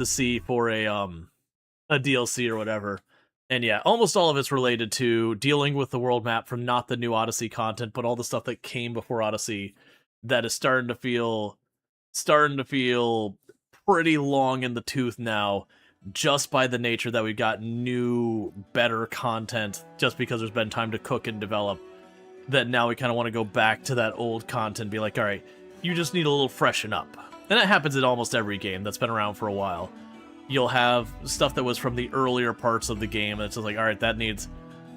to see for a DLC or whatever. And yeah, almost all of it's related to dealing with the world map from not the new Odyssey content, but all the stuff that came before Odyssey that is starting to feel pretty long in the tooth now, just by the nature that we've got new, better content, just because there's been time to cook and develop, that now we kind of want to go back to that old content and be like, all right, you just need a little freshen up. And that happens in almost every game that's been around for a while. You'll have stuff that was from the earlier parts of the game, and it's just like, all right, that needs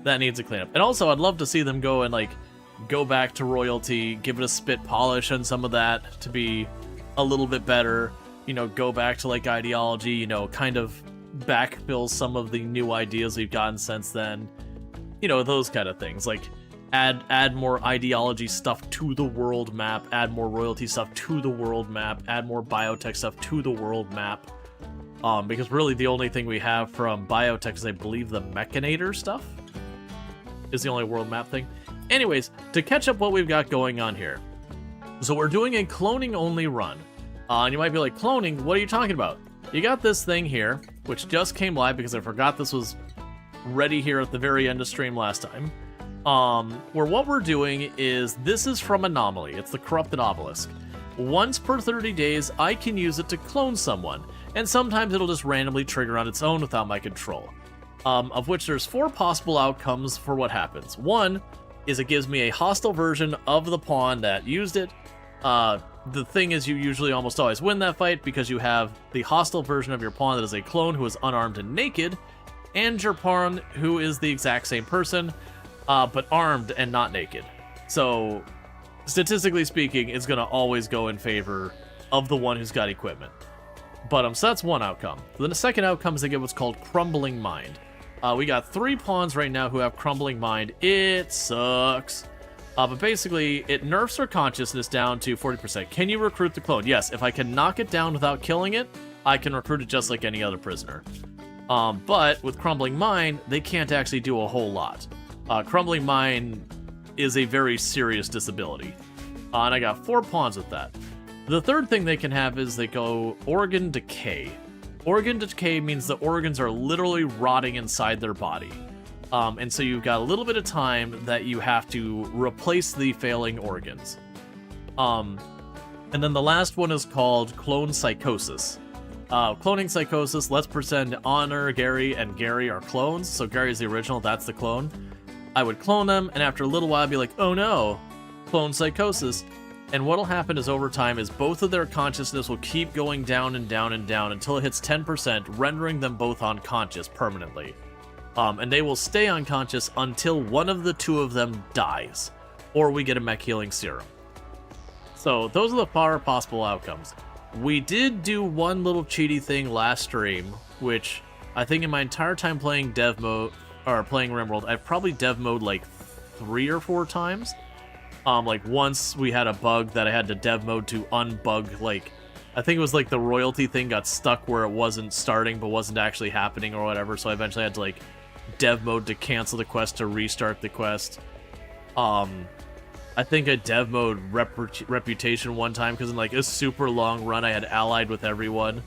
a cleanup. And also, I'd love to see them go and like go back to royalty, give it a spit polish on some of that to be a little bit better. You know, go back to like ideology. You know, kind of backfill some of the new ideas we've gotten since then. You know, those kind of things. Like add more ideology stuff to the world map. Add more royalty stuff to the world map. Add more biotech stuff to the world map. Because really the only thing we have from biotech is, I believe, the Mechanator stuff is the only world map thing. Anyways, to catch up what we've got going on here. So we're doing a cloning-only run. And you might be like, cloning? What are you talking about? You got this thing here, which just came live because I forgot this was ready here at the very end of stream last time. Where what we're doing is, this is from Anomaly. It's the Corrupted Obelisk. Once per 30 days, I can use it to clone someone. And sometimes it'll just randomly trigger on its own without my control. Of which there's 4 possible outcomes for what happens. One is it gives me a hostile version of the pawn that used it. The thing is, you usually almost always win that fight because you have the hostile version of your pawn that is a clone who is unarmed and naked, and your pawn who is the exact same person, but armed and not naked. So, statistically speaking, it's going to always go in favor of the one who's got equipment. But so that's one outcome. Then the second outcome is they get what's called Crumbling Mind. We got 3 pawns right now who have Crumbling Mind. It sucks. But basically, it nerfs their consciousness down to 40%. Can you recruit the clone? Yes, if I can knock it down without killing it, I can recruit it just like any other prisoner. But with Crumbling Mind, they can't actually do a whole lot. Crumbling Mind is a very serious disability. And I got 4 pawns with that. The third thing they can have is they go Organ Decay. Organ Decay means the organs are literally rotting inside their body. And so you've got a little bit of time that you have to replace the failing organs. And then the last one is called Clone Psychosis. Cloning Psychosis, let's pretend Honor, Gary, and Gary are clones. So Gary's the original, that's the clone. I would clone them, and after a little while I'd be like, oh no, Clone Psychosis. And what'll happen is, over time, is both of their consciousness will keep going down and down and down until it hits 10%, rendering them both unconscious permanently. And they will stay unconscious until one of the 2 of them dies, or we get a mech healing serum. So those are the 4 possible outcomes. We did do one little cheaty thing last stream, which I think in my entire time playing dev mode, or playing RimWorld, I've probably dev mode like 3 or 4 times. Like once we had a bug that I had to dev mode to unbug, like, I think it was like the royalty thing got stuck where it wasn't starting but wasn't actually happening or whatever, so I eventually had to like dev mode to cancel the quest to restart the quest. I think I dev mode reputation one time because in like a super long run I had allied with everyone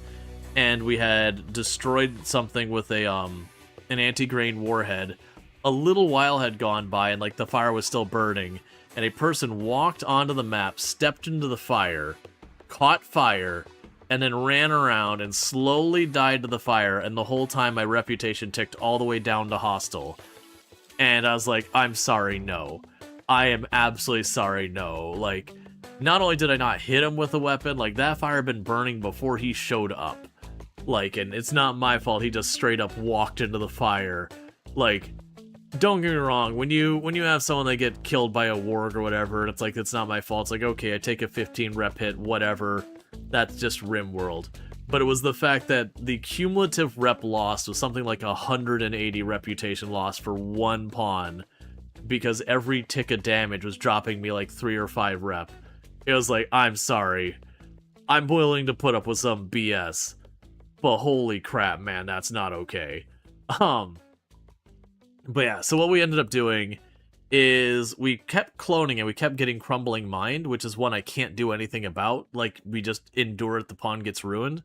and we had destroyed something with a an anti-grain warhead. A little while had gone by and like the fire was still burning, and a person walked onto the map, stepped into the fire, caught fire, and then ran around and slowly died to the fire, and the whole time my reputation ticked all the way down to hostile. And I was like, I'm sorry, no. I am absolutely sorry, no. Like, not only did I not hit him with a weapon, like, that fire had been burning before he showed up. Like, and it's not my fault, he just straight up walked into the fire. Like, don't get me wrong, when you have someone that get killed by a warg or whatever, and it's like, it's not my fault, it's like, okay, I take a 15 rep hit, whatever, that's just RimWorld. But it was the fact that the cumulative rep loss was something like 180 reputation loss for one pawn, because every tick of damage was dropping me like 3 or 5 rep. It was like, I'm sorry, I'm willing to put up with some BS, but holy crap, man, that's not okay. But yeah, so what we ended up doing is we kept cloning and we kept getting Crumbling Mind, which is one I can't do anything about. Like, we just endure it, the pawn gets ruined.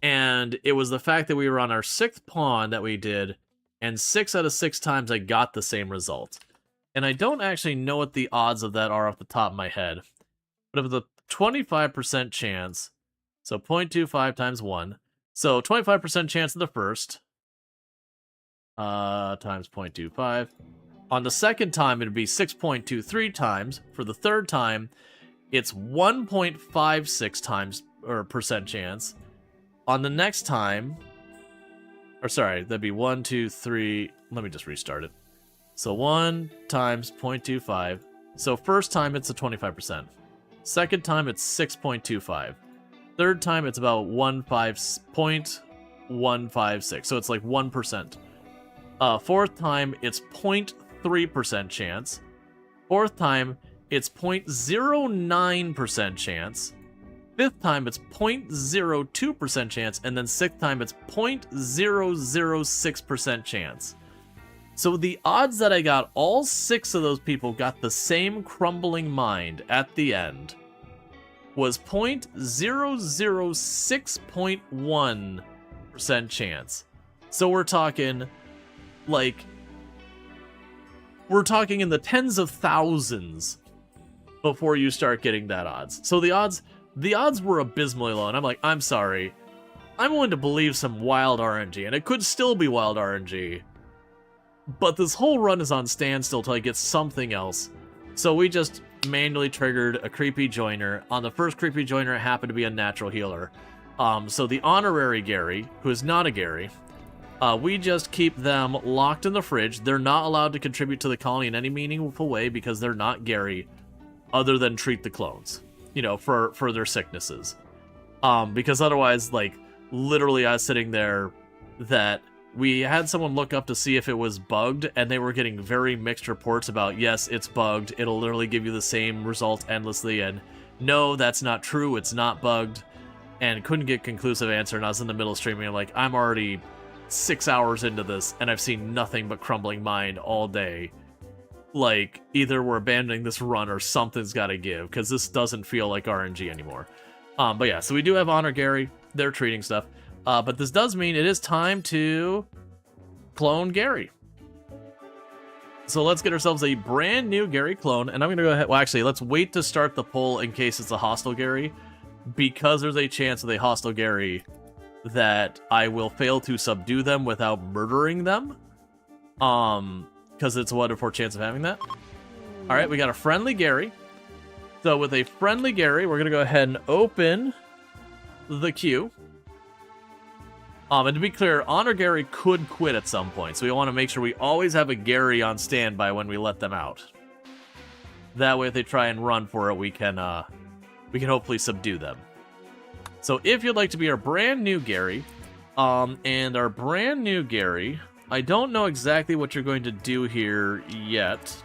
And it was the fact that we were on our 6th pawn that we did, and 6 out of 6 times I got the same result. And I don't actually know what the odds of that are off the top of my head. But it was a 25% chance, so 0.25 times 1. So 25% chance of the first, times 0.25. On the second time, it'd be 6.23 times. For the third time, it's 1.56 times, or percent chance. On the next time, or sorry, that'd be 1, 2, 3. Let me just restart it. So 1 times 0.25. So first time, it's a 25%. Second time, it's 6.25. Third time, it's about 0.156. So it's like 1%. Fourth time, it's 0.3% chance. Fourth time, it's 0.09% chance. Fifth time, it's 0.02% chance. And then sixth time, it's 0.006% chance. So the odds that I got all 6 of those people got the same crumbling mind at the end was 0.006.1% chance. So we're talking in the tens of thousands before you start getting that odds. So the odds were abysmally low, and I'm like, I'm sorry. I'm willing to believe some wild RNG, and it could still be wild RNG. But this whole run is on standstill till I get something else. So we just manually triggered a creepy joiner. On the first creepy joiner, it happened to be a natural healer. So the honorary Gary, who is not a Gary, we just keep them locked in the fridge. They're not allowed to contribute to the colony in any meaningful way because they're not Gary, other than treat the clones, you know, for their sicknesses. Because otherwise, like, literally I was sitting there that we had someone look up to see if it was bugged, and they were getting very mixed reports about, yes, it's bugged, it'll literally give you the same result endlessly, and no, that's not true, it's not bugged, and couldn't get conclusive answer, and I was in the middle of streaming, I'm like, I'm already 6 hours into this, and I've seen nothing but crumbling mind all day. Like, either we're abandoning this run or something's gotta give, because this doesn't feel like RNG anymore. But yeah, so we do have Honor Gary, they're treating stuff. But this does mean it is time to clone Gary. So let's get ourselves a brand new Gary clone, and I'm going to go ahead... Well, actually, let's wait to start the poll in case it's a hostile Gary, because there's a chance with a hostile Gary that I will fail to subdue them without murdering them. Because it's a 1 in 4 chance of having that. Alright, we got a friendly Gary. So with a friendly Gary, we're going to go ahead and open the queue. And to be clear, Honor Gary could quit at some point, so we want to make sure we always have a Gary on standby when we let them out. That way, if they try and run for it, we can hopefully subdue them. So if you'd like to be our brand new Gary, and our brand new Gary, I don't know exactly what you're going to do here yet.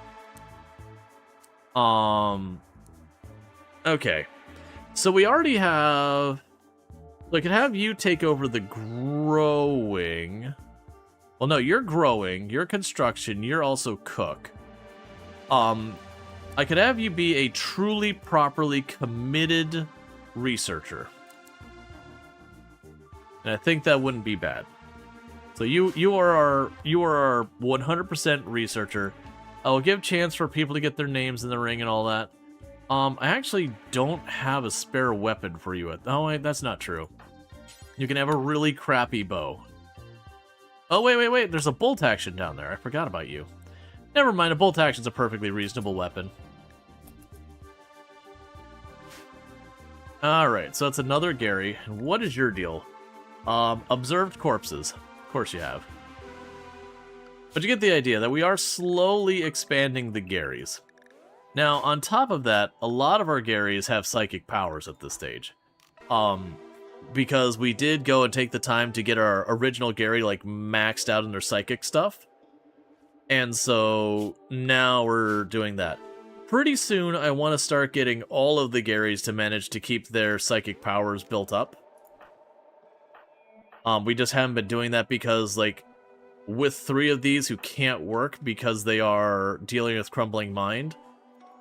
Okay. So we already have... So I could have you take over the growing. Well, no, you're growing, you're construction, you're also cook. I could have you be a truly, properly committed researcher. And I think that wouldn't be bad. So you are our 100% researcher. I will give chance for people to get their names in the ring and all that. I actually don't have a spare weapon for you. Oh, wait, that's not true. You can have a really crappy bow. Oh, wait. There's a bolt action down there. I forgot about you. Never mind, a bolt action's a perfectly reasonable weapon. Alright, so that's another Gary. And what is your deal? Observed corpses. Of course you have. But you get the idea that we are slowly expanding the Garys. Now, on top of that, a lot of our Garys have psychic powers at this stage. Because we did go and take the time to get our original Gary, like, maxed out in their psychic stuff. And so, now we're doing that. Pretty soon, I want to start getting all of the Garys to manage to keep their psychic powers built up. We just haven't been doing that because, like, with 3 of these who can't work because they are dealing with crumbling mind,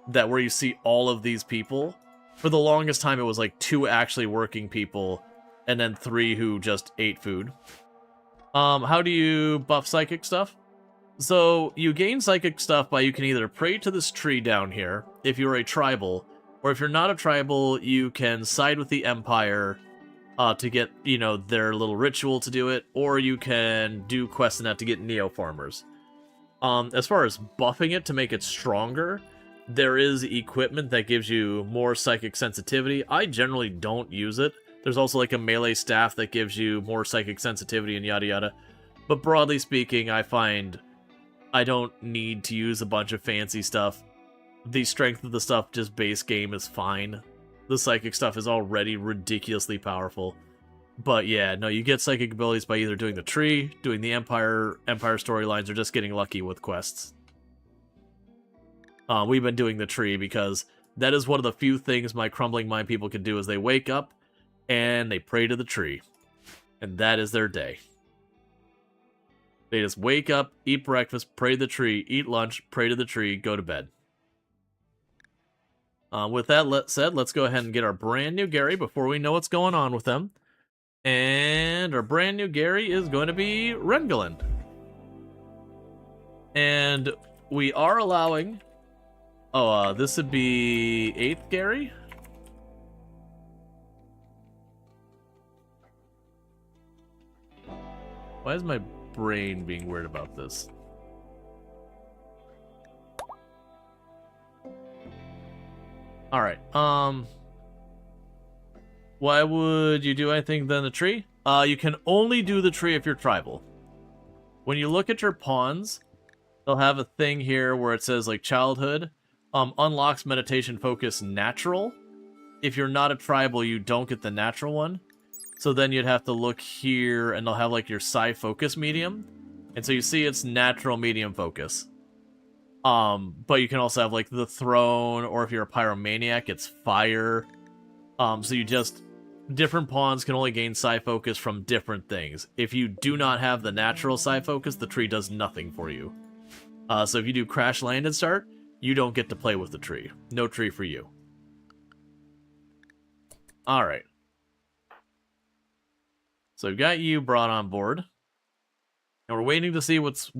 that where you see all of these people, for the longest time it was like 2 actually working people and then 3 who just ate food. How do you buff psychic stuff? So you gain psychic stuff by you can either pray to this tree down here if you're a tribal, or if you're not a tribal, you can side with the Empire to get, you know, their little ritual to do it, or you can do quests in that to get Neo Farmers. As far as buffing it to make it stronger, there is equipment that gives you more psychic sensitivity. I generally don't use it. There's also like a melee staff that gives you more psychic sensitivity and yada yada. But broadly speaking, I find I don't need to use a bunch of fancy stuff. The strength of the stuff just base game is fine. The psychic stuff is already ridiculously powerful. But yeah, no, you get psychic abilities by either doing the tree, doing the Empire storylines, or just getting lucky with quests. We've been doing the tree because that is one of the few things my crumbling mind people can do is they wake up and they pray to the tree. And that is their day. They just wake up, eat breakfast, pray to the tree, eat lunch, pray to the tree, go to bed. With that said, let's go ahead and get our brand new Gary before we know what's going on with them. And our brand new Gary is going to be Rengelin. And we are allowing... Oh, this would be 8th Gary? Why is my brain being weird about this? Alright, why would you do anything then the tree? You can only do the tree if you're tribal. When you look at your pawns, they'll have a thing here where it says like childhood, unlocks meditation focus natural. If you're not a tribal, you don't get the natural one. So then you'd have to look here and they'll have like your psi focus medium. And so you see it's natural medium focus. But you can also have like the throne, or if you're a pyromaniac, it's fire. So you just, different pawns can only gain psi focus from different things. If you do not have the natural psi focus, the tree does nothing for you. So if you do crash land and start, you don't get to play with the tree. No tree for you. Alright. So we've got you brought on board. And we're waiting to see what's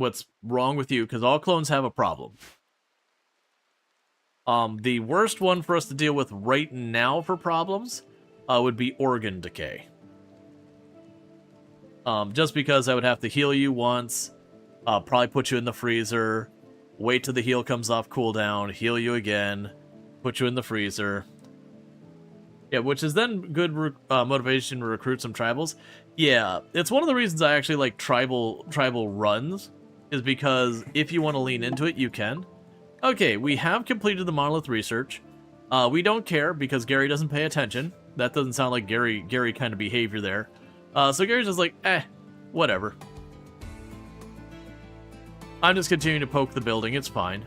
wrong with you, because all clones have a problem. The worst one for us to deal with right now for problems would be organ decay. Just because I would have to heal you once, probably put you in the freezer, wait till the heal comes off cooldown, heal you again, put you in the freezer. Yeah, which is then good motivation to recruit some tribals. Yeah, it's one of the reasons I actually like tribal runs, is because if you want to lean into it, you can. Okay, we have completed the monolith research. We don't care because Gary doesn't pay attention. That doesn't sound like Gary kind of behavior there. So Gary's just like, whatever. I'm just continuing to poke the building, it's fine.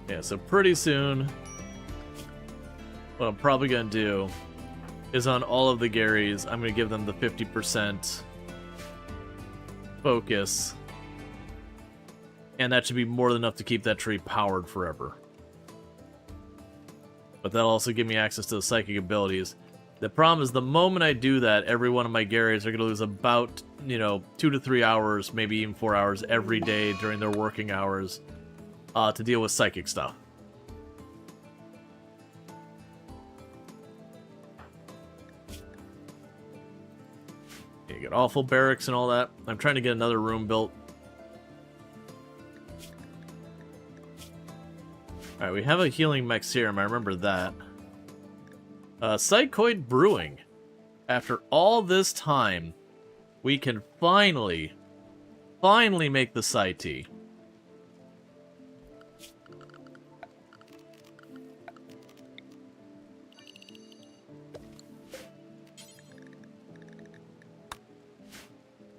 Yeah, so pretty soon, what I'm probably going to do is on all of the Garys, I'm going to give them the 50% focus. And that should be more than enough to keep that tree powered forever. But that'll also give me access to the psychic abilities. The problem is the moment I do that, every one of my Garys are going to lose about, 2 to 3 hours, maybe even 4 hours every day during their working hours. To deal with psychic stuff. You get awful barracks and all that. I'm trying to get another room built. Alright, we have a healing mech serum, I remember that. Psychoid Brewing. After all this time, we can finally make the Psi Tea.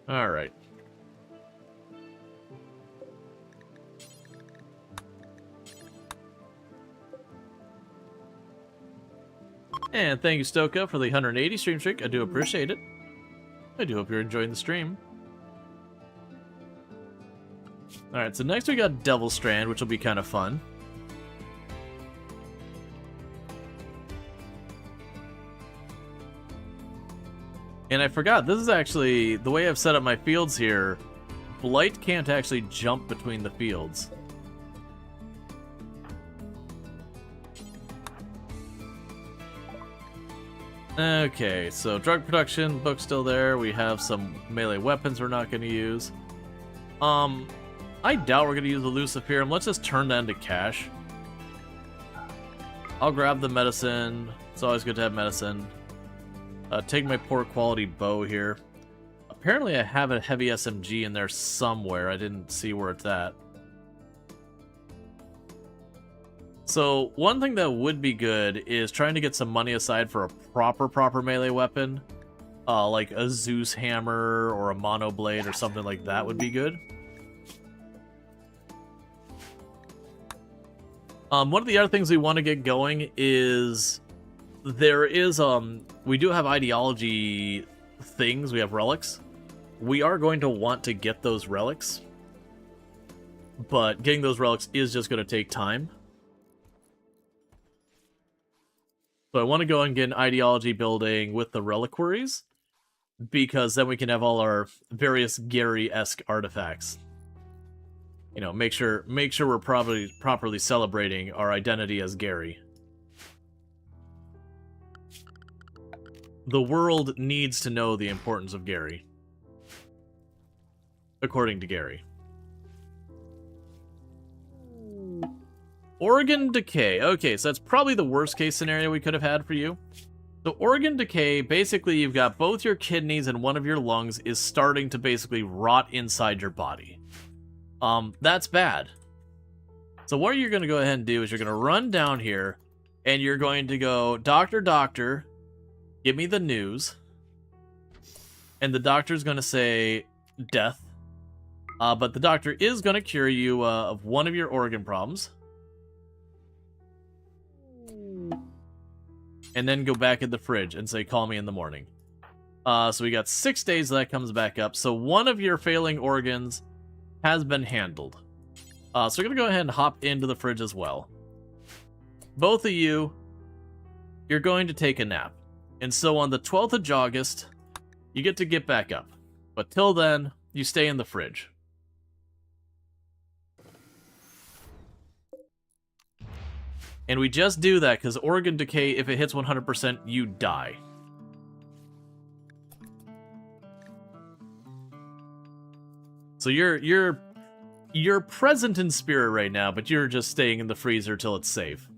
Alright. And thank you, Stoka, for the 180 stream streak. I do appreciate it. I do hope you're enjoying the stream. Alright, so next we got Devil Strand, which will be kind of fun. And I forgot, this is actually, the way I've set up my fields here, Blight can't actually jump between the fields. Okay, so drug production, book's still there. We have some melee weapons we're not going to use. I doubt we're going to use the Luciferium. Let's just turn that into cash. I'll grab the medicine. It's always good to have medicine. Take my poor quality bow here. Apparently I have a heavy SMG in there somewhere. I didn't see where it's at. So one thing that would be good is trying to get some money aside for a proper melee weapon. Like a Zeus hammer or a mono blade or something like that would be good. One of the other things we want to get going is there is we do have ideology things. We have relics. We are going to want to get those relics, but getting those relics is just going to take time. So I want to go and get an ideology building with the reliquaries, because then we can have all our various Gary-esque artifacts. You know, make sure we're properly celebrating our identity as Gary. The world needs to know the importance of Gary, according to Gary. Organ decay. Okay, so that's probably the worst case scenario we could have had for you. So organ decay, basically you've got both your kidneys and one of your lungs is starting to basically rot inside your body. That's bad. So what you're going to go ahead and do is you're going to run down here and you're going to go, doctor, doctor, give me the news. And the doctor's going to say death. But the doctor is going to cure you of one of your organ problems. And then go back in the fridge and say, call me in the morning. So we got 6 days that comes back up. So one of your failing organs has been handled. So we're going to go ahead and hop into the fridge as well. Both of you, you're going to take a nap. And so on the 12th of August, you get back up. But till then, you stay in the fridge. And we just do that because organ decay, if it hits 100%, you die. So you're present in spirit right now, but you're just staying in the freezer till it's safe.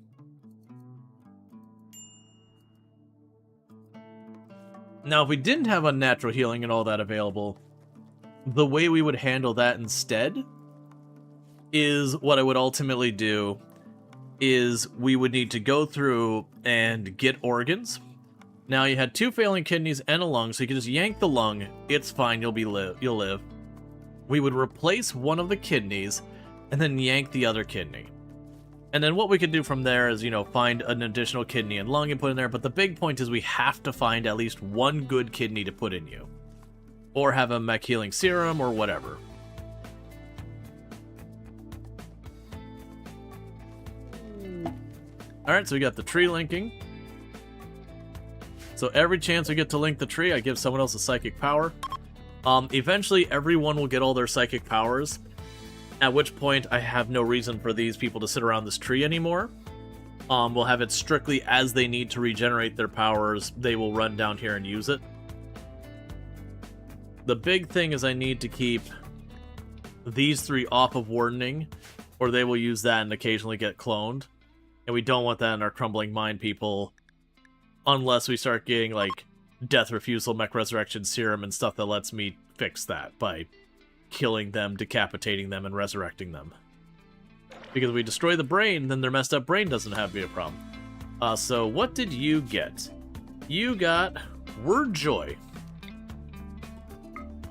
Now, if we didn't have unnatural healing and all that available, the way we would handle that instead is what I would ultimately do is we would need to go through and get organs. Now, you had 2 failing kidneys and a lung, so you can just yank the lung. It's fine, you'll live. We would replace one of the kidneys and then yank the other kidney. And then what we could do from there is, you know, find an additional kidney and lung and put in there. But the big point is we have to find at least one good kidney to put in you. Or have a mech healing serum or whatever. Alright, so we got the tree linking. So every chance we get to link the tree, I give someone else a psychic power. Eventually, everyone will get all their psychic powers, at which point I have no reason for these people to sit around this tree anymore. We'll have it strictly as they need to regenerate their powers, they will run down here and use it. The big thing is I need to keep these 3 off of wardening, or they will use that and occasionally get cloned. And we don't want that in our Crumbling Mind people, unless we start getting, like, Death Refusal, Mech Resurrection Serum, and stuff that lets me fix that by killing them, decapitating them, and resurrecting them. Because if we destroy the brain, then their messed up brain doesn't have to be a problem. So what did you get? You got Word Joy.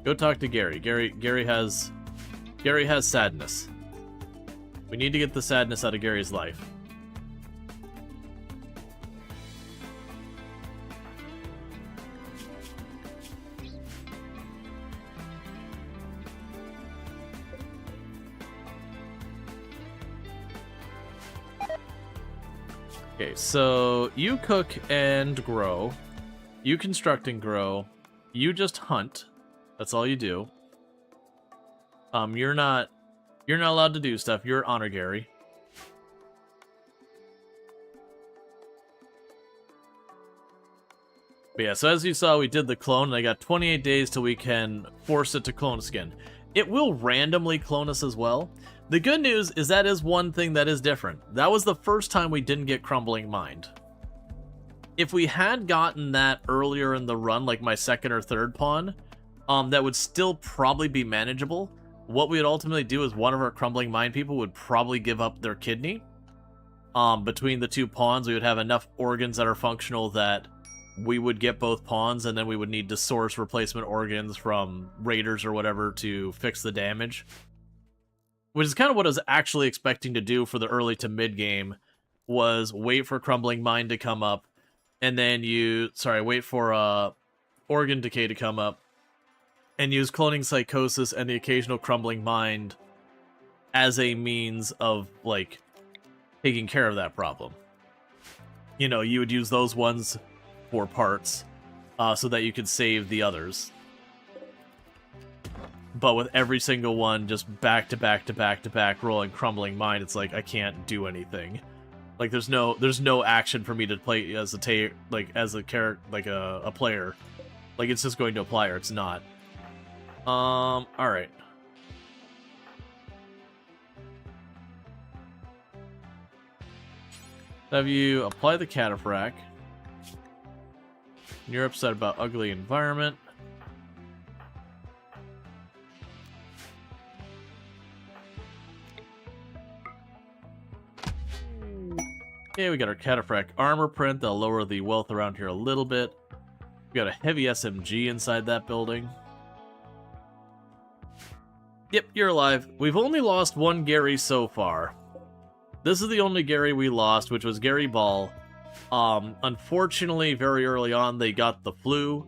Go talk to Gary. Gary has sadness. We need to get the sadness out of Gary's life. Okay, so you cook and grow. You construct and grow. You just hunt. That's all you do. You're not allowed to do stuff. You're honor Gary. But yeah, so as you saw, we did the clone, and I got 28 days till we can force it to clone us again. It will randomly clone us as well. The good news is that is one thing that is different. That was the first time we didn't get Crumbling Mind. If we had gotten that earlier in the run, like my second or third pawn, that would still probably be manageable. What we would ultimately do is one of our Crumbling Mind people would probably give up their kidney. Between the two pawns, we would have enough organs that are functional that we would get both pawns, and then we would need to source replacement organs from raiders or whatever to fix the damage. Which is kind of what I was actually expecting to do for the early to mid game, was wait for Crumbling Mind to come up, and then wait for Organ Decay to come up, and use Cloning Psychosis and the occasional Crumbling Mind as a means of, like, taking care of that problem. You know, you would use those ones for parts, so that you could save the others. But with every single one just back to back to back to back rolling Crumbling Mind, it's like I can't do anything. Like there's no action for me to play as a character, like a player. Like it's just going to apply or it's not. All right. Have you apply the cataphract? You're upset about ugly environment. Okay, we got our cataphract armor print. That'll lower the wealth around here a little bit. We got a heavy SMG inside that building. Yep, you're alive. We've only lost one Gary so far. This is the only Gary we lost, which was Gary Ball. Unfortunately, very early on, they got the flu.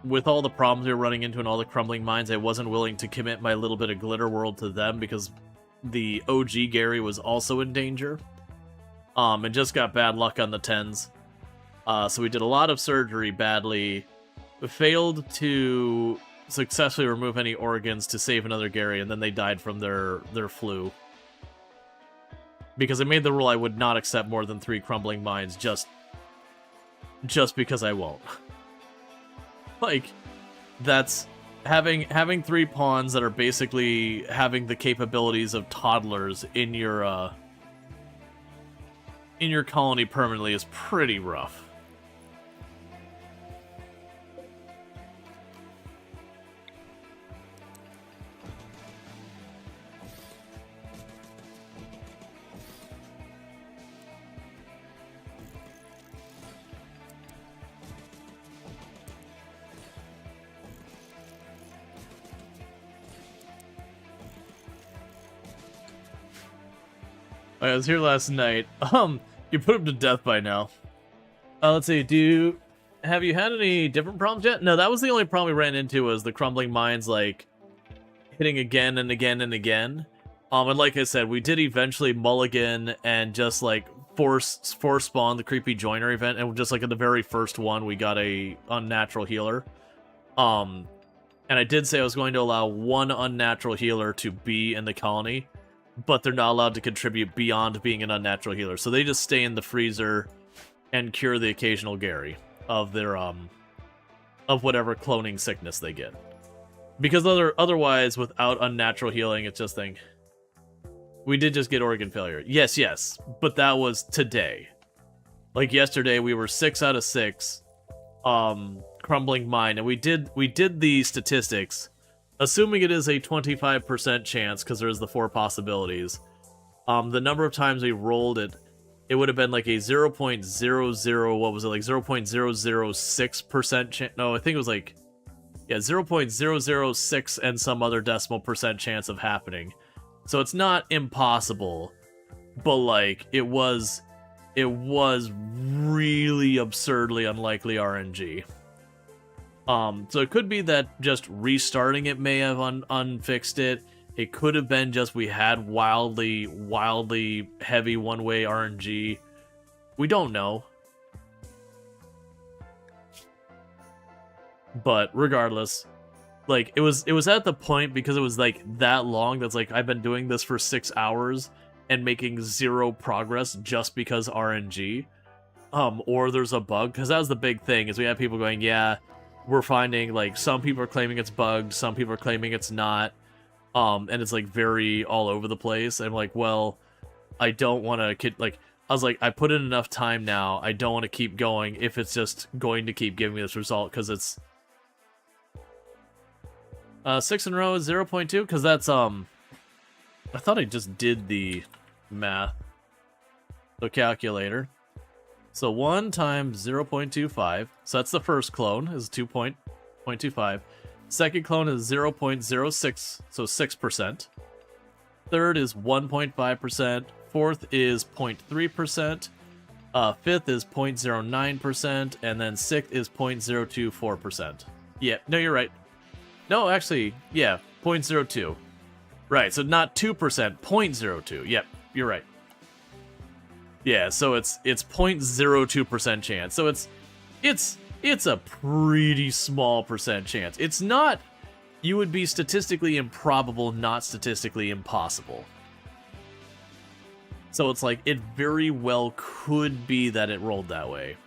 With all the problems they were running into and all the Crumbling Minds, I wasn't willing to commit my little bit of Glitter World to them because the OG Gary was also in danger. And just got bad luck on the 10s. So we did a lot of surgery badly. Failed to successfully remove any organs to save another Gary, and then they died from their flu. Because I made the rule I would not accept more than 3 Crumbling Minds just because I won't. Like, that's having 3 pawns that are basically having the capabilities of toddlers in your colony permanently is pretty rough. I was here last night. You put him to death by now. Let's see, have you had any different problems yet? No, that was the only problem we ran into, was the Crumbling Minds, like, hitting again and again and again. And like I said, we did eventually mulligan and just, like, force spawn the Creepy Joiner event, and just, like, in the very first one, we got a unnatural healer. And I did say I was going to allow 1 unnatural healer to be in the colony, but they're not allowed to contribute beyond being an unnatural healer. So they just stay in the freezer and cure the occasional Gary of their of whatever cloning sickness they get. Because otherwise, without unnatural healing, it's just thing. We did just get organ failure. Yes, but that was today. Like yesterday, we were 6 out of 6 Crumbling Mind, and we did the statistics. Assuming it is a 25% chance, because there's the 4 possibilities, the number of times we rolled it, it would have been like a 0.00, what was it, like 0.006% chance? No, I think it was like, yeah, 0.006 and some other decimal percent chance of happening. So it's not impossible, but like, it was really absurdly unlikely RNG. So it could be that just restarting it may have unfixed it. It could have been just we had wildly heavy one-way RNG. We don't know. But regardless, like it was at the point because it was like that long that's like I've been doing this for 6 hours and making zero progress just because RNG. Or there's a bug, because that was the big thing, is we have people going, yeah, we're finding, like, some people are claiming it's bugged, some people are claiming it's not, and it's, like, very all over the place. I'm like, well, I don't want to, like, I was like, I put in enough time now, I don't want to keep going if it's just going to keep giving me this result, because it's 6 in a row is 0.2, because that's, I thought I just did the math. So calculator. So 1 times 0.25, so that's the first clone, is 2.25. Second clone is 0.06, so 6%. Third is 1.5%. Fourth is 0.3%. Fifth is 0.09%. And then sixth is 0.024%. Yeah, no, you're right. No, actually, yeah, 0.02. Right, so not 2%, 0.02. Yep, you're right. Yeah, so it's 0.02% chance. So it's a pretty small percent chance. It's not, you would be statistically improbable, not statistically impossible. So it's like, it very well could be that it rolled that way.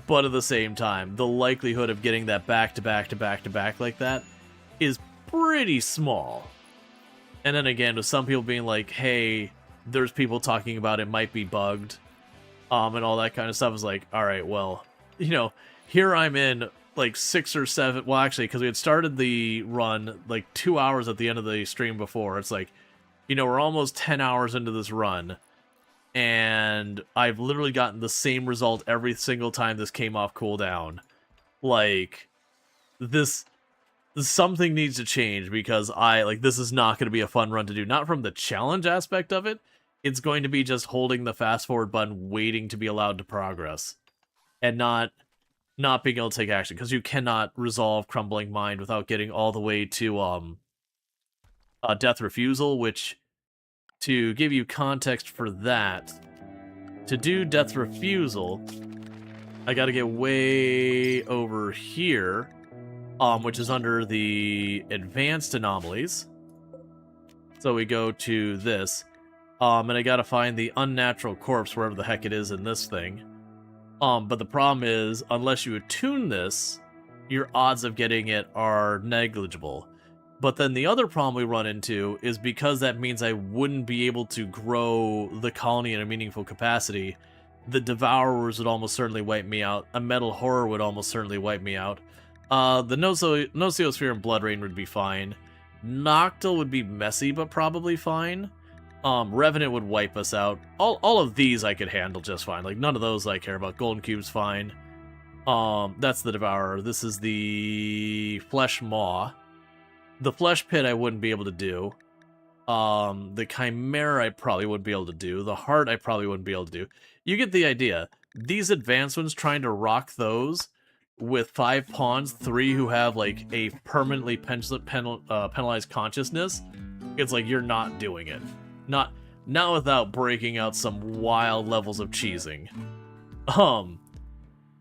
But at the same time, the likelihood of getting that back to back to back to back like that is pretty small. And then again, with some people being like, hey, there's people talking about it might be bugged, and all that kind of stuff, is like, all right, well, you know, here I'm in like 6 or 7, well, actually, because we had started the run like 2 hours at the end of the stream before. It's like, you know, we're almost 10 hours into this run, and I've literally gotten the same result every single time this came off cooldown. Like, this something needs to change, because this is not going to be a fun run to do. Not from the challenge aspect of it. It's going to be just holding the fast forward button, waiting to be allowed to progress, and not being able to take action, because you cannot resolve Crumbling Mind without getting all the way to Death Refusal, which, to give you context for that, to do Death Refusal, I gotta get way over here, which is under the Advanced Anomalies. So we go to this, and I gotta find the Unnatural Corpse, wherever the heck it is in this thing. But the problem is, unless you attune this, your odds of getting it are negligible. But then the other problem we run into is, because that means I wouldn't be able to grow the colony in a meaningful capacity, the Devourers would almost certainly wipe me out. A Metal Horror would almost certainly wipe me out. The Nociosphere and Blood Rain would be fine. Noctil would be messy, but probably fine. Revenant would wipe us out. All of these I could handle just fine. Like, none of those I care about. Golden Cube's fine. That's the Devourer. This is the Flesh Maw. The Flesh Pit I wouldn't be able to do. The Chimera I probably wouldn't be able to do. The Heart I probably wouldn't be able to do. You get the idea. These advanced ones, trying to rock those with 5 pawns, 3 who have, like, a permanently penalized consciousness, it's like, you're not doing it. Not without breaking out some wild levels of cheesing.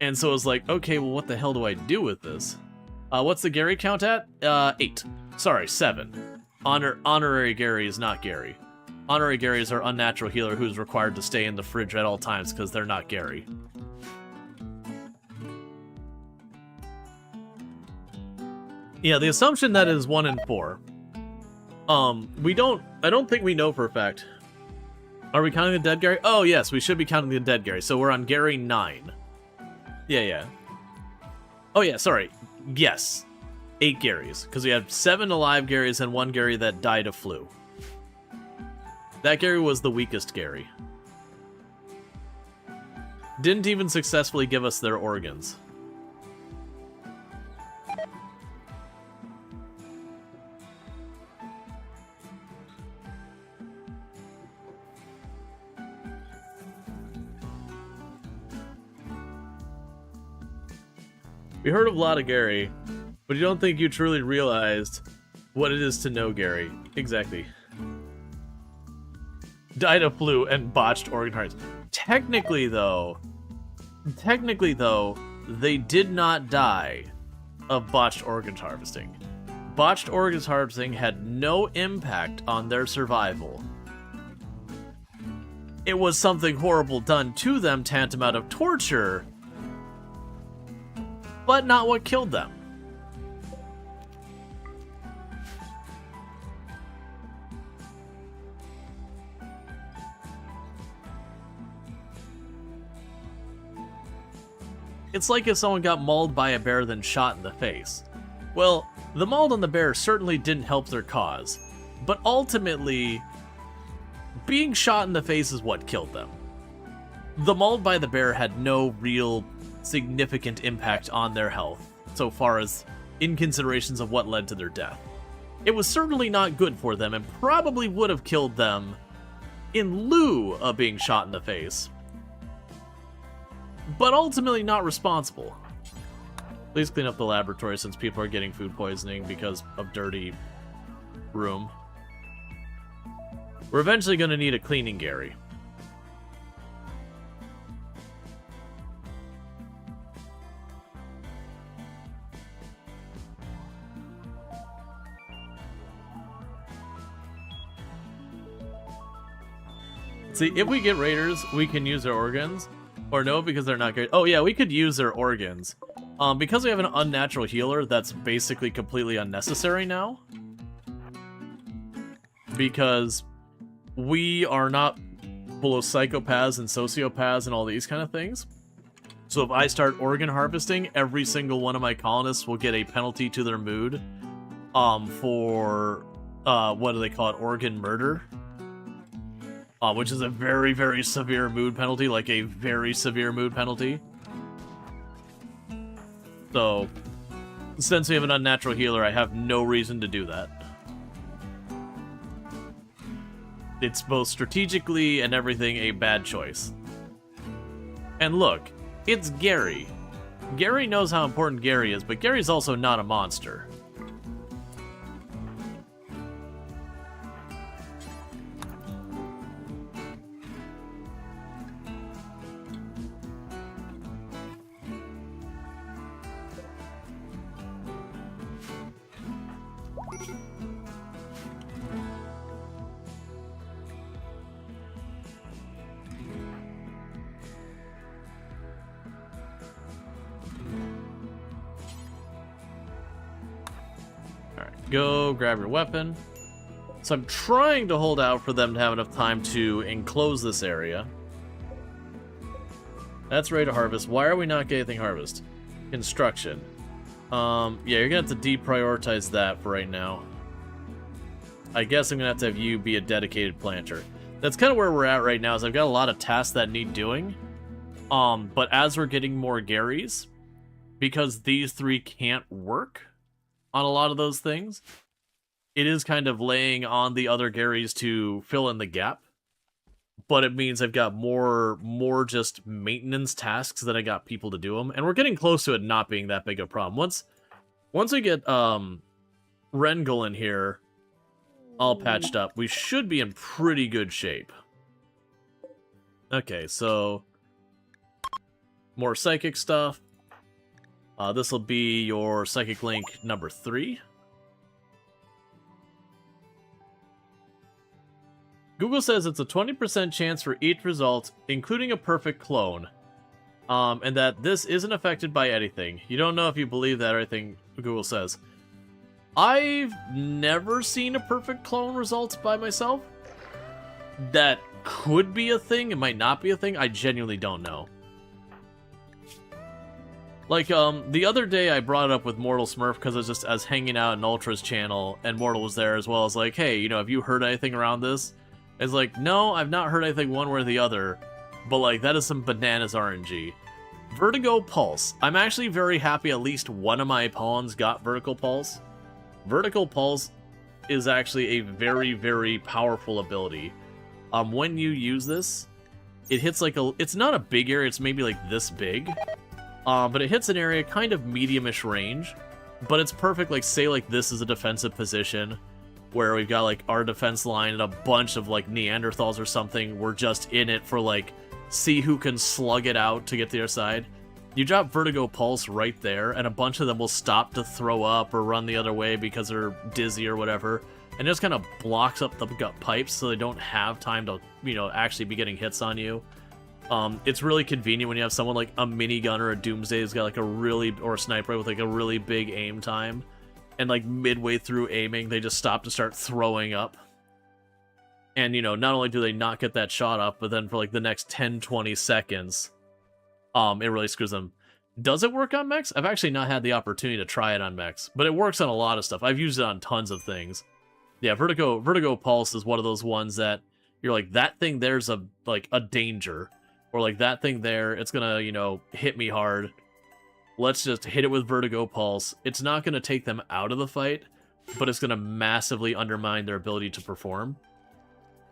And so it's like, okay, well, what the hell do I do with this? What's the Gary count at? 8. Sorry, 7. Honorary Gary is not Gary. Honorary Gary is our unnatural healer who's required to stay in the fridge at all times because they're not Gary. Yeah, the assumption that is 1 and 4. I don't think we know for a fact. Are we counting the dead Gary? Oh, yes, we should be counting the dead Gary. So we're on Gary 9. Yeah. Oh, yeah, sorry. Yes. 8 Garys. Because we have 7 alive Garys and 1 Gary that died of flu. That Gary was the weakest Gary. Didn't even successfully give us their organs. We heard of a lot of Gary, but you don't think you truly realized What it is to know Gary. Exactly. Died of flu and botched organ harvest. Technically, though, they did not die of botched organ harvesting. Botched organ harvesting had no impact on their survival. It was something horrible done to them, tantamount of torture, but not what killed them. It's like if someone got mauled by a bear then shot in the face. Well, the mauled on the bear certainly didn't help their cause, but ultimately, being shot in the face is what killed them. The mauled by the bear had no real significant impact on their health, so far as in considerations of what led to their death. It was certainly not good for them and probably would have killed them in lieu of being shot in the face, but ultimately not responsible. Please clean up the laboratory since people are getting food poisoning because of dirty room. We're eventually going to need a cleaning Gary. See, if we get raiders, we can use their organs. Or no, because they're not good. Oh yeah, we could use their organs. Because we have an unnatural healer, that's basically completely unnecessary now. Because we are not full of psychopaths and sociopaths and all these kind of things. So if I start organ harvesting, every single one of my colonists will get a penalty to their mood for, what do they call it, organ murder. Which is a very, very severe mood penalty, like a very severe mood penalty. So, since we have an unnatural healer, I have no reason to do that. It's both strategically and everything a bad choice. And look, it's Gary. Gary knows how important Gary is, but Gary's also not a monster. Go grab your weapon. So I'm trying to hold out for them to have enough time to enclose this area. That's ready to harvest. Why are we not getting anything harvest? Construction. Yeah, you're gonna have to deprioritize that for right now. I guess I'm gonna have to have you be a dedicated planter. That's kind of where we're at right now, is I've got a lot of tasks that need doing. But as we're getting more Garys, because these three can't work on a lot of those things, it is kind of laying on the other Garys to fill in the gap. But it means I've got more just maintenance tasks that I got people to do them, and we're getting close to it not being that big a problem. Once we get Rengel in here all patched up, we should be in pretty good shape. Okay, so more psychic stuff. This will be your Psychic Link number 3. Google says it's a 20% chance for each result, including a perfect clone. And that this isn't affected by anything. You don't know if you believe that or anything Google says. I've never seen a perfect clone result by myself. That could be a thing, it might not be a thing, I genuinely don't know. Like, the other day I brought it up with Mortal Smurf because I was hanging out in Ultra's channel, and Mortal was there as well. I was like, hey, you know, have you heard anything around this? It's like, no, I've not heard anything one way or the other, but like, that is some bananas RNG. Vertigo Pulse. I'm actually very happy at least one of my pawns got Vertical Pulse. Vertical Pulse is actually a very, very powerful ability. When you use this, it hits like it's not a big area, it's maybe like this big. But it hits an area kind of medium-ish range. but it's perfect. Like, say, like, this is a defensive position where we've got, like, our defense line and a bunch of, like, Neanderthals or something. We're just in it for, like, see who can slug it out to get to the other side. You drop Vertigo Pulse right there, and a bunch of them will stop to throw up or run the other way because they're dizzy or whatever. And it just kind of blocks up the gut pipes so they don't have time to, you know, actually be getting hits on you. It's really convenient when you have someone like a minigun or a Doomsday who's got like a really, or a sniper with like a really big aim time. And like midway through aiming, they just stop to start throwing up. And, you know, not only do they not get that shot up, but then for like the next 10, 20 seconds, it really screws them. Does it work on mechs? I've actually not had the opportunity to try it on mechs, but it works on a lot of stuff. I've used it on tons of things. Yeah, Vertigo Pulse is one of those ones that you're like, that thing there's a danger. Or like, that thing there, it's gonna, you know, hit me hard. Let's just hit it with Vertigo Pulse. It's not gonna take them out of the fight, but it's gonna massively undermine their ability to perform.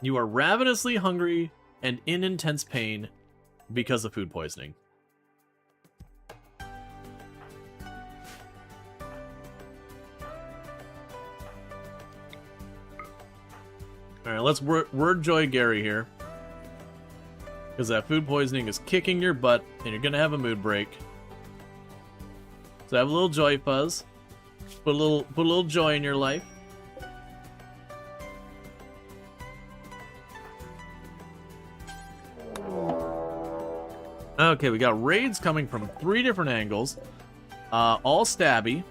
You are ravenously hungry and in intense pain because of food poisoning. Alright, let's word joy Gary here. Because that food poisoning is kicking your butt, and you're gonna have a mood break. So have a little joy fuzz. Put a little joy in your life. Okay, we got raids coming from 3 different angles. All stabby.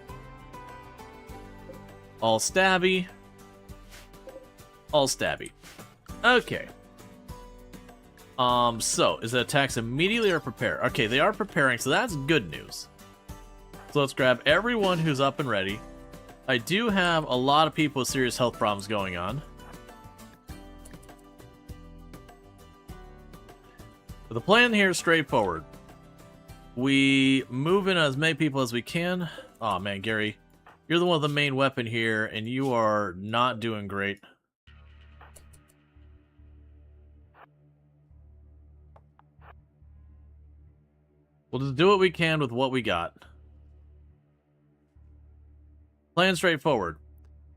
All stabby. All stabby. Okay. So, is it attacks immediately or prepare? Okay, they are preparing, so that's good news. So let's grab everyone who's up and ready. I do have a lot of people with serious health problems going on. But the plan here is straightforward. We move in as many people as we can. Oh man, Gary, you're the one with the main weapon here, and you are not doing great. We'll just do what we can with what we got. Plan straightforward.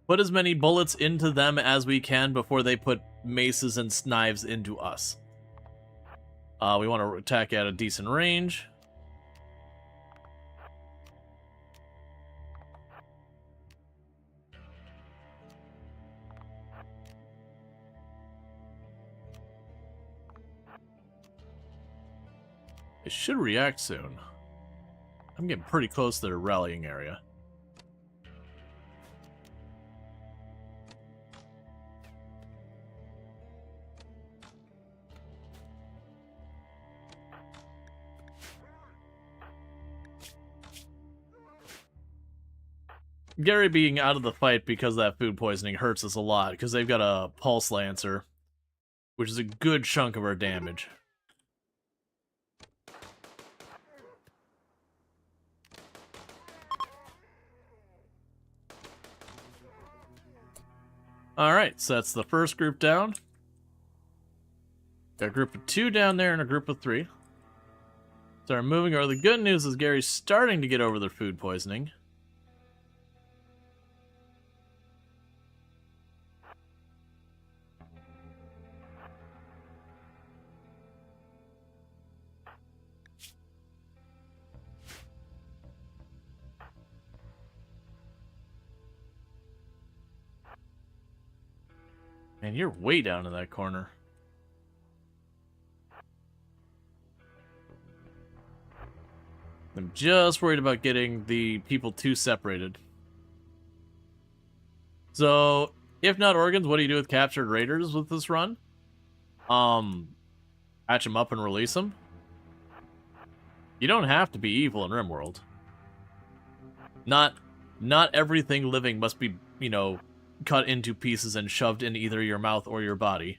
Put as many bullets into them as we can before they put maces and knives into us. We want to attack at a decent range. It should react soon. I'm getting pretty close to their rallying area. Gary being out of the fight because of that food poisoning hurts us a lot, because they've got a Pulse Lancer, which is a good chunk of our damage. Alright, so that's the first group down. Got a group of 2 down there and a group of 3. So we're moving over. The good news is Gary's starting to get over their food poisoning. Man, you're way down in that corner. I'm just worried about getting the people too separated. So, if not organs, what do you do with captured raiders with this run? Patch them up and release them? You don't have to be evil in RimWorld. Not everything living must be, you know, cut into pieces and shoved in either your mouth or your body.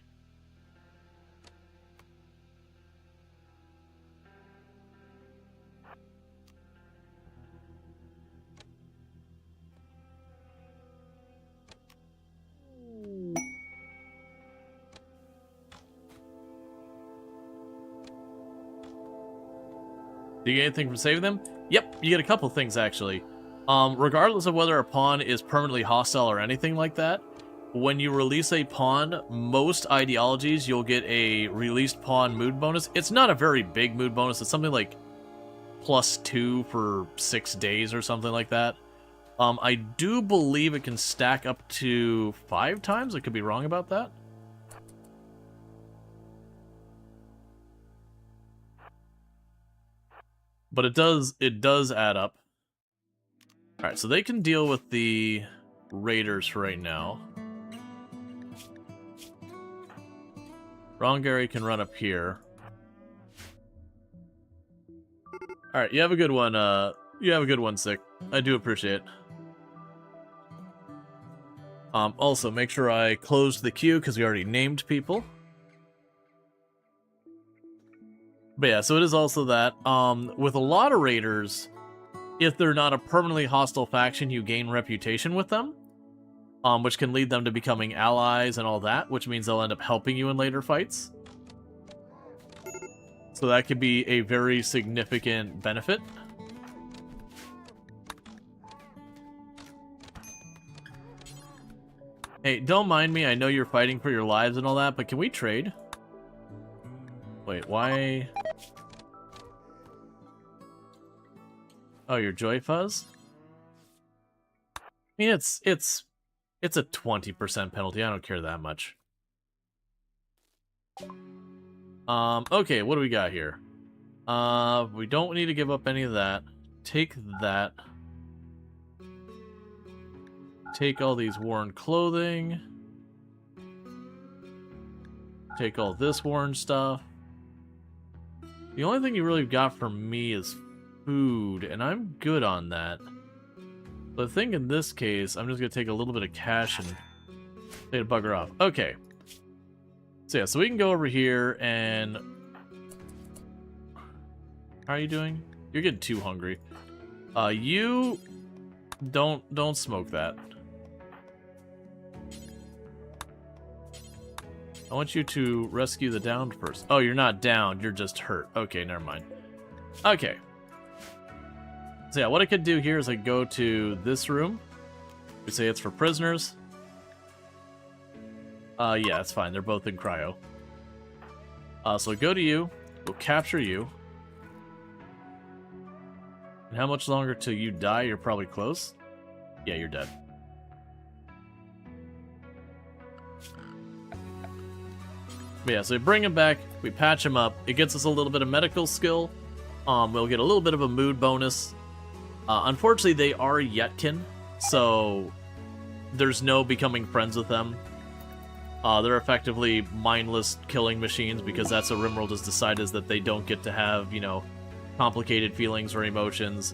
Do you get anything from saving them? Yep, you get a couple things actually. Regardless of whether a pawn is permanently hostile or anything like that, when you release a pawn, most ideologies you'll get a released pawn mood bonus. It's not a very big mood bonus. It's something like +2 for 6 days or something like that. I do believe it can stack up to 5 times. I could be wrong about that. But it does add up. Alright, so they can deal with the raiders for right now. Rongary can run up here. Alright, you have a good one, Sick. I do appreciate it. Also, make sure I closed the queue, because we already named people. But yeah, so it is also that. With a lot of raiders, if they're not a permanently hostile faction, you gain reputation with them. Which can lead them to becoming allies and all that, which means they'll end up helping you in later fights. So that could be a very significant benefit. Hey, don't mind me, I know you're fighting for your lives and all that, but can we trade? Wait, why? Oh, you're Joy Fuzz? I mean, it's a 20% penalty, I don't care that much. Okay, what do we got here? We don't need to give up any of that. Take that. Take all these worn clothing. Take all this worn stuff. The only thing you really got from me is food, and I'm good on that. But I think in this case, I'm just going to take a little bit of cash and say to bugger off. Okay. So yeah, so we can go over here and... How are you doing? You're getting too hungry. You... Don't smoke that. I want you to rescue the downed person. Oh, you're not downed, you're just hurt. Okay, never mind. Okay. So yeah, what I could do here is I go to this room. We say it's for prisoners. Yeah, it's fine. They're both in cryo. So go to you. We'll capture you. And how much longer till you die? You're probably close. Yeah, you're dead. But yeah, so we bring him back. We patch him up. It gets us a little bit of medical skill. We'll get a little bit of a mood bonus. Unfortunately, they are Yetkin, so there's no becoming friends with them. They're effectively mindless killing machines because that's what RimWorld has decided, is that they don't get to have, you know, complicated feelings or emotions.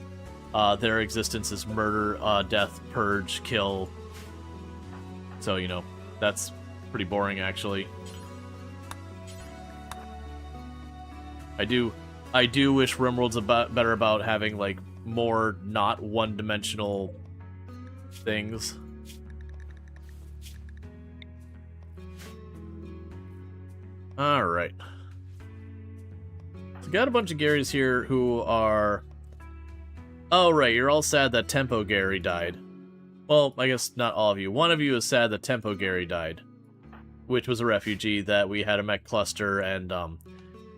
Their existence is murder, death, purge, kill. So, you know, that's pretty boring, actually. I do wish RimWorld's better about having, like, more not one-dimensional things. Alright. So got a bunch of Garys here who are... Oh, right, you're all sad that Tempo Gary died. Well, I guess not all of you. One of you is sad that Tempo Gary died, which was a refugee that we had a mech cluster, and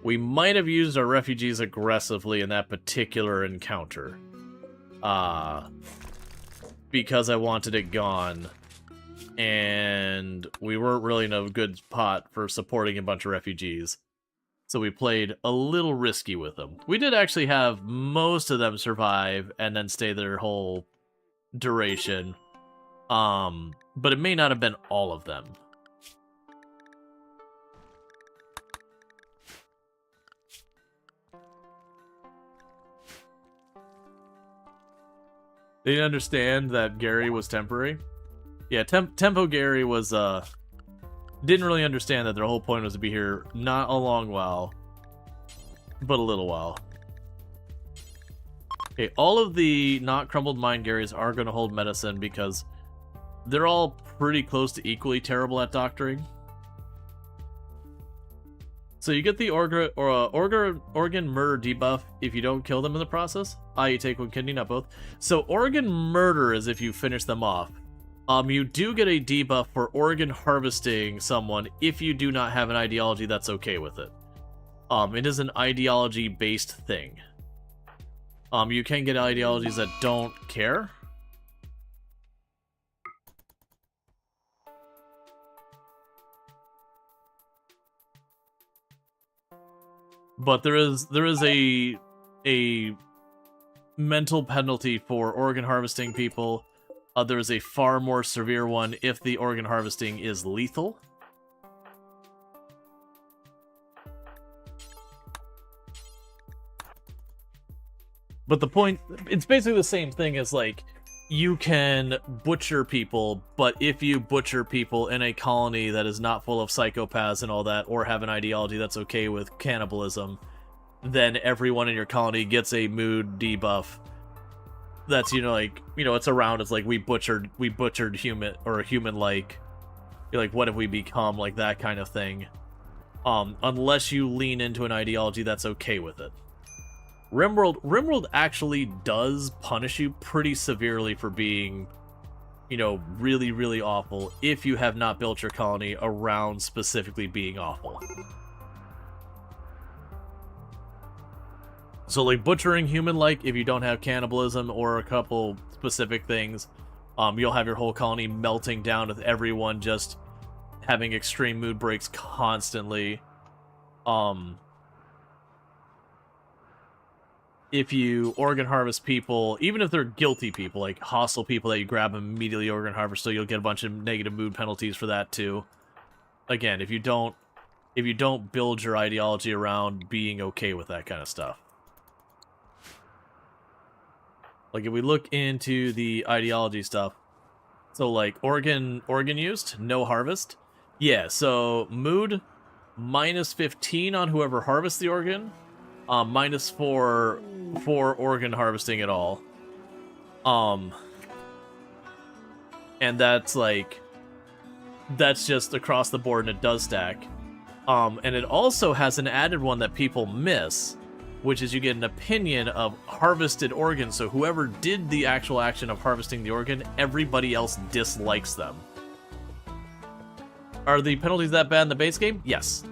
we might have used our refugees aggressively in that particular encounter. Because I wanted it gone. And we weren't really in a good spot for supporting a bunch of refugees. So we played a little risky with them. We did actually have most of them survive and then stay their whole duration. But it may not have been all of them. They didn't understand that Gary was temporary. Yeah, Tempo Gary was, didn't really understand that their whole point was to be here not a long while, but a little while. Okay, all of the not crumbled mind Garys are going to hold medicine because they're all pretty close to equally terrible at doctoring. So you get the organ murder debuff if you don't kill them in the process, i.e. take one kidney, not both. So organ murder is if you finish them off. You do get a debuff for organ harvesting someone if you do not have an ideology that's okay with it. It is an ideology-based thing. You can get ideologies that don't care. But there is a mental penalty for organ harvesting people. There is a far more severe one if the organ harvesting is lethal. But the point, it's basically the same thing as, like, you can butcher people, but if you butcher people in a colony that is not full of psychopaths and all that, or have an ideology that's okay with cannibalism, then everyone in your colony gets a mood debuff. That's, you know, like, you know, it's around, it's like, we butchered human, or human-like. You're like, what have we become, like, that kind of thing. Unless you lean into an ideology that's okay with it. RimWorld actually does punish you pretty severely for being, you know, really, really awful if you have not built your colony around specifically being awful. So, like, butchering human-like, if you don't have cannibalism or a couple specific things, you'll have your whole colony melting down with everyone just having extreme mood breaks constantly. If you organ harvest people, even if they're guilty people, like hostile people that you grab and immediately organ harvest, so you'll get a bunch of negative mood penalties for that too. Again, if you don't build your ideology around being okay with that kind of stuff. Like, if we look into the ideology stuff, so like organ used, no harvest. Yeah, so mood minus 15 on whoever harvests the organ. Minus 4 for organ harvesting at all. And that's like, that's just across the board, and it does stack. And it also has an added one that people miss, which is you get an opinion of harvested organs. So whoever did the actual action of harvesting the organ, everybody else dislikes them. Are the penalties that bad in the base game? Yes.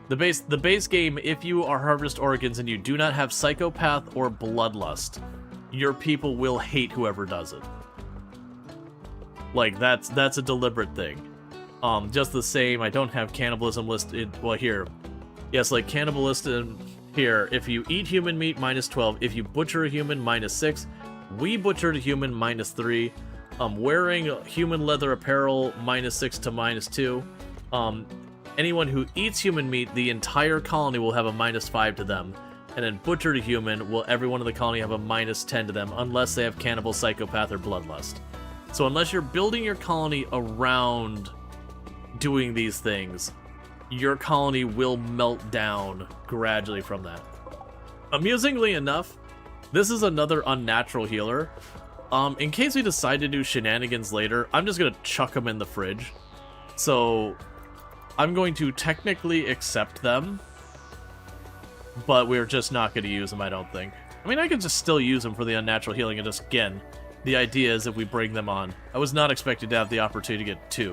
The base game, if you are harvest organs and you do not have psychopath or bloodlust, your people will hate whoever does it. Like, that's a deliberate thing. Just the same, I don't have cannibalism listed. Well, here, yes, like cannibalism here. If you eat human meat, minus 12. If you butcher a human, minus 6. We butchered a human, minus 3. Wearing human leather apparel, minus 6 to minus 2. Anyone who eats human meat, the entire colony will have a minus 5 to them. And then butchered a human, will everyone in the colony have a minus 10 to them, unless they have cannibal, psychopath, or bloodlust. So unless you're building your colony around doing these things, your colony will melt down gradually from that. Amusingly enough, this is another unnatural healer. In case we decide to do shenanigans later, I'm just gonna chuck them in the fridge. So I'm going to technically accept them, but we're just not going to use them, I don't think. I mean, I could just still use them for the unnatural healing, and just, again, the idea is if we bring them on. I was not expected to have the opportunity to get 2.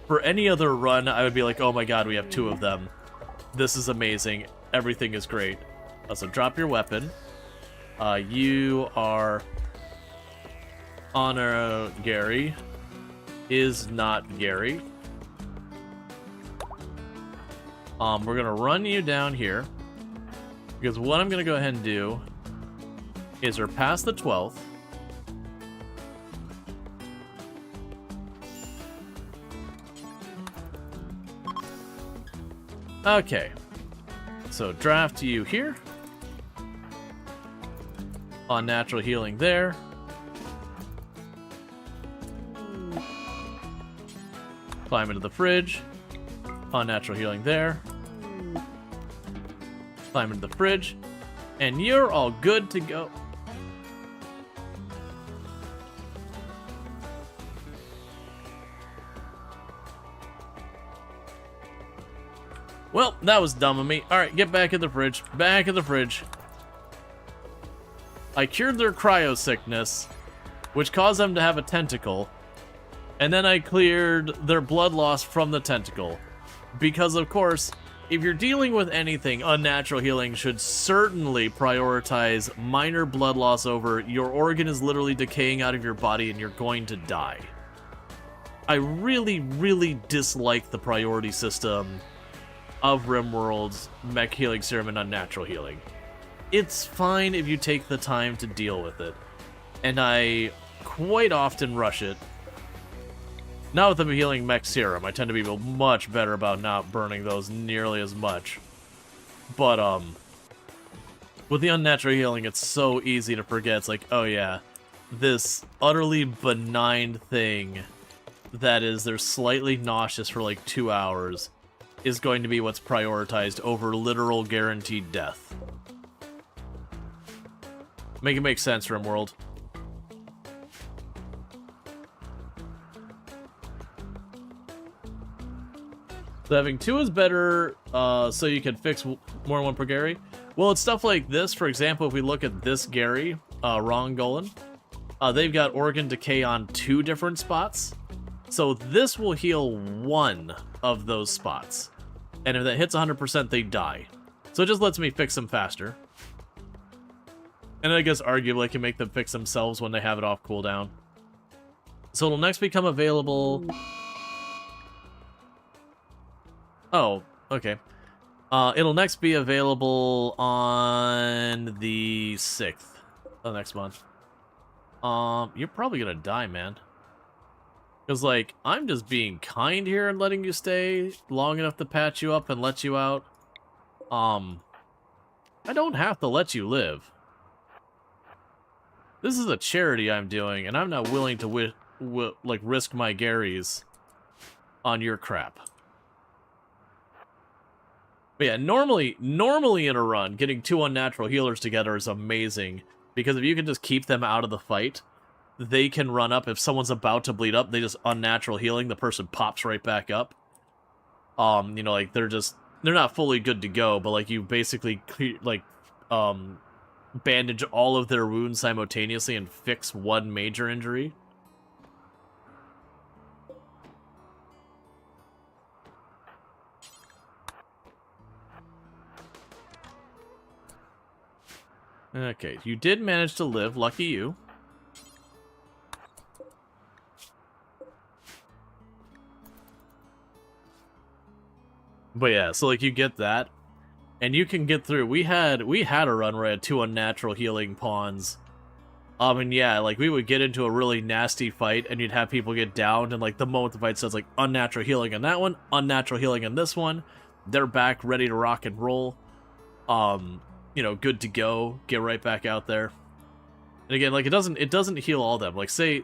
For any other run, I would be like, oh my god, we have 2 of them. This is amazing. Everything is great. So drop your weapon. You are... Honor Gary. Is not Gary. We're gonna run you down here, because what I'm gonna go ahead and do is we're past the 12th. Okay, so draft you here. Unnatural healing there. Climb into the fridge. Unnatural healing there. Climb into the fridge. And you're all good to go. Well, that was dumb of me. Alright, get back in the fridge. Back in the fridge. I cured their cryo sickness, which caused them to have a tentacle. And then I cleared their blood loss from the tentacle. Because, of course, if you're dealing with anything, unnatural healing should certainly prioritize minor blood loss over your organ is literally decaying out of your body and you're going to die. I really, really dislike the priority system of RimWorld's mech healing serum and unnatural healing. It's fine if you take the time to deal with it, and I quite often rush it. Now with the healing mech serum, I tend to be much better about not burning those nearly as much. But, with the unnatural healing, it's so easy to forget. It's like, oh yeah, this utterly benign thing that is, they're slightly nauseous for like 2 hours is going to be what's prioritized over literal guaranteed death. Make it make sense, RimWorld. So having 2 is better, so you can fix more than 1 per Gary. Well, it's stuff like this. For example, if we look at this Gary, Rongolan, they've got organ decay on 2 different spots. So this will heal 1 of those spots. And if that hits 100%, they die. So it just lets me fix them faster. And I guess arguably I can make them fix themselves when they have it off cooldown. So it'll next become available... Oh, okay. It'll next be available on the 6th of next month. You're probably gonna die, man. Because, like, I'm just being kind here and letting you stay long enough to patch you up and let you out. I don't have to let you live. This is a charity I'm doing, and I'm not willing to, like, risk my Garys on your crap. But yeah, normally in a run, getting 2 unnatural healers together is amazing. Because if you can just keep them out of the fight, they can run up. If someone's about to bleed up, they just unnatural healing, the person pops right back up. You know, like, they're not fully good to go, but, like, you basically, like, bandage all of their wounds simultaneously and fix 1 major injury. Okay, you did manage to live, lucky you. But yeah, so like you get that, and you can get through. We had a run where I had 2 unnatural healing pawns. And yeah, like we would get into a really nasty fight, and you'd have people get downed, and like the moment the fight starts, like unnatural healing on that one, unnatural healing on this one, they're back ready to rock and roll. You know, good to go, get right back out there. And again, like it doesn't heal all of them. Like say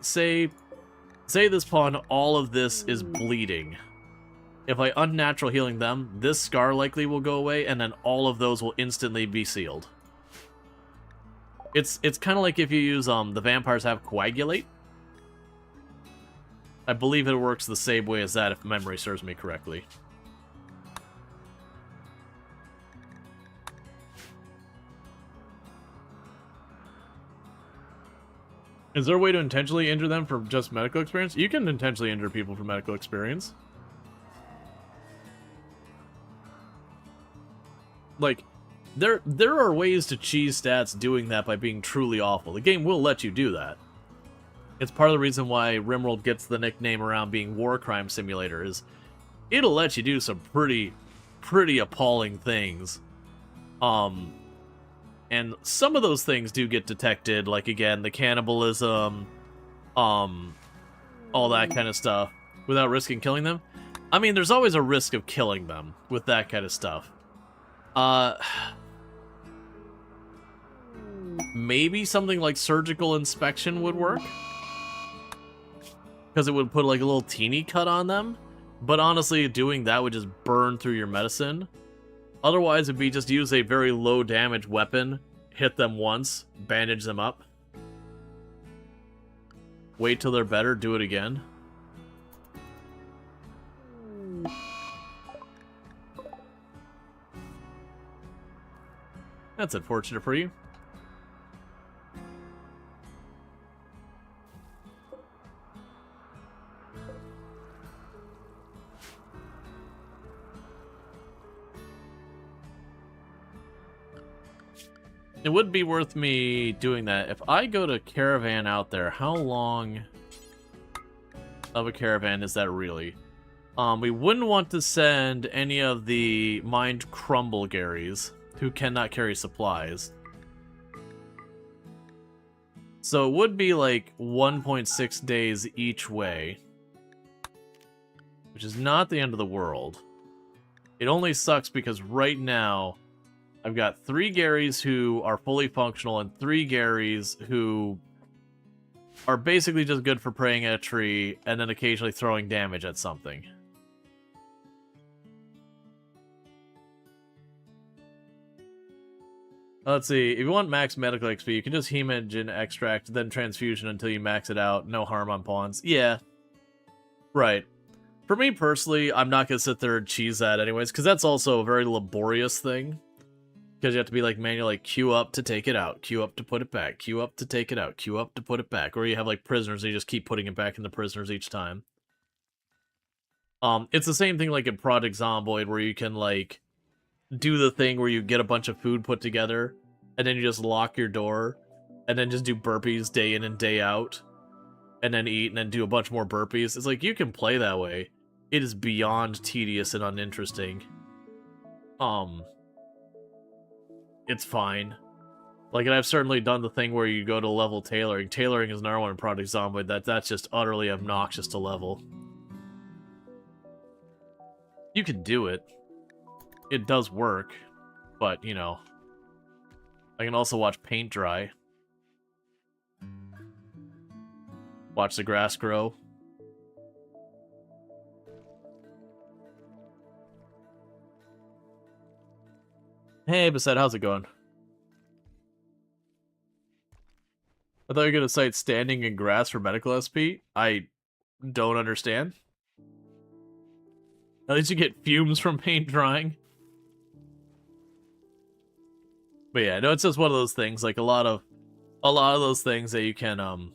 this pawn, all of this is bleeding. If I unnatural healing them, this scar likely will go away, and then all of those will instantly be sealed. It's kind of like if you use the vampires have coagulate. I believe it works the same way as that, if memory serves me correctly. Is there a way to intentionally injure them for just medical experience? You can intentionally injure people for medical experience. Like, there are ways to cheese stats doing that by being truly awful. The game will let you do that. It's part of the reason why RimWorld gets the nickname around being war crime simulator, is it'll let you do some pretty appalling things. And some of those things do get detected, like, again, the cannibalism, all that kind of stuff, without risking killing them. I mean, there's always a risk of killing them with that kind of stuff. Maybe something like surgical inspection would work, because it would put, like, a little teeny cut on them. But honestly, doing that would just burn through your medicine. Otherwise, it'd be just use a very low damage weapon, hit them once, bandage them up. Wait till they're better, do it again. That's unfortunate for you. It would be worth me doing that. If I go to caravan out there, how long of a caravan is that really? We wouldn't want to send any of the Mind Crumble Garys, who cannot carry supplies. So it would be like 1.6 days each way, which is not the end of the world. It only sucks because right now I've got 3 Garys who are fully functional and 3 Garys who are basically just good for praying at a tree and then occasionally throwing damage at something. Let's see, if you want max medical XP, you can just Hemogen extract, then transfusion until you max it out. No harm on pawns. Yeah. Right. For me personally, I'm not going to sit there and cheese that anyways, because that's also a very laborious thing. Because you have to be like manually like, queue up to take it out, queue up to put it back, queue up to take it out, queue up to put it back. Or you have like prisoners and you just keep putting it back in the prisoners each time. It's the same thing like in Project Zomboid where you can like do the thing where you get a bunch of food put together and then you just lock your door and then just do burpees day in and day out and then eat and then do a bunch more burpees. It's like you can play that way. It is beyond tedious and uninteresting. It's fine. Like, and I've certainly done the thing where you go to level tailoring. Tailoring is another one in Project Zombie that's just utterly obnoxious to level. You can do it. It does work. But, you know. I can also watch paint dry. Watch the grass grow. Hey, Bassett, how's it going? I thought you were going to cite standing in grass for medical SP. I don't understand. At least you get fumes from paint drying. But yeah, no, it's just one of those things. Like a lot of those things that you can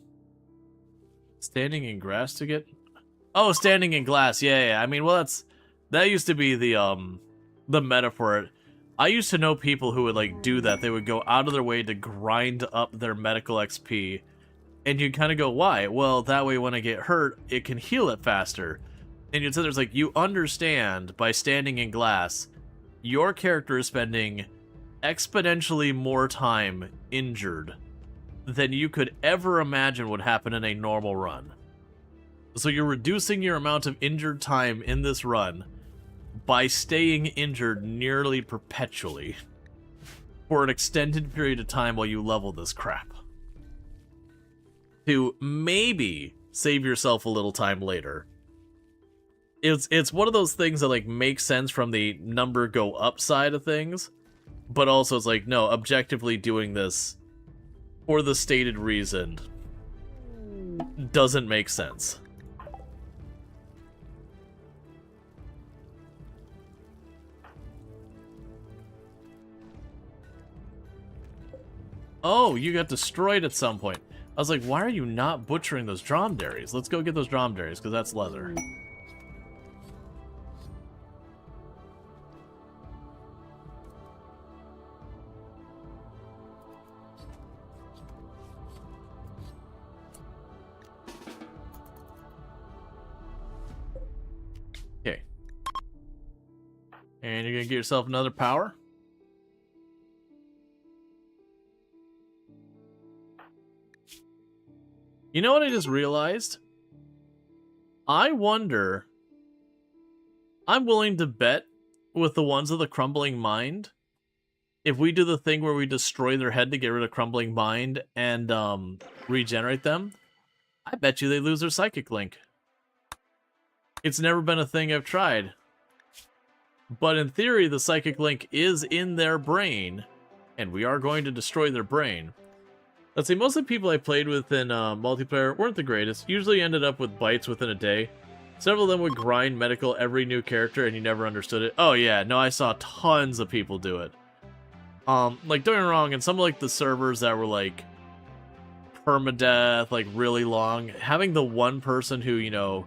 standing in grass to get. Oh, standing in glass. Yeah. I mean, well, that used to be the meta for it. I used to know people who would, like, do that. They would go out of their way to grind up their medical XP. And you'd kind of go, why? Well, that way when I get hurt, it can heal it faster. And you'd say there's like, you understand, by standing in glass, your character is spending exponentially more time injured than you could ever imagine would happen in a normal run. So you're reducing your amount of injured time in this run by staying injured nearly perpetually for an extended period of time while you level this crap. To maybe save yourself a little time later. It's one of those things that like makes sense from the number go up side of things, but also it's like, no, objectively doing this for the stated reason doesn't make sense. Oh, you got destroyed at some point. I was like, why are you not butchering those dromedaries? Let's go get those dromedaries, because that's leather. Okay. And you're going to get yourself another power? You know what I just realized? I wonder... I'm willing to bet with the ones of the Crumbling Mind, if we do the thing where we destroy their head to get rid of Crumbling Mind and regenerate them, I bet you they lose their Psychic Link. It's never been a thing I've tried. But in theory, the Psychic Link is in their brain, and we are going to destroy their brain. Let's see, most of the people I played with in multiplayer weren't the greatest. Usually ended up with bites within a day. Several of them would grind medical every new character and you never understood it. Oh yeah, no, I saw tons of people do it. Like, don't get me wrong, in some of, like, the servers that were, like, permadeath, like, really long, having the one person who, you know,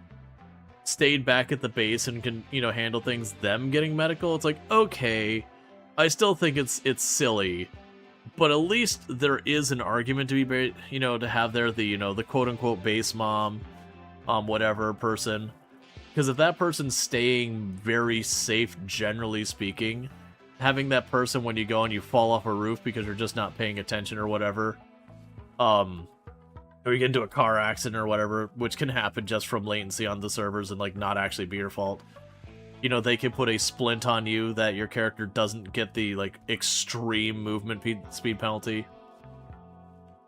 stayed back at the base and can, you know, handle things, them getting medical, it's like, okay, I still think it's silly, but at least there is an argument to be, you know, to have there the, you know, the quote-unquote base mom, whatever person, because if that person's staying very safe, generally speaking, having that person when you go and you fall off a roof because you're just not paying attention or whatever, or you get into a car accident or whatever, which can happen just from latency on the servers and, like, not actually be your fault. You know, they can put a splint on you that your character doesn't get the, like, extreme movement speed penalty.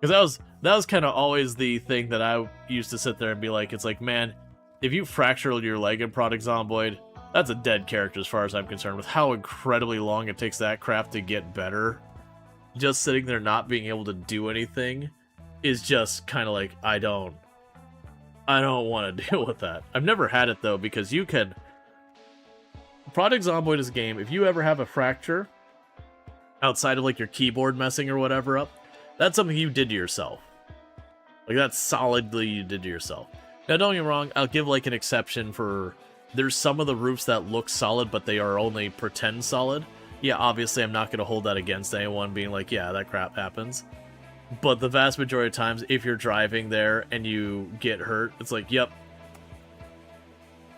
Because that was kind of always the thing that I used to sit there and be like, it's like, man, if you fracture your leg in Product Zomboid, that's a dead character as far as I'm concerned, with how incredibly long it takes that crap to get better. Just sitting there not being able to do anything is just kind of like, I don't want to deal with that. I've never had it, though, because you can... Product Zomboid is a game, if you ever have a fracture, outside of, like, your keyboard messing or whatever up, that's something you did to yourself. Like, that's solidly you did to yourself. Now, don't get me wrong, I'll give, like, an exception for... There's some of the roofs that look solid, but they are only pretend solid. Yeah, obviously, I'm not going to hold that against anyone being like, yeah, that crap happens. But the vast majority of times, if you're driving there and you get hurt, it's like, yep.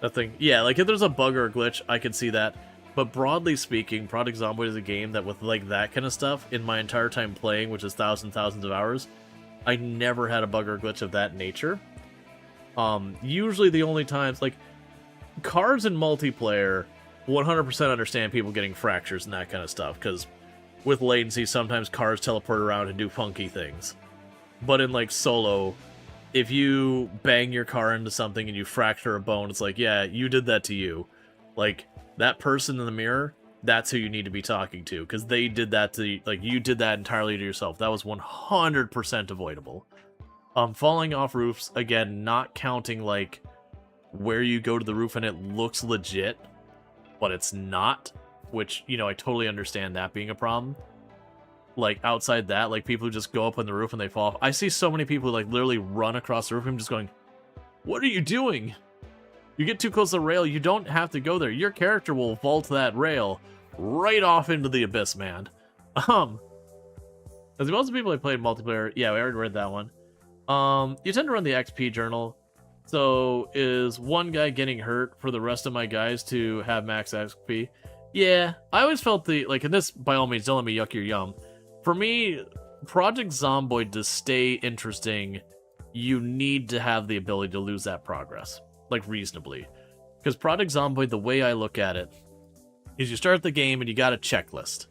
That thing. Yeah, like, if there's a bug or a glitch, I can see that. But broadly speaking, Product Zomboid is a game that with, like, that kind of stuff, in my entire time playing, which is thousands of hours, I never had a bug or glitch of that nature. Usually the only times, like, cars in multiplayer, 100% understand people getting fractures and that kind of stuff, because with latency, sometimes cars teleport around and do funky things. But in, like, solo, if you bang your car into something and you fracture a bone, it's like, yeah, you did that to you. Like, that person in the mirror, that's who you need to be talking to, because they did that to, like, you did that entirely to yourself. That was 100% avoidable. Falling off roofs, again, not counting, like, where you go to the roof and it looks legit, but it's not, which, you know, I totally understand that being a problem. Like, outside that, like, people who just go up on the roof and they fall off. I see so many people who, like, literally run across the roof and just going, what are you doing? You get too close to the rail, you don't have to go there. Your character will vault that rail right off into the abyss, man. As most of the people I played multiplayer, yeah, we already read that one. You tend to run the XP journal. So, is one guy getting hurt for the rest of my guys to have max XP? Yeah, I always felt the, like, and this, by all means, don't let me yuck your yum. For me, Project Zomboid, to stay interesting, you need to have the ability to lose that progress, like, reasonably. Because Project Zomboid, the way I look at it, is you start the game and you got a checklist.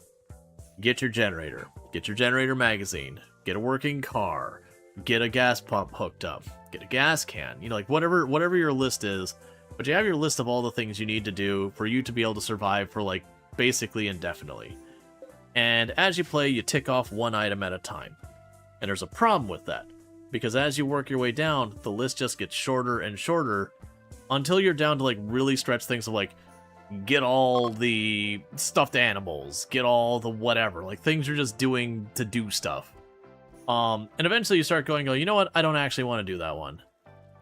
Get your generator magazine, get a working car, get a gas pump hooked up, get a gas can, you know, like, whatever your list is, but you have your list of all the things you need to do for you to be able to survive for, like, basically indefinitely. And as you play, you tick off one item at a time. And there's a problem with that, because as you work your way down, the list just gets shorter and shorter until you're down to, like, really stretch things of, like, get all the stuffed animals, get all the whatever, like, things you're just doing to do stuff. And eventually you start going, you know what, I don't actually want to do that one.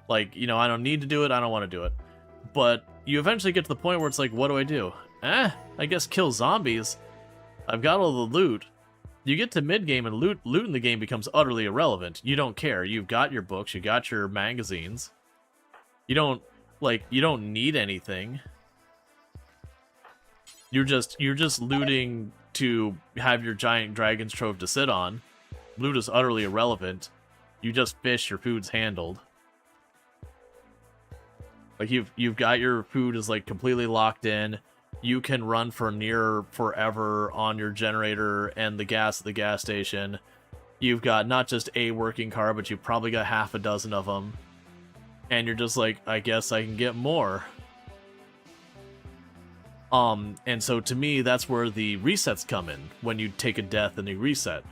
Like, you know, I don't need to do it, I don't want to do it. But you eventually get to the point where it's like, what do? I guess kill zombies. I've got all the loot. You get to mid-game and loot in the game becomes utterly irrelevant. You don't care. You've got your books, you got your magazines. You don't need anything. You're just looting to have your giant dragon's trove to sit on. Loot is utterly irrelevant. You just fish, your food's handled. Like, you've got your food is, like, completely locked in. You can run for near forever on your generator and the gas at the gas station. You've got not just a working car, but you've probably got half a dozen of them. And you're just like, I guess I can get more. And so to me, that's where the resets come in. When you take a death and you reset.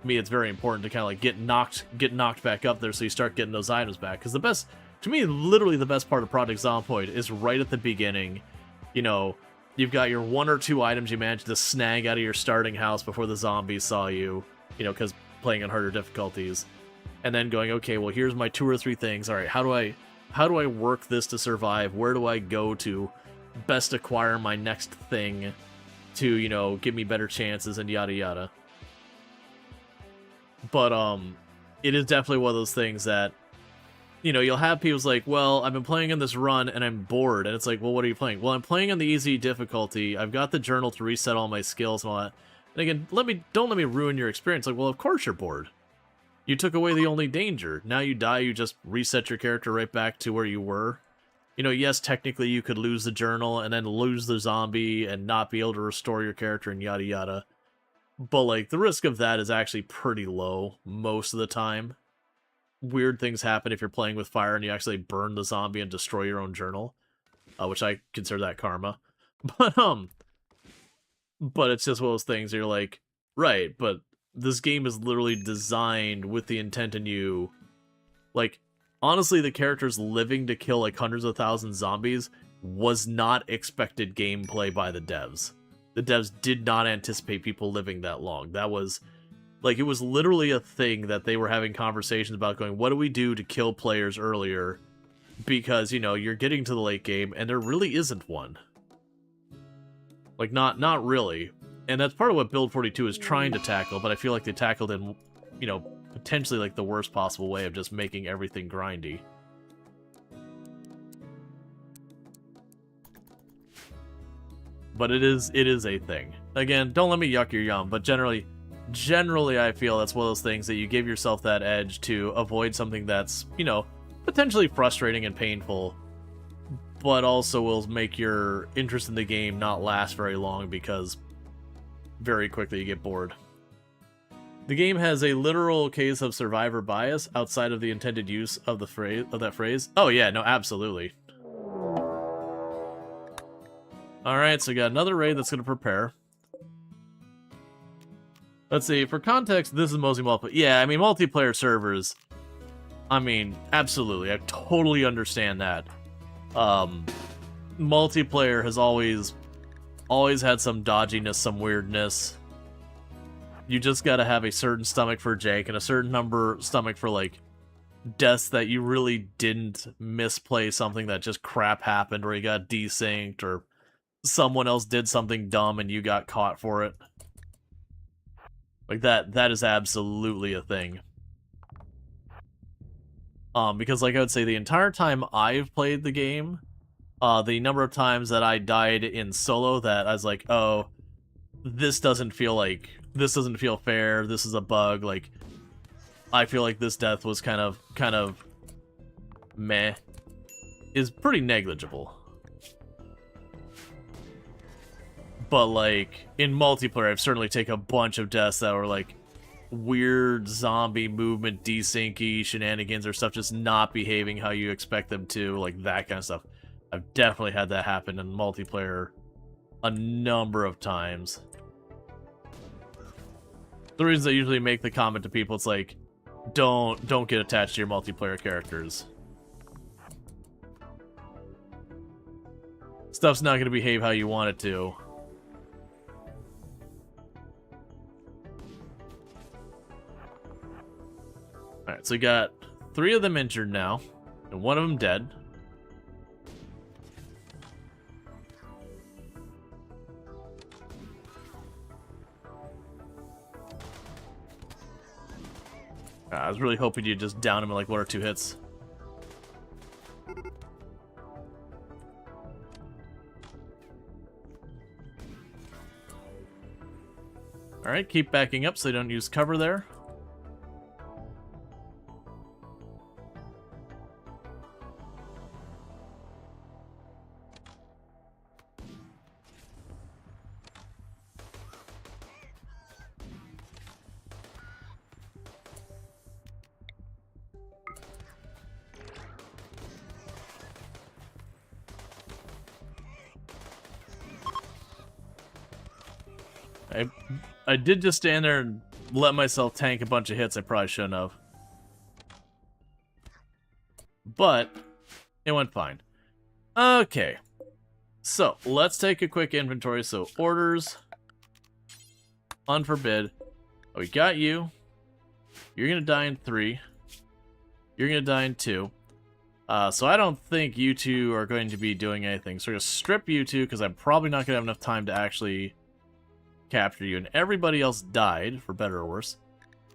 To me, it's very important to kind of, like, get knocked back up there so you start getting those items back. Because the best, to me, literally the best part of Project Zomboid is right at the beginning. You know, You've got your 1 or 2 items you managed to snag out of your starting house before the zombies saw you, you know, because playing on harder difficulties. And then going, okay, well, here's my 2 or 3 things. All right, how do I work this to survive? Where do I go to best acquire my next thing to, you know, give me better chances and yada yada. But it is definitely one of those things that, you know, you'll have people's like, well, I've been playing in this run and I'm bored. And it's like, well, what are you playing? Well, I'm playing on the easy difficulty. I've got the journal to reset all my skills and all that. And again, don't let me ruin your experience. Like, well, of course you're bored. You took away the only danger. Now you die, you just reset your character right back to where you were. You know, yes, technically you could lose the journal and then lose the zombie and not be able to restore your character and yada yada. But, like, the risk of that is actually pretty low most of the time. Weird things happen if you're playing with fire and you actually burn the zombie and destroy your own journal, which I consider that karma. But it's just one of those things you're like, right, but this game is literally designed with the intent in you. Like, honestly, the characters living to kill like hundreds of thousands of zombies was not expected gameplay by the devs. The devs did not anticipate people living that long. That was, like, it was literally a thing that they were having conversations about going, what do we do to kill players earlier? Because, you know, you're getting to the late game and there really isn't one. Like, not really. And that's part of what Build 42 is trying to tackle, but I feel like they tackled it in, you know, potentially like the worst possible way of just making everything grindy. But it is a thing. Again, don't let me yuck your yum, but generally I feel that's one of those things that you give yourself that edge to avoid something that's, you know, potentially frustrating and painful, but also will make your interest in the game not last very long because very quickly you get bored. The game has a literal case of survivor bias outside of the intended use of that phrase. Oh yeah, no, absolutely. Alright, so we got another raid that's going to prepare. Let's see, for context, this is mostly multiplayer. Yeah, I mean, multiplayer servers, I mean, absolutely, I totally understand that. Multiplayer has always had some dodginess, some weirdness. You just gotta have a certain stomach for Jake and a certain number stomach for, like, deaths that you really didn't misplay something that just crap happened or you got desynced or someone else did something dumb and you got caught for it. Like, that is absolutely a thing. Because, like I would say, the entire time I've played the game, the number of times that I died in solo that I was like, oh, this doesn't feel fair, this is a bug, like, I feel like this death was kind of meh, is pretty negligible. But, like, in multiplayer, I've certainly taken a bunch of deaths that were, like, weird zombie movement, desyncy shenanigans, or stuff just not behaving how you expect them to, like, that kind of stuff. I've definitely had that happen in multiplayer a number of times. The reasons I usually make the comment to people, it's like, don't get attached to your multiplayer characters. Stuff's not going to behave how you want it to. Alright, so we got 3 of them injured now, and 1 of them dead. I was really hoping you'd just down him in like 1 or 2 hits. Alright, keep backing up so they don't use cover there. I did just stand there and let myself tank a bunch of hits I probably shouldn't have. But it went fine. Okay. So, let's take a quick inventory. So, orders, unforbid. Oh, we got you. You're going to die in 3. You're going to die in 2. So I don't think you two are going to be doing anything. So we're going to strip you two, because I'm probably not going to have enough time to actually capture you. And everybody else died, for better or worse.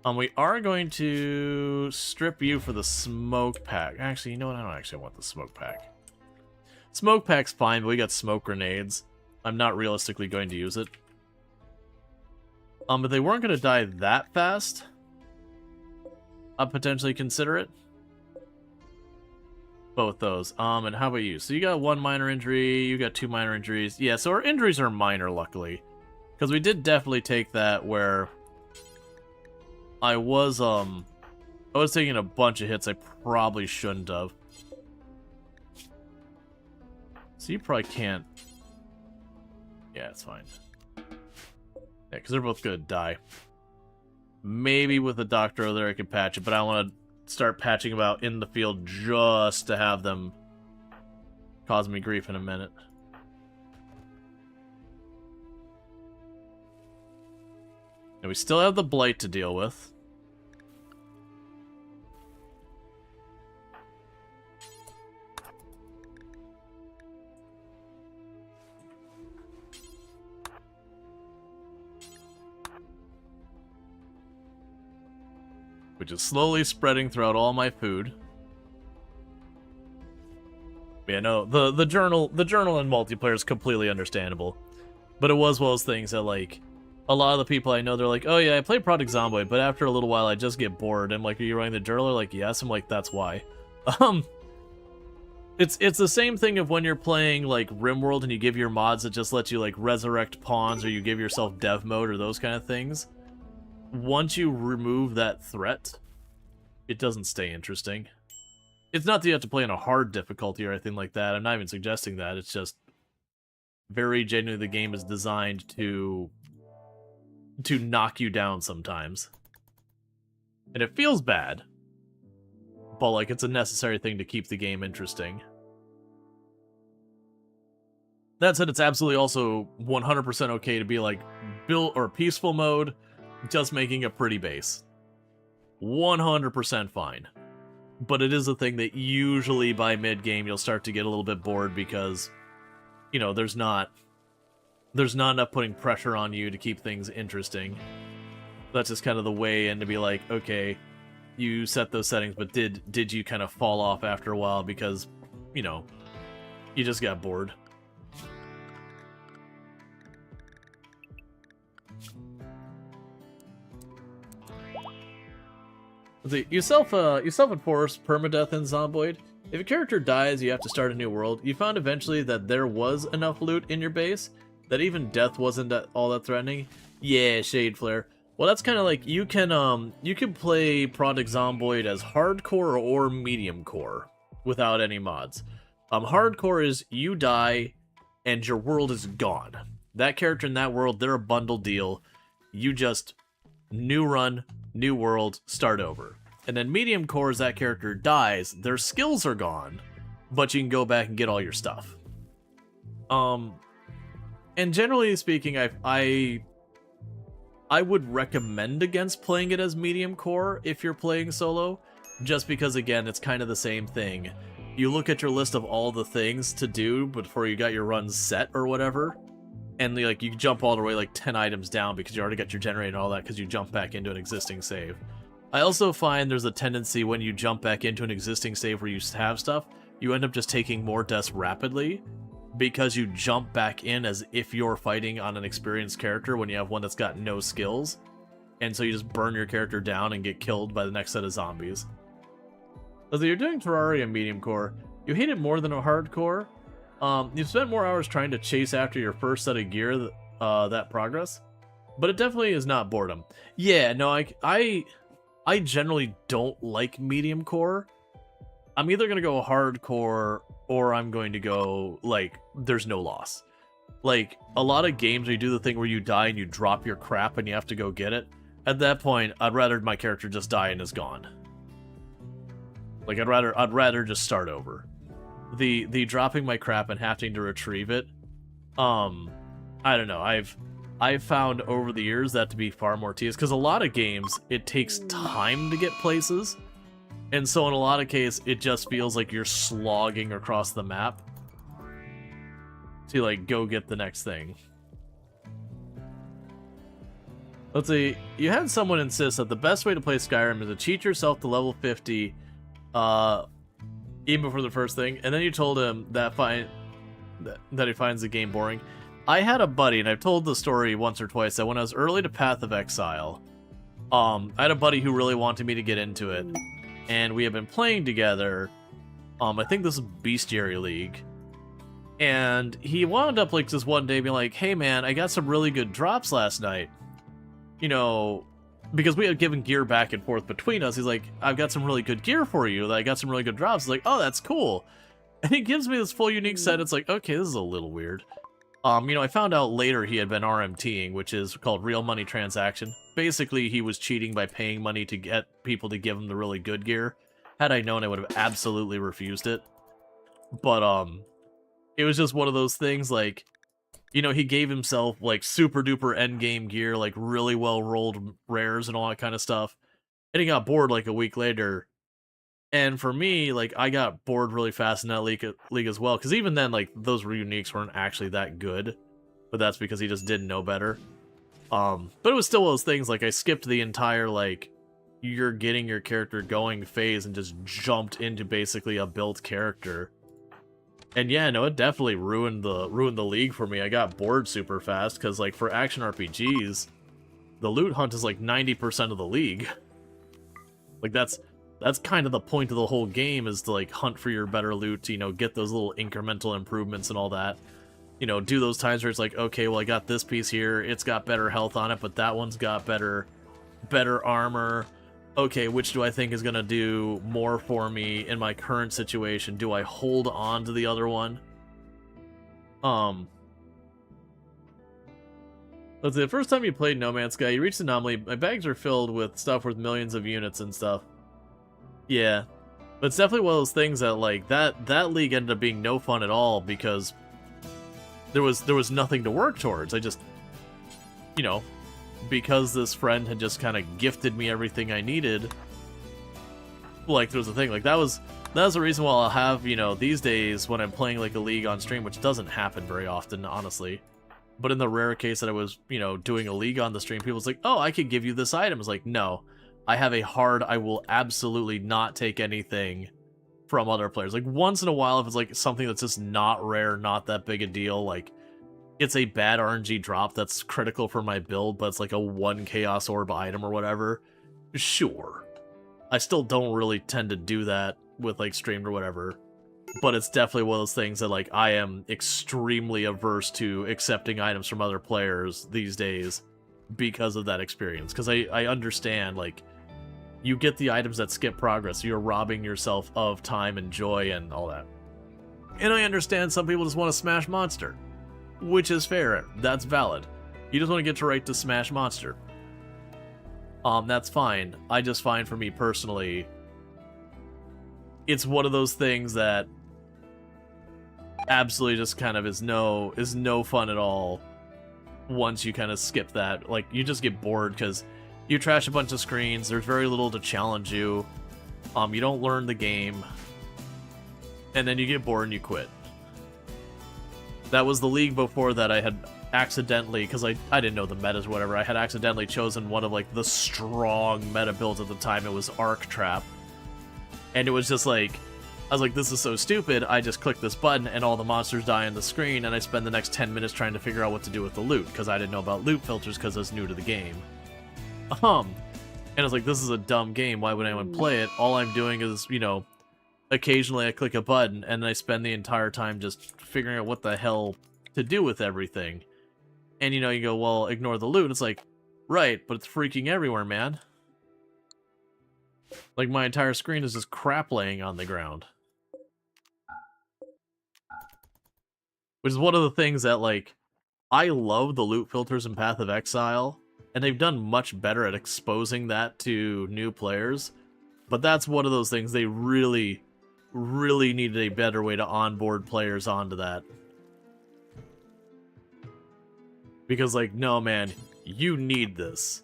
We are going to strip you for the smoke pack. Actually, you know what? I don't actually want the smoke pack. Smoke pack's fine, but we got smoke grenades. I'm not realistically going to use it. But they weren't going to die that fast. I'd potentially consider it. Both those. And how about you? So you got 1 minor injury, you got 2 minor injuries. Yeah, so our injuries are minor, luckily. Because we did definitely take that where I was taking a bunch of hits I probably shouldn't have. So you probably can't. Yeah, it's fine. Yeah, because they're both gonna die. Maybe with the doctor over there I could patch it, but I want to start patching about in the field just to have them cause me grief in a minute. And we still have the blight to deal with. Which is slowly spreading throughout all my food. Yeah, no, the journal in multiplayer is completely understandable. But it was one of those things that, like, a lot of the people I know, they're like, oh yeah, I play Project Zomboid, but after a little while I just get bored. I'm like, are you running the journal? They're like, yes. I'm like, that's why. It's the same thing of when you're playing, like, RimWorld and you give your mods that just let you, like, resurrect pawns, or you give yourself dev mode or those kind of things. Once you remove that threat, it doesn't stay interesting. It's not that you have to play on a hard difficulty or anything like that. I'm not even suggesting that. It's just very genuinely the game is designed to knock you down sometimes. And it feels bad, but like it's a necessary thing to keep the game interesting. That said, it's absolutely also 100% okay to be like build or peaceful mode, just making a pretty base. 100% fine. But it is a thing that usually by mid-game you'll start to get a little bit bored because, you know, there's not enough putting pressure on you to keep things interesting. That's just kind of the way in to be like, okay, you set those settings, but did you kind of fall off after a while because, you know, you just got bored. You self-enforce permadeath in Zomboid. If a character dies, you have to start a new world. You found eventually that there was enough loot in your base that even death wasn't all that threatening. Yeah, Shade Flare. Well, that's kind of like you can play Project Zomboid as hardcore or medium core without any mods. Hardcore is you die and your world is gone. That character in that world, they're a bundle deal. You just new run, new world, start over. And then medium core is that character dies, their skills are gone, but you can go back and get all your stuff. And generally speaking, I would recommend against playing it as medium core if you're playing solo, just because again, it's kind of the same thing. You look at your list of all the things to do before you got your runs set or whatever, and like you jump all the way like 10 items down because you already got your generator and all that because you jump back into an existing save. I also find there's a tendency when you jump back into an existing save where you have stuff, you end up just taking more deaths rapidly because you jump back in as if you're fighting on an experienced character when you have one that's got no skills. And so you just burn your character down and get killed by the next set of zombies. So you're doing Terraria medium core, you hate it more than a hardcore. You've spent more hours trying to chase after your first set of gear that progress, but it definitely is not boredom. Yeah, no, I generally don't like medium core. I'm either going to go hardcore or I'm going to go, like, there's no loss. Like, a lot of games where you do the thing where you die and you drop your crap and you have to go get it. At that point, I'd rather my character just die and is gone. Like, I'd rather just start over. The dropping my crap and having to retrieve it I don't know. I've found over the years that to be far more tedious, because a lot of games it takes time to get places, and so in a lot of cases it just feels like you're slogging across the map to like go get the next thing. Let's see. You had someone insist that the best way to play Skyrim is to cheat yourself to level 50, even before the first thing, and then you told him that he finds the game boring. I had a buddy, and I've told the story once or twice, that when I was early to Path of Exile, I had a buddy who really wanted me to get into it, and we had been playing together. I think this is Bestiary League, and he wound up like this one day being like, "Hey man, I got some really good drops last night." You know, because we had given gear back and forth between us. He's like, "I've got some really good gear for you. I got some really good drops." It's like, "Oh, that's cool." And he gives me this full unique set. It's like, okay, this is a little weird. You know, I found out later he had been RMTing, which is called real money transaction. Basically, he was cheating by paying money to get people to give him the really good gear. Had I known, I would have absolutely refused it. But, it was just one of those things, like, you know, he gave himself, like, super duper endgame gear, like, really well rolled rares and all that kind of stuff. And he got bored, like, a week later. And for me, like, I got bored really fast in that league as well, because even then, like, those uniques weren't actually that good, but that's because he just didn't know better. But it was still one of those things, like, I skipped the entire, like, you're getting your character going phase and just jumped into basically a built character. And yeah, no, it definitely ruined the league for me. I got bored super fast, because, like, for action RPGs, the loot hunt is, like, 90% of the league. Like, that's kind of the point of the whole game, is to, like, hunt for your better loot, to, you know, get those little incremental improvements and all that. You know, do those times where it's like, okay, well, I got this piece here, it's got better health on it, but that one's got better armor. Okay, which do I think is going to do more for me in my current situation? Do I hold on to the other one? Let's see, the first time you played No Man's Sky, you reached an anomaly. My bags are filled with stuff worth millions of units and stuff. Yeah, but it's definitely one of those things that, like, that league ended up being no fun at all, because there was nothing to work towards. I just, you know, because this friend had just kind of gifted me everything I needed, like, there was a thing, like, that was the reason why I'll have, you know, these days when I'm playing, like, a league on stream, which doesn't happen very often, honestly, but in the rare case that I was, you know, doing a league on the stream, people's like, "Oh, I could give you this item." It's like, no, I have a hard, I will absolutely not take anything from other players. Like, once in a while, if it's, like, something that's just not rare, not that big a deal, like, it's a bad RNG drop that's critical for my build, but it's like a 1 Chaos Orb item or whatever, sure. I still don't really tend to do that with, like, streamed or whatever, but it's definitely one of those things that, like, I am extremely averse to accepting items from other players these days because of that experience, because I understand, like, you get the items that skip progress, so you're robbing yourself of time and joy and all that. And I understand some people just want to smash monster, which is fair. That's valid. You just want to get to right to smash monster. That's fine. I just find, for me personally, it's one of those things that absolutely just kind of is no fun at all once you kind of skip that. Like, you just get bored because you trash a bunch of screens, there's very little to challenge you, you don't learn the game, and then you get bored and you quit. That was the league before that I had accidentally, because I didn't know the metas or whatever, I had accidentally chosen one of, like, the strong meta builds at the time. It was Arc Trap. And it was just like, I was like, this is so stupid, I just click this button and all the monsters die on the screen, and I spend the next 10 minutes trying to figure out what to do with the loot, because I didn't know about loot filters because I was new to the game. And I was like, this is a dumb game, why would anyone play it? All I'm doing is, you know, occasionally I click a button, and then I spend the entire time just figuring out what the hell to do with everything. And, you know, you go, well, ignore the loot. It's like, right, but it's freaking everywhere, man. Like, my entire screen is just crap laying on the ground. Which is one of the things that, like, I love the loot filters in Path of Exile, and they've done much better at exposing that to new players. But that's one of those things they really, really needed a better way to onboard players onto that. Because, like, no, man, you need this.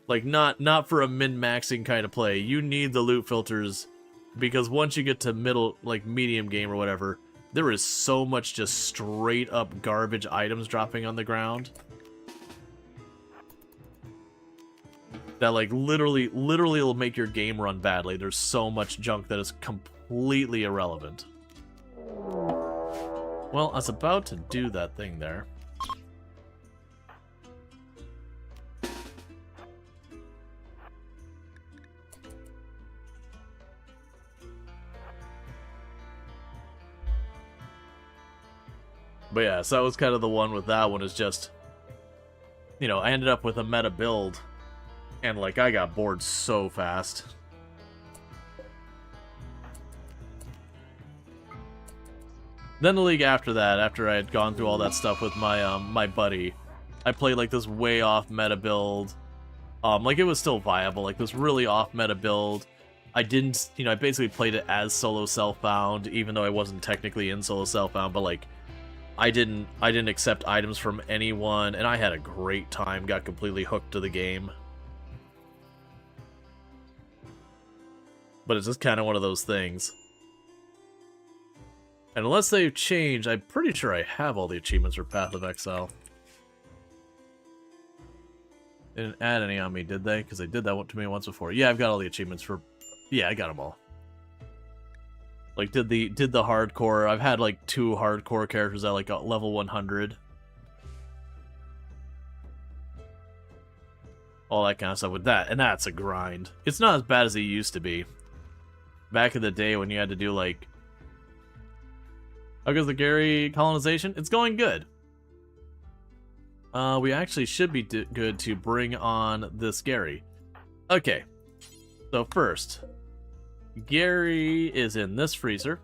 Like, not for a min-maxing kind of play. You need the loot filters, because once you get to middle, like, medium game or whatever, there is so much just straight-up garbage items dropping on the ground that, like, literally will make your game run badly. There's so much junk that is completely irrelevant. Well, I was about to do that thing there. But yeah, so that was kind of the one with that one, is just, you know, I ended up with a meta build, and, like, I got bored so fast. Then the league after that, after I had gone through all that stuff with my my buddy, I played, like, this way off meta build. Like, it was still viable, like, this really off meta build. I didn't, you know, I basically played it as solo self-bound, even though I wasn't technically in solo self-bound, but, like, I didn't accept items from anyone, and I had a great time, got completely hooked to the game. But it's just kind of one of those things. And unless they've changed, I'm pretty sure I have all the achievements for Path of Exile. They didn't add any on me, did they? Because they did that one to me once before. Yeah, I've got all the achievements for... Yeah, I got them all. Like, did the hardcore... I've had, like, 2 hardcore characters at, like, level 100. All that kind of stuff with that. And that's a grind. It's not as bad as it used to be. Back in the day when you had to do, like... How goes the Gary colonization? It's going good. We actually should be good to bring on this Gary. Okay. So first, Gary is in this freezer.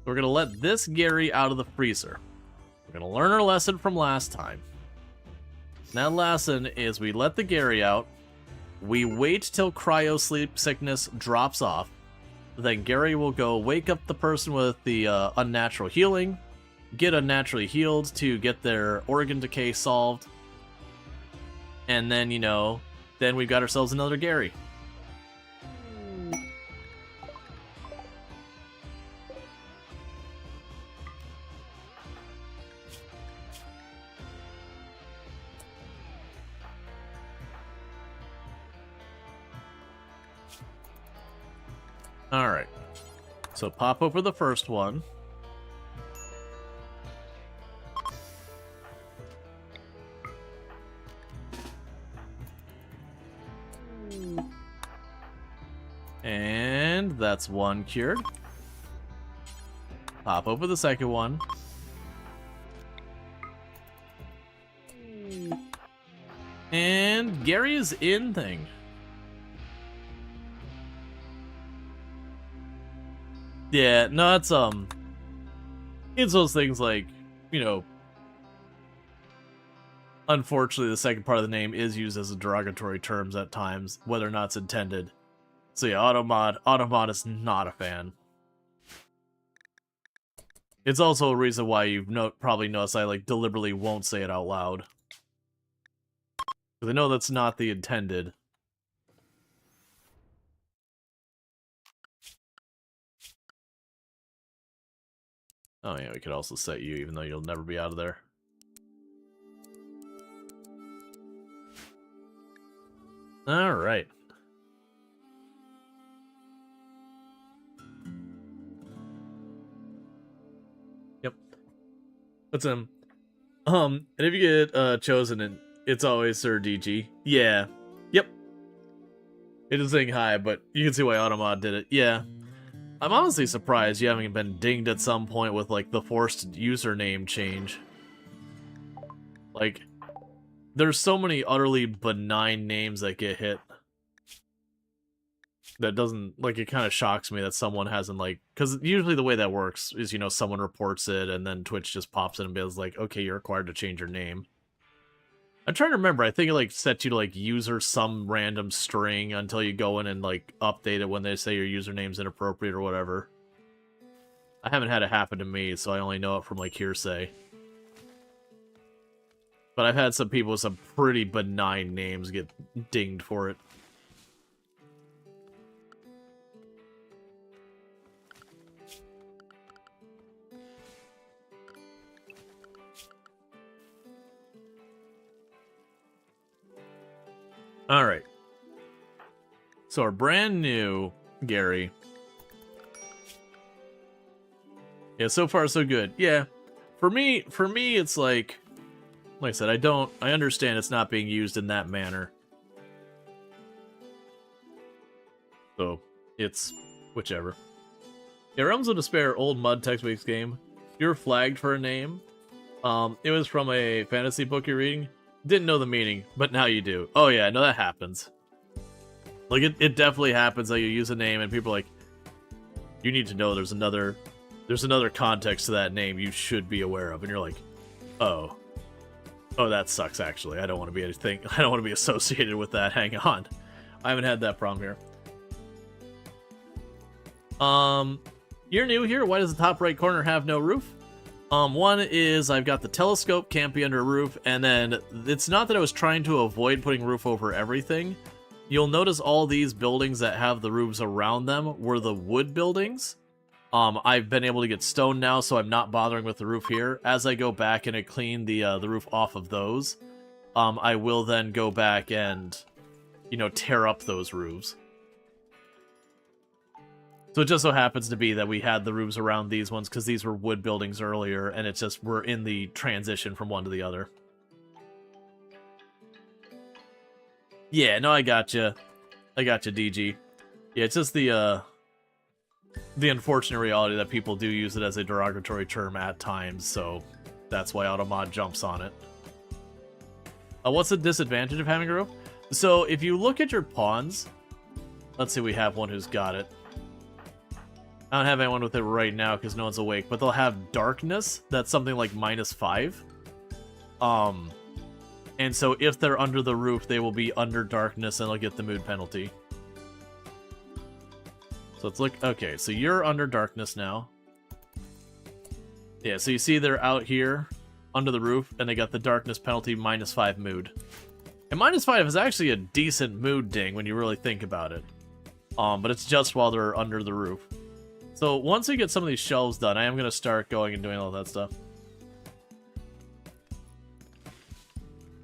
We're going to let this Gary out of the freezer. We're going to learn our lesson from last time. And that lesson is we let the Gary out. We wait till cryo sleep sickness drops off. Then Gary will go wake up the person with the unnatural healing, get unnaturally healed to get their organ decay solved, and then, you know, then we've got ourselves another Gary. Alright, so pop over the first one. And that's one cured. Pop over the second one. And Gary is in thing. Yeah, no, it's those things like, you know, unfortunately the second part of the name is used as a derogatory terms at times, whether or not it's intended. So yeah, Automod is not a fan. It's also a reason why you've probably noticed I, like, deliberately won't say it out loud. Because I know that's not the intended. Oh yeah, we could also set you, even though you'll never be out of there. Alright. Yep. What's And if you get chosen, it's always Sir DG. Yeah. Yep. It is saying hi, but you can see why Automod did it. Yeah. I'm honestly surprised you haven't been dinged at some point with, like, the forced username change. Like, there's so many utterly benign names that get hit. That doesn't, like, it kind of shocks me that someone hasn't, like, because usually the way that works is, you know, someone reports it and then Twitch just pops in and is like, okay, you're required to change your name. I'm trying to remember, I think it, like, sets you to, like, user some random string until you go in and, like, update it when they say your username's inappropriate or whatever. I haven't had it happen to me, so I only know it from, like, hearsay. But I've had some people with some pretty benign names get dinged for it. All right. So our brand new Gary. Yeah, so far so good. Yeah. For me it's like I said, I understand it's not being used in that manner. So, it's whichever. Yeah, Realms of Despair, old mud text-based game. You're flagged for a name. It was from a fantasy book you're reading. Didn't know the meaning, but now you do. Oh yeah, no, that happens. Like, it definitely happens that you use a name and people are like, you need to know there's another context to that name you should be aware of. And you're like, oh, that sucks, actually. I don't want to be associated with that. Hang on. I haven't had that problem here. You're new here. Why does the top right corner have no roof? One is I've got the telescope, can't be under a roof, and then it's not that I was trying to avoid putting roof over everything. You'll notice all these buildings that have the roofs around them were the wood buildings. I've been able to get stone now, so I'm not bothering with the roof here. As I go back and I clean the roof off of those, I will then go back and, tear up those roofs. So it just so happens to be that we had the roofs around these ones because these were wood buildings earlier, and it's just we're in the transition from one to the other. Yeah, no, I gotcha. DG. Yeah, it's just the unfortunate reality that people do use it as a derogatory term at times, so that's why Automod jumps on it. What's the disadvantage of having a roof? So if you look at your pawns, let's see, we have one who's got it. I don't have anyone with it right now because no one's awake, but they'll have darkness. That's something like -5. And so if they're under the roof, they will be under darkness and they'll get the mood penalty. So it's like, okay, so you're under darkness now. Yeah, so you see they're out here under the roof and they got the darkness penalty -5 mood. And -5 is actually a decent mood ding when you really think about it. But it's just while they're under the roof. So once we get some of these shelves done, I am going to start going and doing all that stuff.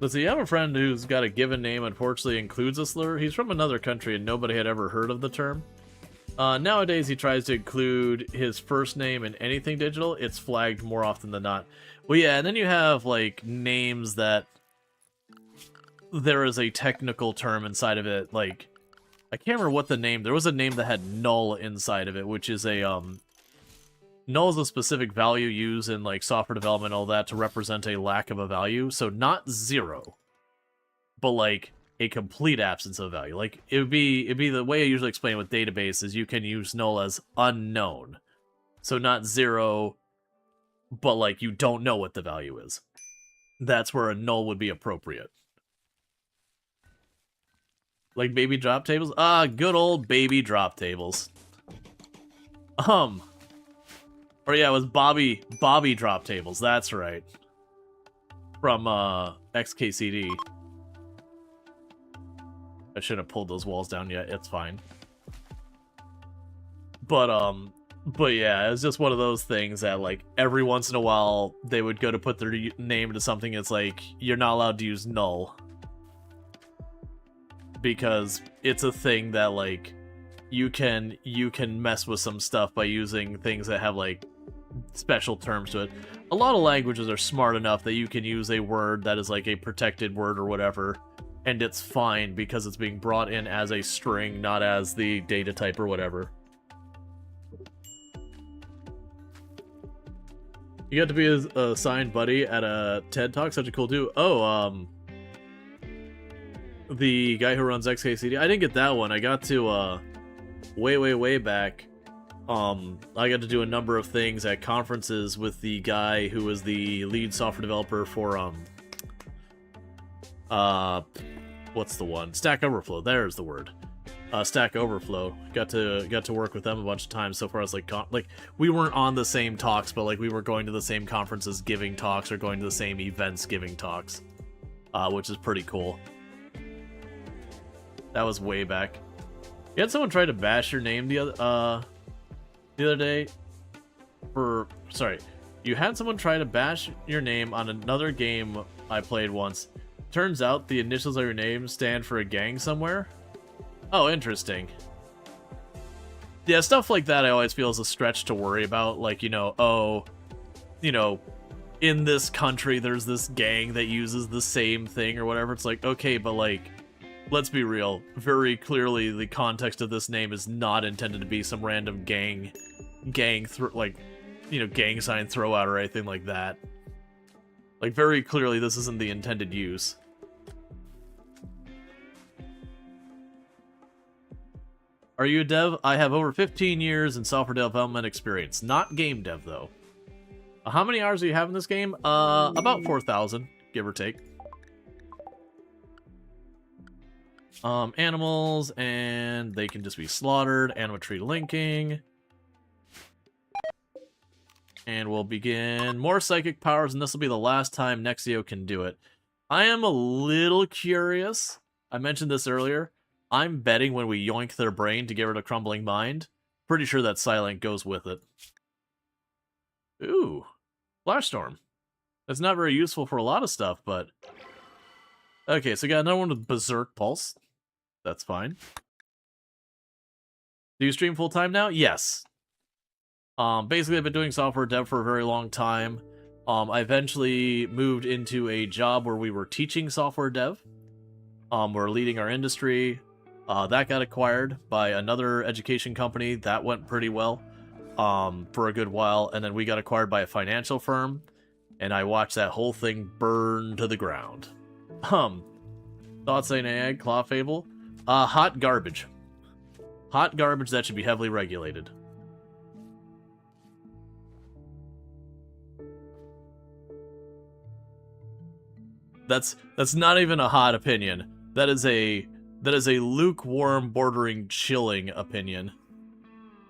Let's see, I have a friend who's got a given name, unfortunately includes a slur. He's from another country and nobody had ever heard of the term. Nowadays he tries to include his first name in anything digital. It's flagged more often than not. Well, yeah, and then you have, like, names that there is a technical term inside of it, like... I can't remember what the name... There was a name that had null inside of it, which is a, null is a specific value used in, like, software development and all that to represent a lack of a value. So not 0, but, like, a complete absence of value. Like, it'd be the way I usually explain it with databases, you can use null as unknown. So not 0, but, like, you don't know what the value is. That's where a null would be appropriate. Like baby drop tables? Ah, good old baby drop tables. Or yeah, it was Bobby drop tables, that's right. From XKCD. I shouldn't have pulled those walls down yet, it's fine. But yeah, it was just one of those things that, like, every once in a while they would go to put their name into something. It's like, you're not allowed to use null. Because it's a thing that, like, you can mess with some stuff by using things that have, like, special terms to it. A lot of languages are smart enough that you can use a word that is, like, a protected word or whatever, and it's fine because it's being brought in as a string, not as the data type or whatever. You got to be a signed buddy at a TED Talk, such a cool dude. Oh, the guy who runs XKCD. I didn't get that one. I got to, way back. I got to do a number of things at conferences with the guy who was the lead software developer for, what's the one? Stack Overflow. There's the word. Stack Overflow. Got to work with them a bunch of times so far as, like, we weren't on the same talks, but, like, we were going to the same conferences giving talks or going to the same events giving talks. which is pretty cool. That was way back. You had someone try to bash your name the other day. Sorry, you had someone try to bash your name on another game I played once. Turns out the initials of your name stand for a gang somewhere. Oh, interesting. Yeah, stuff like that I always feel is a stretch to worry about. Like, you know, oh, you know, in this country there's this gang that uses the same thing or whatever. It's like, okay, but like, let's be real. Very clearly the context of this name is not intended to be some random gang like, you know, gang sign throwout or anything like that. Like, very clearly this isn't the intended use. Are you a dev? I have over 15 years in software development experience. Not game dev, though. How many hours do you have in this game? About 4,000, give or take. Animals, and they can just be slaughtered. Animatree linking. And we'll begin more psychic powers, and this will be the last time Nexio can do it. I am a little curious. I mentioned this earlier. I'm betting when we yoink their brain to get rid of Crumbling Mind, pretty sure that Silent goes with it. Ooh, Flash Storm. That's not very useful for a lot of stuff, but... Okay, so we got another one with Berserk Pulse. That's fine. Do you stream full-time now? Yes. Basically, I've been doing software dev for a very long time. I eventually moved into a job where we were teaching software dev. We're leading our industry. That got acquired by another education company. That went pretty well for a good while. And then we got acquired by a financial firm. And I watched that whole thing burn to the ground. Thoughts on AI, Claw Fable? Hot garbage. Hot garbage that should be heavily regulated. That's not even a hot opinion. That is a lukewarm, bordering chilling opinion.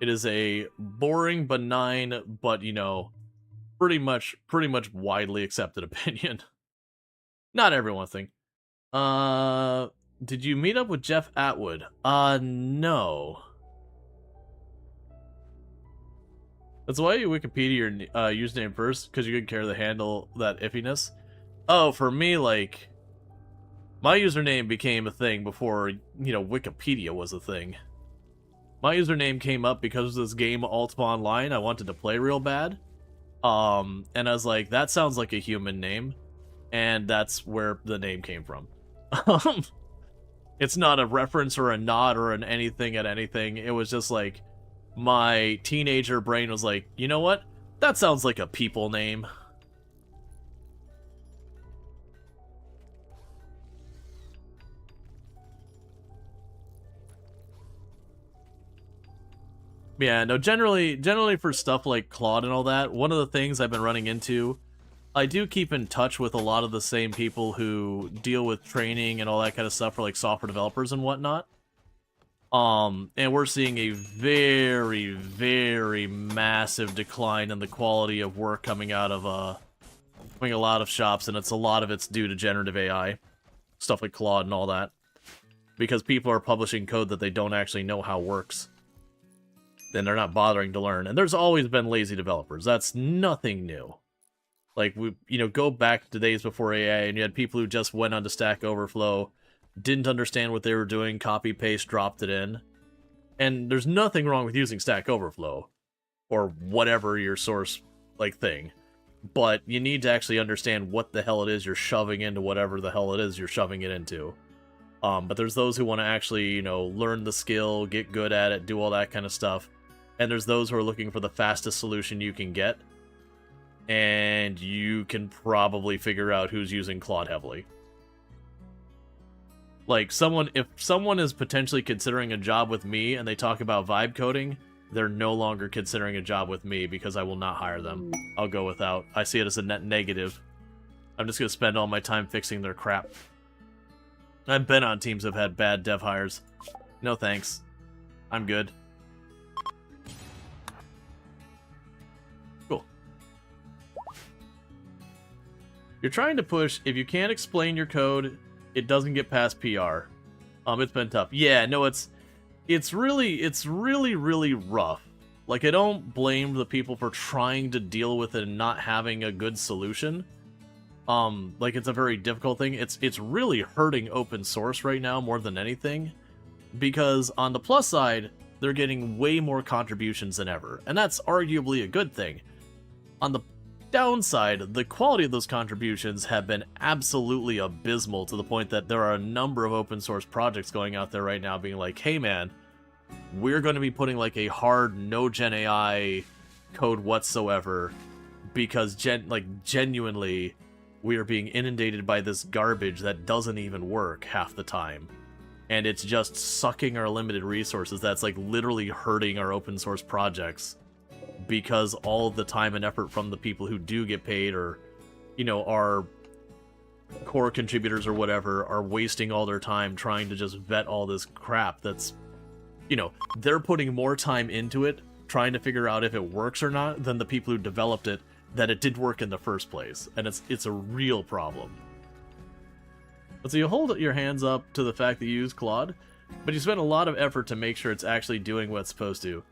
It is a boring, benign, but you know, pretty much widely accepted opinion. Not everyone think. Did you meet up with Jeff Atwood? No. That's why you Wikipedia your username first, because you couldn't care to handle that iffiness. Oh, for me, like, my username became a thing before, you know, Wikipedia was a thing. My username came up because of this game Ultima Online I wanted to play real bad. And I was like, that sounds like a human name. And that's where the name came from. It's not a reference or a nod or an anything at anything. It was just like, my teenager brain was like, you know what? That sounds like a people name. Yeah, no, generally for stuff like Claude and all that, one of the things I've been running into, I do keep in touch with a lot of the same people who deal with training and all that kind of stuff for like software developers and whatnot. And we're seeing a very, very massive decline in the quality of work coming out of a lot of shops, and a lot of it's due to generative AI, stuff like Claude and all that, because people are publishing code that they don't actually know how works. Then they're not bothering to learn. And there's always been lazy developers. That's nothing new. Like, go back to days before AI, and you had people who just went onto Stack Overflow, didn't understand what they were doing, copy paste, dropped it in. And there's nothing wrong with using Stack Overflow, or whatever your source, like, thing. But you need to actually understand what the hell it is you're shoving into whatever the hell it is you're shoving it into. But there's those who want to actually, learn the skill, get good at it, do all that kind of stuff. And there's those who are looking for the fastest solution you can get. And you can probably figure out who's using Claude heavily. Like, if someone is potentially considering a job with me and they talk about vibe coding, they're no longer considering a job with me because I will not hire them. I'll go without. I see it as a net negative. I'm just going to spend all my time fixing their crap. I've been on teams that have had bad dev hires. No thanks. I'm good. You're trying to push. If you can't explain your code, it doesn't get past PR. It's been tough. Yeah, no, it's really rough. Like, I don't blame the people for trying to deal with it and not having a good solution. Like, it's a very difficult thing. It's really hurting open source right now more than anything, because on the plus side, they're getting way more contributions than ever, and that's arguably a good thing. On the downside, the quality of those contributions have been absolutely abysmal, to the point that there are a number of open source projects going out there right now being like, hey man, we're going to be putting like a hard no gen AI code whatsoever, because genuinely we are being inundated by this garbage that doesn't even work half the time, and it's just sucking our limited resources. That's like literally hurting our open source projects, because all the time and effort from the people who do get paid, or, you know, are core contributors or whatever, are wasting all their time trying to just vet all this crap that's, you know, they're putting more time into it trying to figure out if it works or not than the people who developed it, that it did work in the first place. And it's a real problem. But so you hold your hands up to the fact that you use Claude, but you spend a lot of effort to make sure it's actually doing what it's supposed to.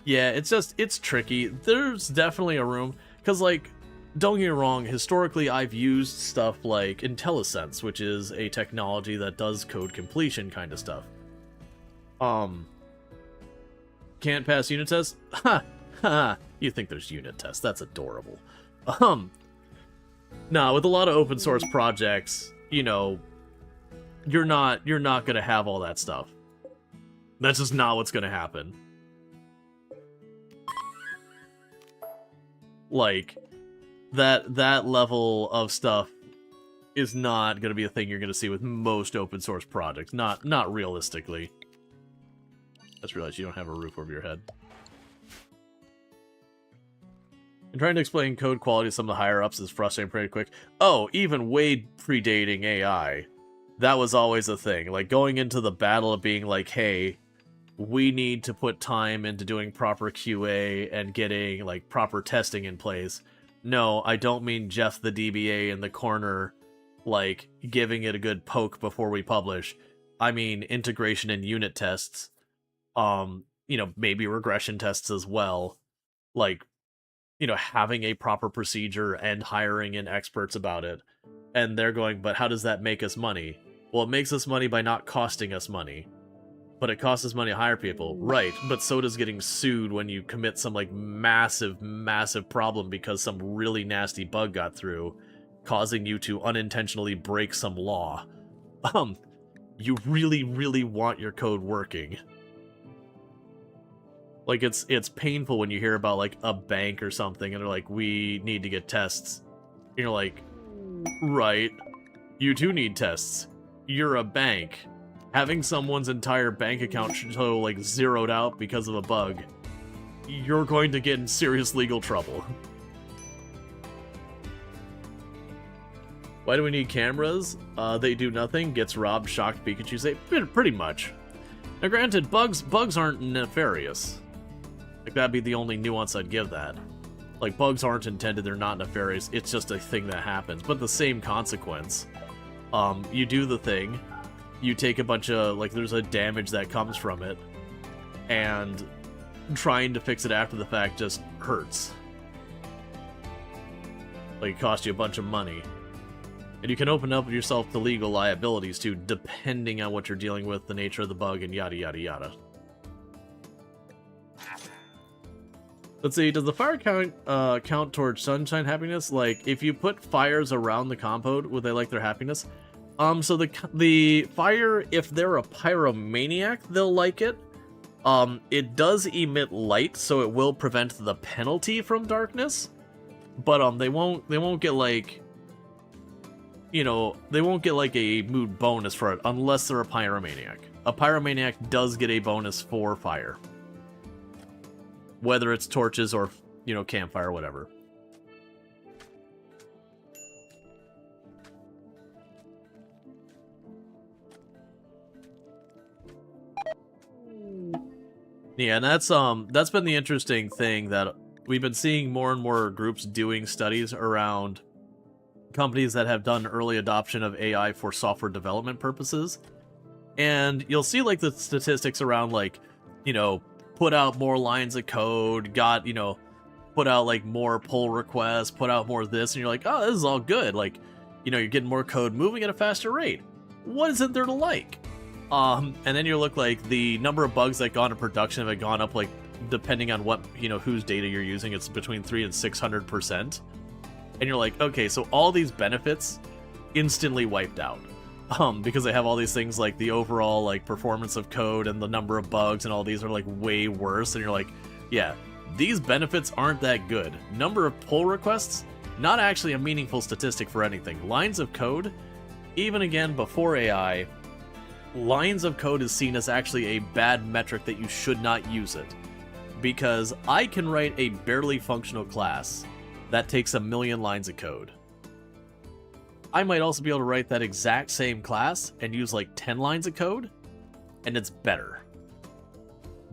Yeah, it's tricky. There's definitely a room, because, like, don't get me wrong, historically I've used stuff like IntelliSense, which is a technology that does code completion kind of stuff. Can't pass unit tests? Ha! Ha! You think there's unit tests. That's adorable. Nah, with a lot of open source projects, you know, you're not gonna have all that stuff. That's just not what's gonna happen. Like, that level of stuff is not gonna be a thing you're gonna see with most open source projects. Not realistically. I just realized you don't have a roof over your head. And trying to explain code quality to some of the higher-ups is frustrating pretty quick. Oh, even way predating AI. That was always a thing. Like, going into the battle of being like, hey, we need to put time into doing proper QA and getting, like, proper testing in place. No, I don't mean Jeff the DBA in the corner, like, giving it a good poke before we publish. I mean integration and unit tests. You know, maybe regression tests as well. Like, you know, having a proper procedure and hiring in experts about it. And they're going, but how does that make us money? Well, it makes us money by not costing us money. But it costs us money to hire people. Right, but so does getting sued when you commit some, like, massive problem because some really nasty bug got through, causing you to unintentionally break some law. You really want your code working. Like, it's painful when you hear about, like, a bank or something, and they're like, we need to get tests. And you're like, right, you too need tests. You're a bank. Having someone's entire bank account show, like, zeroed out because of a bug, you're going to get in serious legal trouble. Why do we need cameras? They do nothing. Gets robbed, shocked, Pikachu say. Pretty much. Now granted, bugs aren't nefarious. Like, that'd be the only nuance I'd give that. Like, bugs aren't intended, they're not nefarious, it's just a thing that happens. But the same consequence. You do the thing, you take a bunch of, like, there's a damage that comes from it, and trying to fix it after the fact just hurts. Like, it costs you a bunch of money. And you can open up yourself to legal liabilities too, depending on what you're dealing with, the nature of the bug, and yada yada yada. Let's see, does the fire count towards sunshine happiness? Like, if you put fires around the compound, would they like their happiness? So the fire, if they're a pyromaniac, they'll like it. It does emit light, so it will prevent the penalty from darkness. But they won't get, like, you know, they won't get, like, a mood bonus for it unless they're a pyromaniac. A pyromaniac does get a bonus for fire. Whether it's torches or, you know, campfire or whatever. Yeah, and that's been the interesting thing, that we've been seeing more and more groups doing studies around companies that have done early adoption of AI for software development purposes. And you'll see like the statistics around like, you know, put out more lines of code, got, you know, put out like more pull requests, put out more this, and you're like, oh, this is all good. Like, you know, you're getting more code moving at a faster rate. What isn't there to like? And then you look like the number of bugs that gone into production have gone up, like, depending on what, you know, whose data you're using, it's between 300% and 600%. And you're like, okay, so all these benefits instantly wiped out. Because they have all these things like the overall like performance of code and the number of bugs and all these are like way worse, and you're like, yeah, these benefits aren't that good. Number of pull requests, not actually a meaningful statistic for anything. Lines of code, even again before AI, lines of code is seen as actually a bad metric that you should not use it. Because I can write a barely functional class that takes 1 million lines of code. I might also be able to write that exact same class and use like 10 lines of code, and it's better.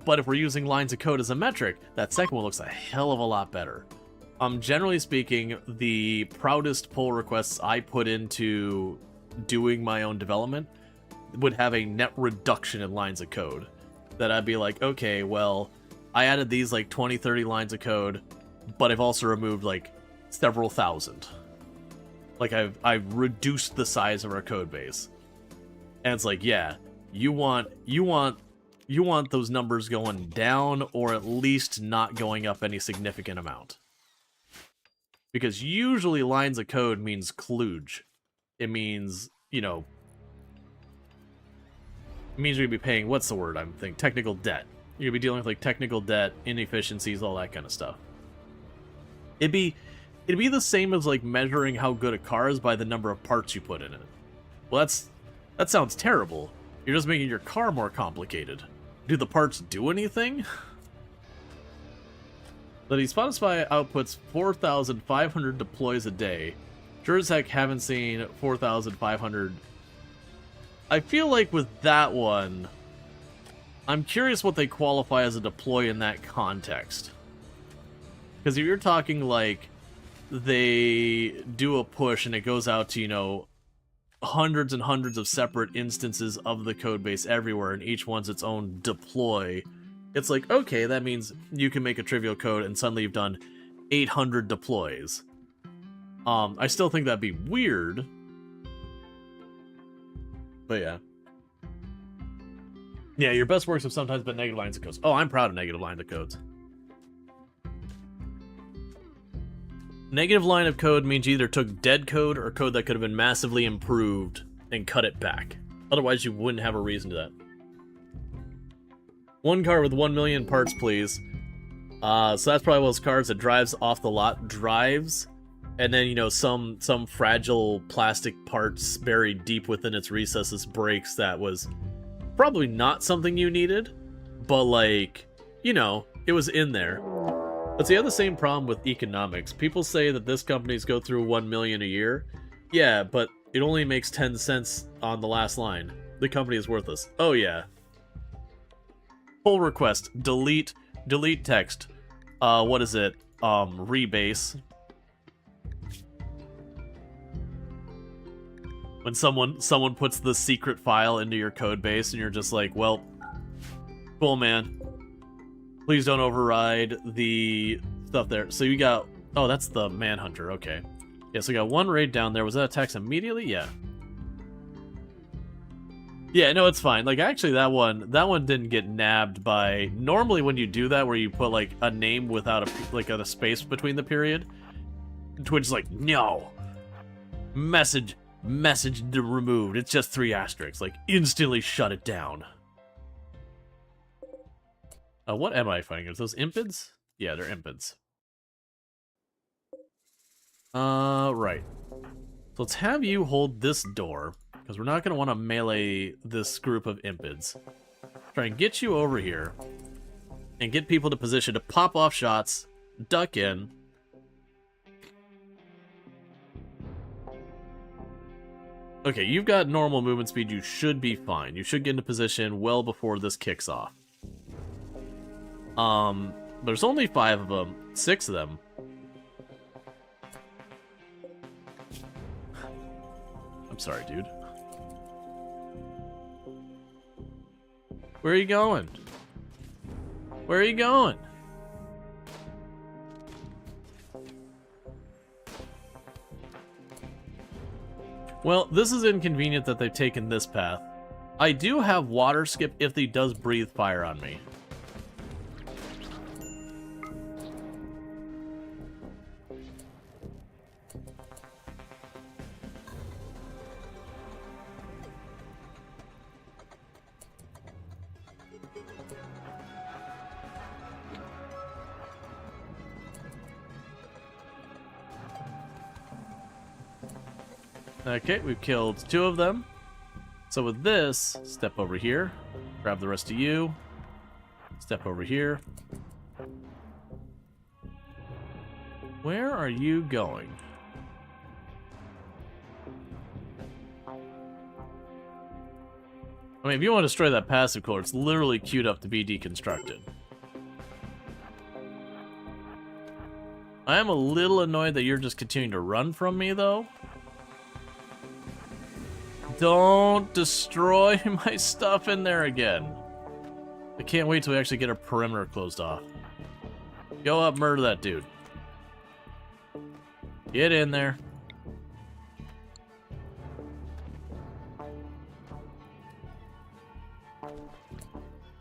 But if we're using lines of code as a metric, that second one looks a hell of a lot better. Generally speaking, the proudest pull requests I put into doing my own development would have a net reduction in lines of code. That I'd be like, okay, well, I added these like 20, 30 lines of code, but I've also removed like several thousand. Like I've reduced the size of our code base. And it's like, yeah, you want those numbers going down or at least not going up any significant amount. Because usually lines of code means kludge. It means, you know, it means you're gonna be paying, what's the word I'm thinking? Technical debt. You're gonna be dealing with like technical debt, inefficiencies, all that kind of stuff. It'd be the same as like measuring how good a car is by the number of parts you put in it. Well, that sounds terrible. You're just making your car more complicated. Do the parts do anything? But Spotify outputs 4,500 deploys a day. Sure as heck haven't seen 4,500. I feel like with that one, I'm curious what they qualify as a deploy in that context. Because if you're talking like they do a push and it goes out to, you know, hundreds and hundreds of separate instances of the code base everywhere, and each one's its own deploy, it's like, okay, that means you can make a trivial code and suddenly you've done 800 deploys. I still think that'd be weird. But yeah. Yeah, your best works have sometimes been negative lines of codes. Oh, I'm proud of negative lines of codes. Negative line of code means you either took dead code or code that could have been massively improved and cut it back. Otherwise, you wouldn't have a reason to that. One car with 1 million parts, please. So that's probably one of those cars that drives off the lot, drives, and then, you know, some fragile plastic parts buried deep within its recesses breaks. That was probably not something you needed, but like, you know, it was in there. But you have the same problem with economics. People say that this companies go through 1 million a year. Yeah, but it only makes 10 cents on the last line. The company is worthless. Oh yeah. Pull request, delete text. What is it? Rebase. When someone puts the secret file into your code base and you're just like, well, cool, man. Please don't override the stuff there. So you got... Oh, that's the Manhunter. Okay. Yeah, so we got one raid down there. Was that a text immediately? Yeah. Yeah, no, it's fine. Like, actually, that one didn't get nabbed by... Normally, when you do that, where you put, like, a name without a space between the period, Twitch is like, no! Message removed. It's just 3 asterisks. Like, instantly shut it down. What am I fighting? Are those impids? Yeah, they're impids. Right. So let's have you hold this door, because we're not going to want to melee this group of impids. Try and get you over here, and get people to position to pop off shots, duck in. Okay, you've got normal movement speed. You should be fine. You should get into position well before this kicks off. There's only 5 of them. 6 of them. I'm sorry, dude. Where are you going? Where are you going? Well, this is inconvenient that they've taken this path. I do have water skip if he does breathe fire on me. Okay, we've killed 2 of them. So with this, step over here, grab the rest of you, step over here. Where are you going? I mean, if you want to destroy that passive core, it's literally queued up to be deconstructed. I am a little annoyed that you're just continuing to run from me, though. Don't destroy my stuff in there again. I can't wait till we actually get our perimeter closed off. Go up, murder that dude. Get in there.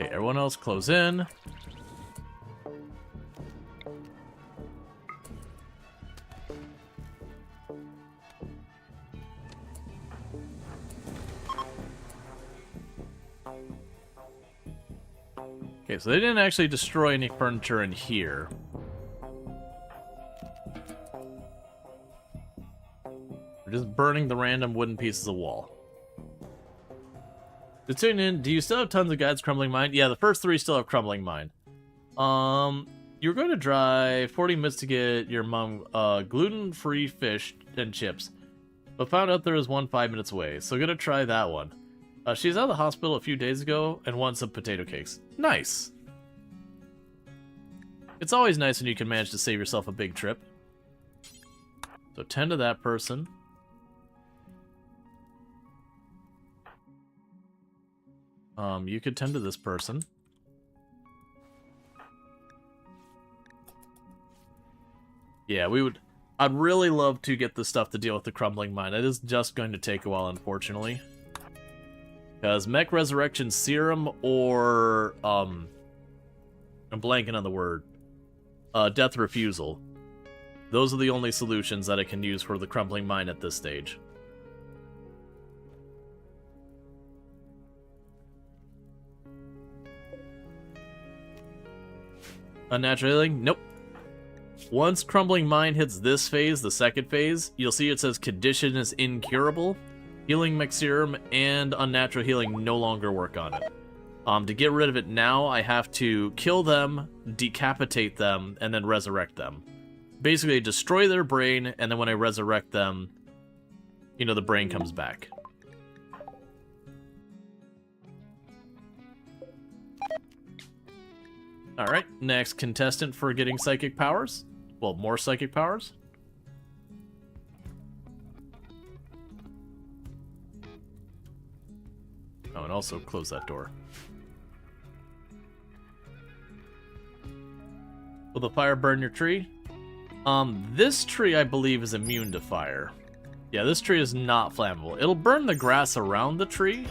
Okay, everyone else close in. Okay, so they didn't actually destroy any furniture in here. We're just burning the random wooden pieces of wall. To tune in, do you still have tons of guides crumbling mine? Yeah, the first 3 still have crumbling mine. You're going to drive 40 minutes to get your mom gluten-free fish and chips, but found out there was one 5 minutes away, so gonna try that one. She's out of the hospital a few days ago and wants some potato cakes. Nice. It's always nice when you can manage to save yourself a big trip. So tend to that person. You could tend to this person. Yeah, we would... I'd really love to get the stuff to deal with the crumbling mine. It is just going to take a while, unfortunately. Because Mech Resurrection Serum or, I'm blanking on the word. Death Refusal. Those are the only solutions that I can use for the crumbling mine at this stage. Unnatural healing? Nope. Once crumbling mine hits this phase, the second phase, you'll see it says condition is incurable. Healing Mech Serum and Unnatural Healing no longer work on it. To get rid of it now, I have to kill them, decapitate them, and then resurrect them. Basically, destroy their brain, and then when I resurrect them, you know, the brain comes back. Alright, next contestant for getting psychic powers. Well, more psychic powers. Oh, and also close that door. Will the fire burn your tree? This tree, I believe, is immune to fire. Yeah, this tree is not flammable. It'll burn the grass around the tree,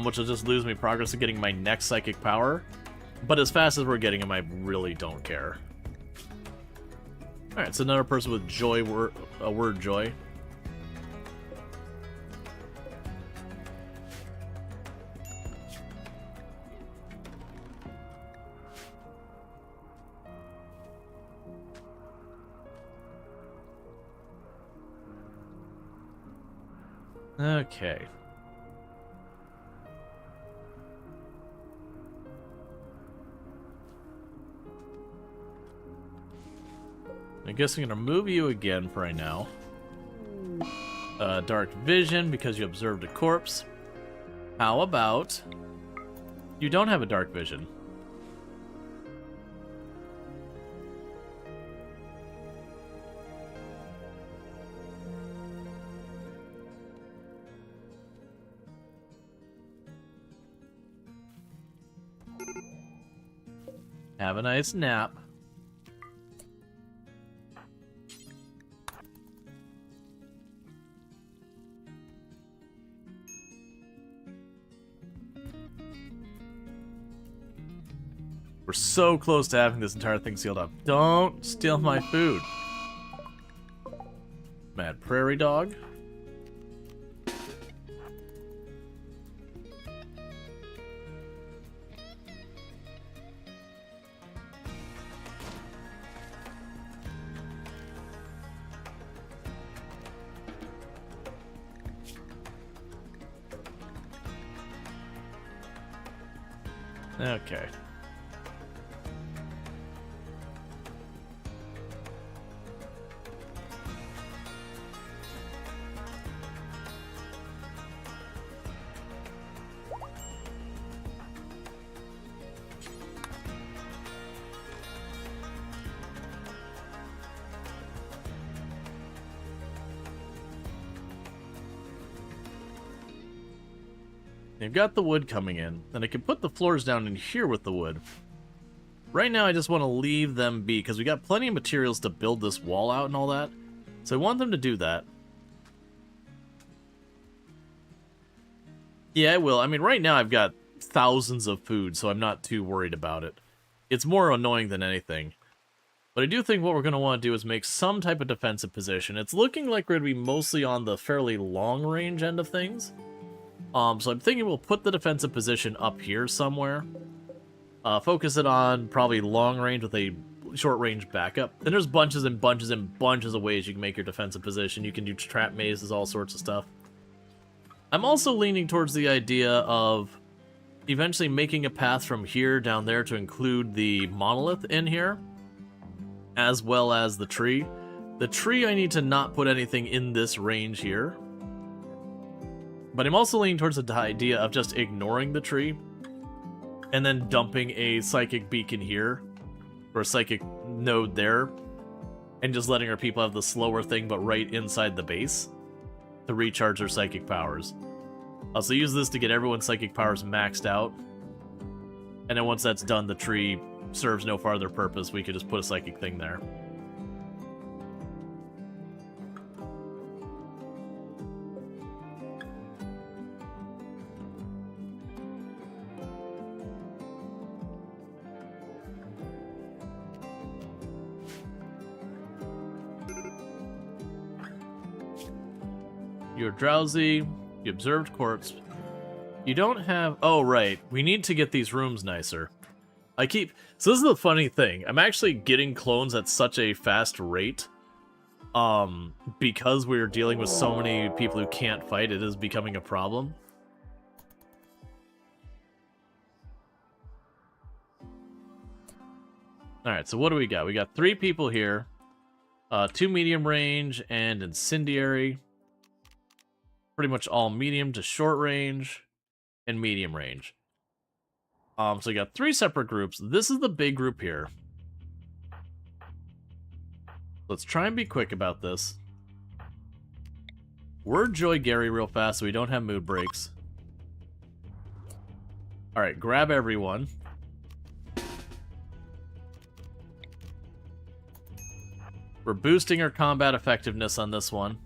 which will just lose me progress of getting my next psychic power. But as fast as we're getting him, I really don't care. Alright, so another person with joy, word joy. Okay. I guess I'm gonna move you again for right now. Dark vision, because you observed a corpse. How about... you don't have a dark vision. Have a nice nap. We're so close to having this entire thing sealed up. Don't steal my food. Mad prairie dog. Okay. You've got the wood coming in, and I can put the floors down in here with the wood. Right now I just want to leave them be, because we got plenty of materials to build this wall out and all that. So I want them to do that. Yeah, I will. I mean, right now I've got thousands of food, so I'm not too worried about it. It's more annoying than anything. But I do think what we're going to want to do is make some type of defensive position. It's looking like we're going to be mostly on the fairly long-range end of things. So I'm thinking we'll put the defensive position up here somewhere. Focus it on probably long range with a short range backup. Then there's bunches and bunches and bunches of ways you can make your defensive position. You can do trap mazes, all sorts of stuff. I'm also leaning towards the idea of eventually making a path from here down there to include the monolith in here, as well as the tree. The tree, I need to not put anything in this range here. But I'm also leaning towards the idea of just ignoring the tree and then dumping a psychic beacon here, or a psychic node there, and just letting our people have the slower thing but right inside the base to recharge their psychic powers. So use this to get everyone's psychic powers maxed out, and then once that's done, the tree serves no farther purpose. We could just put a psychic thing there. You're drowsy. You observed corpse. You don't have... Oh, right. We need to get these rooms nicer. So this is the funny thing. I'm actually getting clones at such a fast rate. Because we're dealing with so many people who can't fight, it is becoming a problem. Alright, so what do we got? We got 3 people here. 2 medium range and incendiary. Pretty much all medium to short range and medium range. So we got 3 separate groups. This is the big group here. Let's try and be quick about this. Word Joy Gary real fast so we don't have mood breaks. Alright, grab everyone. We're boosting our combat effectiveness on this one.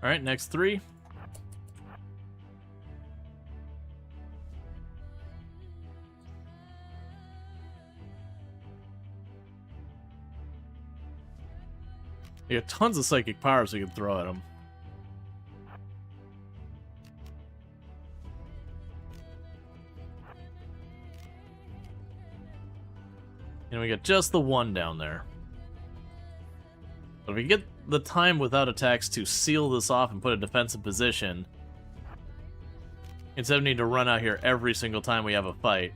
Alright, next 3. We got tons of psychic powers we can throw at them. And we got just the one down there. But if we get the time without attacks to seal this off and put a defensive position, instead of needing to run out here every single time we have a fight.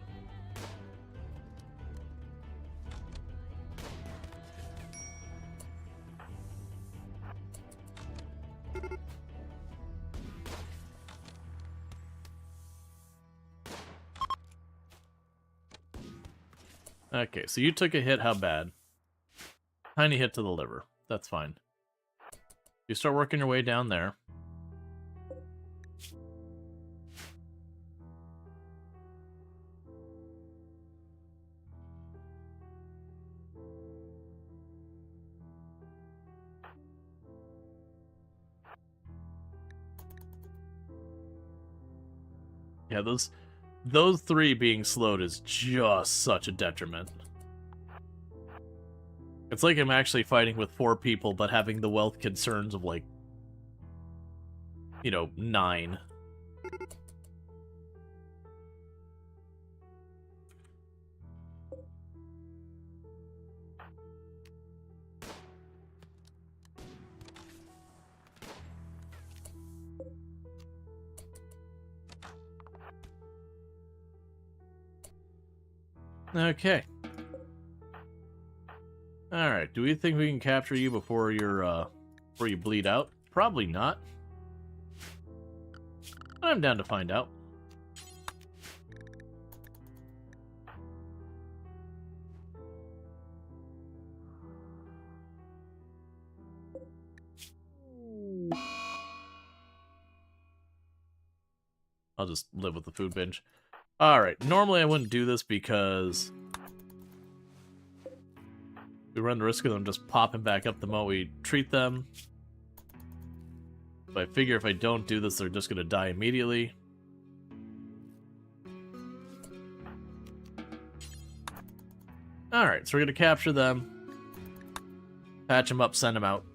Okay, so you took a hit, how bad? Tiny hit to the liver. That's fine. You start working your way down there. Yeah, those three being slowed is just such a detriment. It's like I'm actually fighting with 4 people, but having the wealth concerns of, like, you know, 9. Okay. Alright, do we think we can capture you before you're, before you bleed out? Probably not. I'm down to find out. I'll just live with the food binge. Alright, normally I wouldn't do this because we run the risk of them just popping back up the moment we treat them. But I figure if I don't do this, they're just going to die immediately. Alright, so we're going to capture them, patch them up, send them out.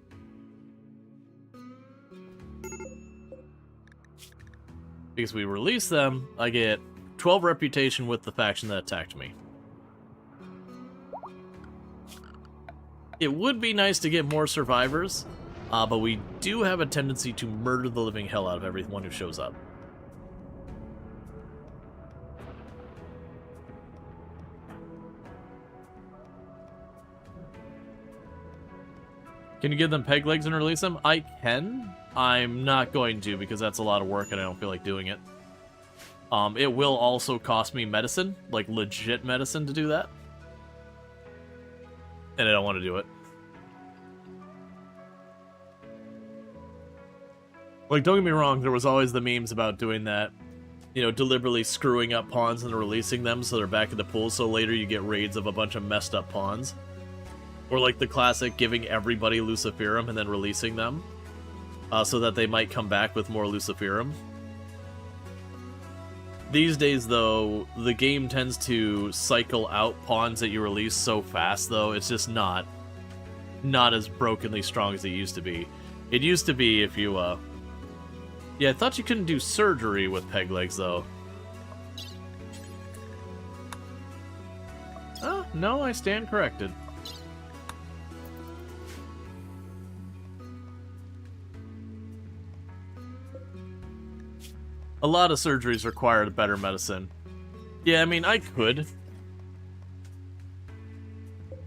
Because we release them, I get 12 reputation with the faction that attacked me. It would be nice to get more survivors, but we do have a tendency to murder the living hell out of everyone who shows up. Can you give them peg legs and release them? I can. I'm not going to because that's a lot of work and I don't feel like doing it. It will also cost me medicine, like legit medicine to do that. And I don't want to do it. Like, don't get me wrong, there was always the memes about doing that. You know, deliberately screwing up pawns and releasing them so they're back in the pool, so later you get raids of a bunch of messed up pawns. Or like the classic giving everybody Luciferum and then releasing them. So that they might come back with more Luciferum. These days, though, the game tends to cycle out pawns that you release so fast, though, it's just not as brokenly strong as it used to be. It used to be if you, Yeah, I thought you couldn't do surgery with peg legs, though. Oh, no, I stand corrected. A lot of surgeries require better medicine. Yeah, I mean, I could.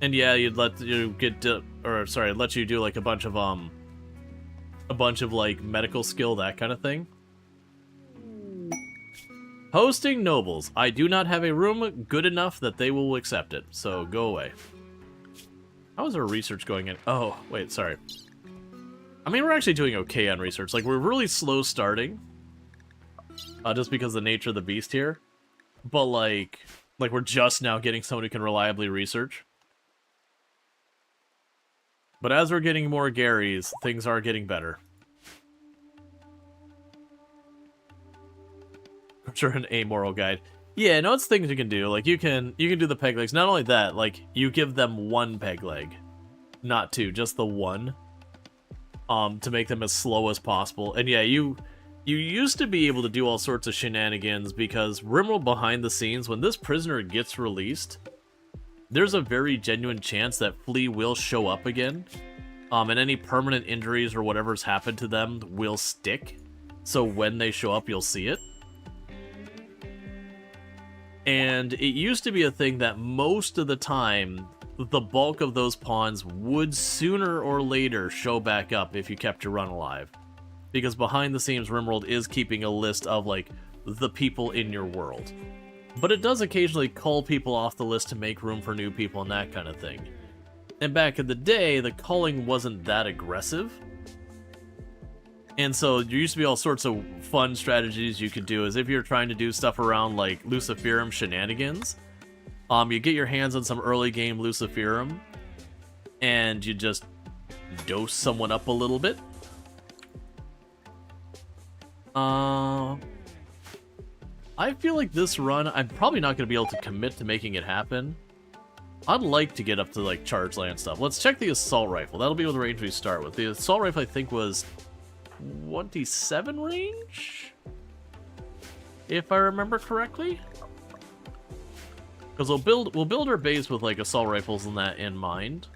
And yeah, you'd let you get let you do like a bunch of like medical skill, that kind of thing. Hosting nobles. I do not have a room good enough that they will accept it, so go away. How is our research going in? Oh, wait, sorry. I mean, we're actually doing okay on research. Like, we're really slow starting. Just because of the nature of the beast here. But, like we're just now getting someone who can reliably research. But as we're getting more Garys, things are getting better. I'm sure an amoral guide. Yeah, no, it's things you can do. Like, you can do the peg legs. Not only that, like, you give them 1 peg leg. Not 2, just the 1. To make them as slow as possible. And yeah, you used to be able to do all sorts of shenanigans because RimWorld behind the scenes, when this prisoner gets released, there's a very genuine chance that Flea will show up again And any permanent injuries or whatever's happened to them will stick. So when they show up, you'll see it. And it used to be a thing that most of the time, the bulk of those pawns would sooner or later show back up if you kept your run alive. Because behind the scenes, RimWorld is keeping a list of, like, the people in your world. But it does occasionally cull people off the list to make room for new people and that kind of thing. And back in the day, the culling wasn't that aggressive. And so there used to be all sorts of fun strategies you could do, as if you're trying to do stuff around, like, Luciferum shenanigans. You get your hands on some early game Luciferum, and you just dose someone up a little bit. I feel like this run, I'm probably not going to be able to commit to making it happen. I'd like to get up to, like, charge land stuff. Let's check the assault rifle. That'll be the range we start with. The assault rifle, I think, was 27 range? If I remember correctly? Because we'll build our base with, like, assault rifles and that in mind.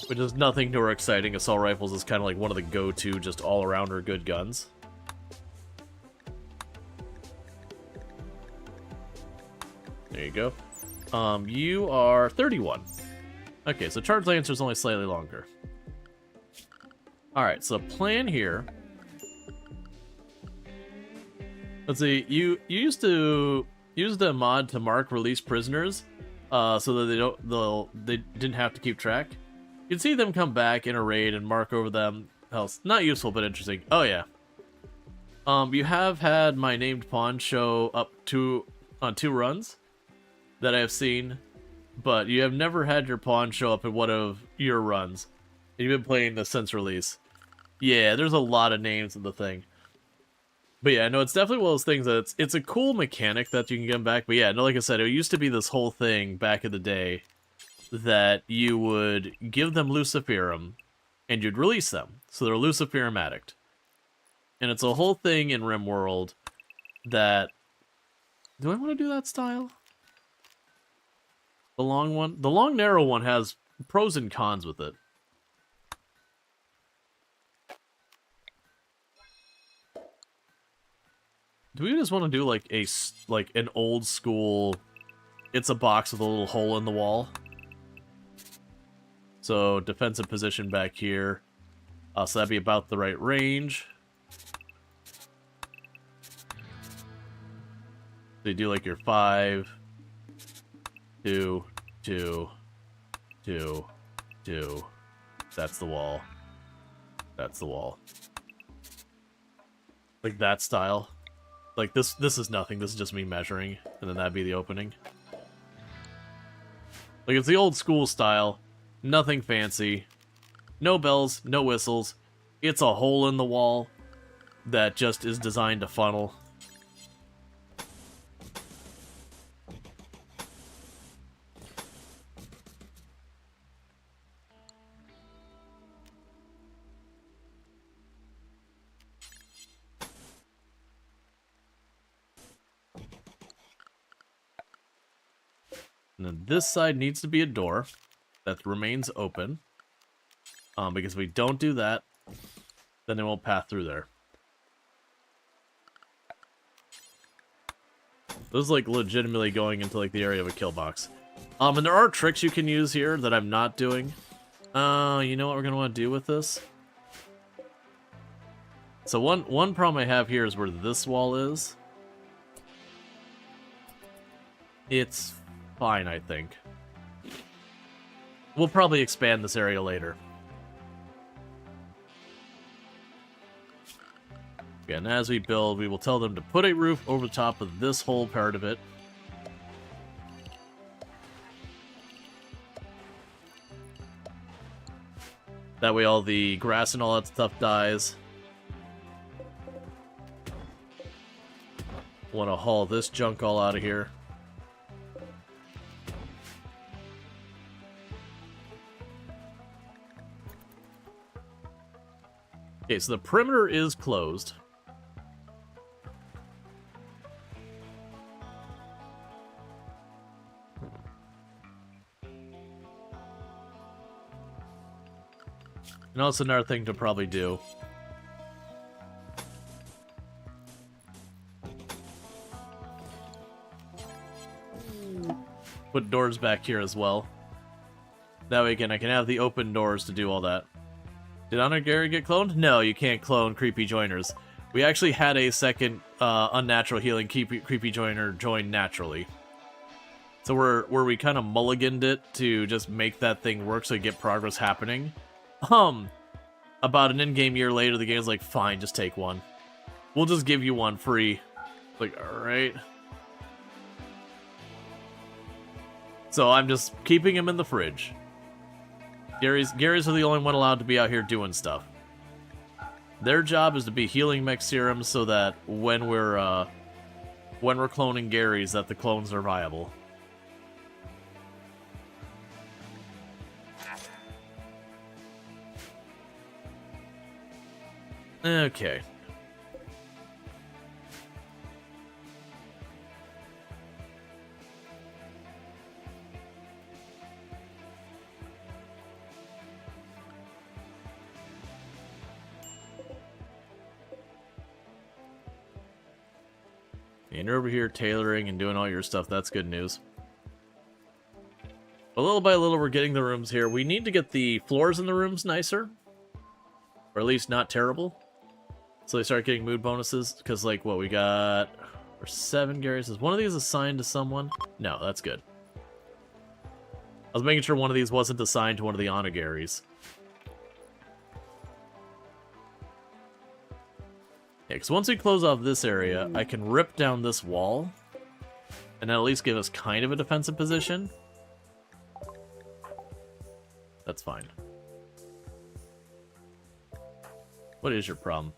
Which is nothing new or exciting. Assault rifles is kind of like one of the go-to, just all-arounder good guns. There you go. You are 31. Okay, so Charge Lancer's only slightly longer. Alright, so plan here. Let's see, you used to use the mod to mark released prisoners, so that they didn't have to keep track. You'd see them come back in a raid and mark over them. Else, not useful, but interesting. Oh yeah. You have had my named pawn show up on 2 runs that I have seen, but you have never had your pawn show up in one of your runs. You've been playing this since release. Yeah, there's a lot of names in the thing. But yeah, no, it's definitely one of those things that it's a cool mechanic that you can get back. But yeah, no, like I said, it used to be this whole thing back in the day that you would give them Luciferum and you'd release them. So they're a Luciferum addict. And it's a whole thing in RimWorld that... Do I want to do that style? The long one? The long, narrow one has pros and cons with it. Do we just want to do, like, an old school... It's a box with a little hole in the wall? So, defensive position back here. So that'd be about the right range. So you do, like, your 5... 2, 2, 2, 2. That's the wall. That's the wall. Like that style. Like this is nothing. This is just me measuring, and then that'd be the opening. Like it's the old school style. Nothing fancy. No bells, no whistles. It's a hole in the wall that just is designed to funnel. And then this side needs to be a door that remains open. Because if we don't do that, then it won't pass through there. This is like legitimately going into like the area of a kill box. And there are tricks you can use here that I'm not doing. You know what we're gonna want to do with this? So one problem I have here is where this wall is. It's fine, I think. We'll probably expand this area later. Again, as we build, we will tell them to put a roof over the top of this whole part of it. That way all the grass and all that stuff dies. Want to haul this junk all out of here. Okay, so the perimeter is closed. And also another thing to probably do. Put doors back here as well. That way, again, I can have the open doors to do all that. Did Honor Gary get cloned? No, you can't clone creepy joiners. We actually had a second unnatural healing creepy joiner join naturally. So where we kind of mulliganed it to just make that thing work so you get progress happening. About an in-game year later, the game's like, fine, just take one. We'll just give you one free. Like, alright. So I'm just keeping him in the fridge. Gary's are the only one allowed to be out here doing stuff. Their job is to be healing mech serums so that when we're cloning Gary's, that the clones are viable. Okay. And you're over here tailoring and doing all your stuff. That's good news. A little by little, we're getting the rooms here. We need to get the floors in the rooms nicer. Or at least not terrible. So they start getting mood bonuses. Because, like, what we got... Or 7 Garys. Is one of these assigned to someone? No, that's good. I was making sure one of these wasn't assigned to one of the Onagarys. Yeah, because once we close off this area, I can rip down this wall. And that'll at least give us kind of a defensive position. That's fine. What is your problem?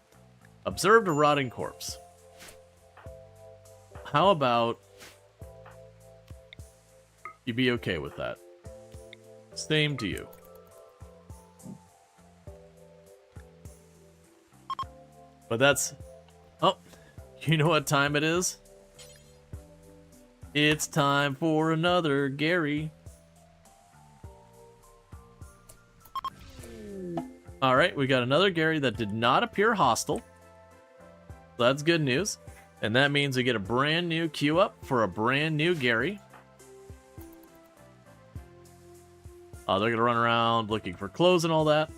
Observed a rotting corpse. How about you be okay with that? Same to you. But that's... Oh, you know what time it is? It's time for another Gary. Alright, we got another Gary that did not appear hostile. That's good news. And that means we get a brand new queue up for a brand new Gary. They're going to run around looking for clothes and all that.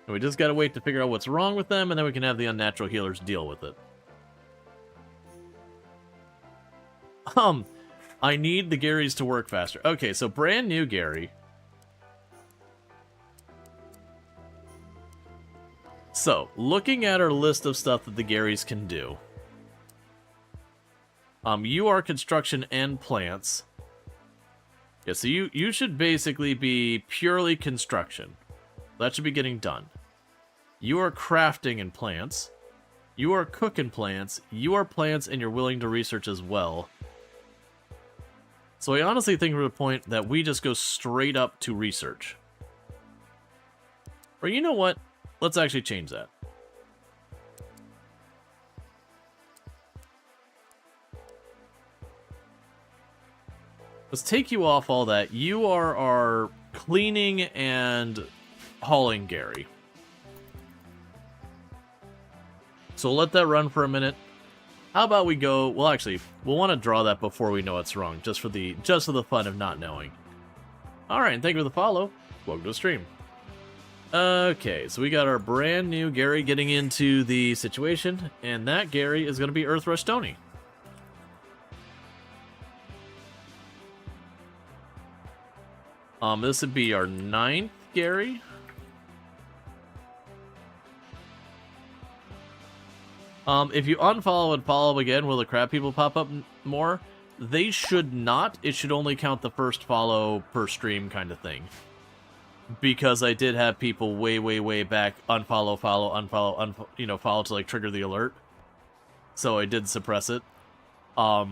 And we just got to wait to figure out what's wrong with them, and then we can have the unnatural healers deal with it. I need the Garys to work faster. Okay, so brand new Gary. So, looking at our list of stuff that the Garys can do. You are construction and plants. Yeah, so you should basically be purely construction. That should be getting done. You are crafting and plants. You are cooking plants. You are plants and you're willing to research as well. So I honestly think we're at a point that we just go straight up to research. Or you know what? Let's actually change that. Let's take you off all that. You are our cleaning and hauling Gary. So we'll let that run for a minute. How about we go... Well, actually, we'll want to draw that before we know it's wrong, just for the fun of not knowing. Alright, thank you for the follow. Welcome to the stream. Okay, so we got our brand new Gary getting into the situation, and that Gary is going to be Earthrush Tony. This would be our 9th Gary. If you unfollow and follow again, will the crab people pop up more? They should not. It should only count the first follow per stream kind of thing. Because I did have people way back unfollow, follow, unfollow, follow to like trigger the alert. So I did suppress it. But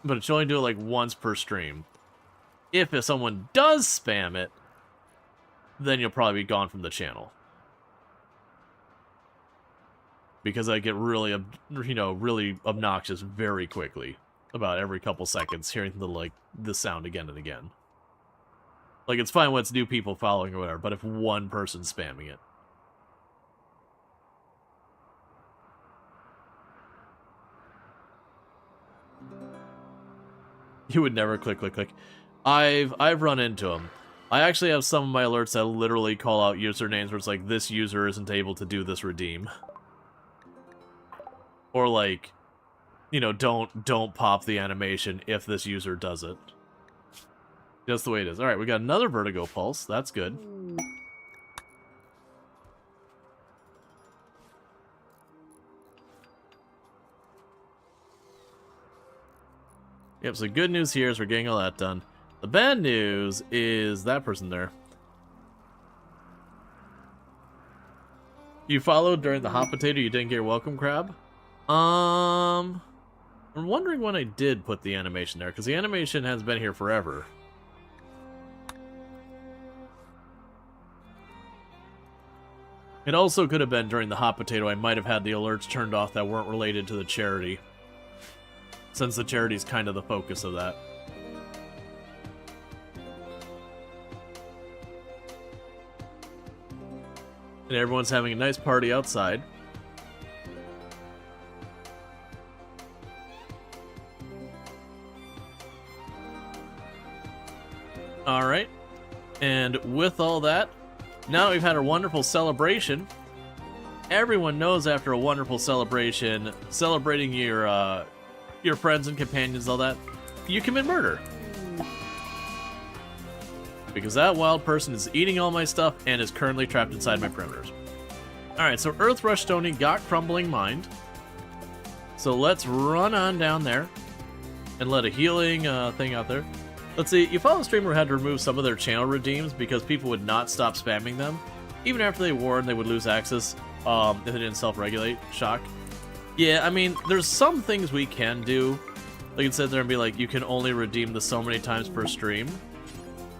it should only do it like once per stream. If someone does spam it, then you'll probably be gone from the channel. Because I get really, really obnoxious very quickly. about every couple seconds, hearing the sound again and again. Like, it's fine when it's new people following or whatever, but if one person's spamming it. You would never click. I've run into them. I actually have some of my alerts that literally call out usernames where it's like, this user isn't able to do this redeem. Or like, you know, don't pop the animation if this user does it. Just the way it is. Alright, we got another Vertigo Pulse. That's good. Yep, so good news here is we're getting all that done. The bad news is that person there. You followed during the hot potato, you didn't get your welcome crab? I'm wondering when I did put the animation there, because the animation has been here forever. It also could have been during the hot potato. I might have had the alerts turned off that weren't related to the charity, since the charity's kind of the focus of that. And everyone's having a nice party outside. Alright. And with all that, now we've had a wonderful celebration. Everyone knows after a wonderful celebration, celebrating your friends and companions, all that, you commit murder. Because that wild person is eating all my stuff and is currently trapped inside my perimeters. Alright, so Earth Rush Stony got Crumbling Mind. So let's run on down there and let a healing thing out there. Let's see, you follow a streamer who had to remove some of their channel redeems because people would not stop spamming them. Even after they warned they would lose access if they didn't self-regulate. Shock. Yeah, I mean, there's some things we can do. Like, you can sit there and be like, you can only redeem this so many times per stream.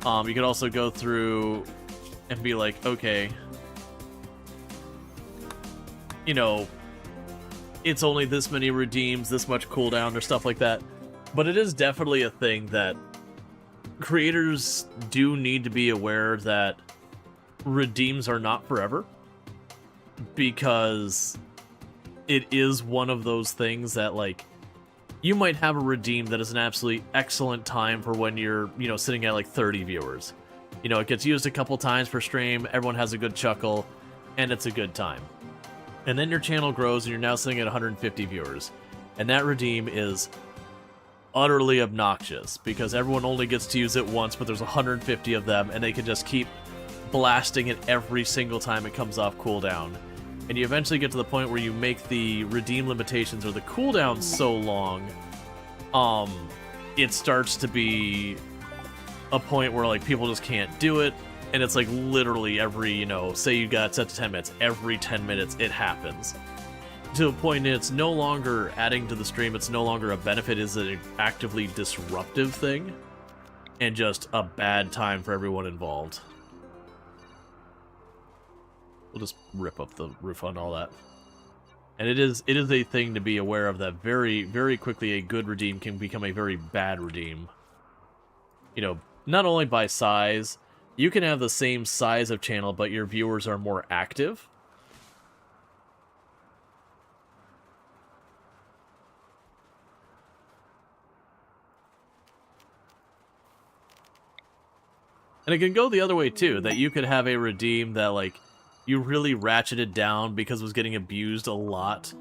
You could also go through and be like, okay, you know, it's only this many redeems, this much cooldown, or stuff like that. But it is definitely a thing that creators do need to be aware that redeems are not forever, because it is one of those things that, like, you might have a redeem that is an absolutely excellent time for when you're, you know, sitting at like 30 viewers. You know, it gets used a couple times per stream, everyone has a good chuckle, and it's a good time. And then your channel grows and you're now sitting at 150 viewers. And that redeem is utterly obnoxious because everyone only gets to use it once, but there's 150 of them and they can just keep blasting it every single time it comes off cooldown. And you eventually get to the point where you make the redeem limitations or the cooldowns so long, it starts to be a point where, like, people just can't do it, and it's like literally every, you know, say you got set to 10 minutes, every 10 minutes it happens. To a point it's no longer adding to the stream, it's no longer a benefit, it's an actively disruptive thing, and just a bad time for everyone involved. We'll just rip up the roof on all that. And it is a thing to be aware of, that very, very quickly a good redeem can become a very bad redeem. You know, not only by size, you can have the same size of channel, but your viewers are more active. And it can go the other way too, that you could have a redeem that, like, you really ratcheted down because it was getting abused a lot.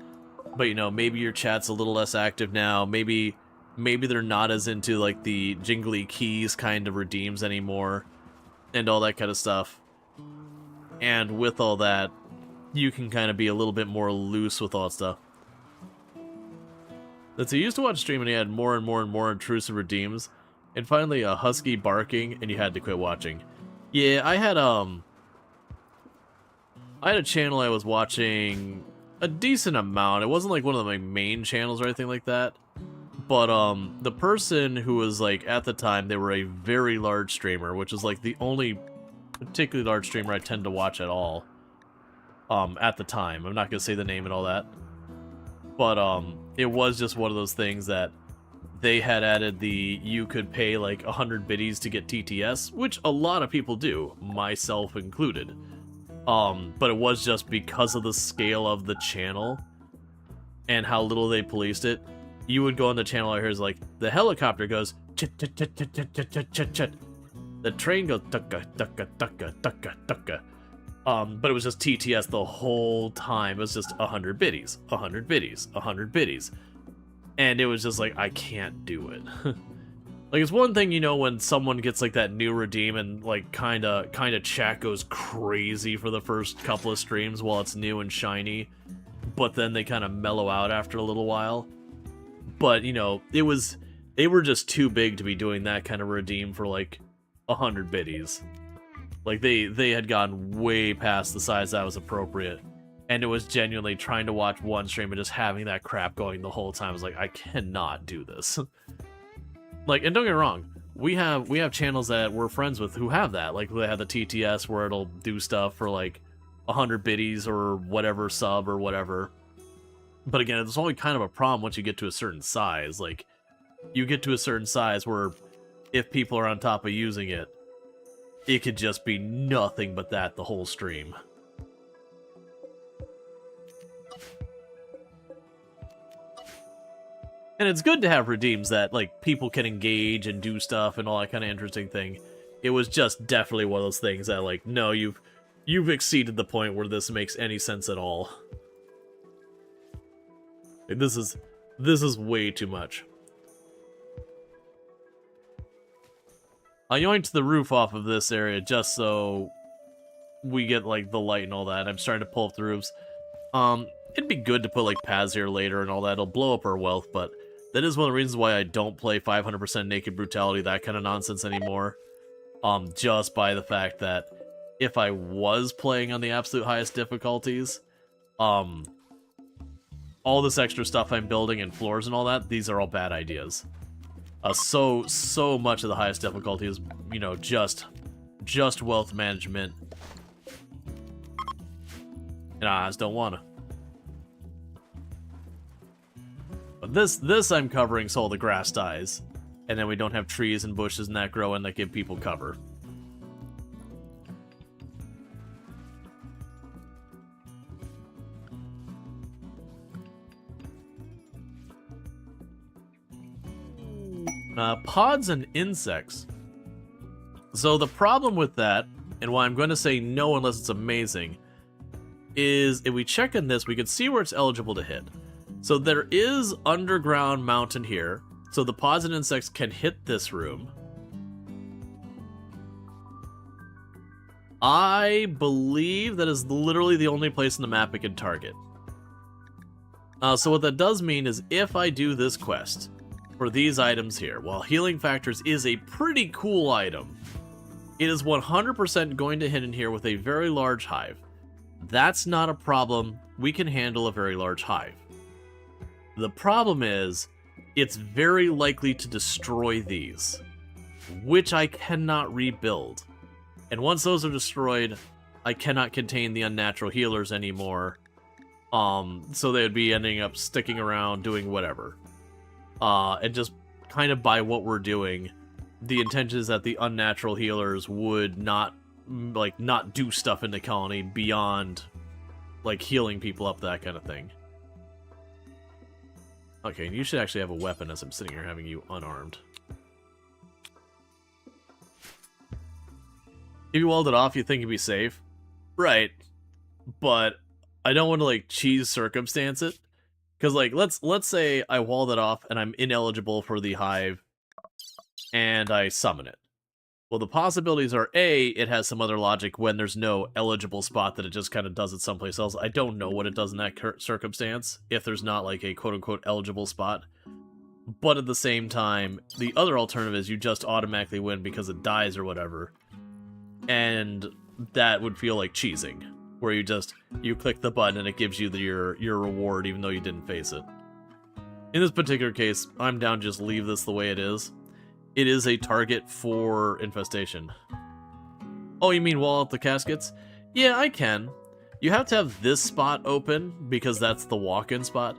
But, you know, maybe your chat's a little less active now. Maybe they're not as into, like, the jingly keys kind of redeems anymore. And all that kind of stuff. And with all that, you can kind of be a little bit more loose with all that stuff. Let's see, you used to watch stream and you had more and more and more intrusive redeems. And finally a husky barking and you had to quit watching. Yeah, I had a channel I was watching a decent amount. It wasn't like one of my main channels or anything like that. But the person who was, like, at the time, they were a very large streamer, which is like the only particularly large streamer I tend to watch at all. At the time. I'm not gonna say the name and all that. But it was just one of those things that they had added you could pay like 100 biddies to get TTS, which a lot of people do, myself included. But it was just because of the scale of the channel and how little they policed it. You would go on the channel, here's like, the helicopter goes, chit, chit, chit, chit, chit, chit, chit, chit, chit. The train goes, tucka, tucka, tucka, tucka, tucka. But it was just TTS the whole time. It was just 100 biddies, 100 biddies, 100 biddies. And it was just like, I can't do it. Like, it's one thing, you know, when someone gets like that new redeem and like kind of chat goes crazy for the first couple of streams while it's new and shiny, but then they kind of mellow out after a little while. But, you know, they were just too big to be doing that kind of redeem for like 100 biddies. Like, they had gone way past the size that was appropriate. And it was genuinely trying to watch one stream and just having that crap going the whole time. I was like, I cannot do this. Like, and don't get me wrong, we have channels that we're friends with who have that. Like, they have the TTS where it'll do stuff for like 100 biddies or whatever sub or whatever. But again, it's only kind of a problem once you get to a certain size. Like, you get to a certain size where if people are on top of using it, it could just be nothing but that the whole stream. And it's good to have redeems that, like, people can engage and do stuff and all that kind of interesting thing. It was just definitely one of those things that, like, no, you've exceeded the point where this makes any sense at all. Like, this is way too much. I yoinked the roof off of this area just so we get, like, the light and all that. I'm starting to pull up the roofs. It'd be good to put, like, paths here later and all that. It'll blow up our wealth, but that is one of the reasons why I don't play 500% Naked Brutality, that kind of nonsense anymore. Just by the fact that if I was playing on the absolute highest difficulties, all this extra stuff I'm building and floors and all that, these are all bad ideas. So much of the highest difficulty is, you know, just wealth management. And I just don't wanna. But this I'm covering so all the grass dies. And then we don't have trees and bushes and that growing that give people cover. Pods and insects. So the problem with that, and why I'm going to say no unless it's amazing, is if we check in this, we can see where it's eligible to hit. So there is underground mountain here, so the pods and insects can hit this room. I believe that is literally the only place in the map it can target. So what that does mean is if I do this quest for these items here, while Healing Factors is a pretty cool item, it is 100% going to hit in here with a very large hive. That's not a problem. We can handle a very large hive. The problem is, it's very likely to destroy these, which I cannot rebuild. And once those are destroyed, I cannot contain the unnatural healers anymore. So they would be ending up sticking around doing whatever. And just kind of by what we're doing, the intention is that the unnatural healers would not do stuff in the colony beyond, like, healing people up, that kind of thing. Okay, you should actually have a weapon as I'm sitting here having you unarmed. If you walled it off, you think you'd be safe? Right. But I don't want to, like, cheese circumstance it. Because, like, let's say I walled it off and I'm ineligible for the hive and I summon it. Well, the possibilities are, A, it has some other logic when there's no eligible spot that it just kind of does it someplace else. I don't know what it does in that circumstance, if there's not, like, a quote-unquote eligible spot. But at the same time, the other alternative is you just automatically win because it dies or whatever. And that would feel like cheesing, where you click the button and it gives you your reward even though you didn't face it. In this particular case, I'm down to just leave this the way it is. It is a target for infestation. Oh, you mean wall out the caskets? Yeah, I can. You have to have this spot open, because that's the walk-in spot.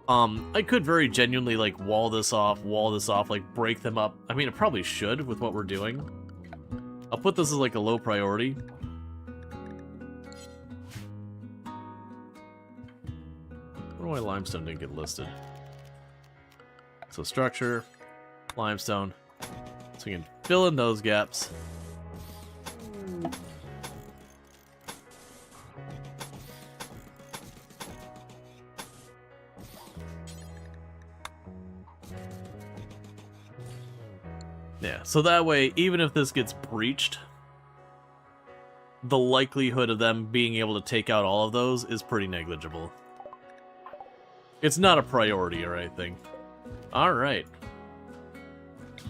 I could very genuinely, like, wall this off, like, break them up. I mean, it probably should with what we're doing. I'll put this as, like, a low priority. I wonder why limestone didn't get listed. So structure, limestone, so we can fill in those gaps. Yeah, so that way, even if this gets breached, the likelihood of them being able to take out all of those is pretty negligible. It's not a priority or anything. Alright.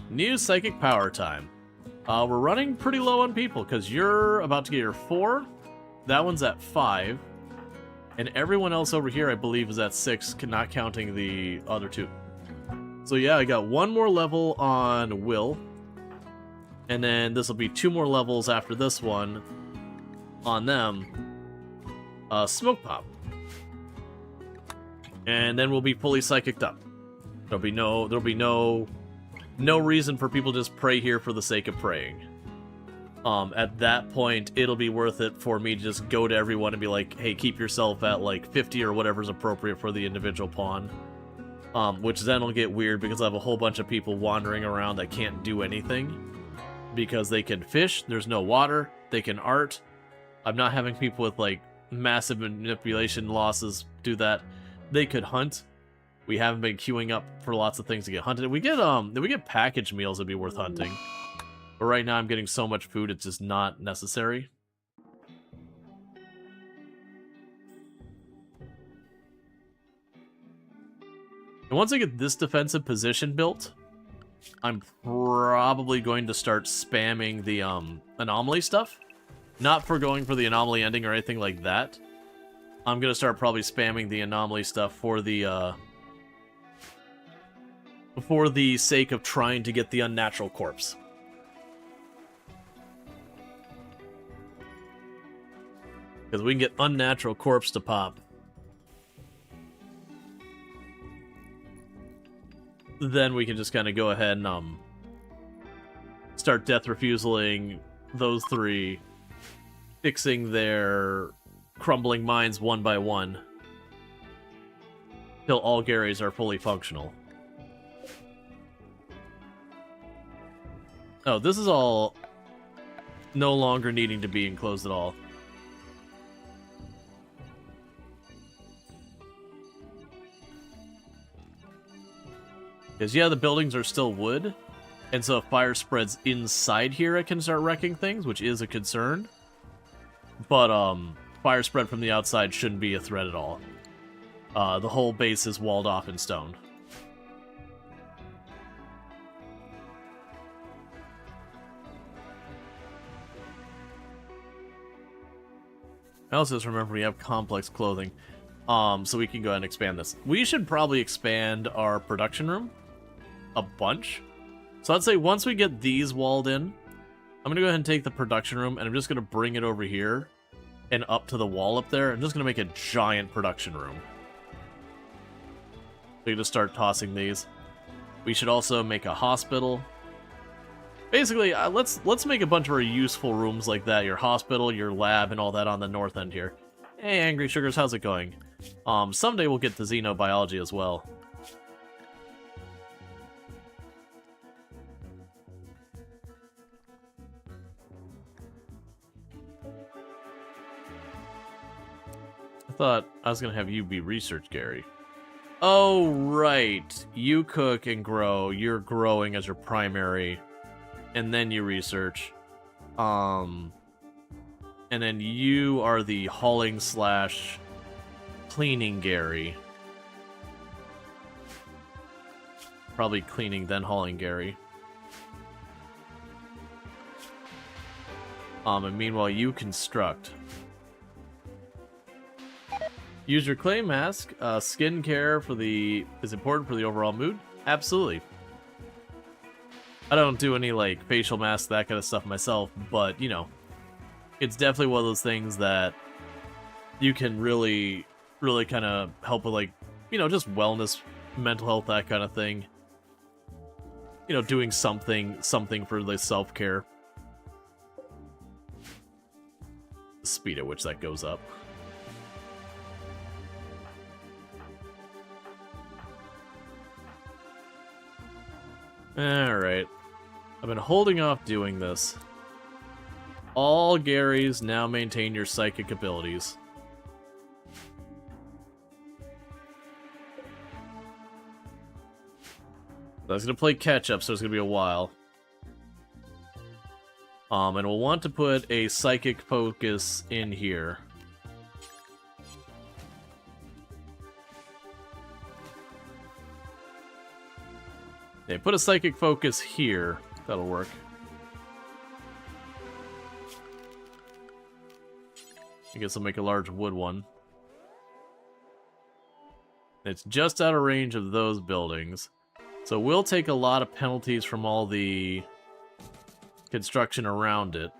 New psychic power time. We're running pretty low on people, because you're about to get your 4. That one's at 5. And everyone else over here, I believe, is at 6, not counting the other 2. So yeah, I got 1 more level on Will. And then this will be 2 more levels after this one on them. Smoke Pop. And then we'll be fully psychicked up. There'll be no reason for people to just pray here for the sake of praying. At that point, it'll be worth it for me to just go to everyone and be like, hey, keep yourself at like 50 or whatever's appropriate for the individual pawn. Which then will get weird because I have a whole bunch of people wandering around that can't do anything. Because they can fish, there's no water, they can art. I'm not having people with like massive manipulation losses do that. They could hunt. We haven't been queuing up for lots of things to get hunted. If we get packaged meals, it'd be worth hunting. But right now I'm getting so much food, it's just not necessary. And once I get this defensive position built, I'm probably going to start spamming the anomaly stuff. Not for going for the anomaly ending or anything like that. I'm going to start probably spamming the anomaly stuff for the sake of trying to get the unnatural corpse. Because we can get unnatural corpse to pop. Then we can just kind of go ahead and start death refuseling those 3, fixing their crumbling mines one by one, till all Garys are fully functional. Oh, this is all no longer needing to be enclosed at all. Because, yeah, the buildings are still wood, and so if fire spreads inside here, it can start wrecking things, which is a concern. But, fire spread from the outside shouldn't be a threat at all. The whole base is walled off in stone. I also just remember we have complex clothing, so we can go ahead and expand this. We should probably expand our production room a bunch. So I'd say once we get these walled in, I'm going to go ahead and take the production room, and I'm just going to bring it over here and up to the wall up there. I'm just going to make a giant production room. We can just start tossing these. We should also make a hospital. Basically, let's make a bunch of useful rooms like that. Your hospital, your lab, and all that on the north end here. Hey, Angry Sugars, how's it going? Someday we'll get to xenobiology as well. I thought I was going to have you be research, Gary. Oh, right. You cook and grow. You're growing as your primary. And then you research. And then you are the hauling / cleaning Gary. Probably cleaning, then hauling Gary. And meanwhile, you construct. Use your clay mask. Skin care is important for the overall mood. Absolutely. I don't do any like facial masks, that kind of stuff myself, but you know, it's definitely one of those things that you can really kind of help with like just wellness, mental health, that kind of thing. Doing something for the self-care. The speed at which that goes up. Alright. I've been holding off doing this. All Garys now maintain your psychic abilities. I was going to play catch-up, so it's going to be a while. And we'll want to put a psychic focus in here. Okay, put a psychic focus here. That'll work. I guess I'll make a large wood one. It's just out of range of those buildings. So we'll take a lot of penalties from all the construction around it.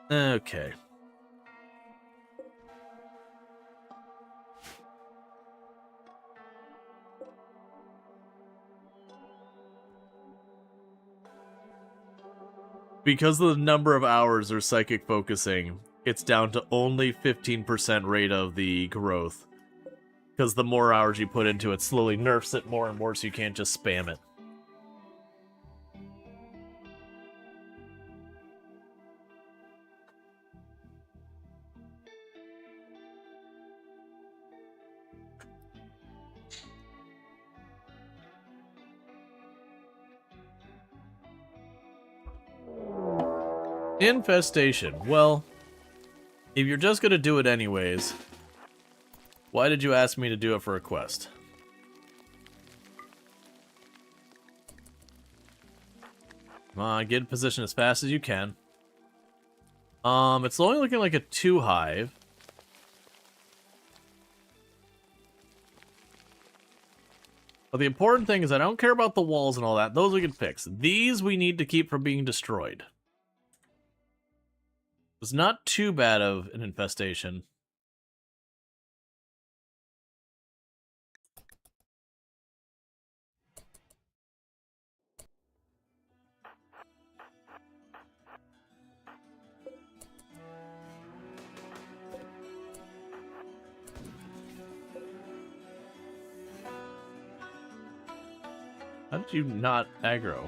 Okay. Because of the number of hours they're psychic focusing, it's down to only 15% rate of the growth. Because the more hours you put into it, slowly nerfs it more and more, so you can't just spam it. Infestation. Well, if you're just gonna do it anyways, why did you ask me to do it for a quest? Come on, get in position as fast as you can. It's only looking like a 2 hive. But the important thing is I don't care about the walls and all that. Those we can fix. These we need to keep from being destroyed. It's not too bad of an infestation. How did you not aggro?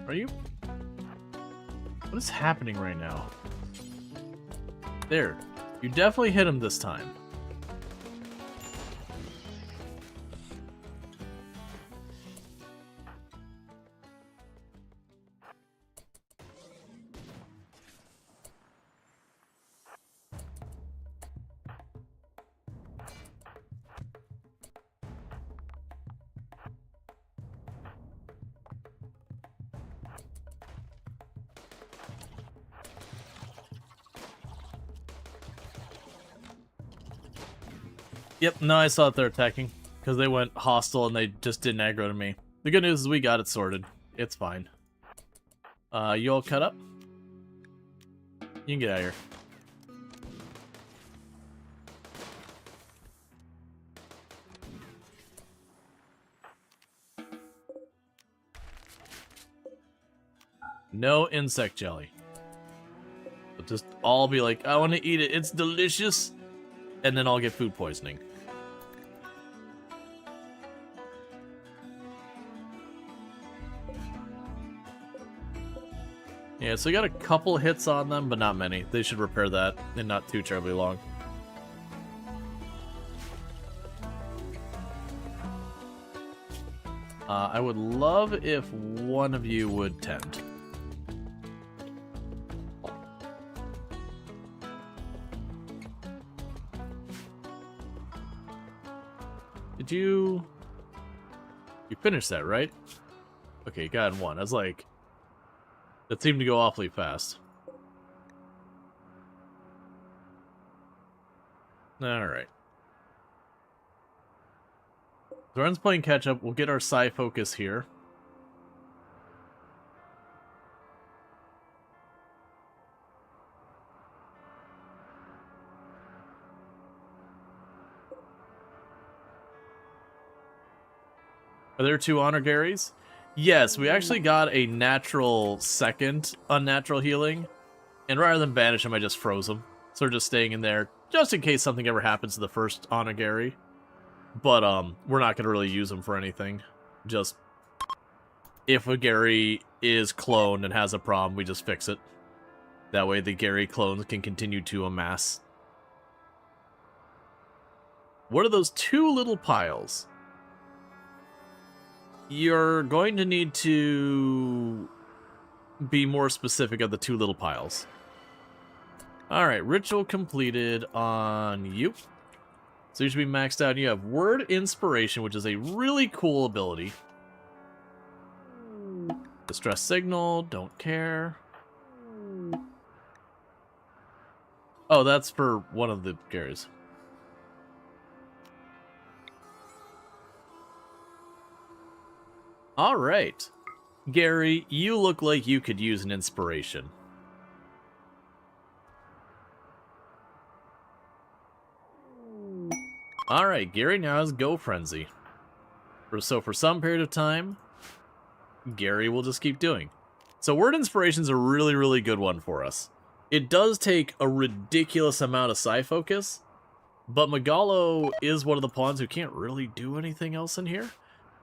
Are you? What is happening right now? There. You definitely hit him this time. Yep, no, I saw that they're attacking. Because they went hostile and they just didn't aggro to me. The good news is we got it sorted. It's fine. You all cut up? You can get out of here. No insect jelly. But just all be like, I want to eat it. It's delicious. And then I'll get food poisoning. Yeah, so you got a couple hits on them, but not many. They should repair that in not too terribly long. I would love if one of you would tend. Did you... You finished that, right? Okay, you got one. I was like... That seemed to go awfully fast. Alright. Zoran's playing catch-up. We'll get our Psi focus here. Are there 2 honor Garys? Yes, we actually got a natural second unnatural healing. And rather than banish him, I just froze him. So we're just staying in there, just in case something ever happens to the first honor Gary. But we're not going to really use him for anything. Just, if a Gary is cloned and has a problem, we just fix it. That way the Gary clones can continue to amass. What are those 2 little piles? You're going to need to be more specific of the 2 little piles. Alright, ritual completed on you. So you should be maxed out. You have Word Inspiration, which is a really cool ability. Distress Signal, don't care. Oh, that's for one of the Garys. Alright. Gary, you look like you could use an inspiration. Alright, Gary now has Go Frenzy. So for some period of time, Gary will just keep doing. So Word Inspiration's a really, really good one for us. It does take a ridiculous amount of Psi focus, but Megalo is one of the pawns who can't really do anything else in here.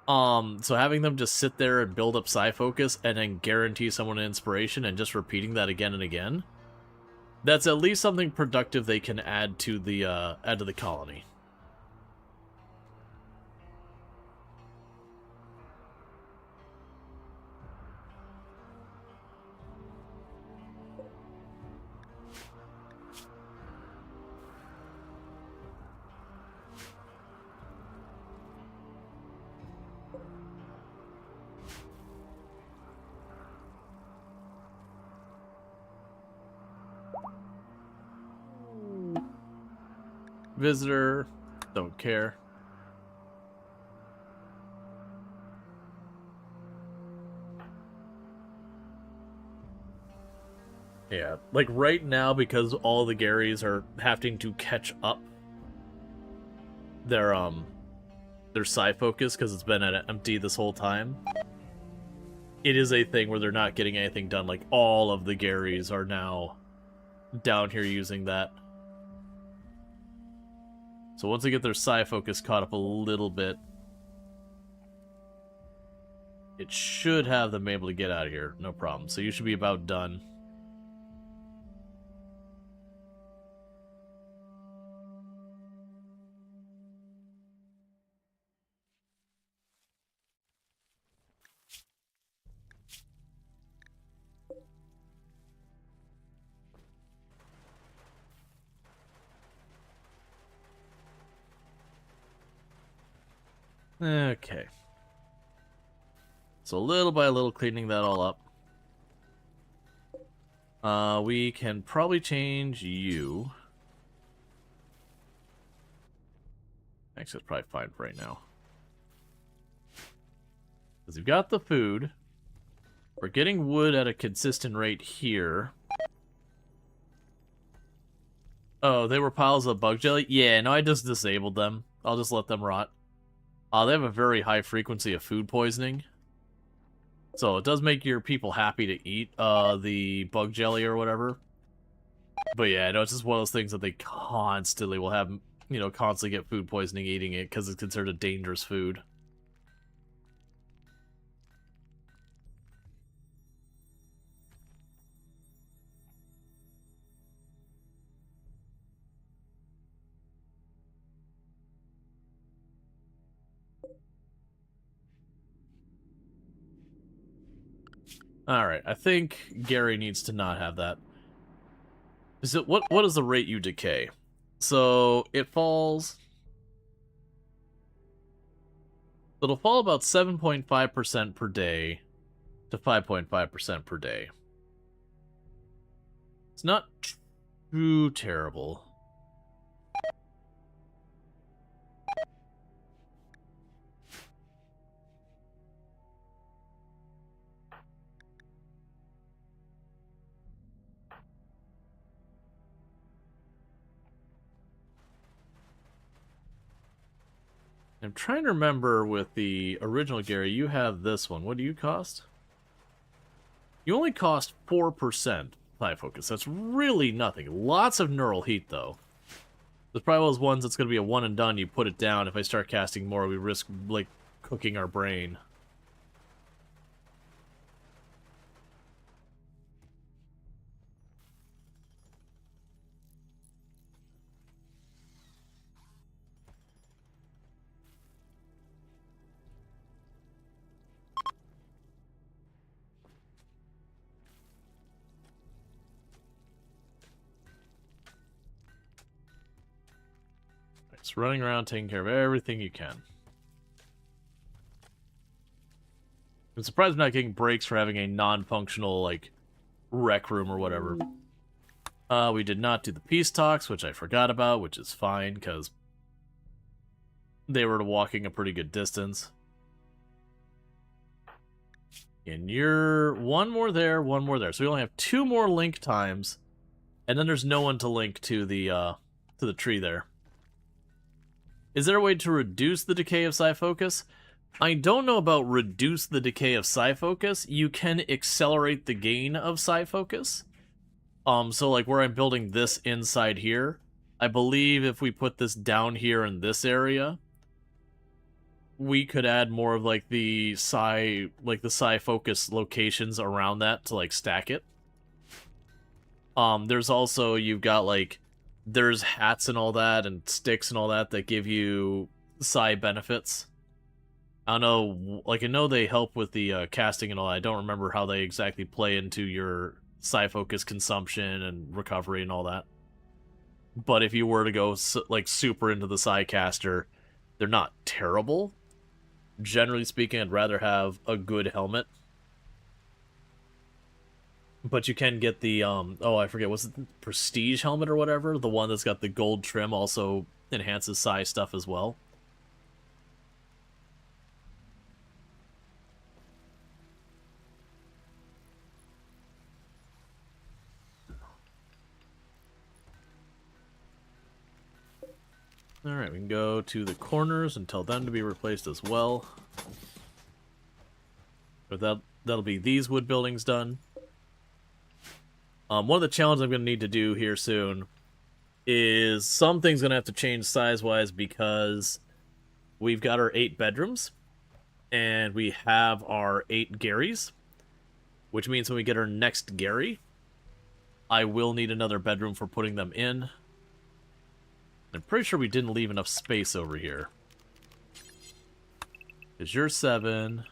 So having them just sit there and build up Psi focus and then guarantee someone an inspiration and just repeating that again and again, that's at least something productive they can add to the colony. Visitor, don't care. Yeah, like right now, because all the Garys are having to catch up their Psi focus because it's been empty this whole time. It is a thing where they're not getting anything done. Like all of the Garys are now down here using that. So once they get their Psi focus caught up a little bit, it should have them able to get out of here. No problem. So you should be about done. Okay. So little by little cleaning that all up. We can probably change you. Actually, it's probably fine for right now. Because we've got the food. We're getting wood at a consistent rate here. Oh, they were piles of bug jelly? Yeah, no, I just disabled them. I'll just let them rot. They have a very high frequency of food poisoning. So it does make your people happy to eat the bug jelly or whatever. But yeah, no, it's just one of those things that they constantly will have, you know, constantly get food poisoning eating it because it's considered a dangerous food. Alright, I think Gary needs to not have that. Is it what is the rate you decay? So it falls. It'll fall about 7.5% per day to 5.5% per day. It's not too terrible. I'm trying to remember with the original Gary, you have this one. What do you cost? You only cost 4% Psi Focus. That's really nothing. Lots of neural heat, though. There's probably one of those ones that's going to be a one and done. You put it down. If I start casting more, we risk, like, cooking our brain. It's running around taking care of everything you can. I'm surprised I'm not getting breaks for having a non-functional, like, rec room or whatever. We did not do the peace talks, which I forgot about, which is fine, because they were walking a pretty good distance. And you're one more there, one more there. So we only have 2 more link times, and then there's no one to link to the tree there. Is there a way to reduce the decay of Psi Focus? I don't know about reduce the decay of Psi Focus. You can accelerate the gain of Psi Focus. So like where I'm building this inside here, I believe if we put this down here in this area, we could add more of like the Psi Focus locations around that to like stack it. There's also, you've got like, there's hats and all that, and sticks and all that that give you Psi benefits. I don't know, like, I know they help with the casting and all that. I don't remember how they exactly play into your Psi Focus consumption and recovery and all that. But if you were to go, like, super into the Psi caster, they're not terrible. Generally speaking, I'd rather have a good helmet. But you can get the, oh, I forget, was it the Prestige helmet or whatever? The one that's got the gold trim also enhances Psi stuff as well. Alright, we can go to the corners and tell them to be replaced as well. But that'll be these wood buildings done. One of the challenges I'm going to need to do here soon is something's going to have to change size-wise because we've got our 8 bedrooms and we have our 8 Garys, which means when we get our next Gary, I will need another bedroom for putting them in. I'm pretty sure we didn't leave enough space over here. Because you're 7.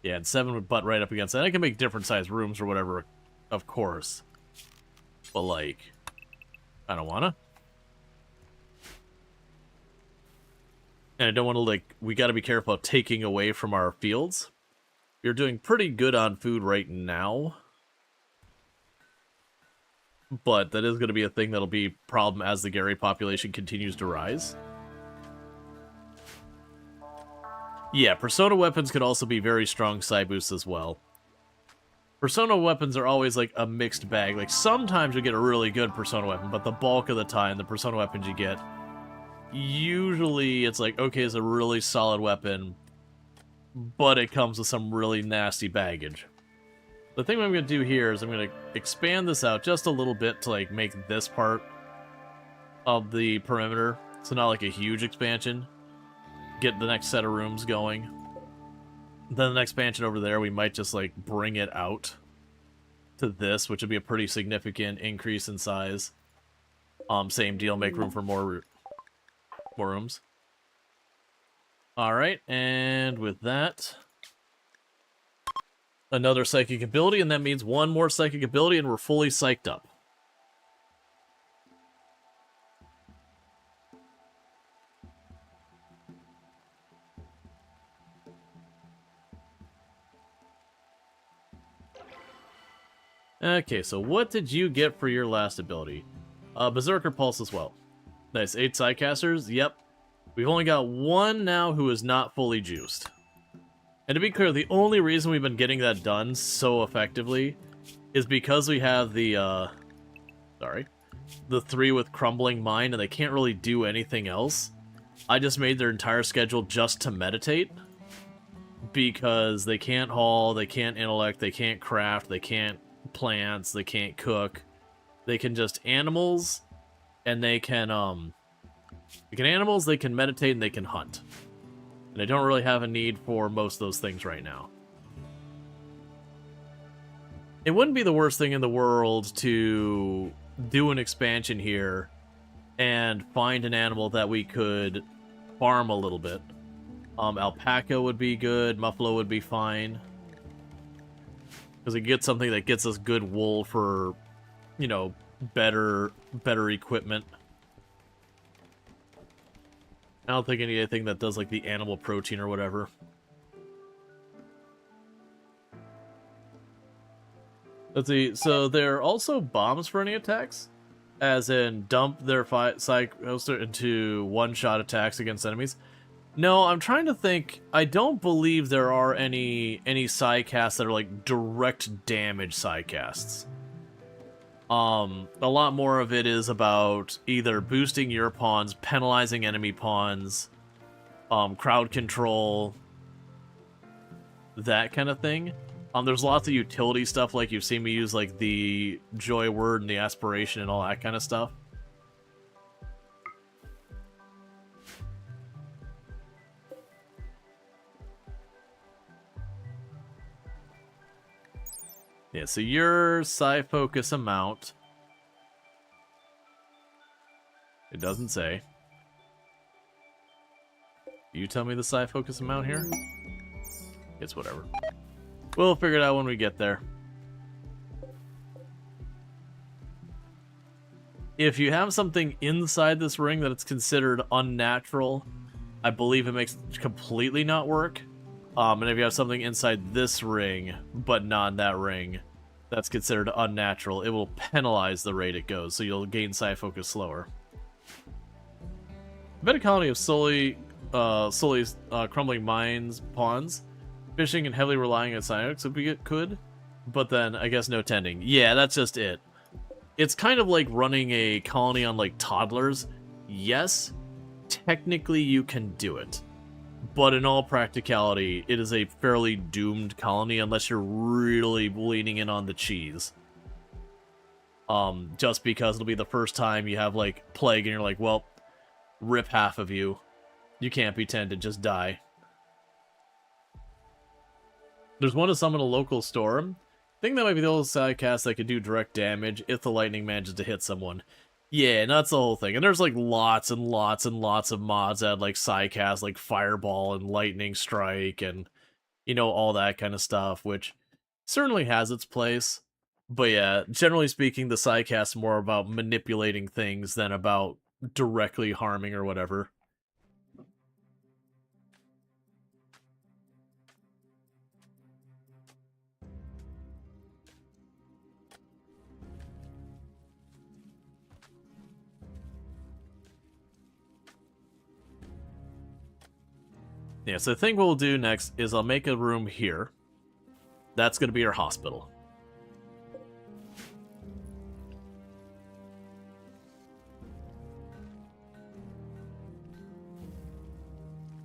Yeah, and 7 would butt right up against that. I can make different size rooms or whatever, of course. But, like, I don't wanna. And I don't want to, like, we gotta be careful of taking away from our fields. We're doing pretty good on food right now. But that is going to be a thing that'll be a problem as the Gary population continues to rise. Yeah, Persona weapons could also be very strong Psi boosts as well. Persona weapons are always like a mixed bag. Like sometimes you get a really good Persona weapon, but the bulk of the time, the Persona weapons you get, usually it's like, okay, it's a really solid weapon, but it comes with some really nasty baggage. The thing I'm going to do here is I'm going to expand this out just a little bit to like make this part of the perimeter. So not like a huge expansion. Get the next set of rooms going. Then the next expansion over there, we might just like bring it out to this, which would be a pretty significant increase in size. Same deal, make room for more rooms. Alright, and with that, another psychic ability, and that means one more psychic ability, and we're fully psyched up. Okay, so what did you get for your last ability? Berserker Pulse as well. Nice, 8 Psycasters, yep. We've only got one now who is not fully juiced. And to be clear, the only reason we've been getting that done so effectively is because we have the 3 with Crumbling Mind, and they can't really do anything else. I just made their entire schedule just to meditate, because they can't haul, they can't intellect, they can't craft, they can't plants, they can't cook. They can just animals, and they can animals, they can meditate, and they can hunt. And I don't really have a need for most of those things right now. It wouldn't be the worst thing in the world to do an expansion here and find an animal that we could farm a little bit. Alpaca would be good, Muffalo would be fine. Because we get something that gets us good wool for, you know, better equipment. I don't think I need anything that does, like, the animal protein or whatever. Let's see, so there are also bombs for any attacks? As in, dump their Psychoster into one-shot attacks against enemies? No, I'm trying to think. I don't believe there are any Psycasts that are, like, direct damage Psycasts. A lot more of it is about either boosting your pawns, penalizing enemy pawns, crowd control, that kind of thing. There's lots of utility stuff, like you've seen me use, like, the Joy Word and the Aspiration and all that kind of stuff. Yeah, so your Psi Focus amount, it doesn't say. You tell me the Psi Focus amount here? It's whatever. We'll figure it out when we get there. If you have something inside this ring that it's considered unnatural, I believe it makes it completely not work. And if you have something inside this ring, but not in that ring, that's considered unnatural, it will penalize the rate it goes, so you'll gain Psi Focus slower. I bet a colony of solely Crumbling Minds pawns, fishing and heavily relying on Psyox would be good, but then I guess no tending. Yeah, that's just it. It's kind of like running a colony on, like, toddlers. Yes, technically you can do it. But in all practicality, it is a fairly doomed colony unless you're really leaning in on the cheese. Just because it'll be the first time you have, like, plague and you're like, well, rip half of you. You can't be tended, just die. There's one to summon a local storm. I think that might be the old sidecast that could do direct damage if the lightning manages to hit someone. Yeah, and that's the whole thing. And there's, like, lots and lots and lots of mods that like Psycast, like Fireball and Lightning Strike and, you know, all that kind of stuff, which certainly has its place. But yeah, generally speaking, the Psycast is more about manipulating things than about directly harming or whatever. Yeah, so I think what we'll do next is I'll make a room here. That's going to be our hospital.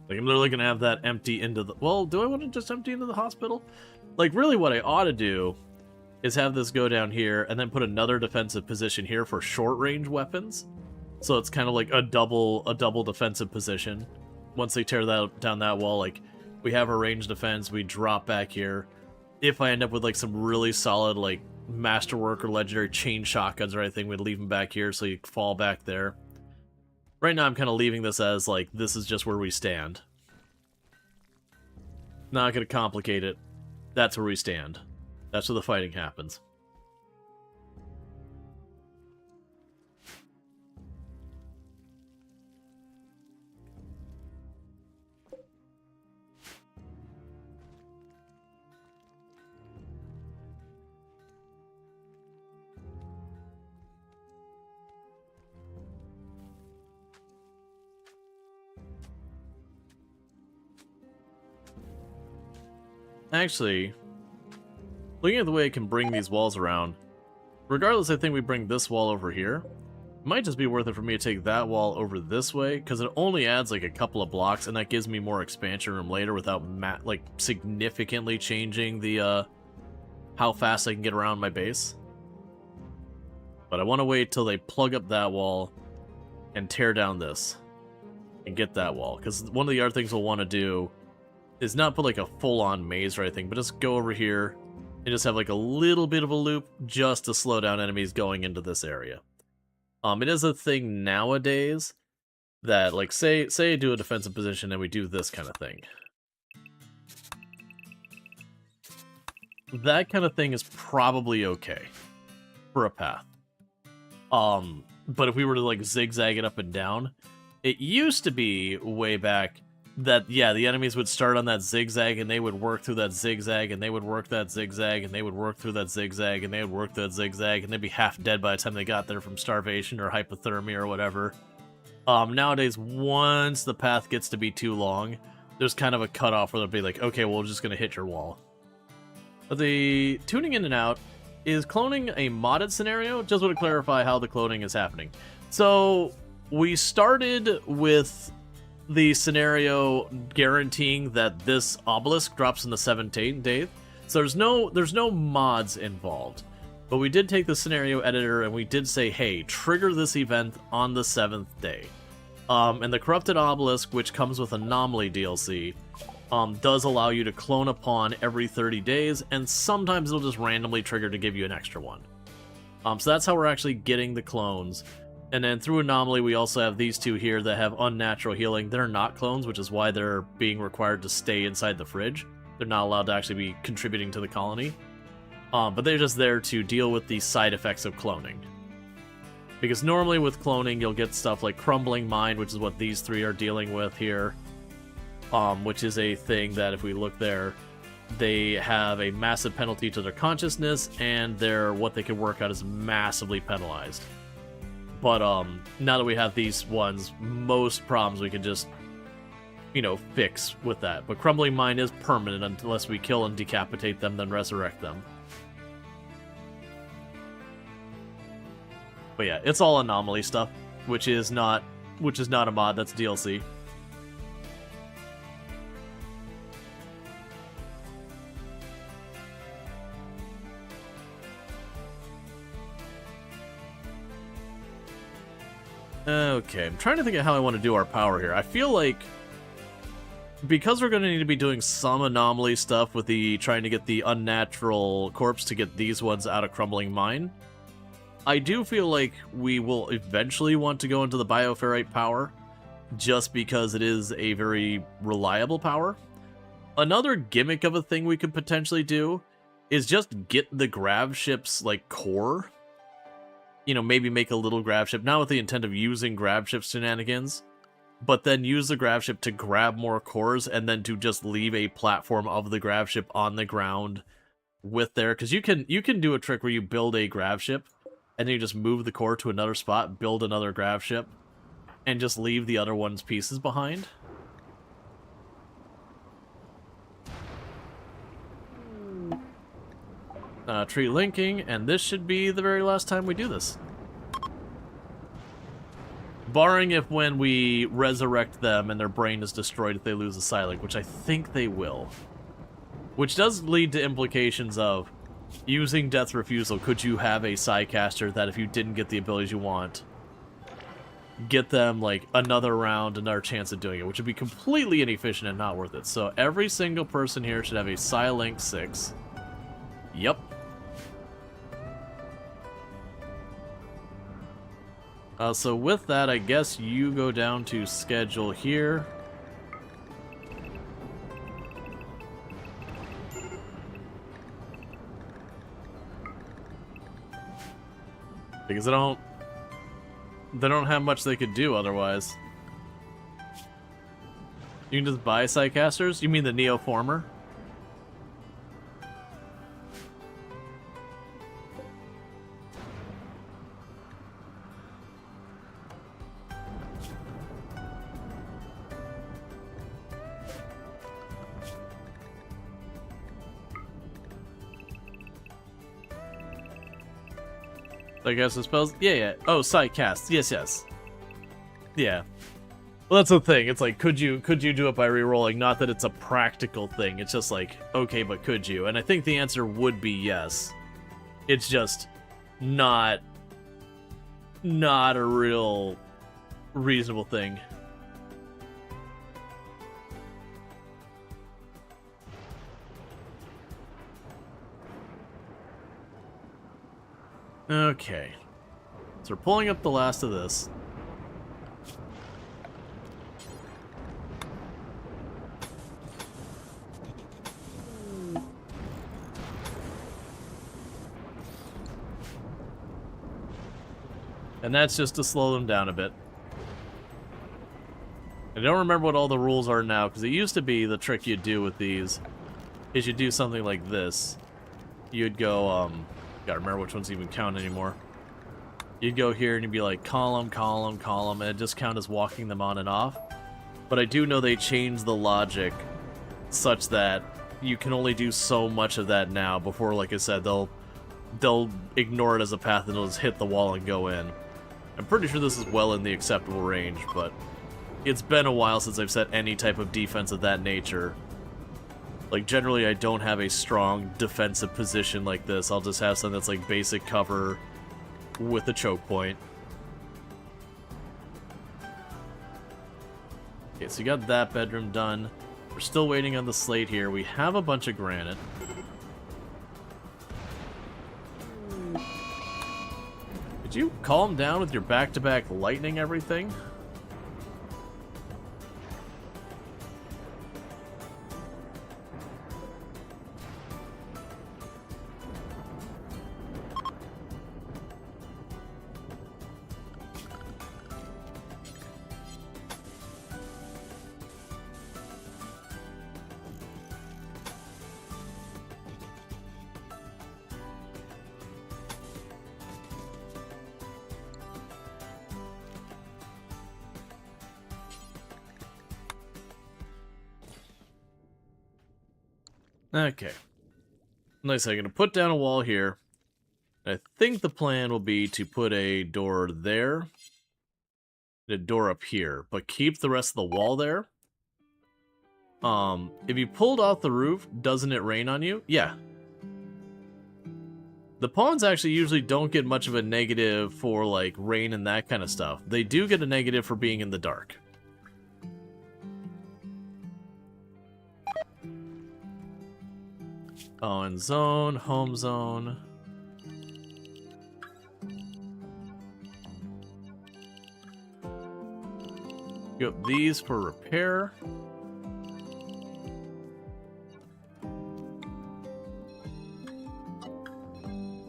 Like, I'm literally going to have that empty into the... Well, do I want to just empty into the hospital? Like, really what I ought to do is have this go down here and then put another defensive position here for short-range weapons. So it's kind of like a double defensive position. Once they tear down that wall, like, we have our ranged defense, we drop back here. If I end up with, like, some really solid, like, masterwork or legendary chain shotguns or anything, we'd leave them back here so you fall back there. Right now I'm kind of leaving this as, like, this is just where we stand. Not gonna complicate it. That's where we stand. That's where the fighting happens. Actually, looking at the way it can bring these walls around, regardless, I think we bring this wall over here. It might just be worth it for me to take that wall over this way, because it only adds like a couple of blocks, and that gives me more expansion room later without like significantly changing the how fast I can get around my base. But I want to wait till they plug up that wall and tear down this and get that wall, because one of the other things we'll want to do is not put like a full-on maze or anything, but just go over here and just have like a little bit of a loop just to slow down enemies going into this area. It is a thing nowadays that, like, say I do a defensive position and we do this kind of thing. That kind of thing is probably okay for a path. But if we were to like zigzag it up and down, it used to be way back that, yeah, the enemies would start on that zigzag, and they would work through that zigzag, and they would work that zigzag, and they would work through that zigzag, and they would work that zigzag, and they'd be half dead by the time they got there from starvation or hypothermia or whatever. Nowadays, once the path gets to be too long, there's kind of a cutoff where they'll be like, okay, well, we're just going to hit your wall. But the tuning in and out, is cloning a modded scenario? Just want to clarify how the cloning is happening. So, we started with the scenario guaranteeing that this obelisk drops in the 17th day. So there's no mods involved. But we did take the scenario editor and we did say, hey, trigger this event on the 7th day. And the Corrupted Obelisk, which comes with Anomaly DLC, does allow you to clone a pawn every 30 days, and sometimes it'll just randomly trigger to give you an extra one. So that's how we're actually getting the clones. And then through Anomaly, we also have these two here that have unnatural healing. They're not clones, which is why they're being required to stay inside the fridge. They're not allowed to actually be contributing to the colony. But they're just there to deal with the side effects of cloning. Because normally with cloning, you'll get stuff like Crumbling Mind, which is what these three are dealing with here. Which is a thing that, if we look there, they have a massive penalty to their consciousness, and what they can work out is massively penalized. But now that we have these ones, most problems we can just, fix with that. But Crumbling Mind is permanent unless we kill and decapitate them, then resurrect them. But yeah, it's all Anomaly stuff, which is not a mod, that's DLC. Okay, I'm trying to think of how I want to do our power here. I feel like, because we're going to need to be doing some Anomaly stuff with trying to get the unnatural corpse to get these ones out of Crumbling Mine, I do feel like we will eventually want to go into the Bioferrite power, just because it is a very reliable power. Another gimmick of a thing we could potentially do is just get the grav ship's, core. Maybe make a little grav ship, not with the intent of using grav ship shenanigans, but then use the grav ship to grab more cores, and then to just leave a platform of the grav ship on the ground with there. Because you can do a trick where you build a grav ship, and then you just move the core to another spot, build another grav ship, and just leave the other one's pieces behind. Tree linking, and this should be the very last time we do this. Barring if when we resurrect them and their brain is destroyed if they lose a Psylink, which I think they will. Which does lead to implications of, using Death Refusal, could you have a Psycaster that if you didn't get the abilities you want, get them, another round, another chance at doing it, which would be completely inefficient and not worth it. So every single person here should have a Psylink 6. Yep. So with that, I guess you go down to schedule here. Because they don't have much they could do otherwise. You can just buy Psycasters? You mean the Neoformer? Psycaster spells? Yeah. Oh, Psycast. Yes. Yeah. Well, that's the thing. It's like, could you do it by re-rolling? Not that it's a practical thing. It's just like, okay, but could you? And I think the answer would be yes. It's just not a real reasonable thing. Okay. So we're pulling up the last of this. And that's just to slow them down a bit. I don't remember what all the rules are now, because it used to be the trick you'd do with these is you'd do something like this. You'd go, gotta remember which ones even count anymore. You'd go here and you'd be like, column, column, column, and it just count as walking them on and off. But I do know they changed the logic such that you can only do so much of that now before, like I said, they'll ignore it as a path and it'll just hit the wall and go in. I'm pretty sure this is well in the acceptable range, but it's been a while since I've set any type of defense of that nature. Like, generally I don't have a strong defensive position like this. I'll just have something that's like basic cover with a choke point. Okay, so you got that bedroom done. We're still waiting on the slate here. We have a bunch of granite. Could you calm down with your back-to-back lightning everything? Okay. Nice. I'm going to put down a wall here. I think the plan will be to put a door there, and a door up here, but keep the rest of the wall there. If you pulled off the roof, doesn't it rain on you? Yeah. The pawns actually usually don't get much of a negative for, like, rain and that kind of stuff. They do get a negative for being in the dark. Oh, and zone, home zone. Yep, these for repair.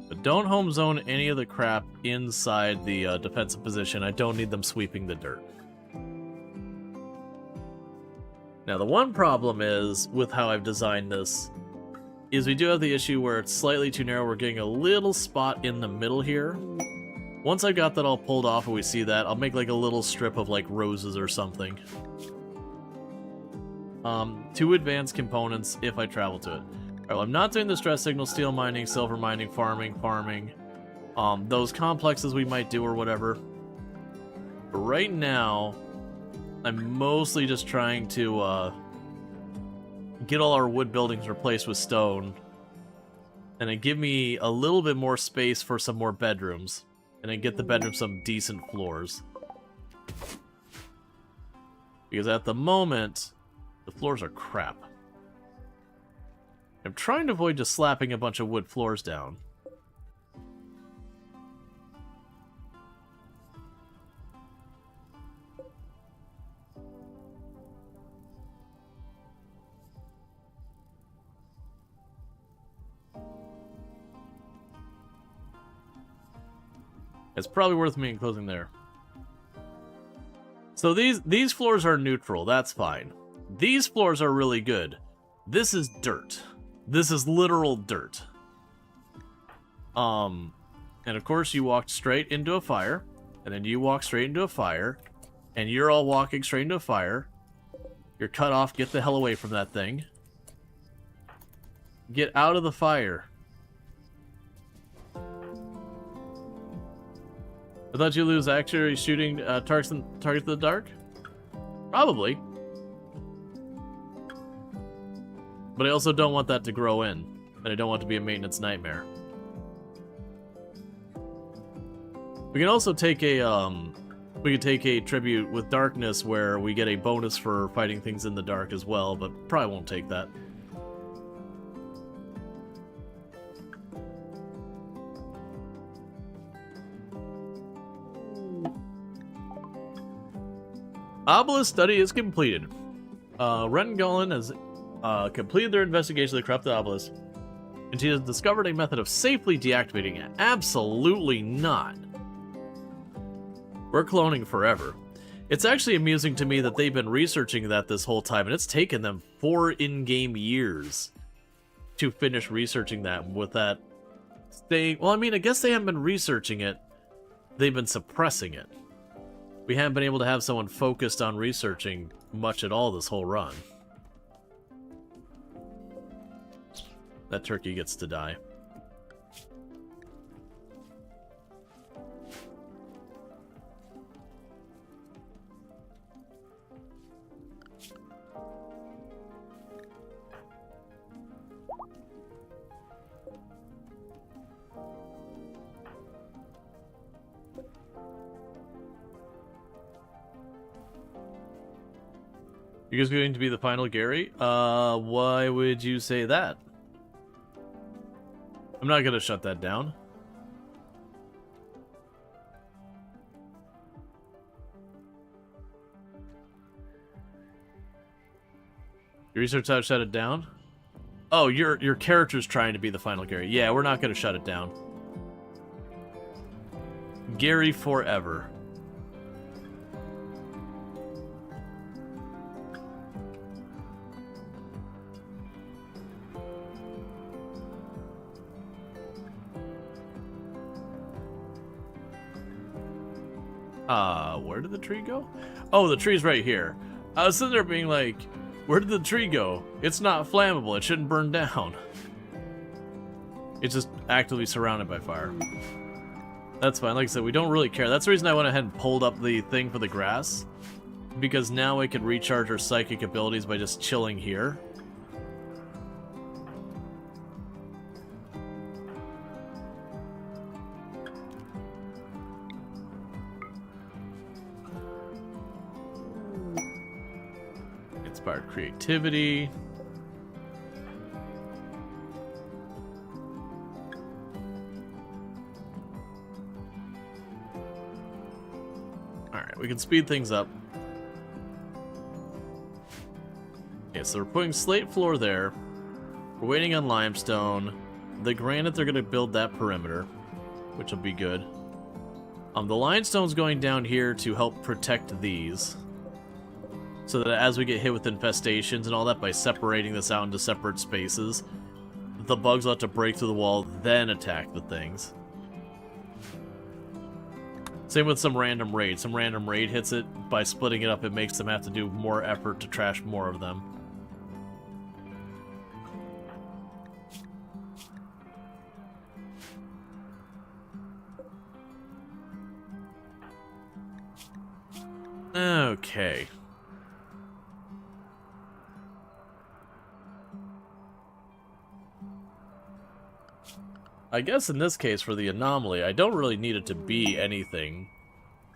But don't home zone any of the crap inside the defensive position. I don't need them sweeping the dirt. Now, the one problem is, with how I've designed this, is we do have the issue where it's slightly too narrow. We're getting a little spot in the middle here. Once I got that all pulled off and we see that, I'll make like a little strip of like roses or something. 2 advanced components if I travel to it. Alright, well, I'm not doing the stress signal, steel mining, silver mining, farming. Those complexes we might do or whatever. But right now, I'm mostly just trying to get all our wood buildings replaced with stone, and then give me a little bit more space for some more bedrooms, and then get the bedrooms some decent floors. Because at the moment, the floors are crap. I'm trying to avoid just slapping a bunch of wood floors down. It's probably worth me enclosing there. So these floors are neutral. That's fine. These floors are really good. This is dirt. This is literal dirt. And of course you walked straight into a fire, and then you walk straight into a fire, and you're all walking straight into a fire. You're cut off. Get the hell away from that thing. Get out of the fire. I thought you lose actually shooting targets in the dark? Probably. But I also don't want that to grow in. And I don't want it to be a maintenance nightmare. We can also take a we could take a tribute with darkness where we get a bonus for fighting things in the dark as well, but probably won't take that. Obelisk study is completed. Ren and Golan has completed their investigation of the corrupted obelisk, and she has discovered a method of safely deactivating it. Absolutely not. We're cloning forever. It's actually amusing to me that they've been researching that this whole time, and it's taken them 4 in-game years to finish researching that. With that staying, well, I mean, I guess they haven't been researching it. They've been suppressing it. We haven't been able to have someone focused on researching much at all this whole run. That turkey gets to die. You guys going to be the final Gary? Why would you say that? I'm not gonna shut that down. You research how to shut it down? Oh, your character's trying to be the final Gary. Yeah, we're not gonna shut it down. Gary forever. Where did the tree go? Oh, the tree's right here. I was sitting there being like, where did the tree go? It's not flammable. It shouldn't burn down. It's just actively surrounded by fire. That's fine. Like I said, we don't really care. That's the reason I went ahead and pulled up the thing for the grass. Because now I can recharge our psychic abilities by just chilling here. Inspired creativity. Alright, we can speed things up. Okay, so we're putting slate floor there. We're waiting on limestone. The granite, they're going to build that perimeter, which will be good. The limestone's going down here to help protect these. So that as we get hit with infestations and all that, by separating this out into separate spaces, the bugs will have to break through the wall, then attack the things. Same with some random raid. Some random raid hits it. By splitting it up, it makes them have to do more effort to trash more of them. Okay. I guess in this case, for the anomaly, I don't really need it to be anything.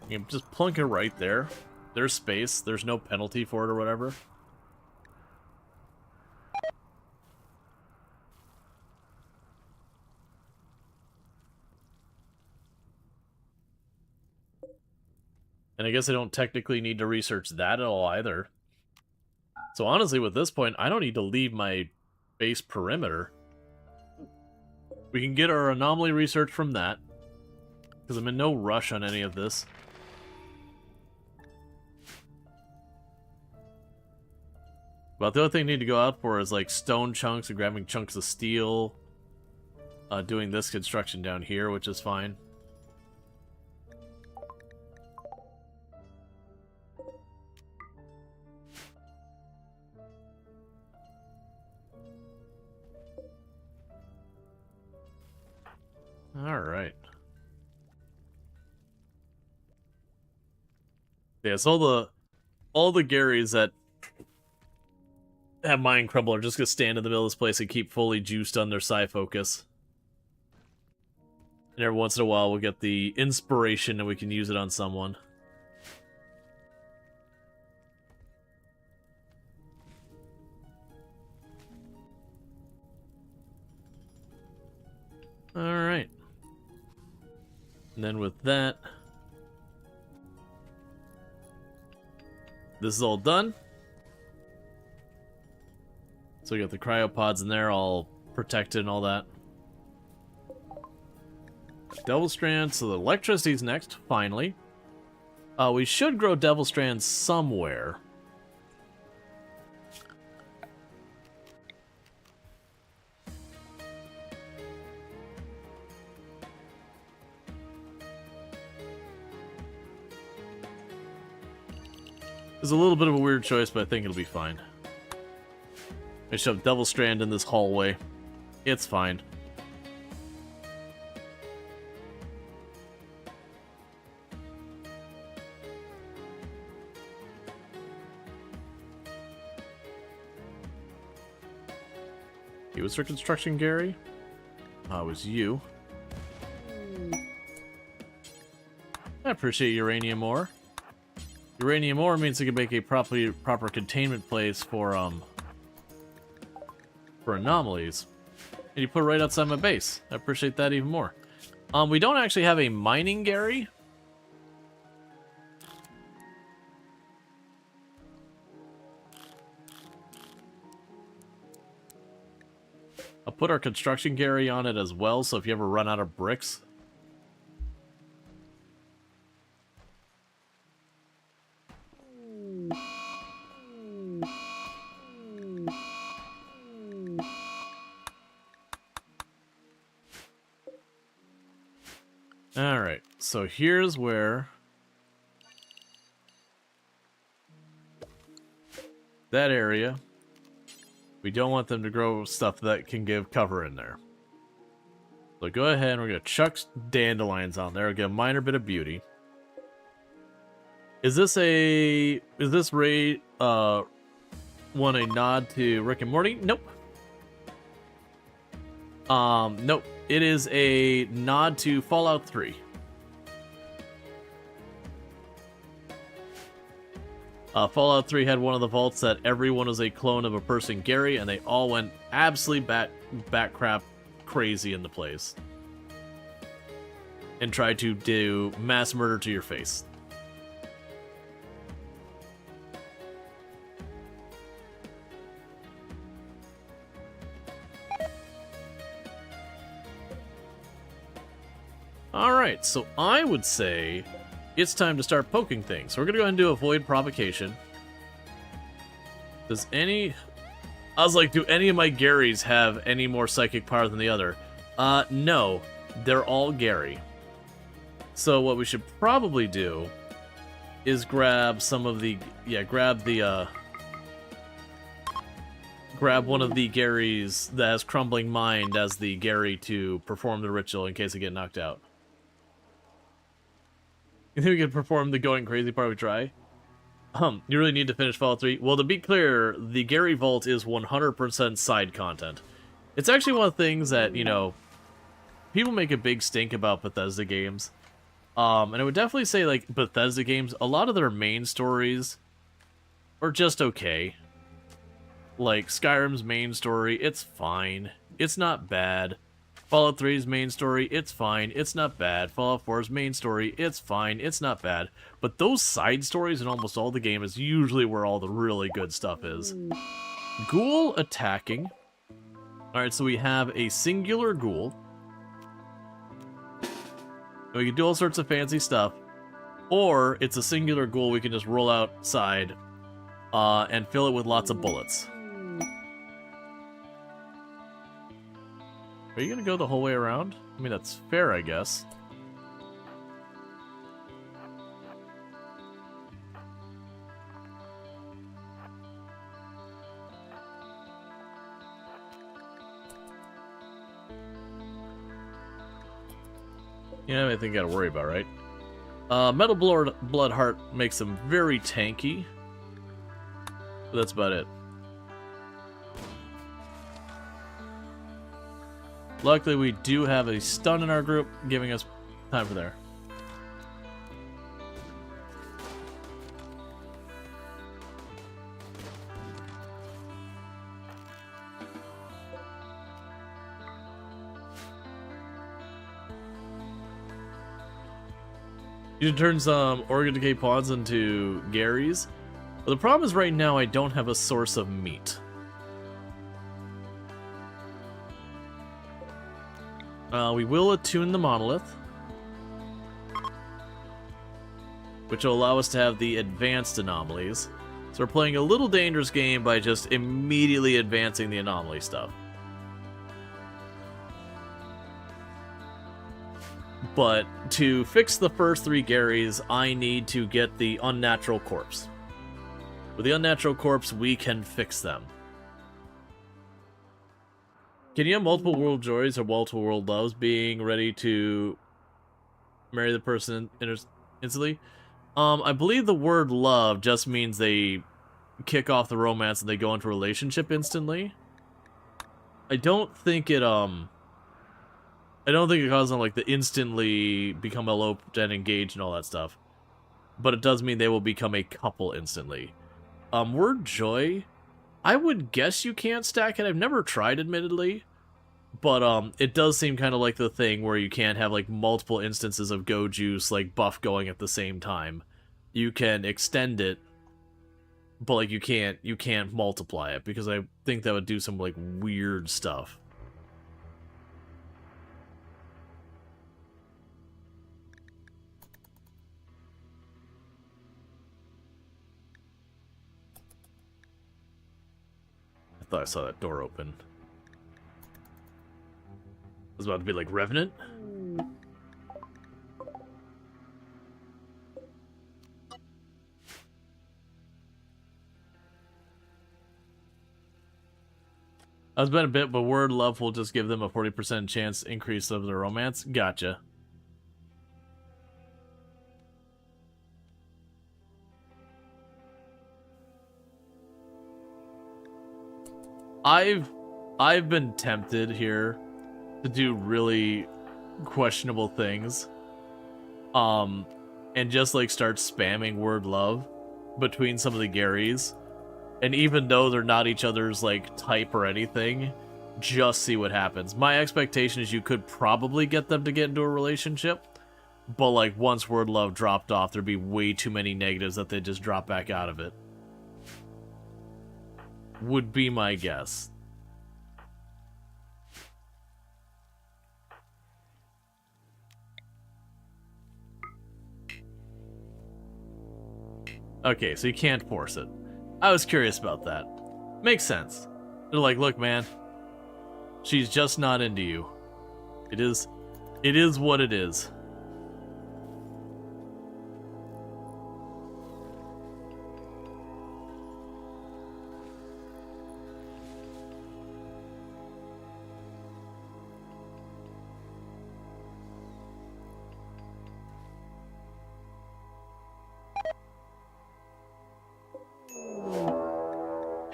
You can just plunk it right there. There's space. There's no penalty for it or whatever. And I guess I don't technically need to research that at all either. So honestly, with this point, I don't need to leave my base perimeter. We can get our anomaly research from that. because I'm in no rush on any of this. But the other thing I need to go out for is like stone chunks and grabbing chunks of steel. Doing this construction down here, which is fine. Alright. Yeah, so all the Garys that have Mind Crumble are just gonna stand in the middle of this place and keep fully juiced on their Psi Focus. And every once in a while we'll get the inspiration and we can use it on someone. Alright. And then with that, this is all done. So we got the cryopods in there, all protected and all that. Devil Strand, so the electricity's next, finally. We should grow Devil Strand somewhere. It's a little bit of a weird choice, but I think it'll be fine. I shoved Devil Strand in this hallway. It's fine. It was for construction, Gary? It was you. I appreciate uranium ore. Uranium ore means you can make a proper containment place for anomalies. And you put it right outside my base. I appreciate that even more. We don't actually have a mining Gary. I'll put our construction Gary on it as well, so if you ever run out of bricks. Alright, so here's where that area, we don't want them to grow stuff that can give cover in there. So go ahead and we're going to chuck dandelions on there, get a minor bit of beauty. Is this raid one a nod to Rick and Morty? Nope. Nope. It is a nod to Fallout 3. Fallout 3 had one of the vaults that everyone was a clone of a person Gary, and they all went absolutely bat crap crazy in the place. And tried to do mass murder to your face. Alright, so I would say it's time to start poking things. So we're going to go ahead and do a void provocation. Does any... I was like, do any of my Garys have any more psychic power than the other? No. They're all Gary. So what we should probably do is grab some of the... Yeah, grab one of the Garys that has Crumbling Mind as the Gary to perform the ritual in case I get knocked out. You think we can perform the going crazy part we try? You really need to finish Fallout 3? Well, to be clear, the Gary Vault is 100% side content. It's actually one of the things that, you know, people make a big stink about Bethesda games. And I would definitely say, like, Bethesda games, a lot of their main stories are just okay. Like, Skyrim's main story, it's fine. It's not bad. Fallout 3's main story, it's fine, it's not bad. Fallout 4's main story, it's fine, it's not bad. But those side stories in almost all the game is usually where all the really good stuff is. Ghoul attacking. Alright, so we have a singular ghoul. We can do all sorts of fancy stuff. Or it's a singular ghoul we can just roll outside and fill it with lots of bullets. Are you gonna go the whole way around? I mean, that's fair, I guess. You know, anything you gotta worry about, right? Metal Blood Heart makes them very tanky. But that's about it. Luckily, we do have a stun in our group, giving us time for there. You can turn some Organ Decay Pawns into Garys. But the problem is right now I don't have a source of meat. We will attune the monolith, which will allow us to have the advanced anomalies. So we're playing a little dangerous game by just immediately advancing the anomaly stuff. But to fix the first 3 Garys, I need to get the Unnatural Corpse. With the Unnatural Corpse, we can fix them. Can you have multiple world joys or multiple world loves being ready to marry the person instantly? I believe the word love just means they kick off the romance and they go into a relationship instantly. I don't think it causes them like to instantly become eloped and engaged and all that stuff. But it does mean they will become a couple instantly. Word joy, I would guess you can't stack it. I've never tried, admittedly. But it does seem kind of like the thing where you can't have like multiple instances of go juice like buff going at the same time. You can extend it, but like you can't multiply it, because I think that would do some like weird stuff. I thought I saw that door open. I was about to be like Revenant. I was betting a bit, but word love will just give them a 40% chance increase of their romance. Gotcha. I've been tempted here to do really questionable things. And just like start spamming word love between some of the Garys. And even though they're not each other's like type or anything, just see what happens. My expectation is you could probably get them to get into a relationship, but like once word love dropped off, there'd be way too many negatives that they'd just drop back out of it. Would be my guess. Okay, so you can't force it. I was curious about that. Makes sense. They're like, look, man, she's just not into you. It is what it is.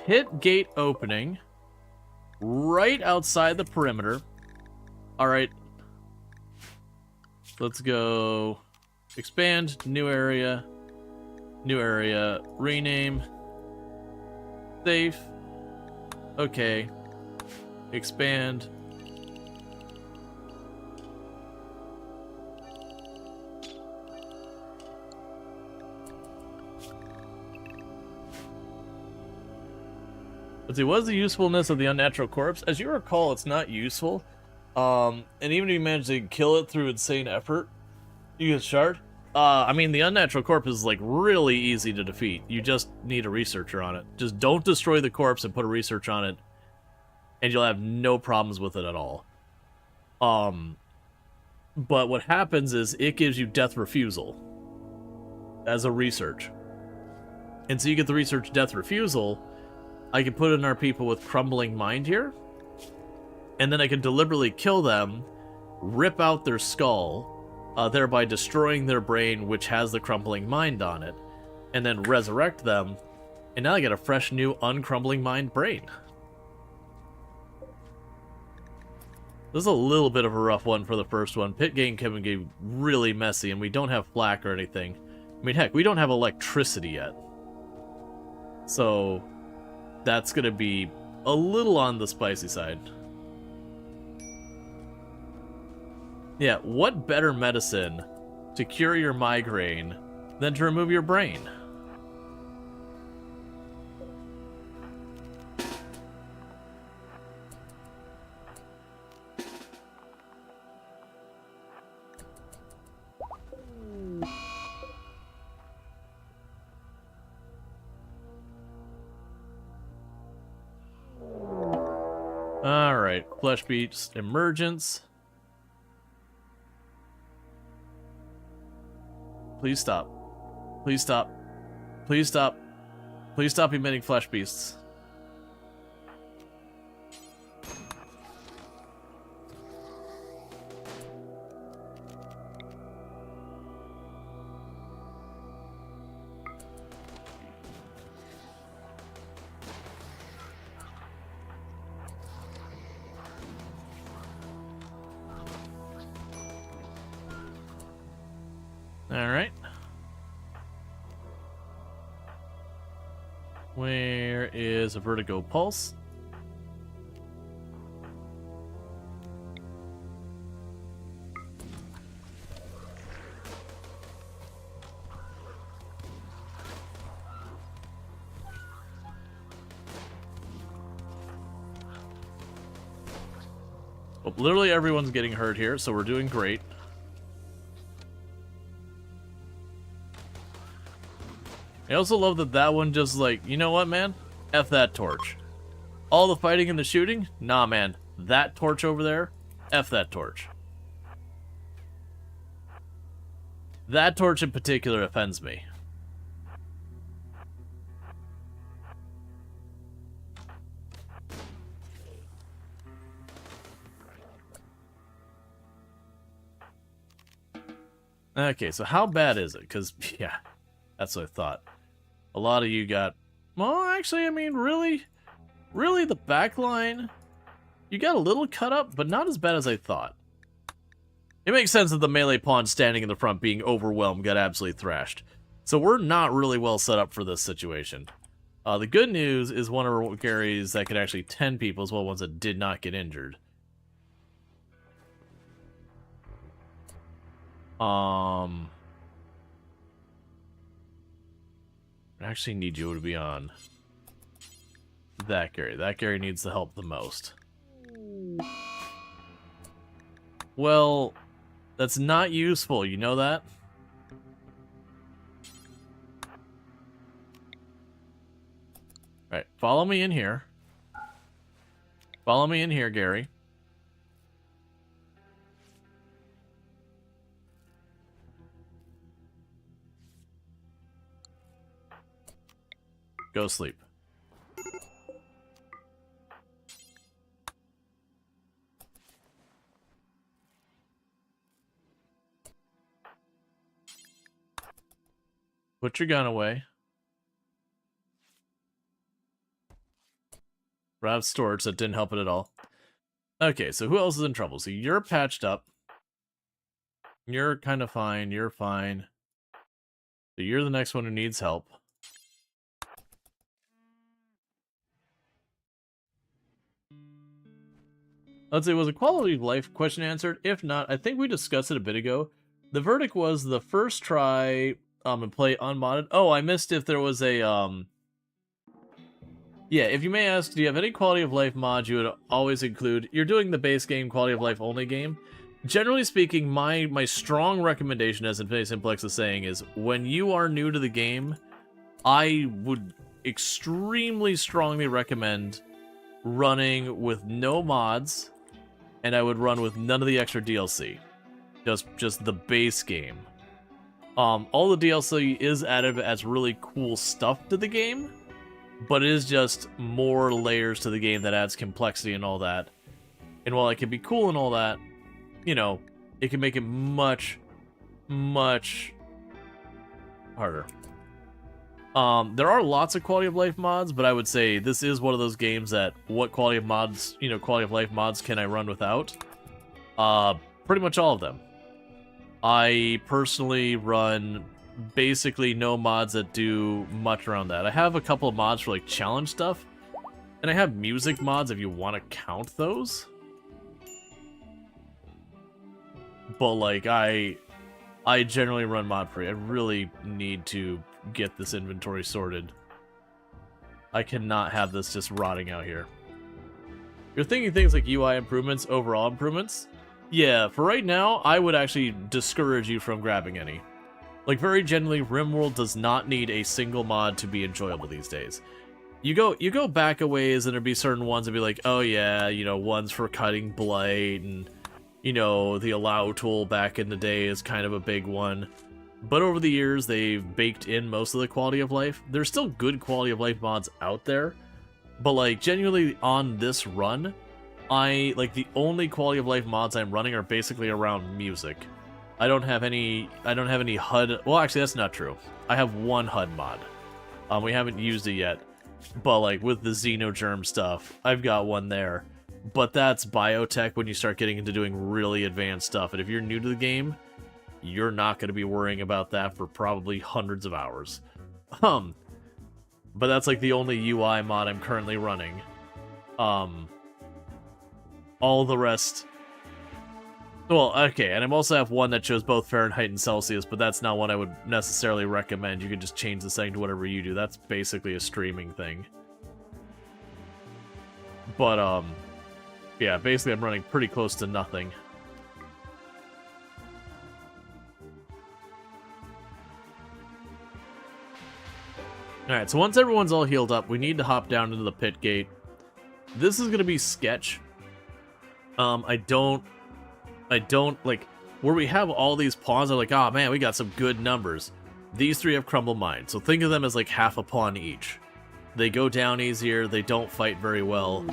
Hit gate opening right outside the perimeter. Alright. Let's go expand, new area, rename, safe, okay, expand. Let's see, what is the usefulness of the unnatural corpse? As you recall, it's not useful. And even if you manage to kill it through insane effort, You get shard? I mean, the unnatural corpse is, like, really easy to defeat. You just need a researcher on it. Just don't destroy the corpse and put a research on it, and you'll have no problems with it at all. But what happens is it gives you death refusal as a research. And so you get the research death refusal. I can put in our people with crumbling mind here, and then I can deliberately kill them, rip out their skull, thereby destroying their brain, which has the crumbling mind on it, and then resurrect them, and now I get a fresh new uncrumbling mind brain. This is a little bit of a rough one for the first one. Pit game can get really messy, and we don't have flak or anything. I mean, heck, we don't have electricity yet. So that's going to be a little on the spicy side. Yeah, what better medicine to cure your migraine than to remove your brain? Alright, Flesh Beast Emergence. Please stop. Please stop. Please stop. Please stop emitting flesh beasts. Alright. Where is a Vertigo Pulse? Well, literally everyone's getting hurt here, so we're doing great. I also love that that one just like, you know what, man? F that torch. All the fighting and the shooting? Nah, man. That torch over there? F that torch. That torch in particular offends me. Okay, so how bad is it? Because, yeah, that's what I thought. A lot of you got... Well, actually, I mean, really, the back line, you got a little cut up, but not as bad as I thought. It makes sense that the melee pawn standing in the front being overwhelmed got absolutely thrashed. So we're not really well set up for this situation. The good news is one of our Garys that could actually 10 people as well, ones that did not get injured. I actually need you to be on that Gary. That Gary needs the help the most. Well, that's not useful, you know that? Alright, follow me in here. Follow me in here, Gary. Go sleep. Put your gun away. Grab Storge, that didn't help it at all. Okay, so who else is in trouble? So you're patched up. You're kind of fine. You're fine. So you're the next one who needs help. Let's say, was a quality of life question answered? If not, I think we discussed it a bit ago. The verdict was the first try and play unmodded. Oh, I missed if there was a yeah, if you may ask, do you have any quality of life mods you would always include? You're doing the base game quality of life only game. generally speaking, my strong recommendation, as Infinity Simplex is saying, is when you are new to the game, I would extremely strongly recommend running with no mods, and I would run with none of the extra DLC. Just the base game. All the DLC is added as really cool stuff to the game, but it is just more layers to the game that adds complexity and all that. And while it can be cool and all that, you know, it can make it much, much harder. There are lots of quality of life mods, but I would say this is one of those games that what quality of life mods can I run without? Pretty much all of them. I personally run basically no mods that do much around that. I have a couple of mods for like challenge stuff, and I have music mods if you want to count those. But like I generally run mod free. I really need to get this inventory sorted. I cannot have this just rotting out here. You're thinking things like UI improvements, overall improvements? Yeah, for right now, I would actually discourage you from grabbing any. Like, very generally, RimWorld does not need a single mod to be enjoyable these days. You go back a ways, and there'd be certain ones that'd be like, oh yeah, you know, ones for cutting blight, and, you know, the allow tool back in the day is kind of a big one. But over the years, they've baked in most of the quality of life. There's still good quality of life mods out there, but like, genuinely on this run, the only quality of life mods I'm running are basically around music. I don't have any HUD. Well, actually, that's not true. I have one HUD mod. We haven't used it yet, but like with the Xenogerm stuff, I've got one there. But that's biotech when you start getting into doing really advanced stuff. And if you're new to the game, you're not going to be worrying about that for probably hundreds of hours. But that's like the only UI mod I'm currently running. All the rest... Well, okay, and I also have one that shows both Fahrenheit and Celsius, but that's not one I would necessarily recommend. You can just change the setting to whatever you do. That's basically a streaming thing. But, yeah, basically I'm running pretty close to nothing. Alright, so once everyone's all healed up, we need to hop down into the pit gate. This is going to be sketch. I don't, like, where we have all these pawns, I'm like, oh man, we got some good numbers. These three have Crumble Mine, so think of them as like half a pawn each. They go down easier, they don't fight very well.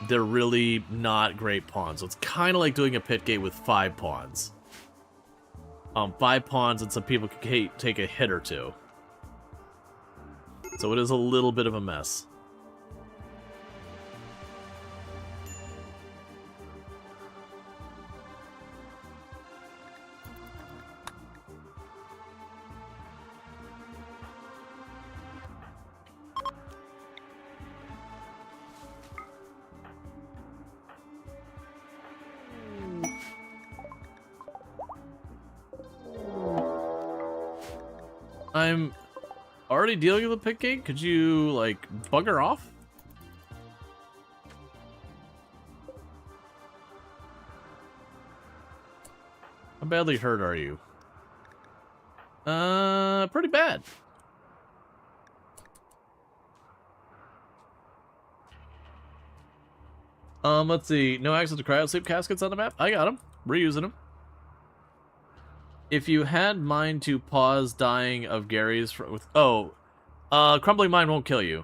They're really not great pawns, so it's kind of like doing a pit gate with 5 pawns. 5 pawns, and some people can take a hit or two. So it is a little bit of a mess. I'm already dealing with the pit gate? Could you, like, bugger off? How badly hurt are you? Pretty bad. Let's see. No access to cryosleep caskets on the map? I got them. Reusing them. If you had mind to pause dying of Gary's with... Oh. Crumbling Mine won't kill you.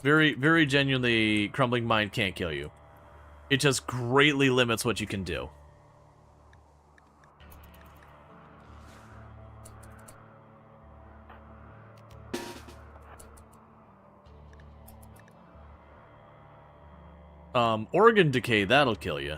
Very, very genuinely, Crumbling Mine can't kill you. It just greatly limits what you can do. Organ Decay, that'll kill you.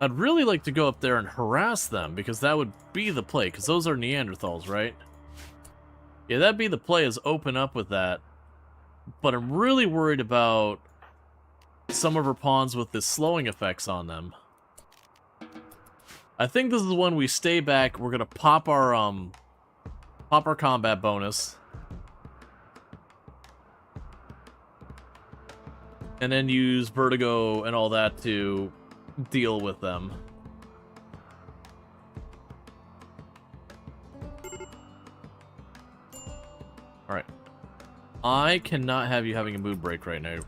I'd really like to go up there and harass them, because that would be the play, because those are Neanderthals, right? Yeah, that'd be the play, is open up with that. But I'm really worried about some of her pawns with the slowing effects on them. I think this is when we stay back. We're gonna pop our combat bonus. And then use Vertigo and all that to deal with them. Alright. I cannot have you having a mood break right now.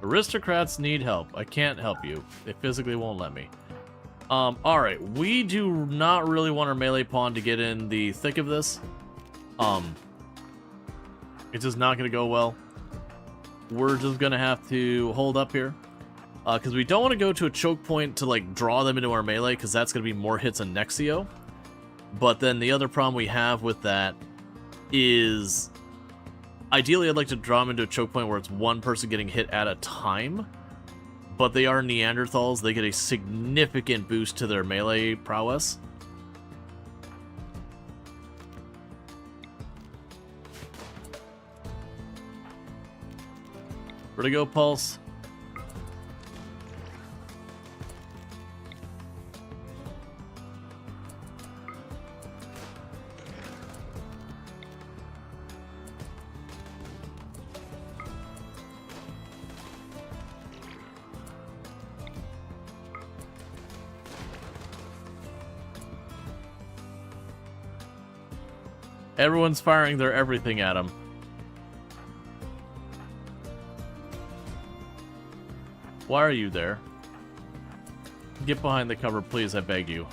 Aristocrats need help. I can't help you. They physically won't let me. Alright. We do not really want our melee pawn to get in the thick of this. It's just not going to go well. We're just going to have to hold up here. Because we don't want to go to a choke point to, like, draw them into our melee, because that's going to be more hits on Nexio. But then the other problem we have with that is... Ideally, I'd like to draw them into a choke point where it's one person getting hit at a time. But they are Neanderthals. They get a significant boost to their melee prowess. Vertigo Pulse. Everyone's firing their everything at him. Why are you there? Get behind the cover, please, I beg you.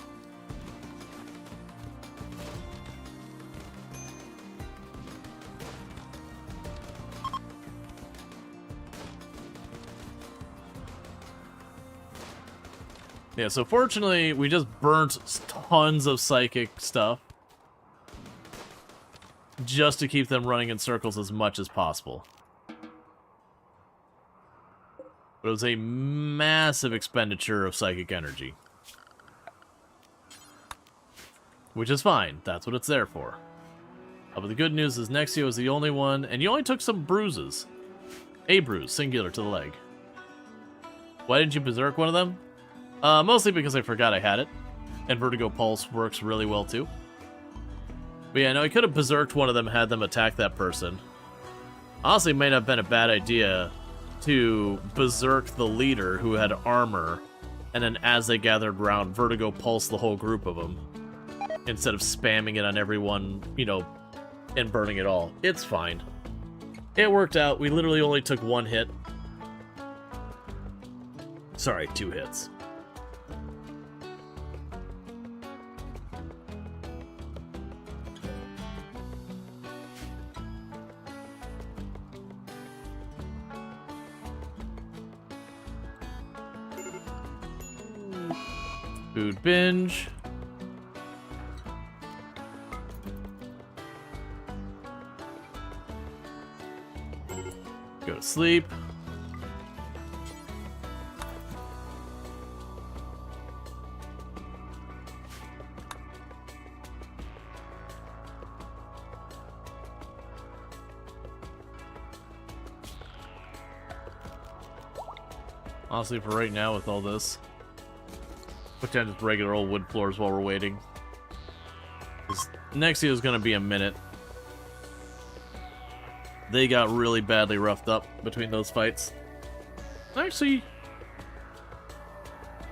Yeah, so fortunately, we just burnt tons of psychic stuff. Just to keep them running in circles as much as possible. But it was a massive expenditure of psychic energy. Which is fine. That's what it's there for. But the good news is Nexio is the only one, and you only took some bruises. A bruise, singular, to the leg. Why didn't you berserk one of them? Mostly because I forgot I had it. And Vertigo Pulse works really well too. But yeah, no, I could have berserked one of them, had them attack that person. Honestly, it may not have been a bad idea to berserk the leader who had armor, and then as they gathered around, Vertigo Pulse the whole group of them. Instead of spamming it on everyone, you know, and burning it all. It's fine. It worked out. We literally only took one hit. Sorry, 2 hits. Food binge. Go to sleep. Honestly, for right now with all this, put down just regular old wood floors while we're waiting. Nexio is going to be a minute. They got really badly roughed up between those fights. Actually,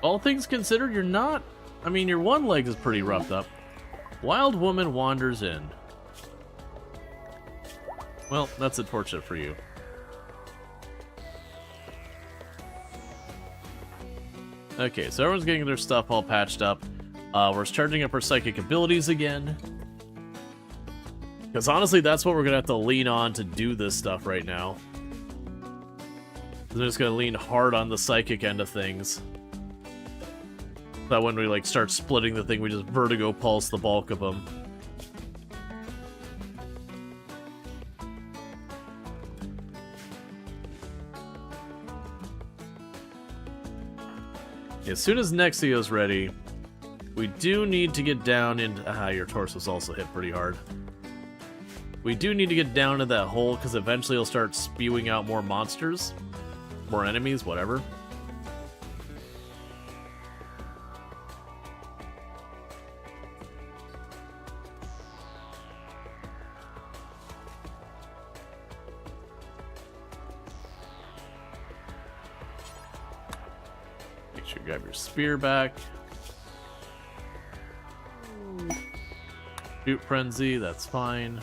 all things considered, you're not... I mean, your one leg is pretty roughed up. Wild woman wanders in. Well, that's unfortunate for you. Okay, so everyone's getting their stuff all patched up. We're charging up our psychic abilities again. Because honestly, that's what we're going to have to lean on to do this stuff right now. We're just going to lean hard on the psychic end of things. That when we like start splitting the thing, we just Vertigo Pulse the bulk of them. As soon as Nexio's ready, we do need to get down into... your torso's also hit pretty hard. We do need to get down to that hole, because eventually it'll start spewing out more monsters. More enemies, whatever. Make sure you grab your spear back. Shoot frenzy, that's fine.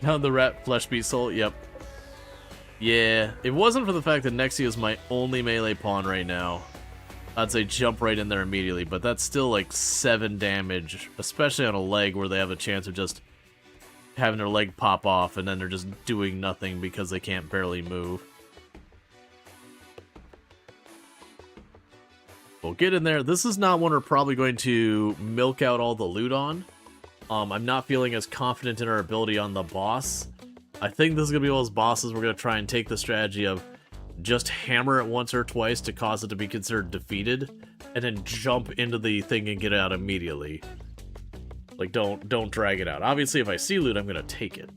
Now the rat flesh beast soul, yep. Yeah, it wasn't for the fact that Nexia is my only melee pawn right now, I'd say jump right in there immediately, but that's still like 7 damage, especially on a leg where they have a chance of just having their leg pop off and then they're just doing nothing because they can't barely move. We'll get in there. This is not one we're probably going to milk out all the loot on. I'm not feeling as confident in our ability on the boss. I think this is going to be one of those bosses we're going to try and take the strategy of just hammer it once or twice to cause it to be considered defeated, and then jump into the thing and get it out immediately. Like, don't drag it out. Obviously, if I see loot, I'm going to take it.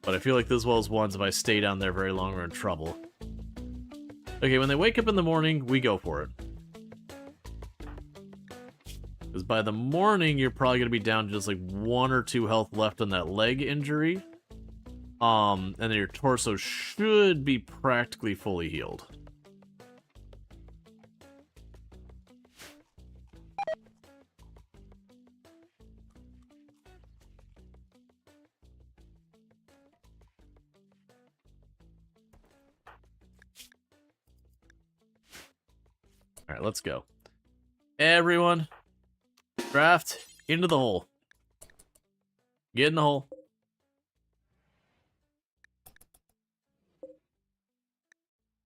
But I feel like this is one of those ones, if I stay down there very long, we're in trouble. Okay, when they wake up in the morning, we go for it. Because by the morning, you're probably going to be down to just like 1 or 2 health left on that leg injury. And then your torso should be practically fully healed. Alright, let's go. Everyone, draft into the hole. Get in the hole.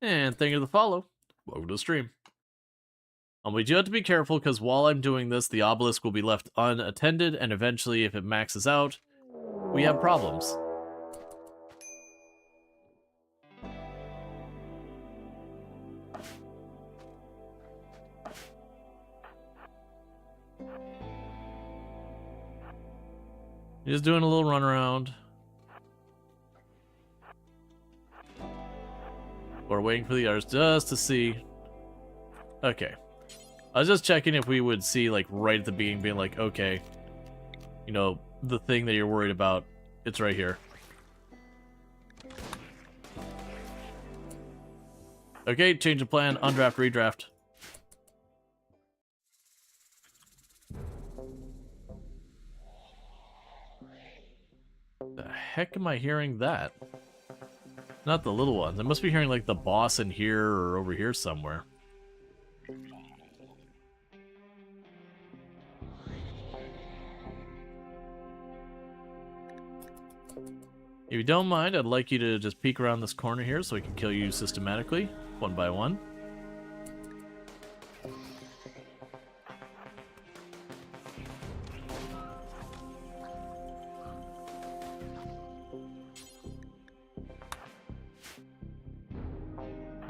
And thank you for the follow. Welcome to the stream. We do have to be careful because while I'm doing this, the obelisk will be left unattended, and eventually, if it maxes out, we have problems. Just doing a little run around. We're waiting for the others just to see. Okay. I was just checking if we would see, like, right at the beginning, being like, okay, you know, the thing that you're worried about, it's right here. Okay, change of plan, undraft, redraft. The heck am I hearing that? Not the little ones. I must be hearing like the boss in here or over here somewhere. If you don't mind, I'd like you to just peek around this corner here so we can kill you systematically, one by one.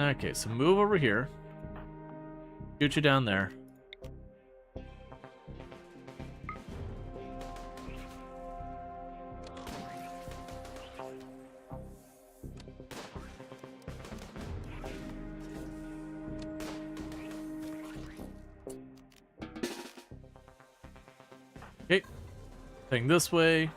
Okay, so move over here. Shoot you down there. Okay, thing this way.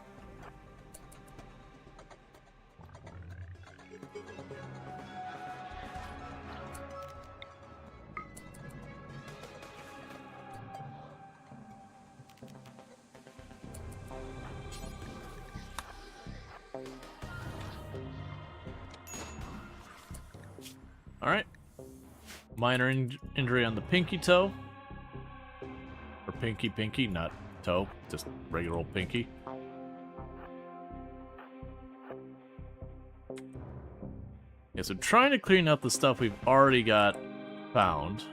Alright. Minor injury on the pinky toe. Or pinky, not toe. Just regular old pinky. Yeah, so trying to clean up the stuff we've already got found.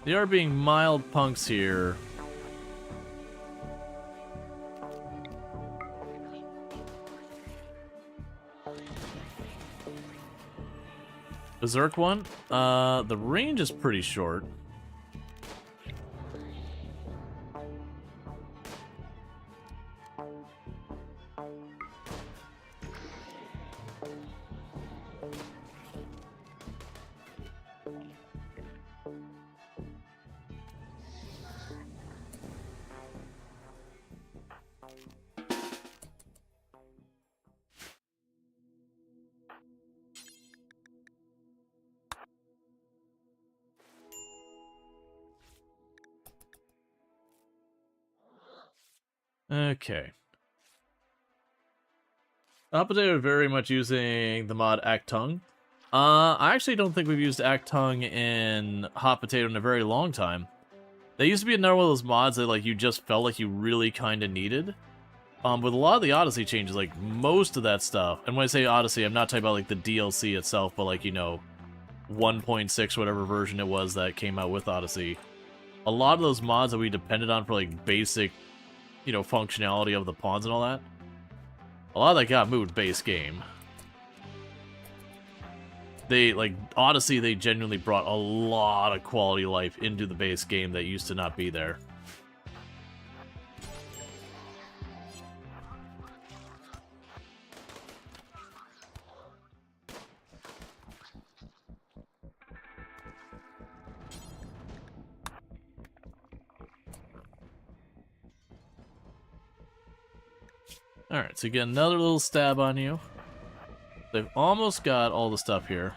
They are being mild punks here Berserk one? The range is pretty short. Okay. Hot Potato are very much using the mod Actung. I actually don't think we've used Actung in Hot Potato in a very long time. They used to be another one of those mods that like you just felt like you really kind of needed. With a lot of the Odyssey changes, like most of that stuff, and when I say Odyssey, I'm not talking about like the DLC itself, but like, you know, 1.6, whatever version it was that came out with Odyssey. A lot of those mods that we depended on for like basic, you know, functionality of the pawns and all that, a lot of that got moved base game. They, like, Odyssey, they genuinely brought a lot of quality life into the base game that used to not be there. Alright, so get another little stab on you. They've almost got all the stuff here.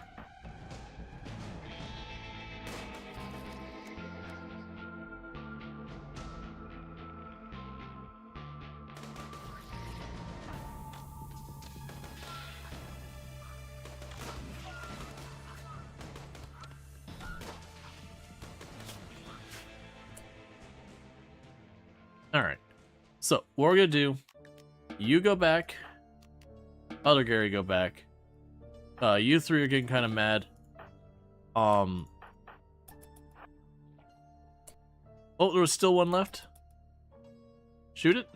Alright, so what we're gonna do, you go back, other Gary go back, you three are getting kind of mad, oh, there was still one left? Shoot it?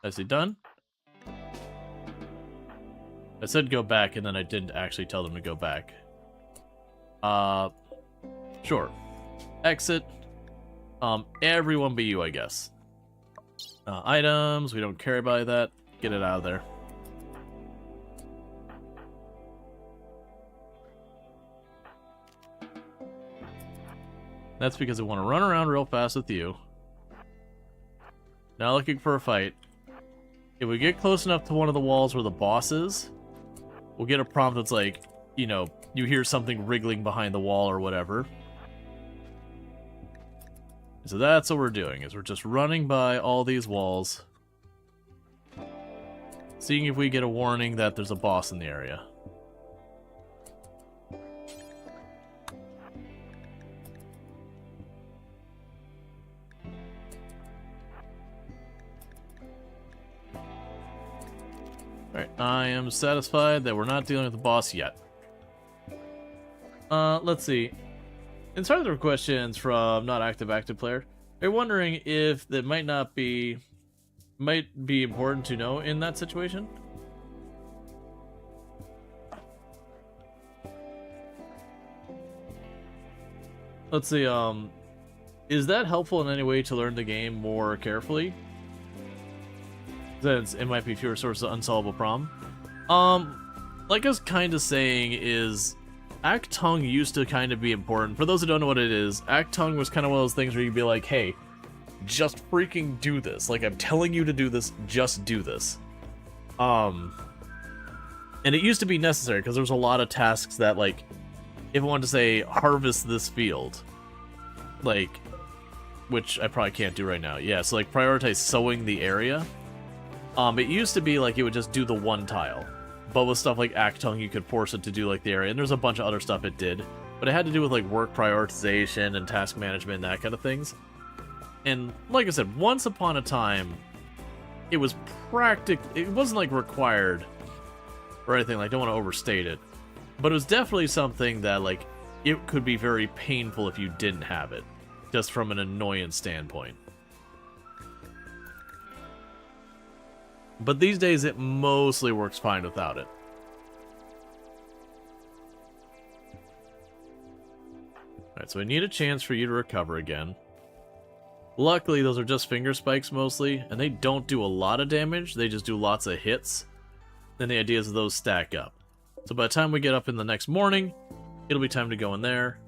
I see, done? I said go back, and then I didn't actually tell them to go back. Sure. Exit. Everyone but you, I guess. Items, we don't care about that. Get it out of there. That's because I want to run around real fast with you. Now looking for a fight. If we get close enough to one of the walls where the boss is, we'll get a prompt that's like, you know, you hear something wriggling behind the wall or whatever. So that's what we're doing, is we're just running by all these walls, seeing if we get a warning that there's a boss in the area. Alright, I am satisfied that we're not dealing with the boss yet. Let's see. In some of the questions from not active player, they're wondering if that might be important to know in that situation. Let's see, is that helpful in any way to learn the game more carefully? Since it might be fewer sources of unsolvable problem. Like I was kind of saying, is Actung used to kind of be important. For those who don't know what it is, Actung was kind of one of those things where you'd be like, hey, just freaking do this. Like, I'm telling you to do this, just do this. And it used to be necessary, because there was a lot of tasks that, like, if I wanted to say, harvest this field, like, which I probably can't do right now. Yeah, so, like, prioritize sowing the area. It used to be, like, it would just do the one tile. But with stuff like Actung, you could force it to do, like, the area. And there's a bunch of other stuff it did. But it had to do with, like, work prioritization and task management and that kind of things. And, like I said, once upon a time, it was it wasn't, like, required or anything. Like, I don't want to overstate it. But it was definitely something that, like, it could be very painful if you didn't have it. Just from an annoyance standpoint. But these days, it mostly works fine without it. Alright, so I need a chance for you to recover again. Luckily, those are just finger spikes mostly, and they don't do a lot of damage, they just do lots of hits. And the idea is those stack up. So by the time we get up in the next morning, it'll be time to go in there.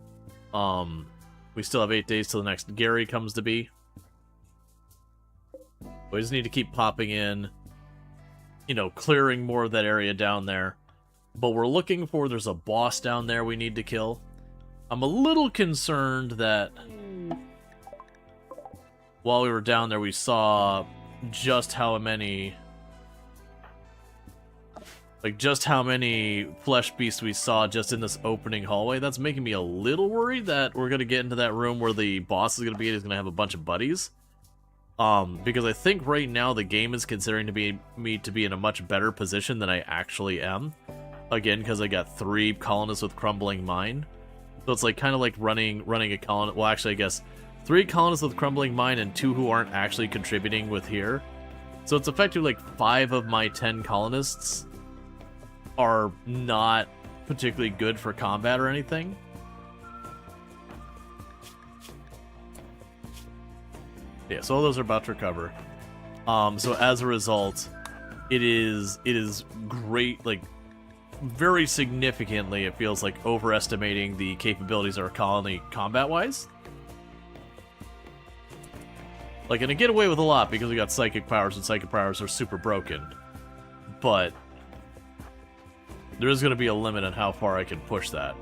We still have 8 days till the next Gary comes to be. We just need to keep popping in, you know, clearing more of that area down there. But we're looking for, there's a boss down there we need to kill. I'm a little concerned that while we were down there, we saw just how many flesh beasts we saw just in this opening hallway. That's making me a little worried that we're going to get into that room where the boss is going to be and he's going to have a bunch of buddies. Because I think right now the game is considering me to be in a much better position than I actually am. Again, because I got 3 colonists with crumbling mine. So it's like kind of like running a colony. Well, actually, I guess 3 colonists with crumbling mine and 2 who aren't actually contributing with here. So it's effectively like 5 of my 10 colonists are not particularly good for combat or anything. Yeah, so all those are about to recover. So as a result, it is great, like, very significantly, it feels like overestimating the capabilities of our colony combat-wise. Like, and I get away with a lot because we got psychic powers, and psychic powers are super broken. But there is going to be a limit on how far I can push that.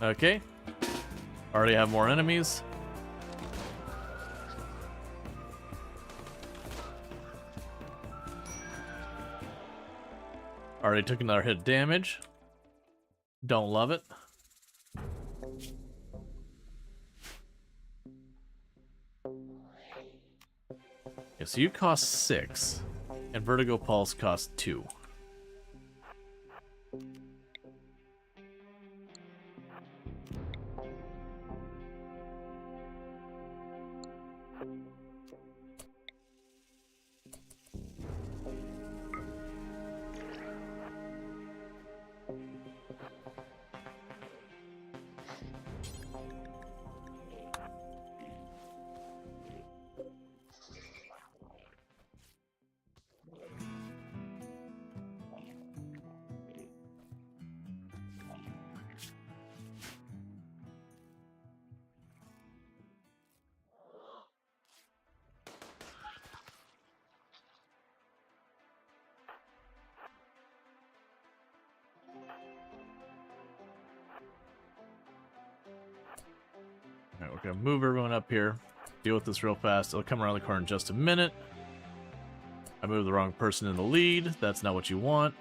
Okay. Already have more enemies. Already took another hit of damage. Don't love it. Yeah, so you cost 6, and Vertigo Pulse costs 2. Alright, we're gonna move everyone up here. Deal with this real fast. It'll come around the corner in just a minute. I moved the wrong person in the lead. That's not what you want.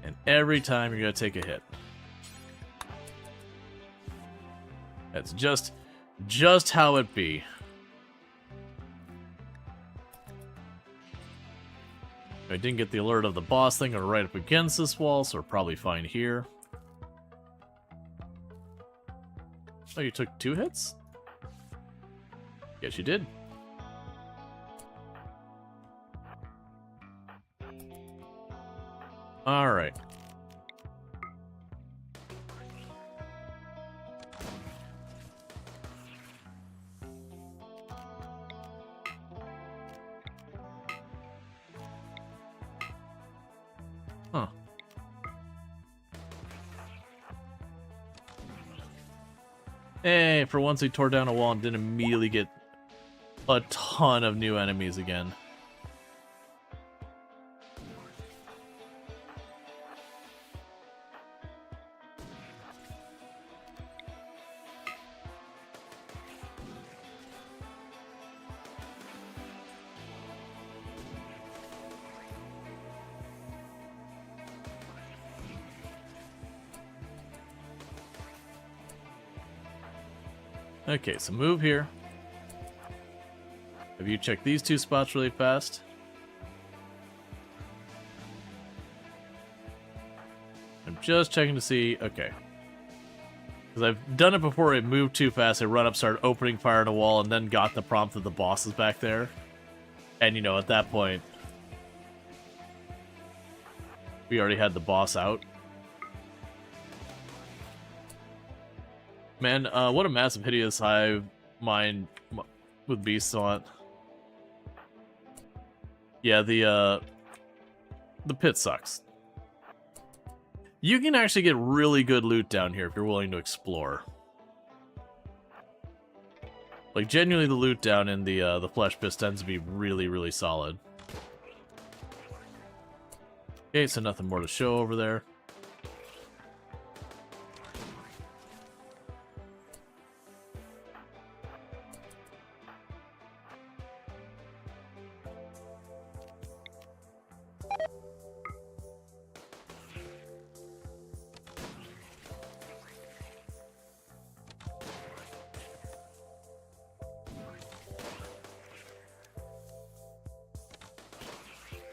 And every time you're gonna take a hit. That's just how it be. I didn't get the alert of the boss thing or right up against this wall, so we're probably fine here. Oh, you took 2 hits? Yes, you did. Alright. Huh. Hey, for once we tore down a wall and didn't immediately get a ton of new enemies again. Okay, so move here. Have you checked these two spots really fast? I'm just checking to see. Okay. Because I've done it before, it moved too fast. I run up, started opening fire on a wall, and then got the prompt that the boss is back there. And, you know, at that point, we already had the boss out. Man, what a massive hideous hive mind with beasts on it. Yeah, the pit sucks. You can actually get really good loot down here if you're willing to explore. Like, genuinely the loot down in the flesh pit tends to be really, really solid. Okay, so nothing more to show over there.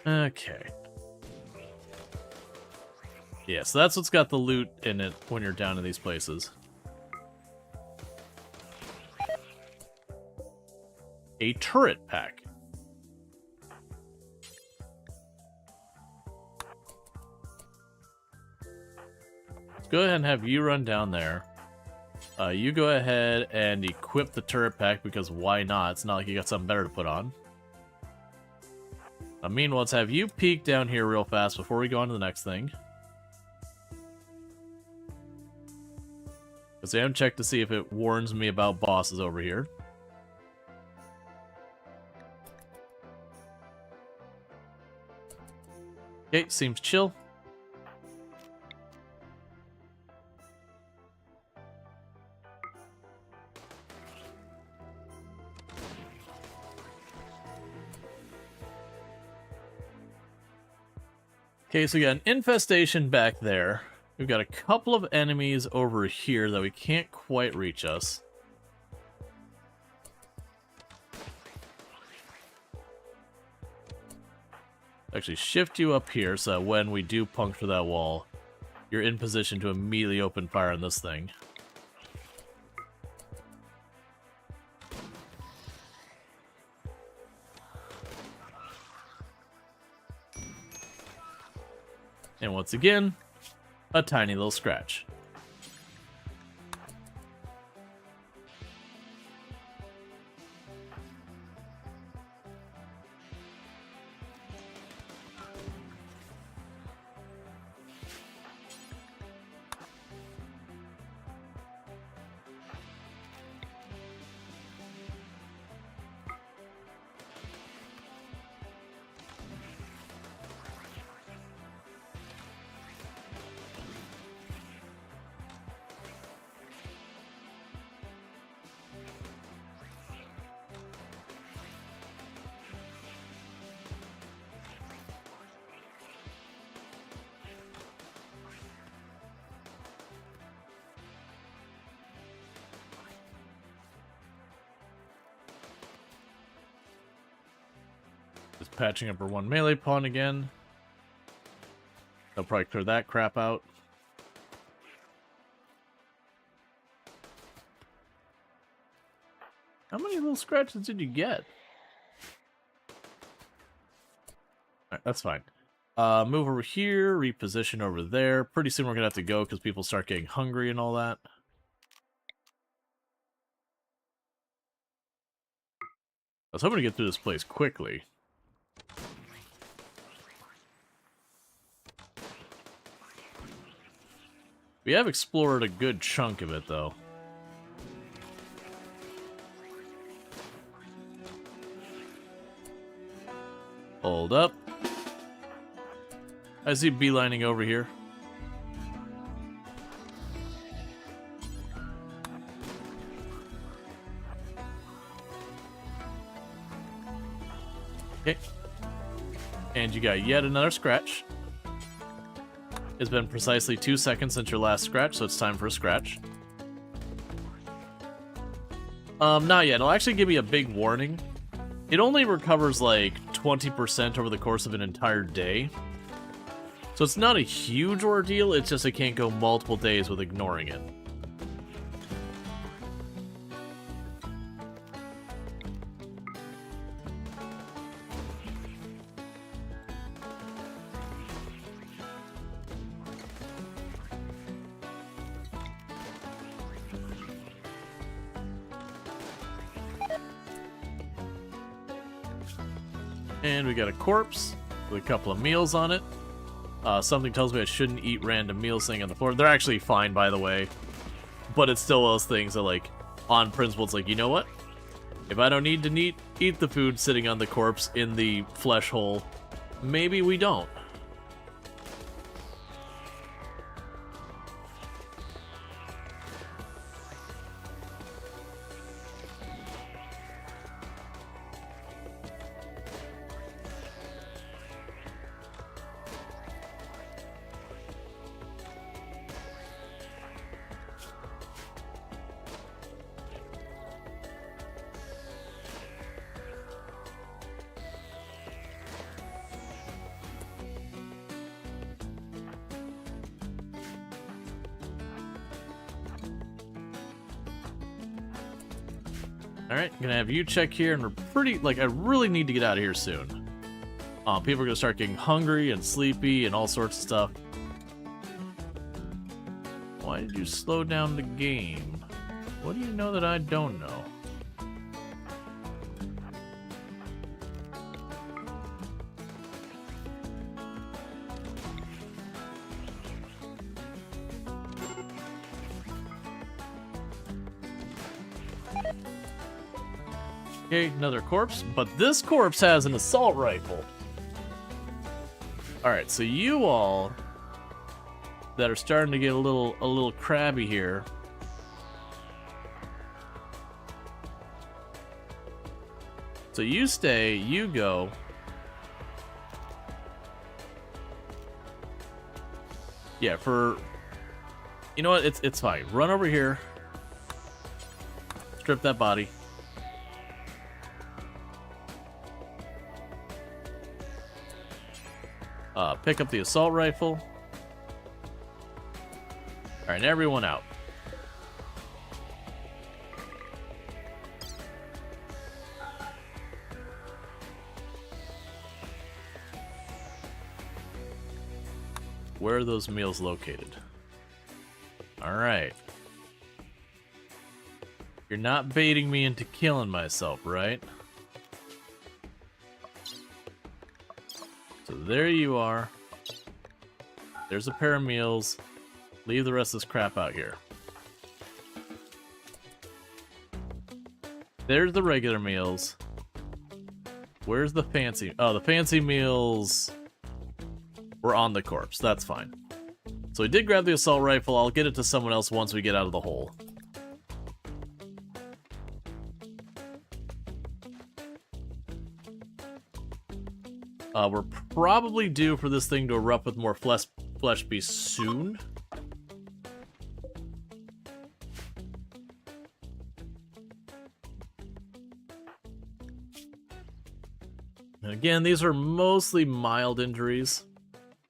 Okay. Yeah, so that's what's got the loot in it when you're down in these places. A turret pack. Let's go ahead and have you run down there. You go ahead and equip the turret pack because why not? It's not like you got something better to put on. Meanwhile, let's have you peek down here real fast before we go on to the next thing. Because I haven't checked to see if it warns me about bosses over here. Okay, seems chill. Okay, so we got an infestation back there. We've got a couple of enemies over here that we can't quite reach us. Actually, shift you up here so that when we do puncture that wall, you're in position to immediately open fire on this thing. And once again, a tiny little scratch. Just patching up her one melee pawn again. They'll probably clear that crap out. How many little scratches did you get? Alright, that's fine. Move over here, reposition over there. Pretty soon we're gonna have to go because people start getting hungry and all that. I was hoping to get through this place quickly. We have explored a good chunk of it, though. Hold up. I see beelining over here. Okay. And you got yet another scratch. It's been precisely 2 seconds since your last scratch, so it's time for a scratch. Not yet. It'll actually give me a big warning. It only recovers like 20% over the course of an entire day. So it's not a huge ordeal, it's just I can't go multiple days with ignoring it. And we got a corpse with a couple of meals on it. Something tells me I shouldn't eat random meals sitting on the floor. They're actually fine, by the way. But it's still those things that, like, on principle, it's like, you know what? If I don't need to eat the food sitting on the corpse in the flesh hole, maybe we don't. Alright, I'm gonna have you check here, and we're pretty, like, I really need to get out of here soon. People are gonna start getting hungry and sleepy and all sorts of stuff. Why did you slow down the game? What do you know that I don't know? Okay, another corpse, but this corpse has an assault rifle. Alright, so you all that are starting to get a little crabby here. So you stay, you go. Yeah, you know what, it's fine. Run over here. Strip that body. Pick up the assault rifle. Alright, everyone out. Where are those meals located? Alright. You're not baiting me into killing myself, right? So there you are. There's a pair of meals. Leave the rest of this crap out here. There's the regular meals. Where's the fancy? Oh, the fancy meals were on the corpse. That's fine. So we did grab the assault rifle. I'll get it to someone else once we get out of the hole. We're probably due for this thing to erupt with more flesh beasts soon. And again, these are mostly mild injuries.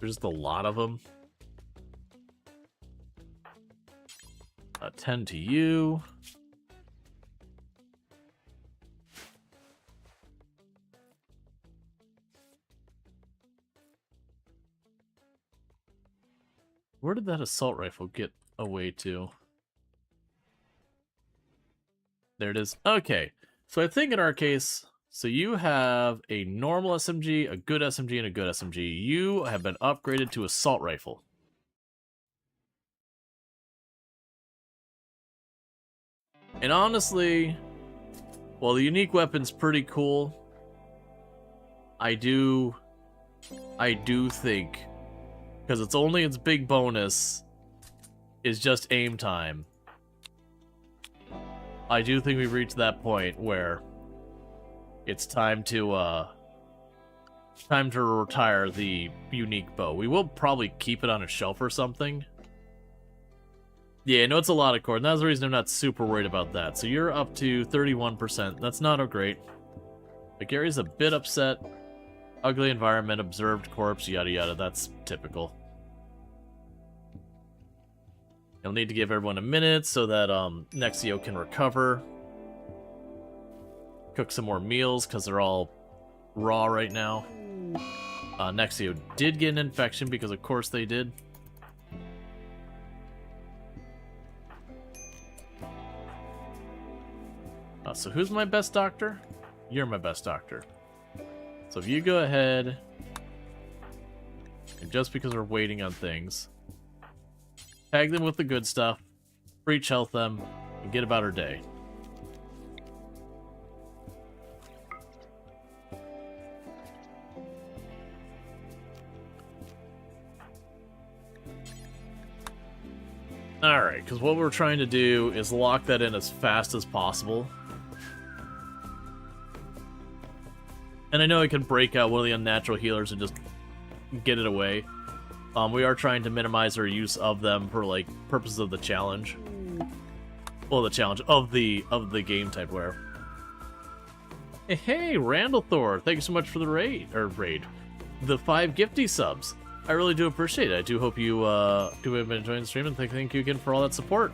There's just a lot of them. Attend to you. Where did that assault rifle get away to? There it is. Okay, so I think in our case, so you have a normal SMG, a good SMG, and a good SMG. You have been upgraded to assault rifle. And honestly, while the unique weapon's pretty cool, I do think, because it's only its big bonus is just aim time. I do think we've reached that point where it's time to retire the unique bow. We will probably keep it on a shelf or something, Yeah, no, it's a lot of cord, and that's the reason I'm not super worried about that. So you're up to 31%. That's not great. But Gary's a bit upset. Ugly environment, observed corpse, yada yada. That's typical. You'll need to give everyone a minute so that Nexio can recover. Cook some more meals because they're all raw right now. Nexio did get an infection because of course they did. So who's my best doctor? You're my best doctor. So if you go ahead, and just because we're waiting on things, tag them with the good stuff, breach health them, and get about our day. Alright, because what we're trying to do is lock that in as fast as possible. And I know I can break out one of the unnatural healers and just get it away. We are trying to minimize our use of them for, like, purposes of the challenge. Well, the challenge of the game type wear. Hey, Randall Thor, thank you so much for the raid. The 5 gifty subs. I really do appreciate it. I do hope you have been enjoying the stream, and thank you again for all that support.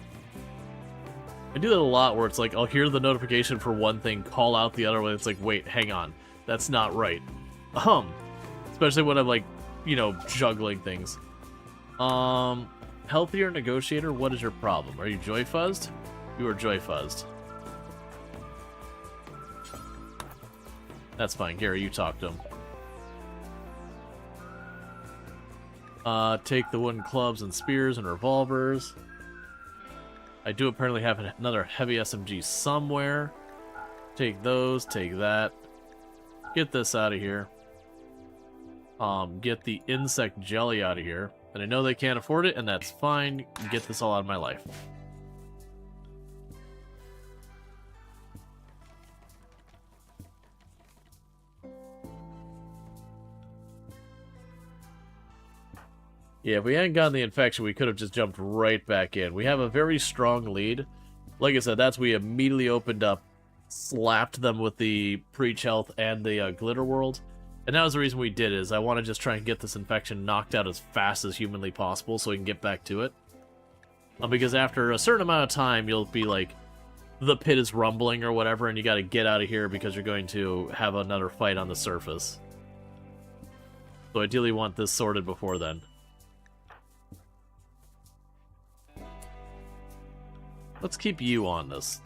I do that a lot where it's like, I'll hear the notification for one thing, call out the other one, it's like, wait, hang on. That's not right. Especially when I'm like, you know, juggling things. Healthier negotiator, what is your problem? Are you joy fuzzed? You are joy fuzzed. That's fine, Gary, you talk to him. Take the wooden clubs and spears and revolvers. I do apparently have another heavy SMG somewhere. Take those, take that. Get this out of here. Get the insect jelly out of here. And I know they can't afford it, and that's fine. Get this all out of my life. Yeah, if we hadn't gotten the infection, we could have just jumped right back in. We have a very strong lead. Like I said, we immediately opened up, slapped them with the Preach Health and the Glitter World. And that was the reason we did it, is I want to just try and get this infection knocked out as fast as humanly possible so we can get back to it. Because after a certain amount of time, you'll be like, the pit is rumbling or whatever, and you got to get out of here because you're going to have another fight on the surface. So ideally you want this sorted before then. Let's keep you on this.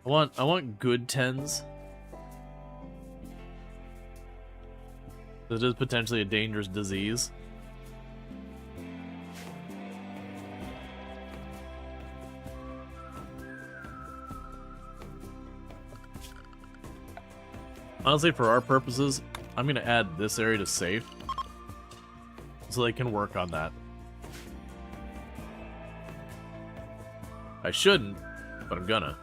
I want good 10s. This is potentially a dangerous disease. Honestly, for our purposes, I'm going to add this area to safe, so they can work on that. I shouldn't, but I'm gonna.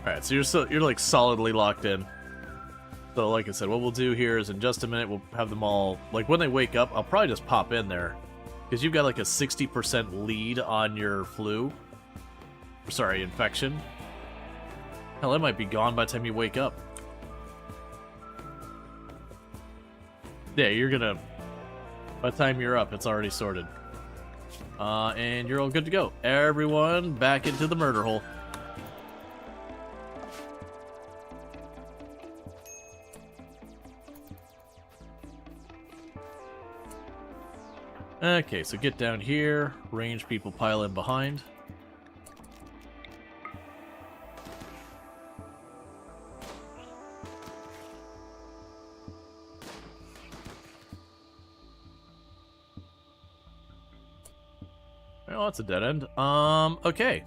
Alright, so you're like solidly locked in. So like I said, what we'll do here is in just a minute we'll have them all, like when they wake up, I'll probably just pop in there. Because you've got like a 60% lead on your flu. Sorry, infection. Hell, it might be gone by the time you wake up. Yeah, you're gonna... By the time you're up, it's already sorted. And you're all good to go. Everyone back into the murder hole. Okay, so get down here. Range people pile in behind. Oh, that's a dead end. Okay.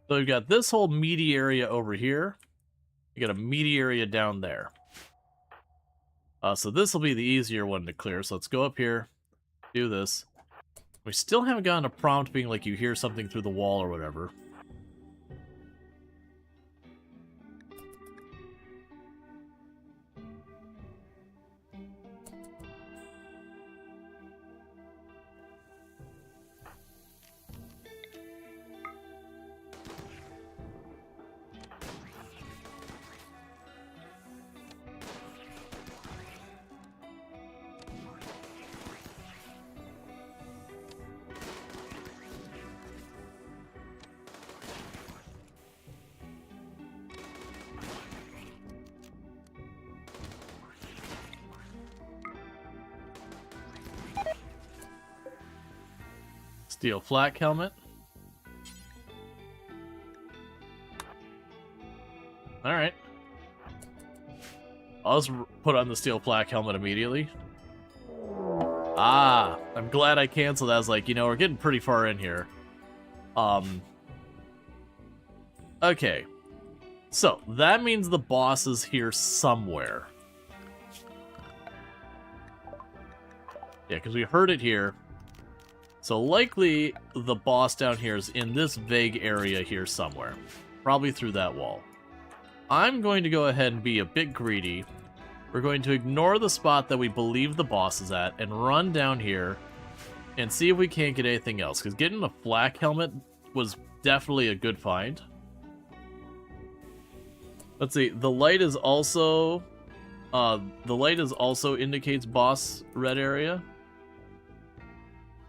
So we've got this whole meaty area over here. You got a meaty area down there. So this will be the easier one to clear. So let's go up here, do this. We still haven't gotten a prompt being like you hear something through the wall or whatever. Steel flak helmet. Alright. I'll just put on the steel flak helmet immediately. Ah, I'm glad I canceled that. I was like, you know, we're getting pretty far in here. Okay. So, that means the boss is here somewhere. Yeah, because we heard it here. So likely the boss down here is in this vague area here somewhere. Probably through that wall. I'm going to go ahead and be a bit greedy. We're going to ignore the spot that we believe the boss is at and run down here and see if we can't get anything else. Because getting a flak helmet was definitely a good find. Let's see, the light is also indicates boss red area.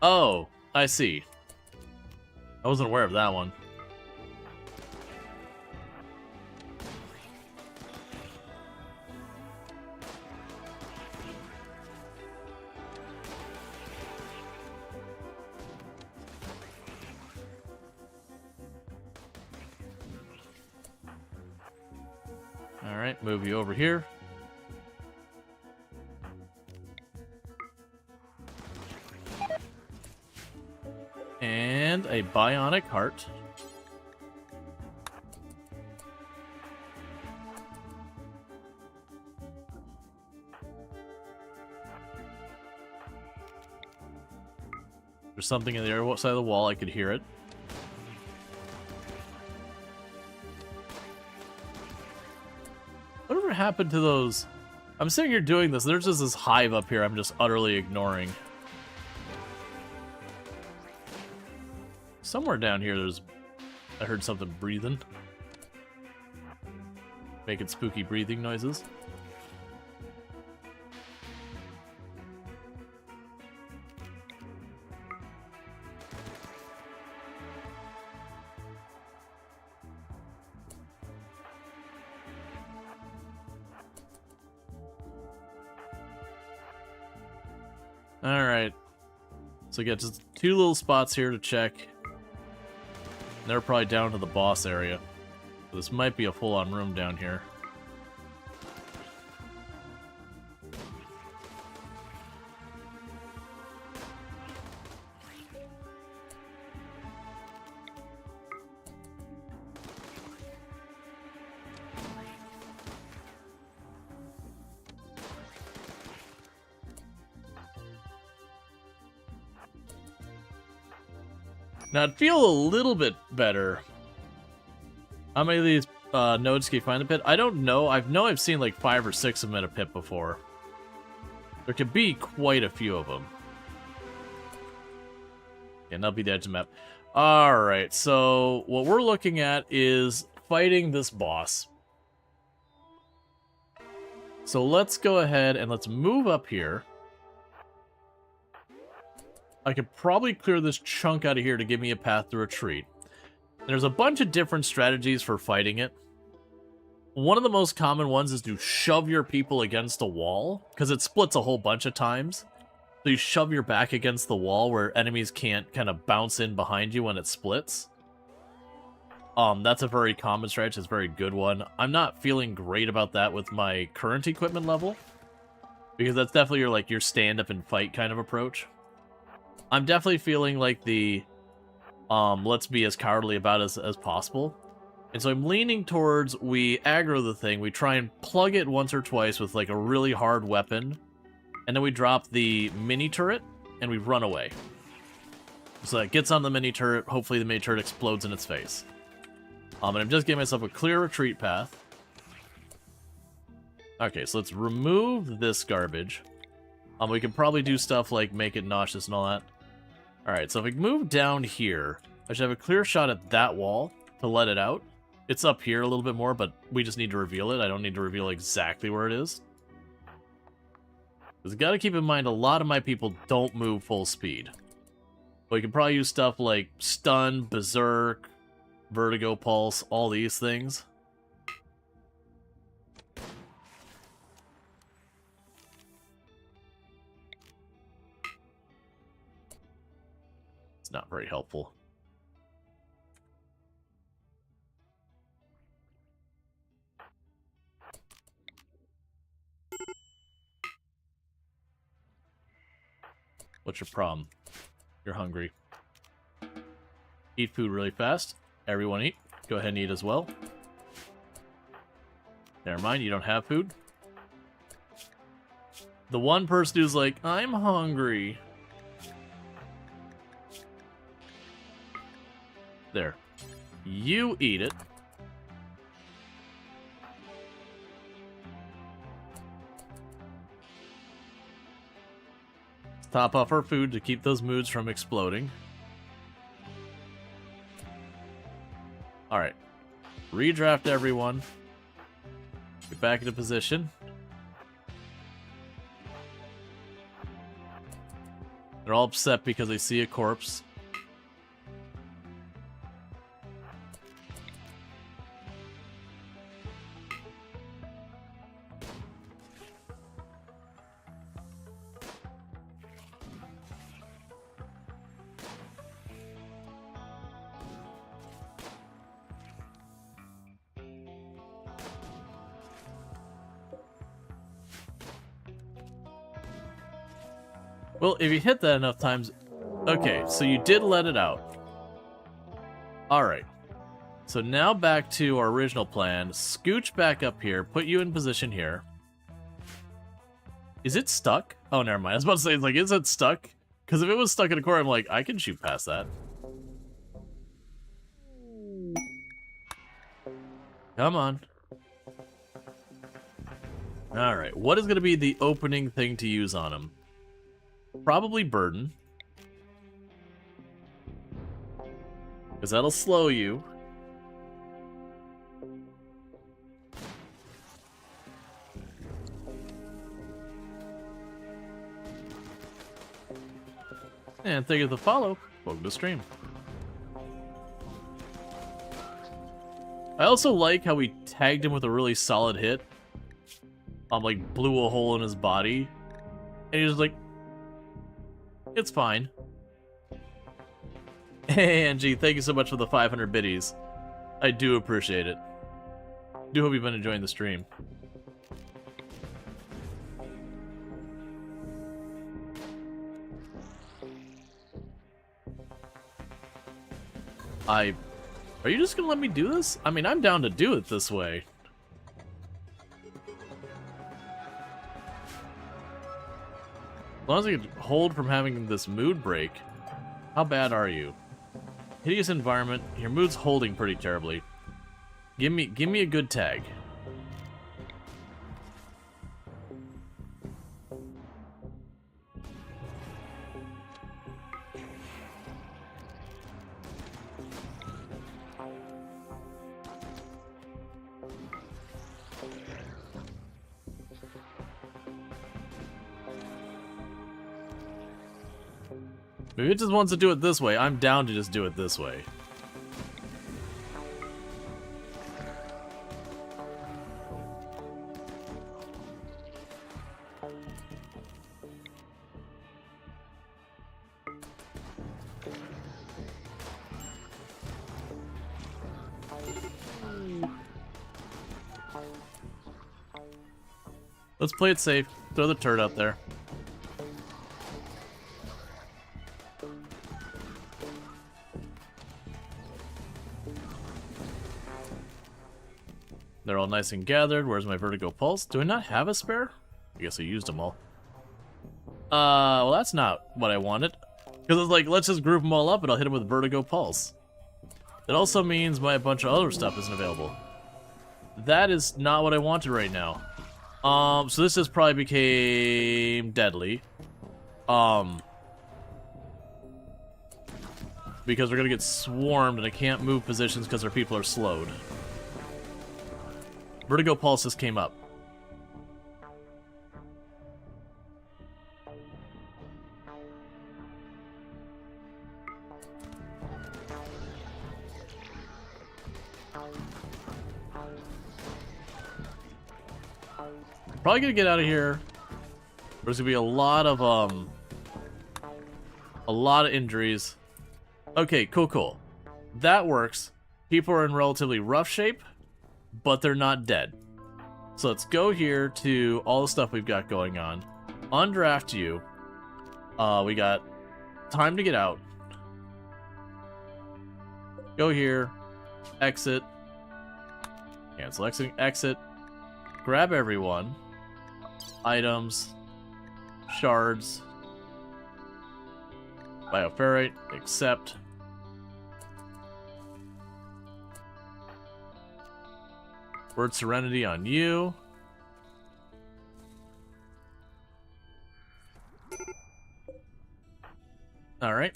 Oh, I see. I wasn't aware of that one. Alright, move you over here. And a bionic heart. There's something in the other side of the wall, I could hear it. Whatever happened to those? I'm sitting here doing this, there's just this hive up here I'm just utterly ignoring. Somewhere down here I heard something breathing. Making spooky breathing noises. Alright. So we got just 2 little spots here to check. They're probably down to the boss area. So this might be a full-on room down here. Now, I'd feel a little bit better. How many of these nodes can you find in the pit? I don't know. I've seen like 5 or 6 of them in a pit before. There could be quite a few of them. And that'll be the edge of the map. Alright, so what we're looking at is fighting this boss. So let's go ahead and let's move up here. I could probably clear this chunk out of here to give me a path to retreat. There's a bunch of different strategies for fighting it. One of the most common ones is to shove your people against a wall, because it splits a whole bunch of times. So you shove your back against the wall where enemies can't kind of bounce in behind you when it splits. That's a very common strategy, it's a very good one. I'm not feeling great about that with my current equipment level, because that's definitely your stand up and fight kind of approach. I'm definitely feeling like the let's be as cowardly about it as possible. And so I'm leaning towards we aggro the thing, we try and plug it once or twice with like a really hard weapon, and then we drop the mini turret and we run away. So it gets on the mini turret, hopefully the mini turret explodes in its face. And I'm just giving myself a clear retreat path. Okay, so let's remove this garbage. We can probably do stuff like make it nauseous and all that. Alright, so if we move down here, I should have a clear shot at that wall to let it out. It's up here a little bit more, but we just need to reveal it. I don't need to reveal exactly where it is. Because you gotta keep in mind, a lot of my people don't move full speed. But you can probably use stuff like Stun, Berserk, Vertigo Pulse, all these things. It's not very helpful. What's your problem? You're hungry. Eat food really fast. Everyone eat. Go ahead and eat as well. Never mind, you don't have food. The one person who's like, I'm hungry. There. You eat it. Let's top off our food to keep those moods from exploding. Alright. Redraft everyone. Get back into position. They're all upset because they see a corpse. Well, if you hit that enough times... Okay, so you did let it out. Alright. So now back to our original plan. Scooch back up here. Put you in position here. Is it stuck? Oh, never mind. I was about to say, like, is it stuck? Because if it was stuck in a corner, I'm like, I can shoot past that. Come on. Alright, what is going to be the opening thing to use on him? Probably Burden. Because that'll slow you. And thank you for the follow. Welcome to stream. I also like how we tagged him with a really solid hit. Like, blew a hole in his body. And he was like, it's fine. Hey, Angie, thank you so much for the 500 biddies. I do appreciate it. Do hope you've been enjoying the stream. Are you just gonna let me do this? I mean, I'm down to do it this way. As long as I can hold from having this mood break. How bad are you? Hideous environment. Your mood's holding pretty terribly. Give me a good tag. If it just wants to do it this way, I'm down to just do it this way. Let's play it safe. Throw the turd out there. They're all nice and gathered. Where's my vertigo pulse? Do I not have a spare? I guess I used them all. Well, that's not what I wanted. Because it's like, let's just group them all up and I'll hit them with vertigo pulse. It also means my bunch of other stuff isn't available. That is not what I wanted right now. So this just probably became deadly. Because we're gonna get swarmed and I can't move positions because our people are slowed. Vertigo Pulse just came up. Probably gonna get out of here. There's gonna be a lot of injuries. Okay, cool. That works. People are in relatively rough shape, but they're not dead. So let's go here to all the stuff we've got going on. Undraft you. We got time to get out. Go here. Exit. Cancel exit. Grab everyone. Items. Shards. Bioferrite. Accept. Word Serenity on you. Alright.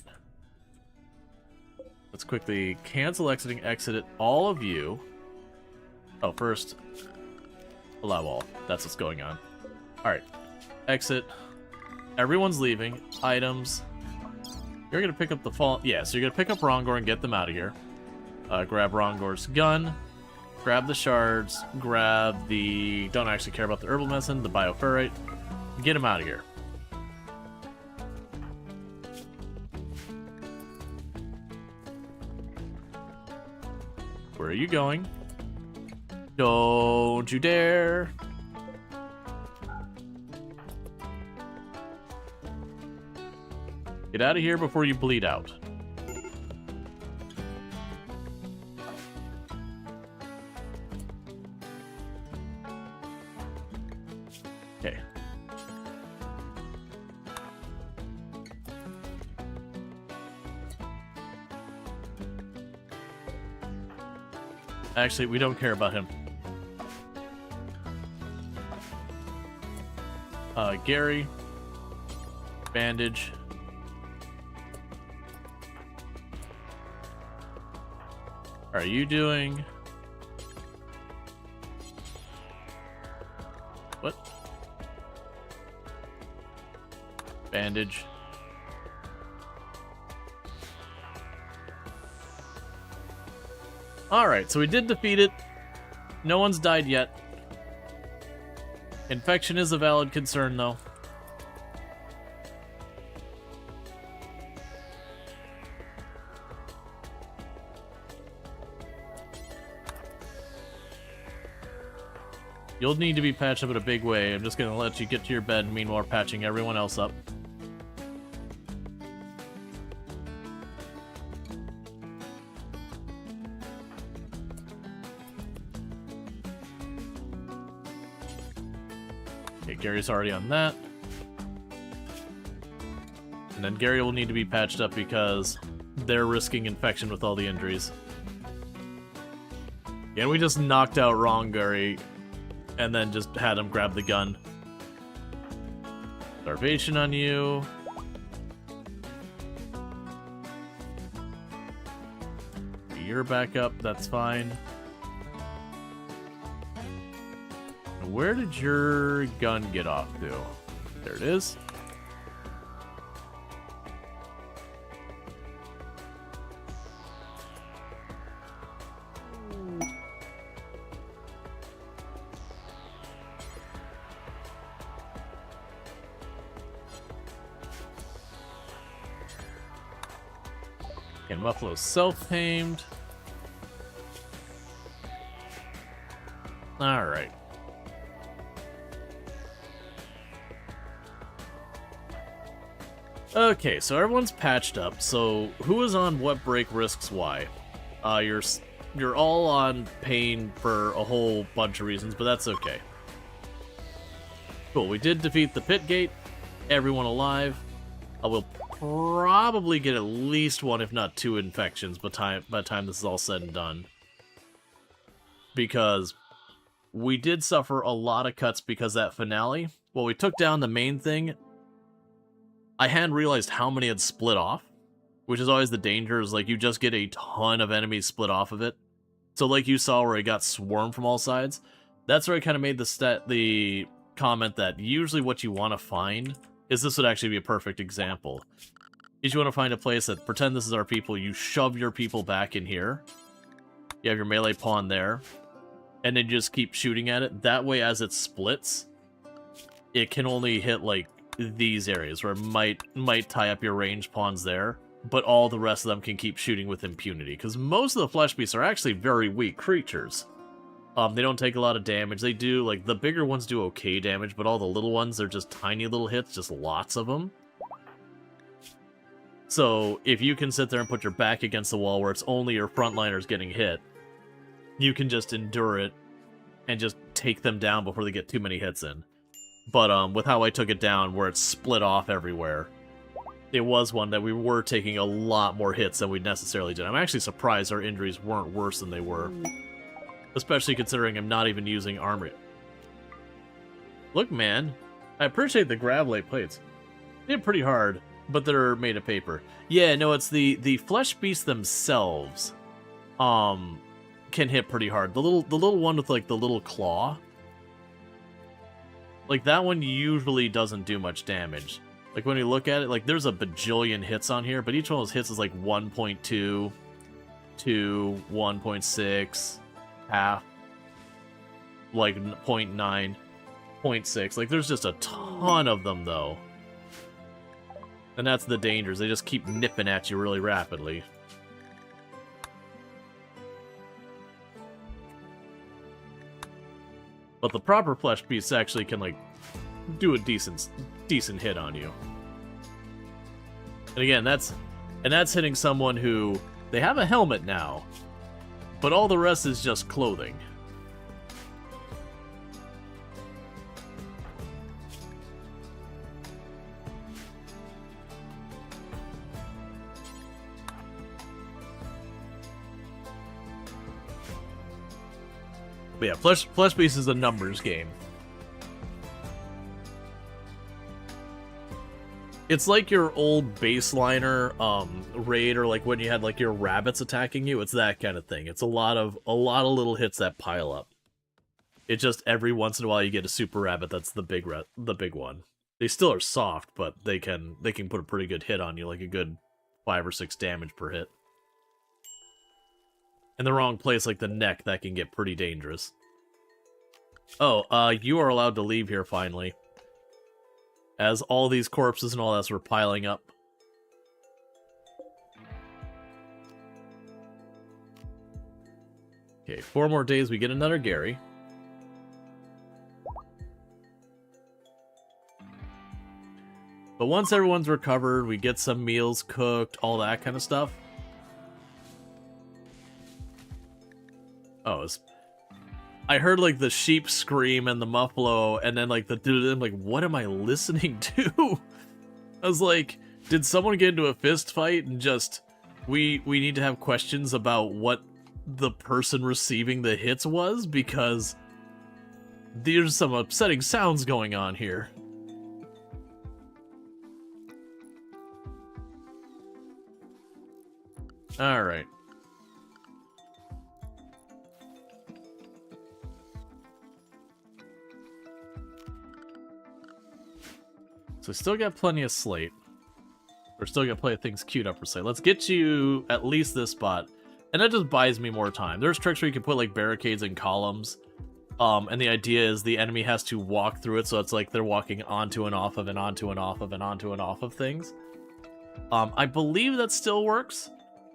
Let's quickly cancel exit all of you. Oh, first, allow all. That's what's going on. Alright. Exit. Everyone's leaving. Items. You're gonna pick up the fall. Yeah, so you're gonna pick up Rongor and get them out of here. Grab Rongor's gun. Grab the shards. Grab the... Don't actually care about the herbal medicine. The bioferrite. Get him out of here. Where are you going? Don't you dare. Get out of here before you bleed out. Okay. Actually, we don't care about him. Gary. Bandage. How are you doing? What? Bandage. Alright, so we did defeat it. No one's died yet. Infection is a valid concern, though. You'll need to be patched up in a big way. I'm just gonna let you get to your bed, meanwhile patching everyone else up. Okay, Gary's already on that. And then Gary will need to be patched up because they're risking infection with all the injuries. Yeah, and we just knocked out wrong Gary and then just had him grab the gun. Starvation on you. You're back up, that's fine. Where did your gun get off to? There it is. And Buffalo's self-tamed. Alright. Okay, so everyone's patched up. So who is on what break risks why? You're all on pain for a whole bunch of reasons, but that's okay. Cool, we did defeat the pit gate. Everyone alive. I will probably get at least one, if not two, infections by the time this is all said and done. Because we did suffer a lot of cuts because that finale, well, we took down the main thing. I hadn't realized how many had split off, which is always the danger, is like you just get a ton of enemies split off of it. So like you saw where it got swarmed from all sides, that's where I kind of made the comment that usually what you want to find is, this would actually be a perfect example, is you want to find a place that, pretend this is our people, you shove your people back in here, you have your melee pawn there, and then just keep shooting at it. That way, as it splits, it can only hit like these areas where it might tie up your range pawns there, but all the rest of them can keep shooting with impunity. Because most of the flesh beasts are actually very weak creatures. They don't take a lot of damage. They do, like, the bigger ones do okay damage, but all the little ones, they're just tiny little hits, just lots of them. So, if you can sit there and put your back against the wall where it's only your frontliners getting hit, you can just endure it and just take them down before they get too many hits in. But with how I took it down, where it's split off everywhere, it was one that we were taking a lot more hits than we necessarily did. I'm actually surprised our injuries weren't worse than they were. Especially considering I'm not even using armor. Look, man, I appreciate the Gravelite plates. They're pretty hard, but they're made of paper. Yeah, no, it's the flesh beasts themselves can hit pretty hard. The little one with, like, the little claw, like, that one usually doesn't do much damage. Like, when you look at it, like, there's a bajillion hits on here, but each one of those hits is like 1.2 to 1.6, half, like 0.9, 0.6. Like, there's just a ton of them, though. And that's the dangers. They just keep nipping at you really rapidly. But the proper flesh beasts actually can, like, do a decent hit on you. And again, that's hitting someone who, they have a helmet now, but all the rest is just clothing. But yeah, Flesh Beast is a numbers game. It's like your old baseliner raid, or like when you had like your rabbits attacking you. It's that kind of thing. It's a lot of little hits that pile up. It just every once in a while you get a super rabbit that's the big one. They still are soft, but they can put a pretty good hit on you, like a good 5 or 6 damage per hit. In the wrong place, like the neck, that can get pretty dangerous. Oh, you are allowed to leave here finally. As all these corpses and all that were piling up. Okay, 4 more days, we get another Gary. But once everyone's recovered, we get some meals cooked, all that kind of stuff. Oh, I heard like the sheep scream and the muffalo, and then like the dude. I'm like, what am I listening to? I was like, did someone get into a fist fight and just we need to have questions about what the person receiving the hits was, because there's some upsetting sounds going on here. All right. So we still got plenty of slate. We're still got plenty of things queued up for slate. Let's get you at least this spot. And that just buys me more time. There's tricks where you can put like barricades and columns. And the idea is the enemy has to walk through it, so it's like they're walking onto and off of and onto and off of and onto and off of things. I believe that still works.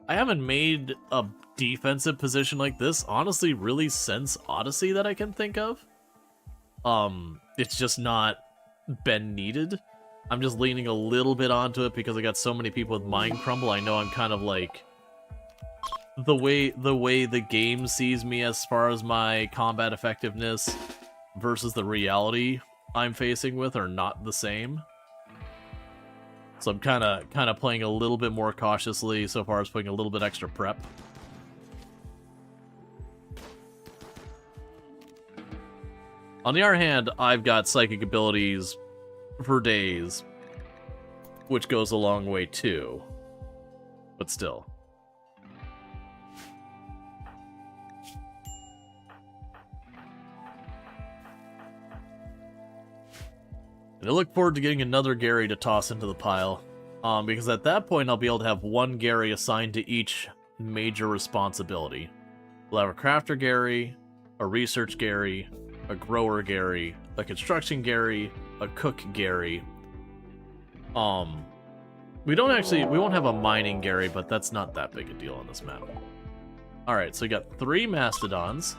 I haven't made a defensive position like this, honestly, really since Odyssey that I can think of. It's just not been needed. I'm just leaning a little bit onto it because I got so many people with Mind Crumble. I know I'm kind of like the way the game sees me as far as my combat effectiveness versus the reality I'm facing with are not the same. So I'm kind of playing a little bit more cautiously so far as putting a little bit extra prep. On the other hand, I've got psychic abilities for days, which goes a long way too. But still. And I look forward to getting another Gary to toss into the pile, because at that point I'll be able to have one Gary assigned to each major responsibility. We'll have a crafter Gary, a research Gary, a grower Gary, a construction Gary, a cook Gary, We won't have a mining Gary, but that's not that big a deal on this map. Alright, so we got 3 Mastodons.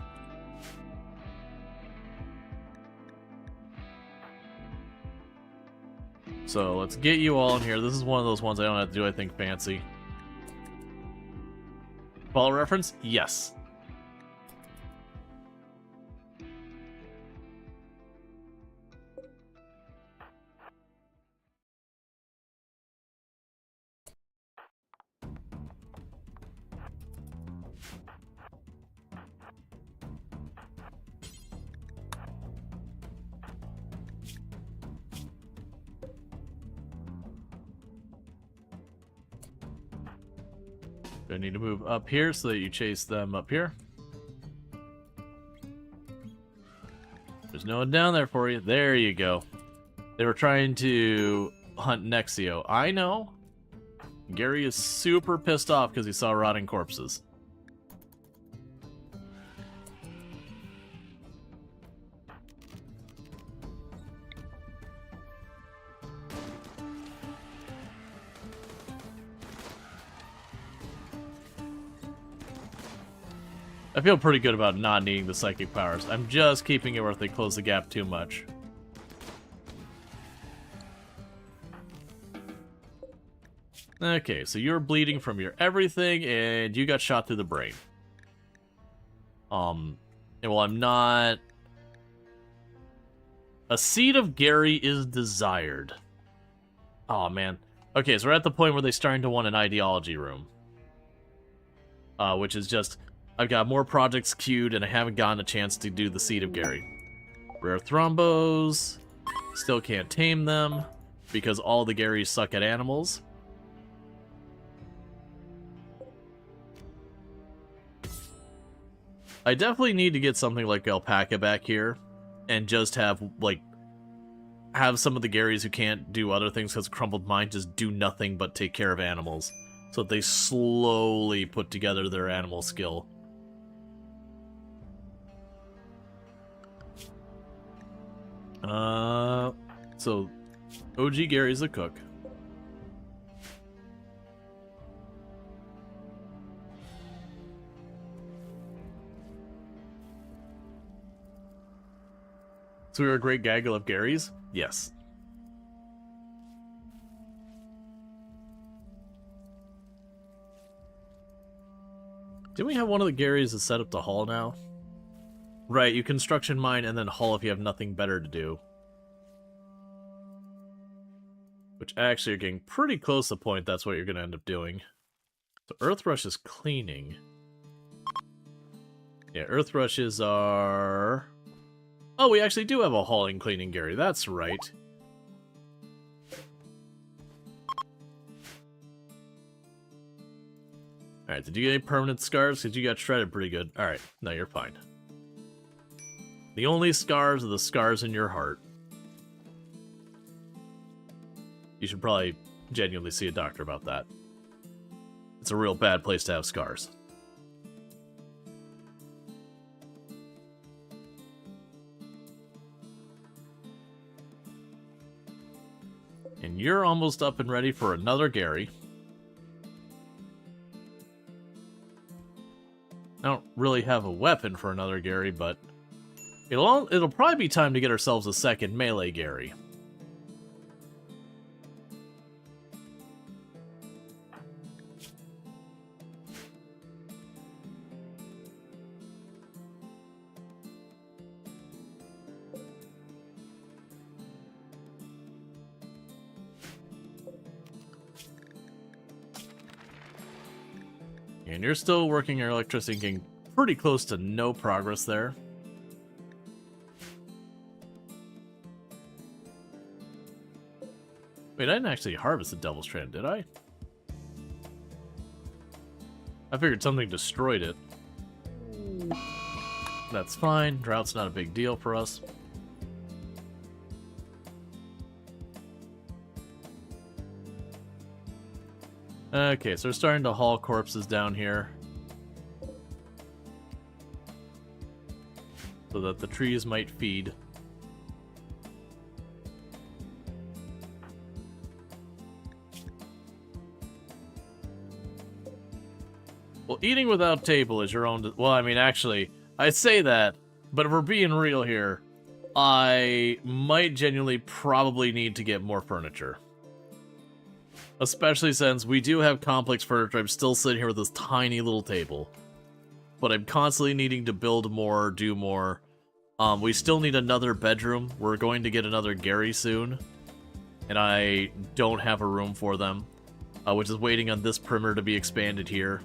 So let's get you all in here. This is one of those ones I don't have to do anything fancy. Follow reference? Yes. I need to move up here so that you chase them up here. There's no one down there for you. There you go. They were trying to hunt Nexio. I know. Gary is super pissed off because he saw rotting corpses. I feel pretty good about not needing the psychic powers. I'm just keeping it where they close the gap too much. Okay, so you're bleeding from your everything, and you got shot through the brain. And well, I'm not... A seed of Gary is desired. Oh man. Okay, so we're at the point where they're starting to want an ideology room. Which is just... I've got more projects queued, and I haven't gotten a chance to do the Seed of Gary. Rare Thrombos. Still can't tame them, because all the Garys suck at animals. I definitely need to get something like Alpaca back here, and just have, like, have some of the Garys who can't do other things because Crumbled Mind just do nothing but take care of animals. So that they slowly put together their animal skill. So OG Gary's a cook. So we were a great gaggle of Garys? Yes. Didn't we have one of the Garys that set up the hall now? Right, you construction mine and then haul if you have nothing better to do. Which actually, you're getting pretty close to the point that's what you're going to end up doing. So Earth Rush is cleaning. Yeah, Earth Rushes are... Oh, we actually do have a hauling cleaning Gary, that's right. Alright, did you get any permanent scars? Because you got shredded pretty good. Alright, no, you're fine. The only scars are the scars in your heart. You should probably genuinely see a doctor about that. It's a real bad place to have scars. And you're almost up and ready for another Gary. I don't really have a weapon for another Gary, but it'll probably be time to get ourselves a second melee Gary. And you're still working your electricity and getting pretty close to no progress there. Wait, I didn't actually harvest the Devil's Strand, did I? I figured something destroyed it. That's fine. Drought's not a big deal for us. Okay, so we're starting to haul corpses down here. So that the trees might feed. Well, eating without table is your own... Well, I mean, actually, I say that, but if we're being real here, I might genuinely probably need to get more furniture. Especially since we do have complex furniture. I'm still sitting here with this tiny little table. But I'm constantly needing to build more, do more. We still need another bedroom. We're going to get another Gary soon. And I don't have a room for them. Which is waiting on this perimeter to be expanded here.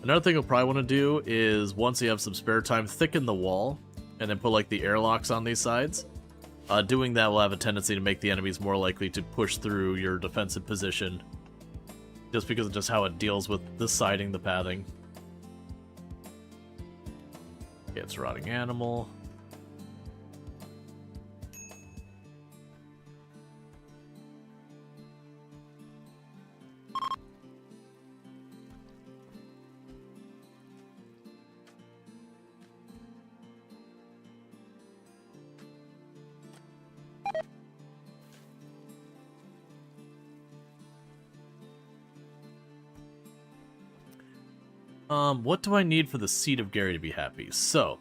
Another thing we'll probably want to do is, once you have some spare time, thicken the wall. And then put, like, the airlocks on these sides. Doing that will have a tendency to make the enemies more likely to push through your defensive position. Just because of just how it deals with the siding, the pathing. Okay, it's rotting animal. What do I need for the seat of Gary to be happy? So,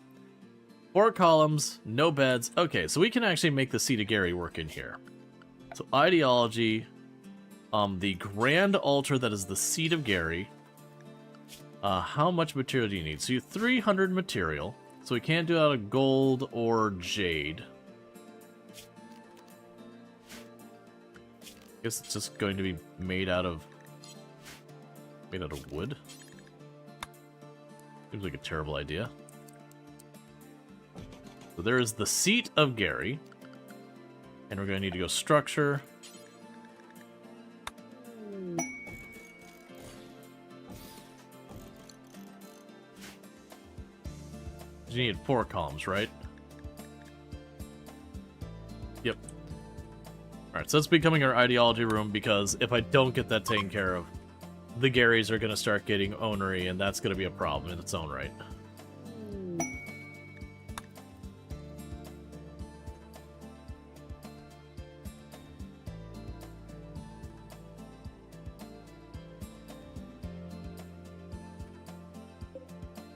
4 columns, no beds. Okay, so we can actually make the seat of Gary work in here. So, ideology, the grand altar that is the seat of Gary. How much material do you need? So, you have 300 material. So, we can't do it out of gold or jade. I guess it's just going to be made out of wood. Seems like a terrible idea. So there is the seat of Gary. And we're going to need to go structure. You need 4 columns, right? Yep. Alright, so that's becoming our ideology room, because if I don't get that taken care of, the Garys are going to start getting onery, and that's going to be a problem in its own right.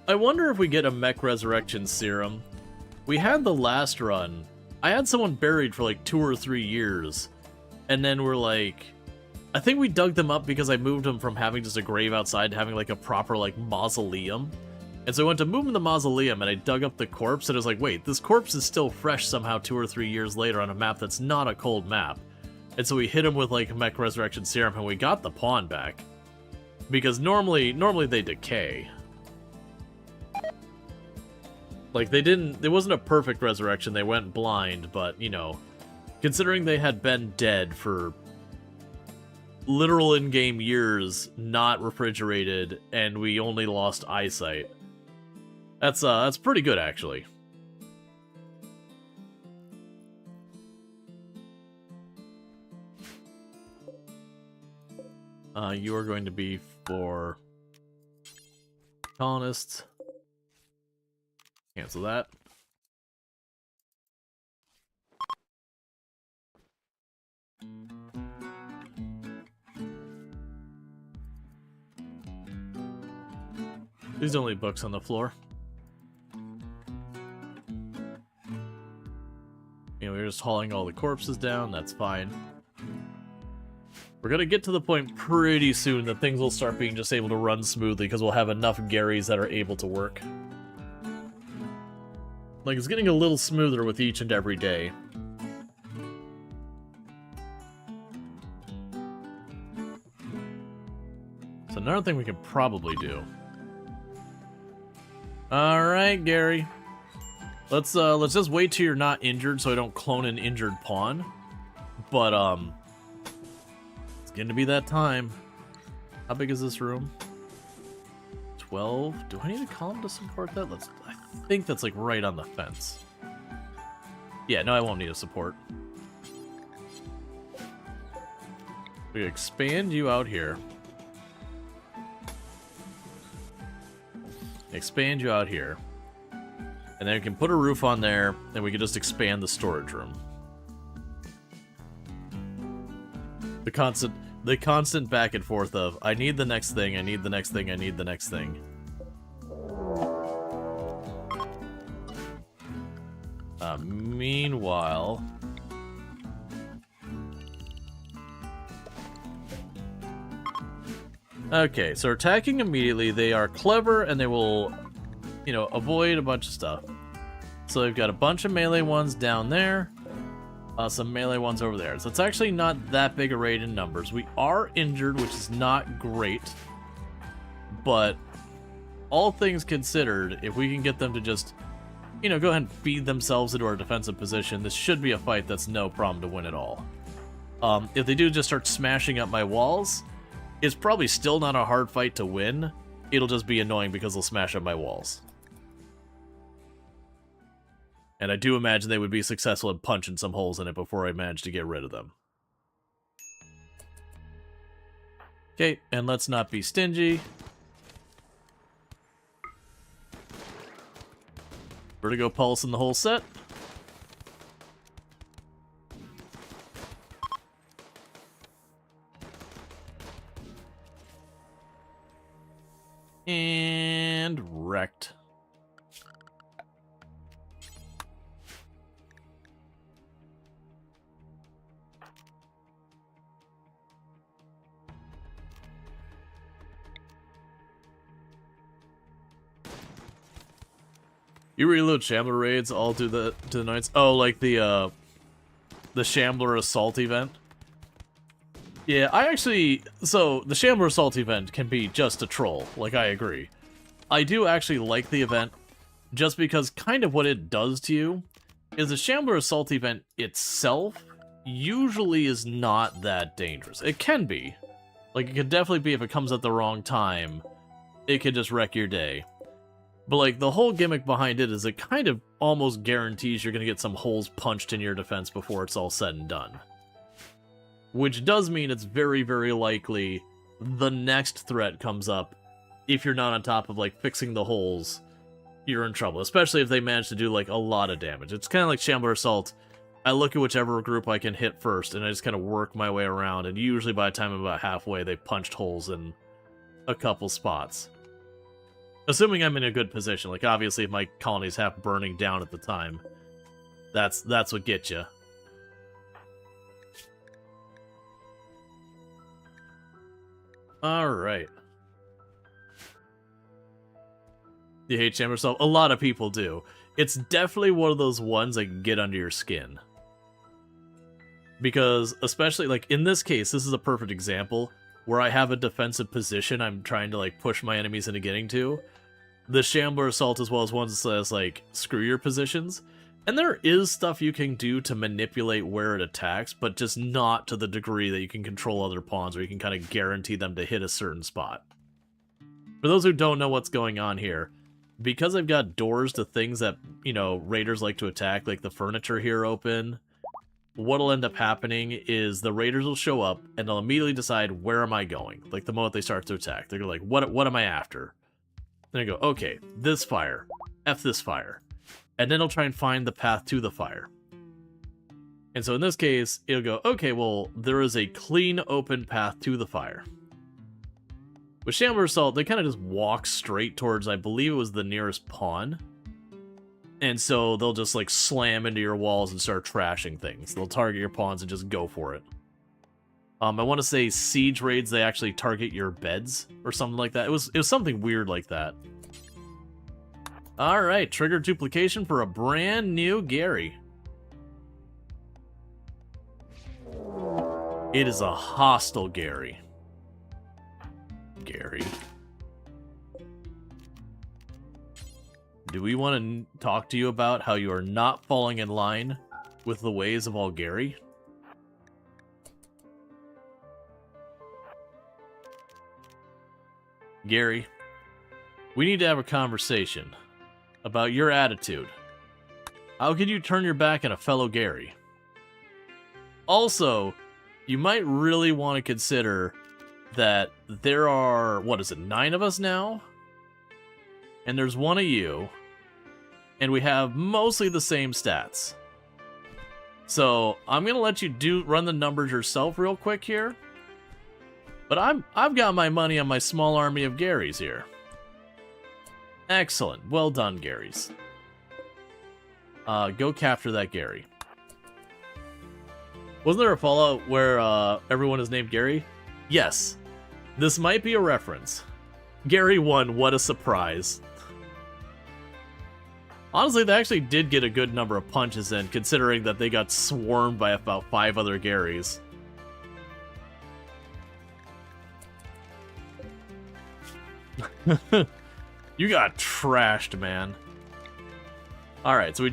I wonder if we get a mech resurrection serum. We had the last run. I had someone buried for like 2 or 3 years, and then we're like... I think we dug them up because I moved them from having just a grave outside to having like a proper like mausoleum. And so I went to move them to the mausoleum and I dug up the corpse and I was like, wait, this corpse is still fresh somehow 2 or 3 years later on a map that's not a cold map. And so we hit him with like mech resurrection serum and we got the pawn back. Because normally they decay. Like it wasn't a perfect resurrection, they went blind, but you know, considering they had been dead for literal in-game years, not refrigerated, and we only lost eyesight. That's pretty good, actually. You are going to be for colonists. Cancel that. These don't leave books on the floor. You know, we're just hauling all the corpses down, that's fine. We're gonna get to the point pretty soon that things will start being just able to run smoothly because we'll have enough Garys that are able to work. Like, it's getting a little smoother with each and every day. So another thing we could probably do. Alright, Gary. Let's just wait till you're not injured so I don't clone an injured pawn. But, it's gonna be that time. How big is this room? 12? Do I need a column to support that? I think that's like right on the fence. Yeah, no, I won't need a support. We expand you out here. Expand you out here. And then we can put a roof on there, and we can just expand the storage room. The constant back and forth of, I need the next thing, I need the next thing, I need the next thing. Meanwhile... Okay, so attacking immediately, they are clever and they will, you know, avoid a bunch of stuff. So they've got a bunch of melee ones down there, some melee ones over there. So it's actually not that big a raid in numbers. We are injured, which is not great, but all things considered, if we can get them to just, you know, go ahead and feed themselves into our defensive position, this should be a fight that's no problem to win at all. If they do just start smashing up my walls, it's probably still not a hard fight to win. It'll just be annoying because they'll smash up my walls. And I do imagine they would be successful in punching some holes in it before I manage to get rid of them. Okay, and let's not be stingy. Vertigo Pulse in the whole set. And wrecked. You reload Shambler raids all to the nights. Oh, like the Shambler Assault event. Yeah, I actually... So, the Shambler Assault event can be just a troll. Like, I agree. I do actually like the event, just because kind of what it does to you is the Shambler Assault event itself usually is not that dangerous. It can be. Like, it could definitely be if it comes at the wrong time. It could just wreck your day. But, like, the whole gimmick behind it is it kind of almost guarantees you're going to get some holes punched in your defense before it's all said and done. Which does mean it's very, very likely the next threat comes up. If you're not on top of, like, fixing the holes, you're in trouble. Especially if they manage to do, like, a lot of damage. It's kind of like Shambler Assault. I look at whichever group I can hit first, and I just kind of work my way around. And usually by the time I'm about halfway, they've punched holes in a couple spots. Assuming I'm in a good position. Like, obviously, if my colony's half burning down at the time, that's what gets you. Alright. You hate Shambler Assault? A lot of people do. It's definitely one of those ones that can get under your skin. Because, especially, like, in this case, this is a perfect example, where I have a defensive position I'm trying to, like, push my enemies into getting to. The Shambler Assault, as well as ones that says, like, screw your positions. And there is stuff you can do to manipulate where it attacks, but just not to the degree that you can control other pawns, or you can kind of guarantee them to hit a certain spot. For those who don't know what's going on here, because I've got doors to things that, you know, raiders like to attack, like the furniture here open, what'll end up happening is the raiders will show up, and they'll immediately decide, where am I going? Like, the moment they start to attack. They're like, what am I after? Then I go, okay, this fire. F this fire. And then it'll try and find the path to the fire. And so in this case, it'll go, okay, well, there is a clean, open path to the fire. With Shambler Assault, they kind of just walk straight towards, I believe it was the nearest pawn. And so they'll just, like, slam into your walls and start trashing things. They'll target your pawns and just go for it. I want to say siege raids, they actually target your beds or something like that. It was something weird like that. Alright, trigger duplication for a brand new Gary. It is a hostile Gary. Gary. Do we want to talk to you about how you are not falling in line with the ways of all Gary? Gary, we need to have a conversation about your attitude. How could you turn your back on a fellow Gary? Also, you might really want to consider that there are, what is it, 9 of us now? And there's one of you, and we have mostly the same stats. So, I'm going to let you run the numbers yourself real quick here. But I've got my money on my small army of Garys here. Excellent. Well done, Garys. Go capture that Gary. Wasn't there a Fallout where everyone is named Gary? Yes. This might be a reference. Gary 1, what a surprise. Honestly, they actually did get a good number of punches in, considering that they got swarmed by about 5 other Garys. You got trashed, man. Alright, so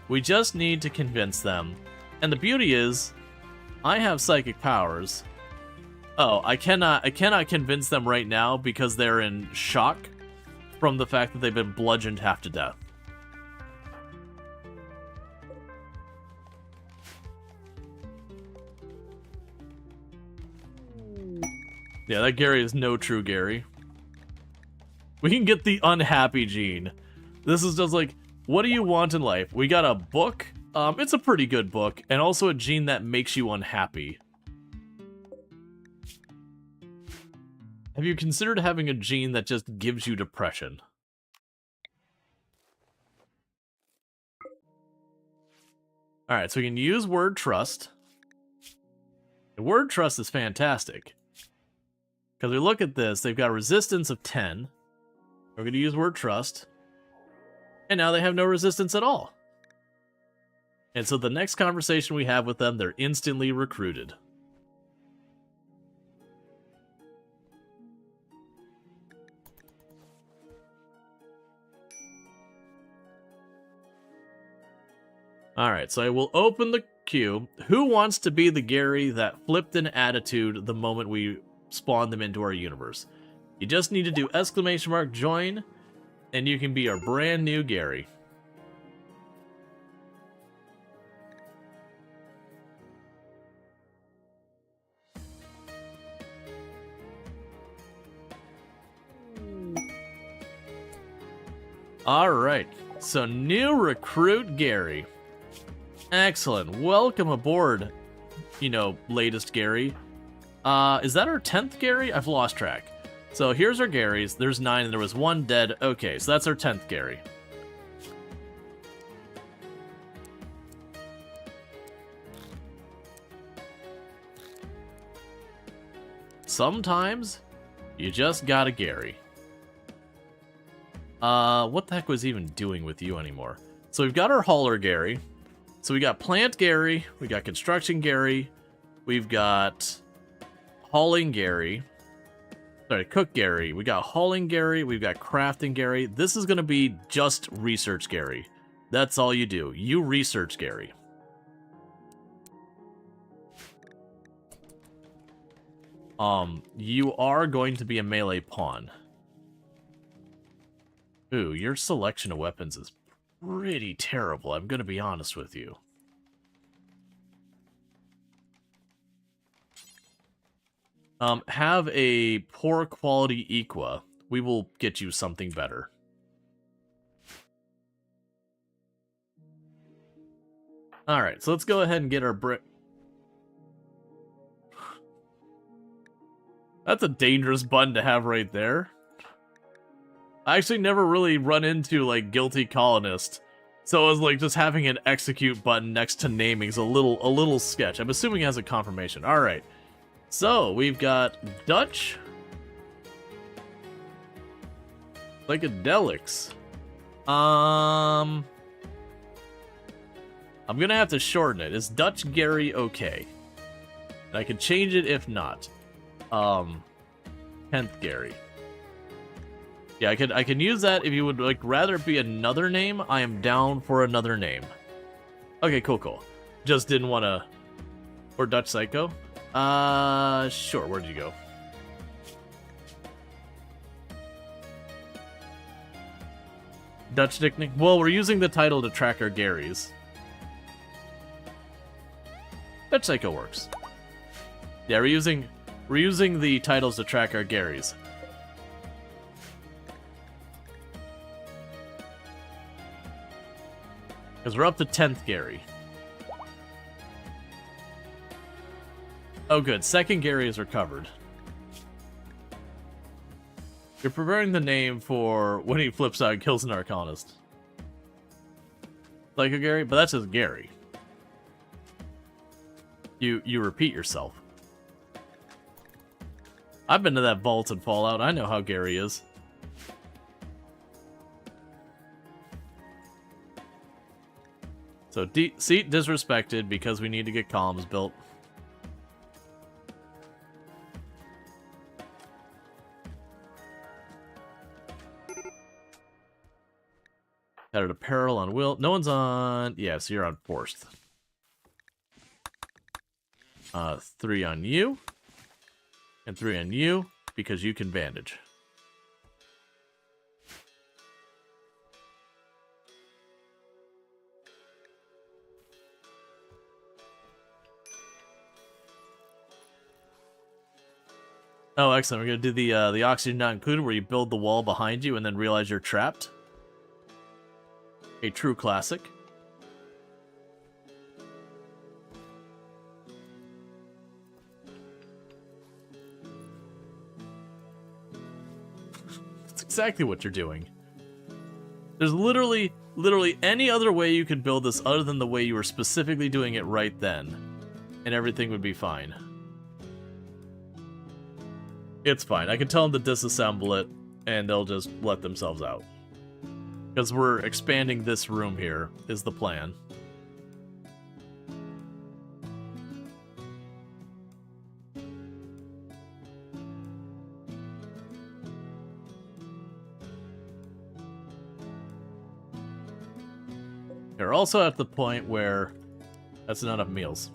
we just need to convince them. And the beauty is, I have psychic powers. Oh, I cannot convince them right now because they're in shock from the fact that they've been bludgeoned half to death. Yeah, that Gary is no true Gary. We can get the unhappy gene. This is just like, what do you want in life? We got a book. It's a pretty good book, and also a gene that makes you unhappy. Have you considered having a gene that just gives you depression? Alright, so we can use word trust. The word trust is fantastic. Because we look at this, they've got resistance of 10. We're going to use word trust. And now they have no resistance at all. And so the next conversation we have with them, they're instantly recruited. Alright, so I will open the queue. Who wants to be the Gary that flipped an attitude the moment we spawned them into our universe? You just need to do !join, and you can be our brand new Gary. Alright, so new recruit Gary. Excellent. Welcome aboard, you know, latest Gary. Is that our 10th Gary? I've lost track. So here's our Garys. There's 9 and there was 1 dead. Okay, so that's our 10th Gary. Sometimes, you just got a Gary. What the heck was he even doing with you anymore? So we've got our Hauler Gary. So we got Plant Gary, we got Construction Gary, we've got Hauling Gary. Sorry, Cook Gary. We got Hauling Gary, we've got Crafting Gary. This is gonna be just Research Gary. That's all you do. You research Gary. You are going to be a melee pawn. Ooh, your selection of weapons is pretty terrible, I'm gonna be honest with you. Have a poor quality Equa. We will get you something better. Alright, so let's go ahead and get our brick. That's a dangerous button to have right there. I actually never really run into, like, guilty colonist. So it was like just having an execute button next to naming is a little sketch. I'm assuming it has a confirmation. Alright. So we've got Dutch. Psychedelics. I'm gonna have to shorten it. Is Dutch Gary okay? And I can change it if not. 10th Gary. Yeah, I can use that if you would like rather it be another name. I am down for another name. Okay, cool. Just didn't want to. Or Dutch Psycho. Sure. Where'd you go? Dutch Dick. Well, we're using the title to track our Garys. Dutch Psycho works. Yeah, we're using the titles to track our Garys. Because we're up to 10th Gary. Oh good, 2nd Gary is recovered. You're preparing the name for when he flips out and kills an Arcanist. Like a Gary? But that's just Gary. You repeat yourself. I've been to that vault in Fallout. I know how Gary is. So, seat disrespected because we need to get columns built. Added a peril on Will. No one's on... Yeah, so you're on forced. 3 on you. And 3 on you, because you can bandage. Oh, excellent. We're going to do the oxygen not included, where you build the wall behind you and then realize you're trapped. A true classic. That's exactly what you're doing. There's literally any other way you could build this other than the way you were specifically doing it right then. And everything would be fine. It's fine. I can tell them to disassemble it, and they'll just let themselves out. Because we're expanding this room here, is the plan. They're also at the point where that's not enough meals.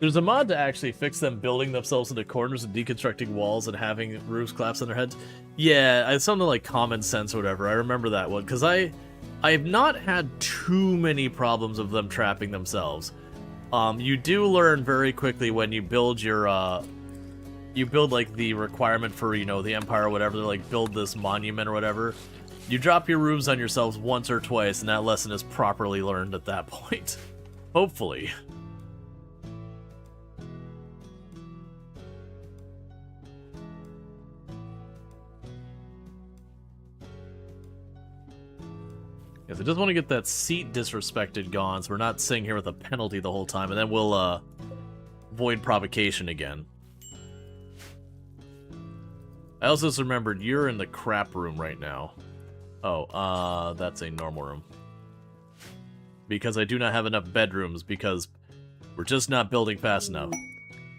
There's a mod to actually fix them building themselves into corners and deconstructing walls and having roofs collapse on their heads. Yeah, it's something like Common Sense or whatever. I remember that one, because I have not had too many problems of them trapping themselves. You do learn very quickly when you build your, you build like the requirement for, you know, the Empire or whatever, to like build this monument or whatever. You drop your roofs on yourselves once or twice, and that lesson is properly learned at that point. Hopefully. Yes, I just want to get that seat disrespected gone, so we're not sitting here with a penalty the whole time, and then we'll, void provocation again. I also just remembered you're in the crap room right now. Oh, that's a normal room. Because I do not have enough bedrooms, because we're just not building fast enough.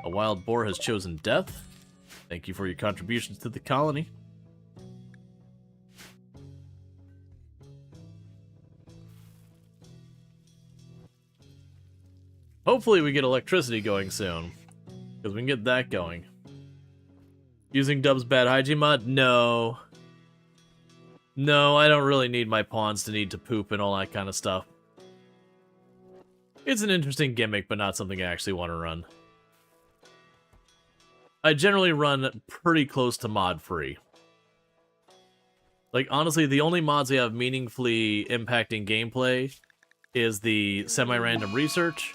A wild boar has chosen death. Thank you for your contributions to the colony. Hopefully we get electricity going soon, because we can get that going. Using Dub's bad hygiene mod? No. No, I don't really need my pawns to need to poop and all that kind of stuff. It's an interesting gimmick, but not something I actually want to run. I generally run pretty close to mod-free. Like, honestly, the only mods we have meaningfully impacting gameplay is the semi-random research,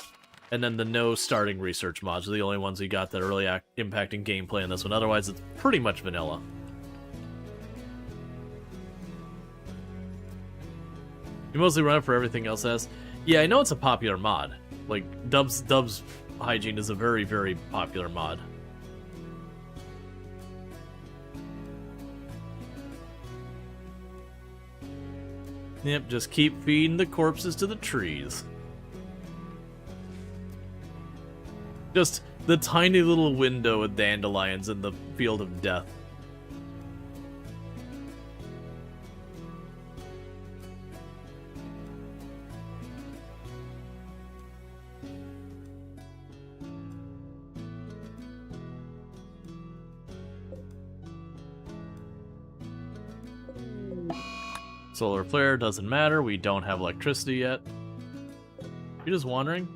and then the no starting research mods are the only ones we got that are really impacting gameplay in this one. Otherwise, it's pretty much vanilla. You mostly run it for everything else as. Yeah, I know it's a popular mod. Like, Dub's hygiene is a very, very popular mod. Yep, just keep feeding the corpses to the trees. Just the tiny little window with dandelions in the field of death. Solar flare doesn't matter, we don't have electricity yet. You're just wandering?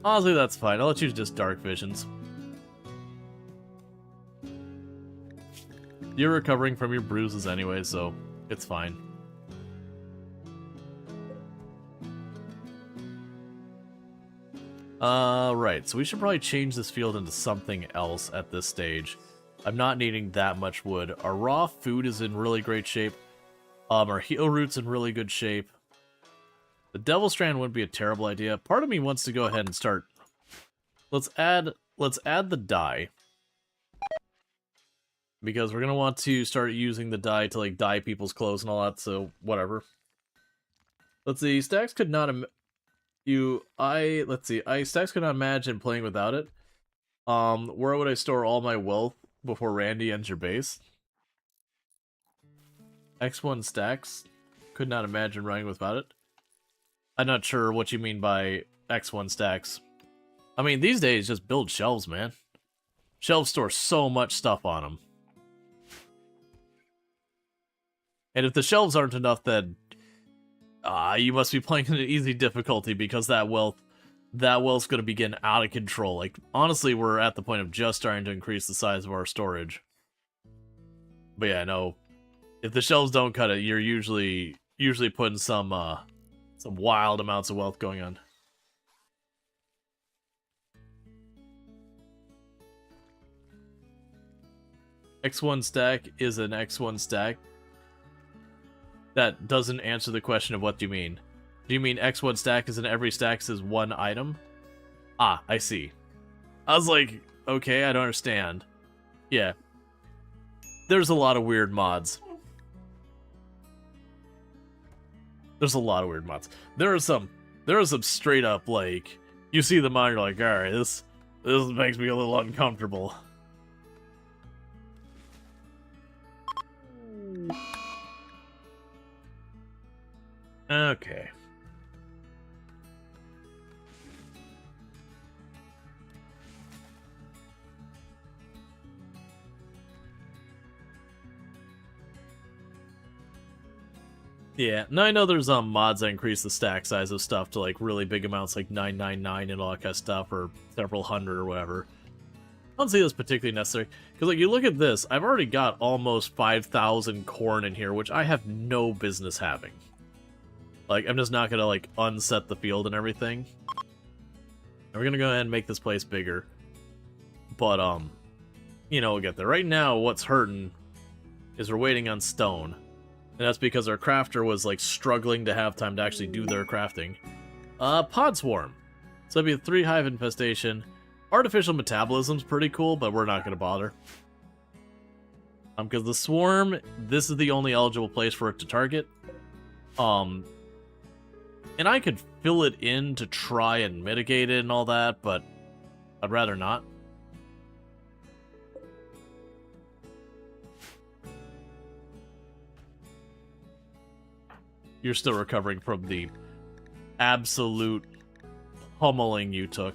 Honestly, that's fine. I'll let you just dark visions. You're recovering from your bruises anyway, so it's fine. Right, so we should probably change this field into something else at this stage. I'm not needing that much wood. Our raw food is in really great shape. Our heal root's in really good shape. The Devil Strand wouldn't be a terrible idea. Part of me wants to go ahead and start. Let's add the dye. Because we're gonna want to start using the dye to like dye people's clothes and all that, so whatever. Let's see, Stacks could not Stacks could not imagine playing without it. Where would I store all my wealth before Randy ends your base? X1 Stacks could not imagine running without it. I'm not sure what you mean by X1 Stacks. I mean, these days, just build shelves, man. Shelves store so much stuff on them. And if the shelves aren't enough, then you must be playing in an easy difficulty because that wealth's going to be getting out of control. Like, honestly, we're at the point of just starting to increase the size of our storage. But yeah, no. If the shelves don't cut it, you're usually putting some wild amounts of wealth going on. X1 stack is an X1 stack. That doesn't answer the question of what do you mean. Do you mean X1 stack is in every stack is one item? Ah, I see. I was like, okay, I don't understand. Yeah. There's a lot of weird mods. There are some straight up, like, you see the mod, you're like, alright, this makes me a little uncomfortable. Okay. Yeah, now I know there's mods that increase the stack size of stuff to like really big amounts, like 999 and all that kind of stuff, or several hundred or whatever. I don't see this particularly necessary, because like you look at this, I've already got almost 5,000 corn in here, which I have no business having. Like, I'm just not gonna like unset the field and everything. And we're gonna go ahead and make this place bigger. But you know, we'll get there. Right now, what's hurting is we're waiting on stone. And that's because our crafter was, like, struggling to have time to actually do their crafting. Pod Swarm. So that'd be a 3 hive infestation. Artificial metabolism's pretty cool, but we're not going to bother. Because the swarm, this is the only eligible place for it to target. And I could fill it in to try and mitigate it and all that, but I'd rather not. You're still recovering from the absolute pummeling you took.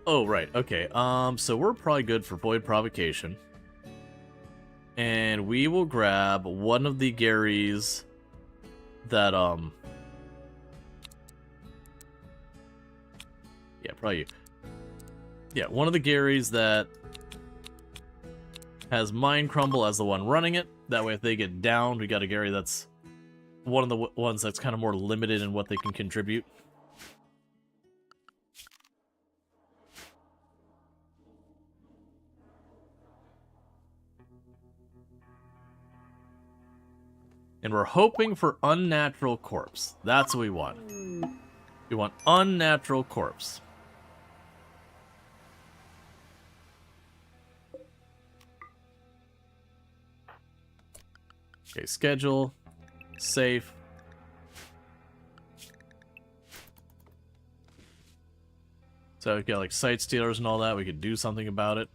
Oh, right, okay. So we're probably good for Void Provocation. And we will grab one of the Garys that, yeah, probably you. Yeah, one of the Garys that has Mind Crumble as the one running it. That way if they get down, we got a Gary that's one of the ones that's kind of more limited in what they can contribute. And we're hoping for Unnatural Corpse. That's what we want. We want Unnatural Corpse. Okay, schedule. Safe. So we've got like Sight Stealers and all that. We could do something about it.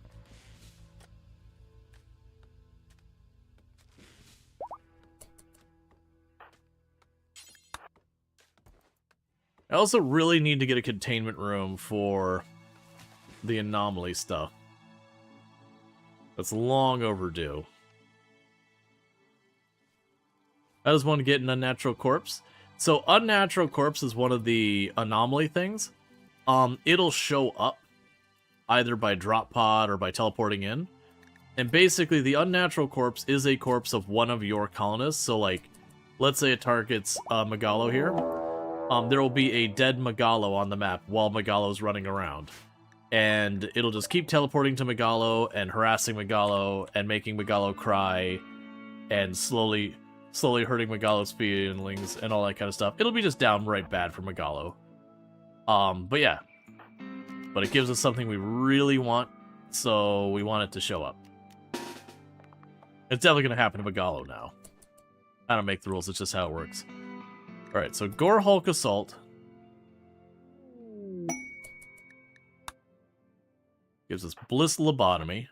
I also really need to get a containment room for the anomaly stuff. That's long overdue. I just want to get an Unnatural Corpse. So Unnatural Corpse is one of the anomaly things. it'll show up either by drop pod or by teleporting in. And basically, the unnatural corpse is a corpse of one of your colonists. So, like, let's say it targets Megalo here. There will be a dead Megalo on the map while Megalo's running around. And it'll just keep teleporting to Megalo and harassing Megalo and making Megalo cry and slowly hurting Megalo's feelings and all that kind of stuff. It'll be just downright bad for Megalo. But yeah. But it gives us something we really want, so we want it to show up. It's definitely going to happen to Megalo now. I don't make the rules, it's just how it works. Alright, so Gore Hulk Assault. Gives us Bliss Lobotomy.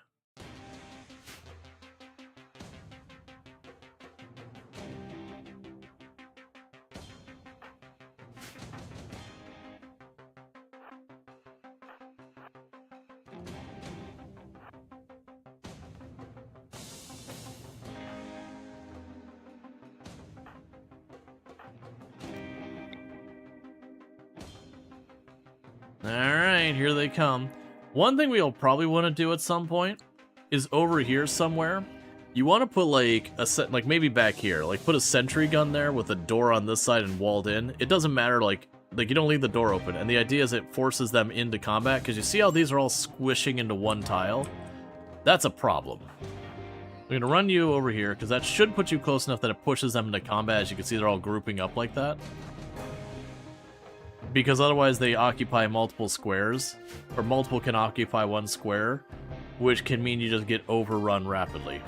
Alright, here they come. One thing we'll probably want to do at some point is over here somewhere. You want to put like a set, like maybe back here, like put a sentry gun there with a door on this side and walled in. It doesn't matter, like you don't leave the door open. And the idea is it forces them into combat, because you see how these are all squishing into one tile? That's a problem. We're going to run you over here, because that should put you close enough that it pushes them into combat. As you can see, they're all grouping up like that. Because otherwise they occupy multiple squares, or multiple can occupy one square, which can mean you just get overrun rapidly.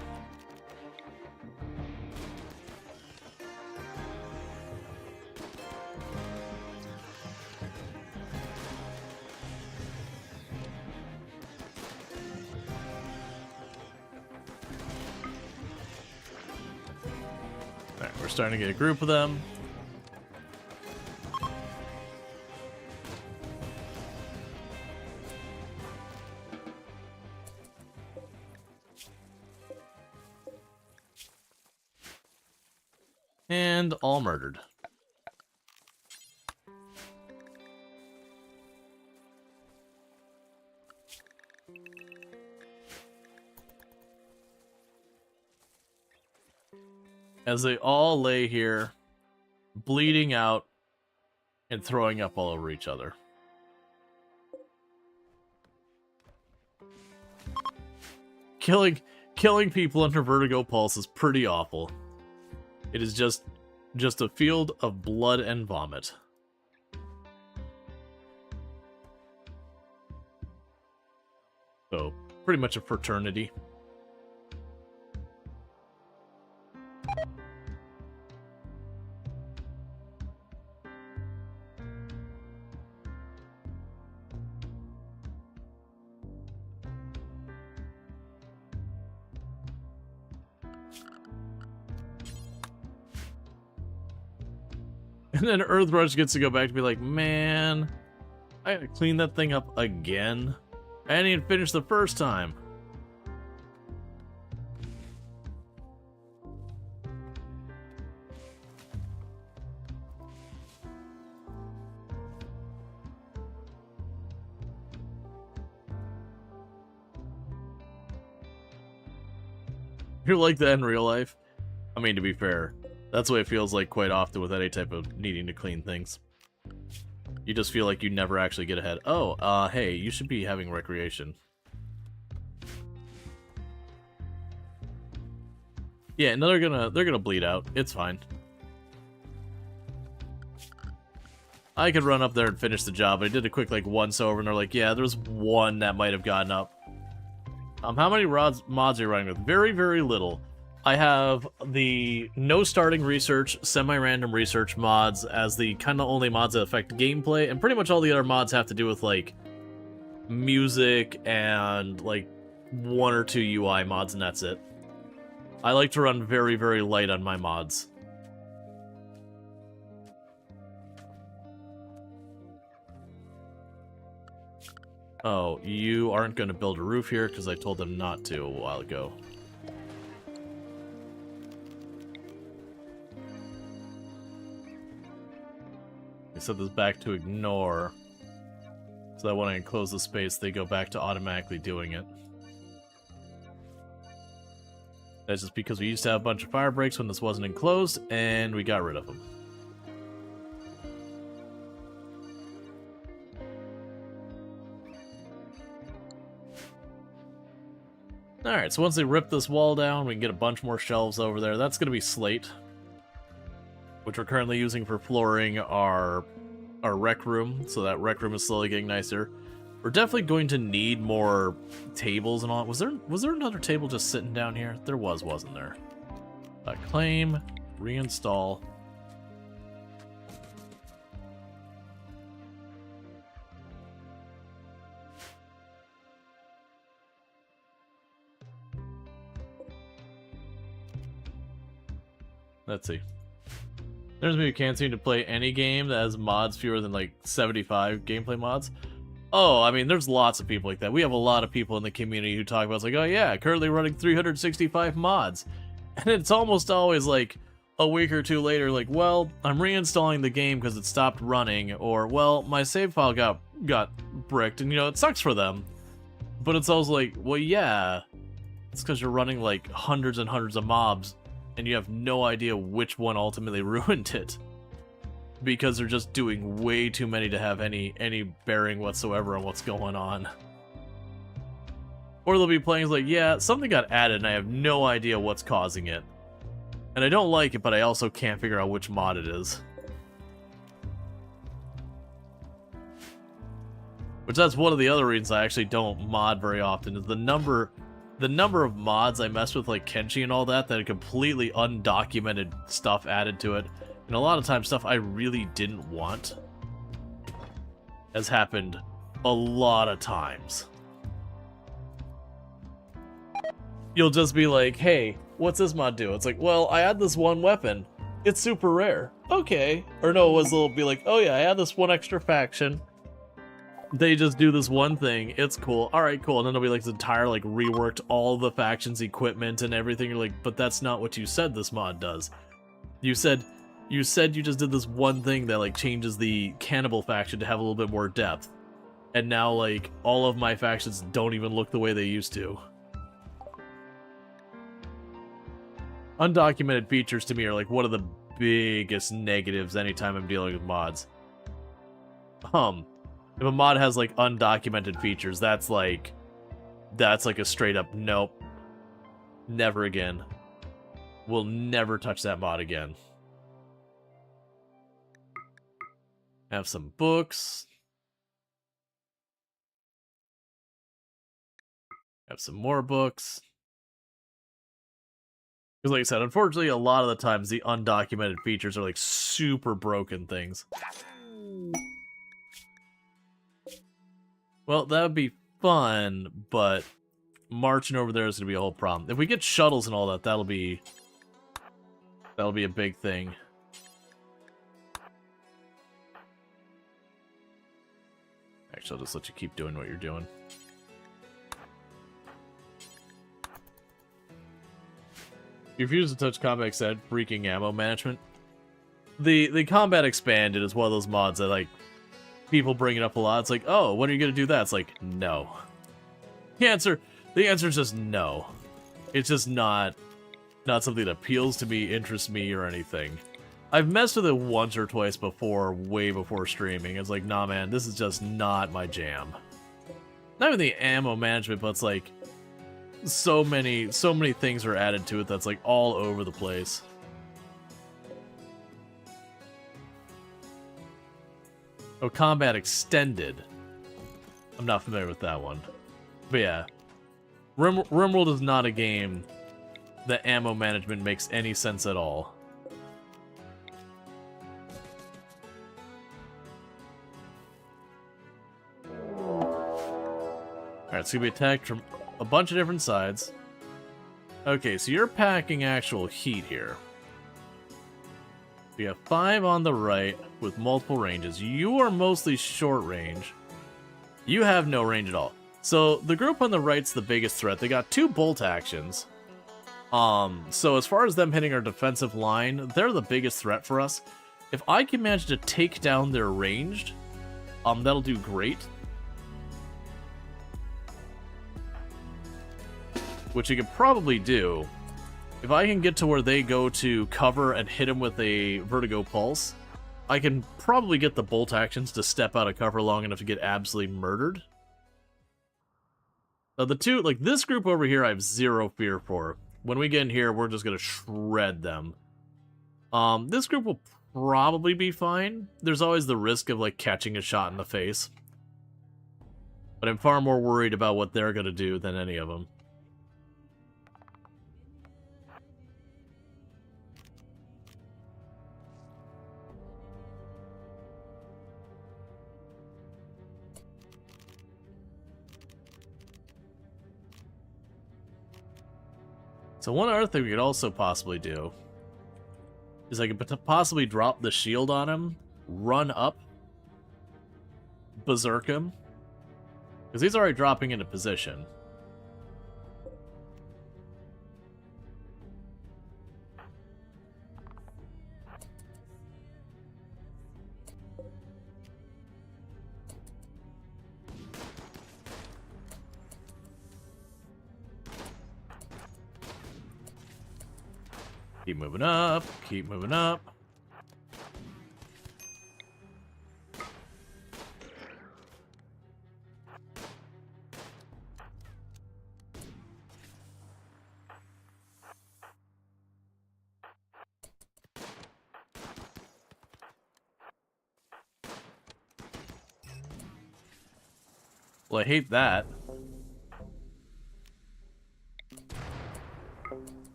Alright, we're starting to get a group of them. And all murdered. As they all lay here, bleeding out and throwing up all over each other. Killing people under Vertigo Pulse is pretty awful. It is just a field of blood and vomit. So, pretty much a fraternity. And then Earthrush gets to go back to be like, man, I gotta clean that thing up again. I didn't even finish the first time. You're like that in real life? I mean, to be fair, that's the way it feels like quite often with any type of needing to clean things. You just feel like you never actually get ahead. Oh, hey, you should be having recreation. Yeah, and they're gonna bleed out. It's fine. I could run up there and finish the job, but I did a quick like once over, and they're like, yeah, there's one that might have gotten up. How many mods are you running with? Very, very little. I have the no starting research, semi-random research mods as the kind of only mods that affect gameplay, and pretty much all the other mods have to do with, like, music and, like, one or two UI mods, and that's it. I like to run very, very light on my mods. Oh, you aren't going to build a roof here because I told them not to a while ago. I set this back to ignore. So that when I enclose the space, they go back to automatically doing it. That's just because we used to have a bunch of fire breaks when this wasn't enclosed, and we got rid of them. Alright, so once they rip this wall down, we can get a bunch more shelves over there. That's going to be slate, which we're currently using for flooring our rec room, so that rec room is slowly getting nicer. We're definitely going to need more tables and all. Was there another table just sitting down here? There was, wasn't there? Claim, reinstall. Let's see. There's me who can't seem to play any game that has mods fewer than like 75 gameplay mods. Oh, I mean, there's lots of people like that. We have a lot of people in the community who talk about it's like, oh yeah, currently running 365 mods. And it's almost always like a week or two later, like, well, I'm reinstalling the game because it stopped running, or, well, my save file got bricked, and, you know, it sucks for them. But it's also like, well, yeah, it's because you're running like hundreds and hundreds of mobs, and you have no idea which one ultimately ruined it. Because they're just doing way too many to have any bearing whatsoever on what's going on. Or they'll be playing like, yeah, something got added and I have no idea what's causing it. And I don't like it, but I also can't figure out which mod it is. Which that's one of the other reasons I actually don't mod very often, is the number of mods I mess with, like Kenshi and all that are completely undocumented stuff added to it. And a lot of times stuff I really didn't want has happened a lot of times. You'll just be like, hey, what's this mod do? It's like, well, I had this one weapon. It's super rare. Okay. Or no, it'll be like, oh yeah, I had this one extra faction. They just do this one thing. It's cool. Alright, cool. And then it'll be like this entire, like, reworked all the factions, equipment, and everything. You're like, but that's not what you said this mod does. You said you just did this one thing that, like, changes the cannibal faction to have a little bit more depth. And now, like, all of my factions don't even look the way they used to. Undocumented features to me are, like, one of the biggest negatives anytime I'm dealing with mods. If a mod has, like, undocumented features, that's like a straight up nope. Never again. We'll never touch that mod again. Have some books. Have some more books. Because like I said, unfortunately, a lot of the times the undocumented features are like super broken things. Well, that would be fun, but marching over there is going to be a whole problem. If we get shuttles and all that, that'll be a big thing. Actually, I'll just let you keep doing what you're doing. You refuse to touch combat extended freaking ammo management. The combat expanded is one of those mods that, like, people bring it up a lot. It's like, oh, when are you gonna do that? It's like, no. The answer is just no. It's just not something that appeals to me, interests me, or anything. I've messed with it once or twice before, way before streaming. It's like, nah, man, this is just not my jam. Not even the ammo management, but it's like so many things are added to it that's like all over the place. Oh, combat extended. I'm not familiar with that one. But yeah, RimWorld is not a game that ammo management makes any sense at all. Alright, so you'll be attacked from a bunch of different sides. Okay, so you're packing actual heat here. We have 5 on the right with multiple ranges. You are mostly short range. You have no range at all. So the group on the right's the biggest threat. They got 2 bolt actions. So as far as them hitting our defensive line, they're the biggest threat for us. If I can manage to take down their ranged, that'll do great. which you could probably do. If I can get to where they go to cover and hit him with a Vertigo Pulse, I can probably get the bolt actions to step out of cover long enough to get absolutely murdered. The two, like this group over here, I have zero fear for. When we get in here, we're just going to shred them. This group will probably be fine. There's always the risk of, like, catching a shot in the face. But I'm far more worried about what they're going to do than any of them. So one other thing we could also possibly do is I could possibly drop the shield on him, run up, berserk him, because he's already dropping into position. Keep moving up, keep moving up. Well, I hate that.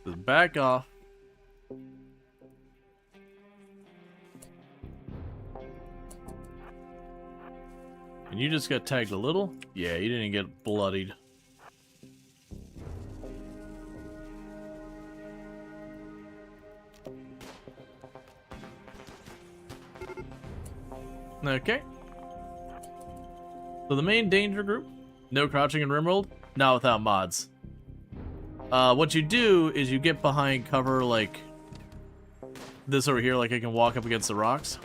Just back off. And you just got tagged a little? Yeah, you didn't get bloodied. Okay. So the main danger group, no crouching in RimWorld, not without mods. What you do is you get behind cover like this over here, like I can walk up against the rocks.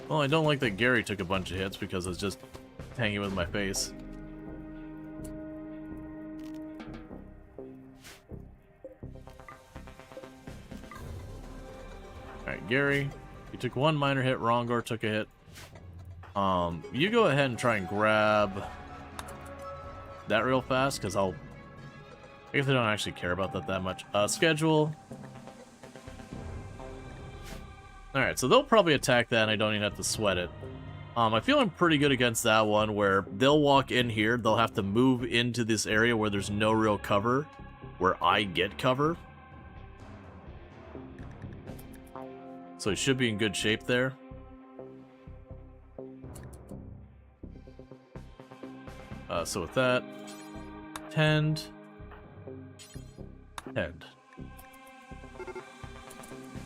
Well, I don't like that Gary took a bunch of hits because it's just hanging with my face. Alright, Gary, you took one minor hit, Rongor took a hit. You go ahead and try and grab that real fast, because I guess I don't actually care about that much. Schedule. Alright, so they'll probably attack that and I don't even have to sweat it. I feel I'm pretty good against that one, where they'll walk in here, they'll have to move into this area where there's no real cover, where I get cover. So he should be in good shape there. So with that, tend.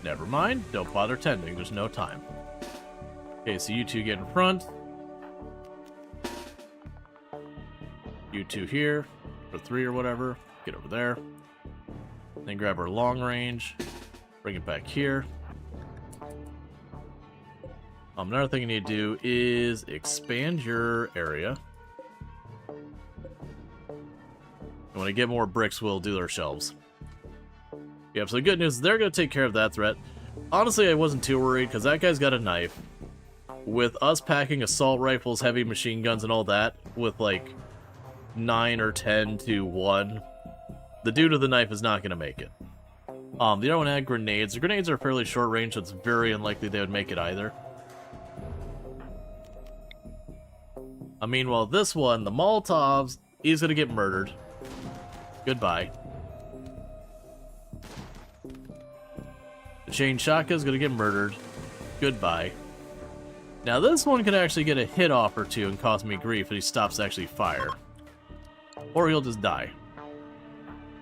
Never mind, don't bother tending, there's no time. Okay, so you two get in front. You two here, or three or whatever, get over there. Then grab our long range, bring it back here. Another thing you need to do is expand your area. And when I get more bricks, we'll do our shelves. Yep, so the good news is they're going to take care of that threat. Honestly, I wasn't too worried, because that guy's got a knife. With us packing assault rifles, heavy machine guns, and all that, with like 9 or 10 to 1, the dude with the knife is not going to make it. The other one had grenades. The grenades are fairly short range, so it's very unlikely they would make it either. Meanwhile, this one, the Molotovs, he's going to get murdered. Goodbye. The chain shotgun's gonna get murdered. Goodbye. Now this one could actually get a hit off or two and cause me grief if he stops to actually fire. Or he'll just die.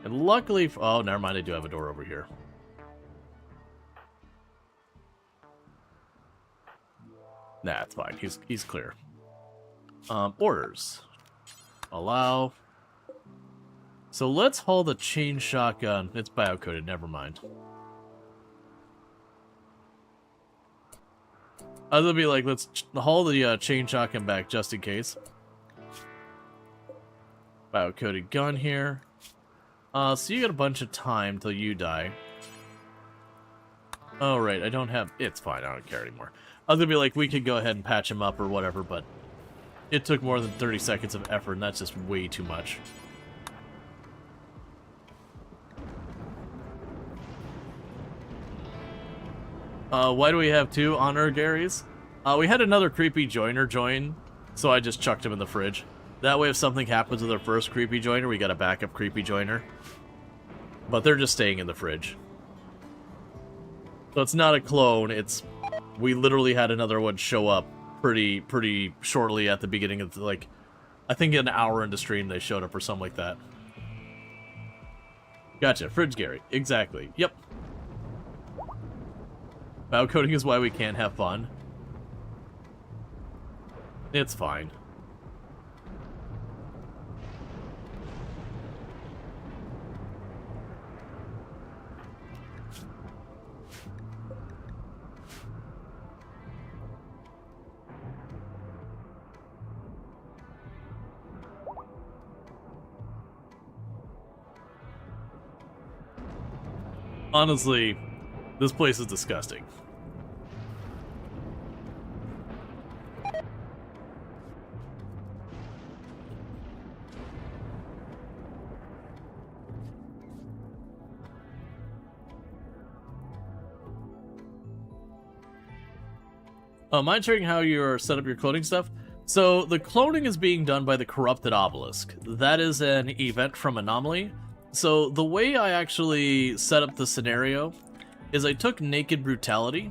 And luckily... Oh, never mind, I do have a door over here. Nah, it's fine. He's clear. Orders. Allow... So let's haul the chain shotgun. It's biocoded, never mind. I was gonna be like, let's haul the chain shotgun back just in case. Bio-coated gun here. So you got a bunch of time till you die. Oh, right, I don't have... It's fine, I don't care anymore. I was gonna be like, we could go ahead and patch him up or whatever, but it took more than 30 seconds of effort, and that's just way too much. Why do we have two honor Garys? We had another creepy joiner join, so I just chucked him in the fridge. That way if something happens with our first creepy joiner, we got a backup creepy joiner. But they're just staying in the fridge. So it's not a clone, it's... We literally had another one show up pretty shortly at the beginning of, like... I think an hour into stream they showed up or something like that. Gotcha, fridge Gary. Exactly. Yep. Bio-coding is why we can't have fun. It's fine. Honestly, this place is disgusting. Monitoring how you set up your cloning stuff. So the cloning is being done by the Corrupted Obelisk. That is an event from Anomaly. So the way I actually set up the scenario is I took Naked Brutality,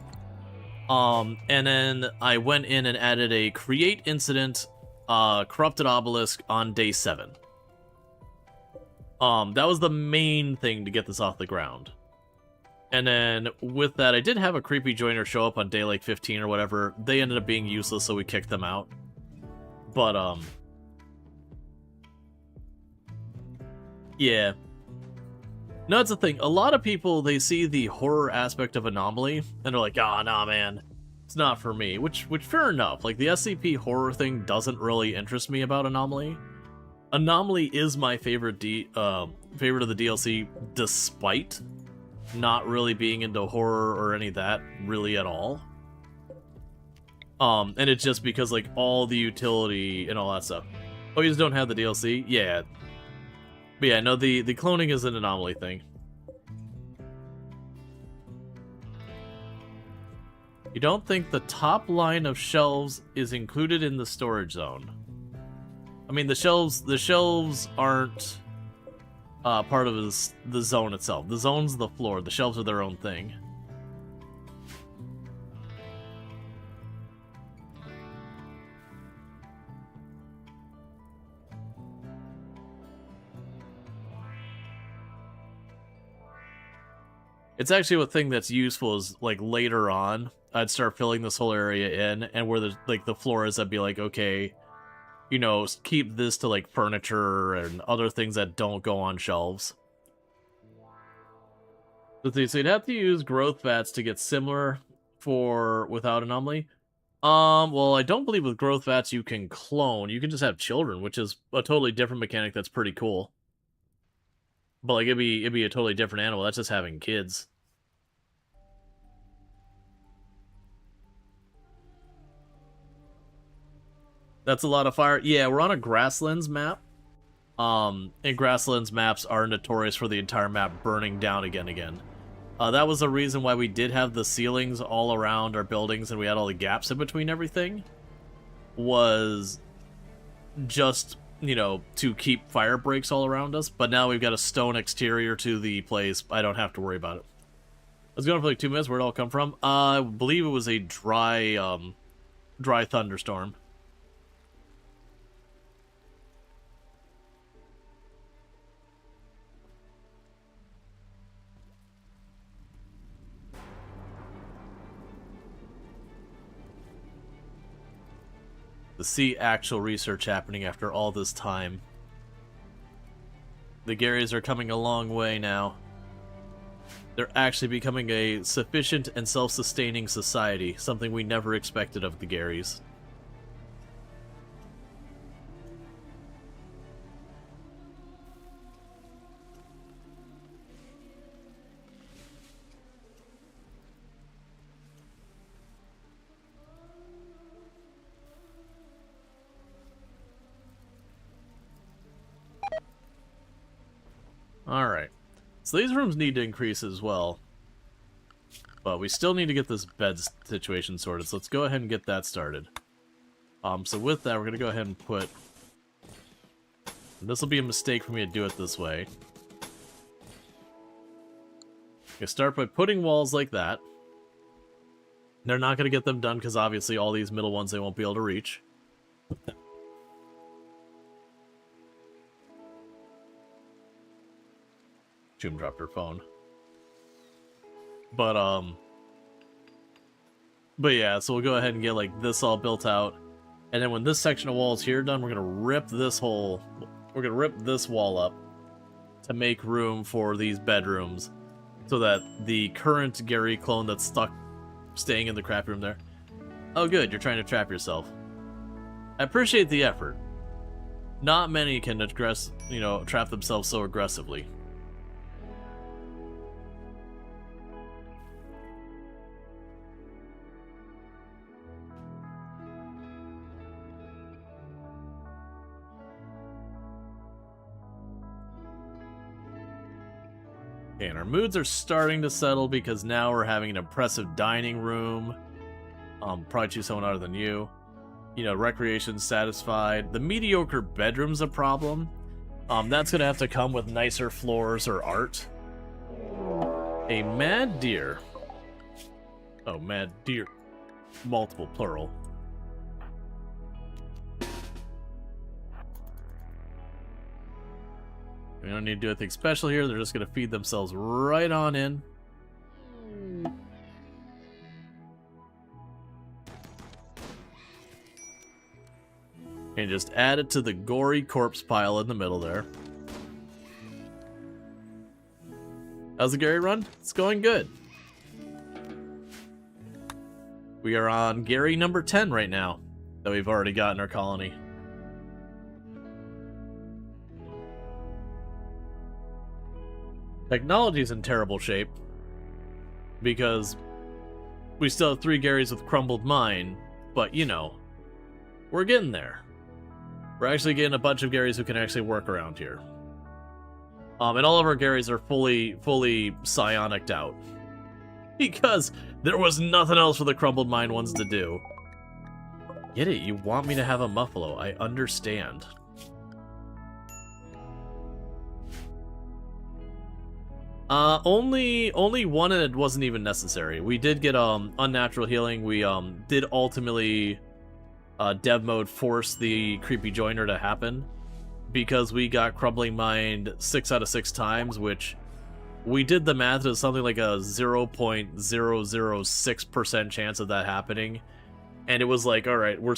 and then I went in and added a Create Incident Corrupted Obelisk on day 7. That was the main thing to get this off the ground. And then with that, I did have a creepy joiner show up on day like 15 or whatever. They ended up being useless, so we kicked them out. But, yeah. No, that's the thing. A lot of people, they see the horror aspect of Anomaly, and they're like, oh, nah, man. It's not for me. Which fair enough. Like, the SCP horror thing doesn't really interest me about Anomaly. Anomaly is my favorite favorite of the DLC, despite not really being into horror or any of that really at all. And it's just because like all the utility and all that stuff. Oh, you just don't have the DLC? Yeah. But yeah, no, the cloning is an Anomaly thing. You don't think the top line of shelves is included in the storage zone? I mean, the shelves aren't part of the zone itself. The zone's the floor. The shelves are their own thing. It's actually a thing that's useful is, like, later on, I'd start filling this whole area in, and where the floor is, I'd be like, okay, you know, keep this to, like, furniture and other things that don't go on shelves. So you'd have to use growth vats to get similar without Anomaly. Well, I don't believe with growth vats you can clone. You can just have children, which is a totally different mechanic that's pretty cool. But, like, it'd be a totally different animal. That's just having kids. That's a lot of fire. Yeah, we're on a grasslands map. And grasslands maps are notorious for the entire map burning down again. That was the reason why we did have the ceilings all around our buildings and we had all the gaps in between everything. Was just, you know, to keep fire breaks all around us. But now we've got a stone exterior to the place. I don't have to worry about it. I was going for like 2 minutes. Where'd it all come from? I believe it was a dry thunderstorm. To see actual research happening after all this time. The Garys are coming a long way now. They're actually becoming a sufficient and self-sustaining society, something we never expected of the Garys. Alright. So these rooms need to increase as well. But we still need to get this bed situation sorted, so let's go ahead and get that started. So with that, we're going to go ahead and put... This will be a mistake for me to do it this way. Okay, start by putting walls like that. They're not going to get them done because obviously all these middle ones they won't be able to reach. June dropped her phone. But yeah, so we'll go ahead and get like this all built out. And then when this section of wall is here done, we're going to rip this whole... We're going to rip this wall up to make room for these bedrooms. So that the current Gary clone that's stuck staying in the crap room there... Oh good, you're trying to trap yourself. I appreciate the effort. Not many can trap themselves so aggressively. Okay, and our moods are starting to settle because now we're having an impressive dining room. Probably choose someone other than you. You know, recreation satisfied. The mediocre bedroom's a problem. That's gonna have to come with nicer floors or art. A mad deer. Oh, mad deer. Multiple plural. We don't need to do anything special here. They're just going to feed themselves right on in. And just add it to the gory corpse pile in the middle there. How's the Gary run? It's going good. We are on Gary number 10 right now that we've already got in our colony. Technology's in terrible shape because we still have 3 Garys with crumbled mine, but you know, we're getting there. We're actually getting a bunch of Garys who can actually work around here. And all of our Garys are fully psionicked out because there was nothing else for the crumbled mine ones to do. Get it? You want me to have a Muffalo? I understand. Only one, and it wasn't even necessary. We did get unnatural healing. We did ultimately dev mode force the creepy joiner to happen because we got crumbling mind 6 out of 6 times, which we did the math as something like a 0.006% chance of that happening. And it was like, all right, we're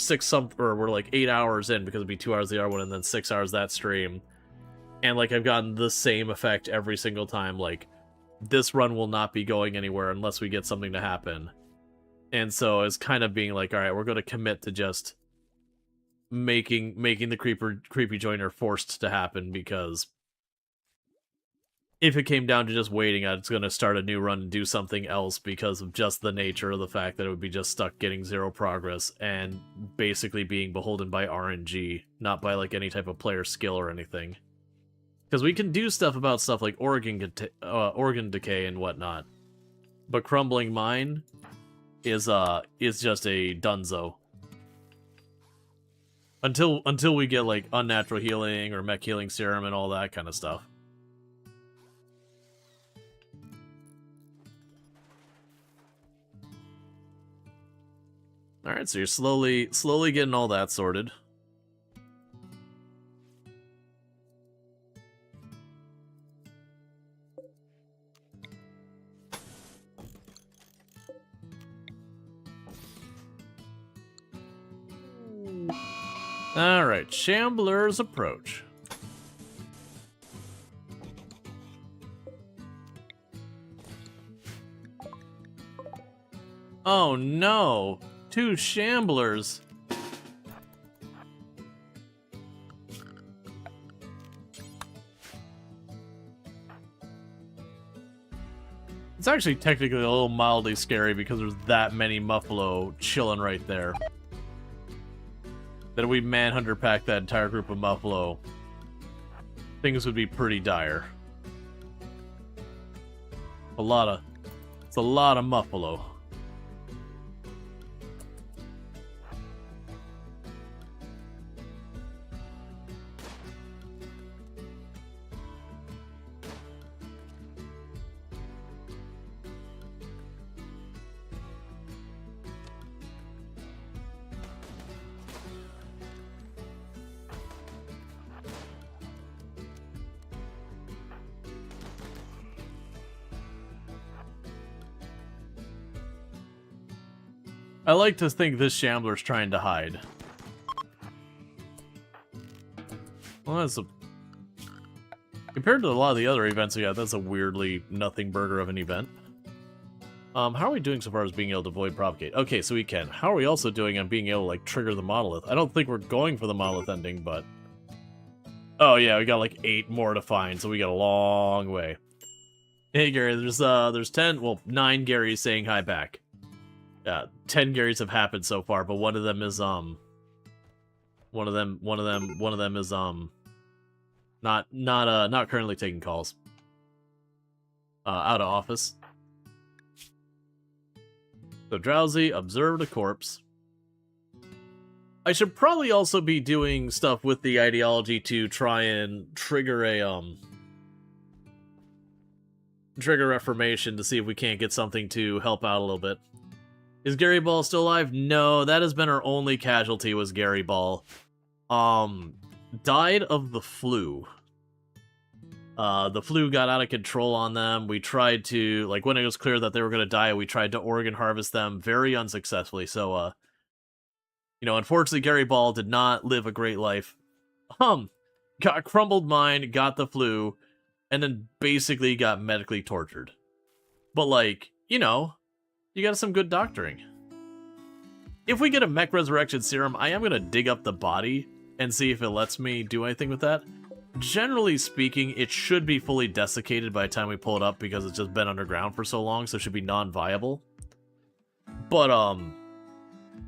like 8 hours in because it'd be 2 hours the other one and then 6 hours that stream. And like I've gotten the same effect every single time. Like this run will not be going anywhere unless we get something to happen. And so it's kind of being like, all right, we're going to commit to just making the creepy joiner forced to happen, because if it came down to just waiting, it's going to start a new run and do something else because of just the nature of the fact that it would be just stuck getting 0 progress and basically being beholden by RNG, not by like any type of player skill or anything. Because we can do stuff about stuff like organ decay and whatnot, but crumbling mine is just a dunzo. Until we get like unnatural healing or mech healing serum and all that kind of stuff. All right, so you're slowly getting all that sorted. Alright, Shambler's Approach. Oh no! 2 shamblers! It's actually technically a little mildly scary because there's that many Muffalo chilling right there. That if we manhunter pack that entire group of Muffalo, things would be pretty dire. It's a lot of Muffalo. I like to think this Shambler's trying to hide. Well, that's a... Compared to a lot of the other events we got, that's a weirdly nothing burger of an event. How are we doing so far as being able to void propagate? Okay, so we can. How are we also doing on being able to, like, trigger the monolith? I don't think we're going for the monolith ending, but... Oh yeah, we got like 8 more to find, so we got a long way. Hey Gary, there's 10, well, 9 Garys saying hi back. 10 Garys have happened so far, but one of them is not currently taking calls. Out of office. So drowsy, observed a corpse. I should probably also be doing stuff with the ideology to try and trigger a trigger reformation to see if we can't get something to help out a little bit. Is Gary Ball still alive? No, that has been our only casualty, was Gary Ball. Died of the flu. The flu got out of control on them. We tried to, like, when it was clear that they were going to die, we tried to organ harvest them very unsuccessfully. So, you know, unfortunately, Gary Ball did not live a great life. Got crumbled mind, got the flu, and then basically got medically tortured. But, like, you know... You got some good doctoring. If we get a mech resurrection serum, I am going to dig up the body and see if it lets me do anything with that. Generally speaking, it should be fully desiccated by the time we pull it up because it's just been underground for so long, so it should be non-viable. But,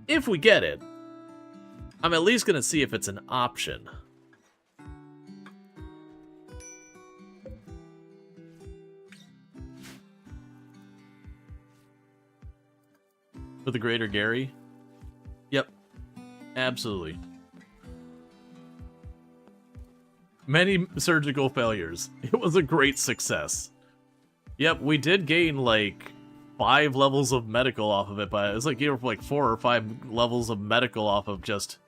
if we get it, I'm at least going to see if it's an option. For the greater Gary? Yep. Absolutely. Many surgical failures. It was a great success. Yep, we did gain, like, 5 levels of medical off of it, but it was like, you know, like 4 or 5 levels of medical off of just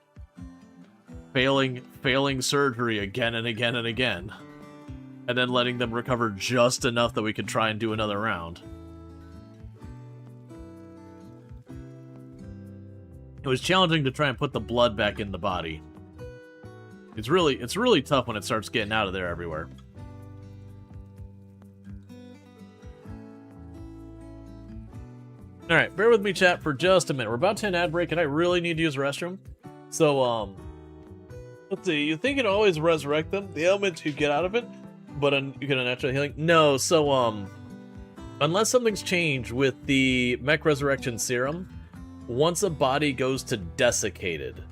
failing surgery again and again and again. And then letting them recover just enough that we could try and do another round. It was challenging to try and put the blood back in the body. It's really tough when it starts getting out of there everywhere. Alright, bear with me, chat, for just a minute. We're about to hit an ad break, and I really need to use the restroom. So, let's see. You think it always resurrect them? The elements you get out of it? But you get a natural healing? No, so, unless something's changed with the mech resurrection serum, once a body goes to desiccated,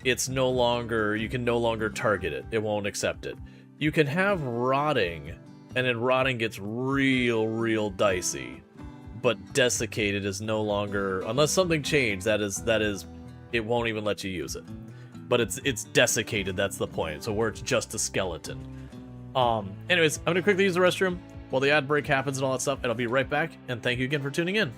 it's no longer, you can no longer target it. It won't accept it. You can have rotting, and then rotting gets real dicey. But desiccated is no longer, unless something changed, that is, it won't even let you use it. But it's desiccated, that's the point. So where it's just a skeleton. Anyways, I'm gonna quickly use the restroom while the ad break happens and all that stuff, and I'll be right back, and thank you again for tuning in.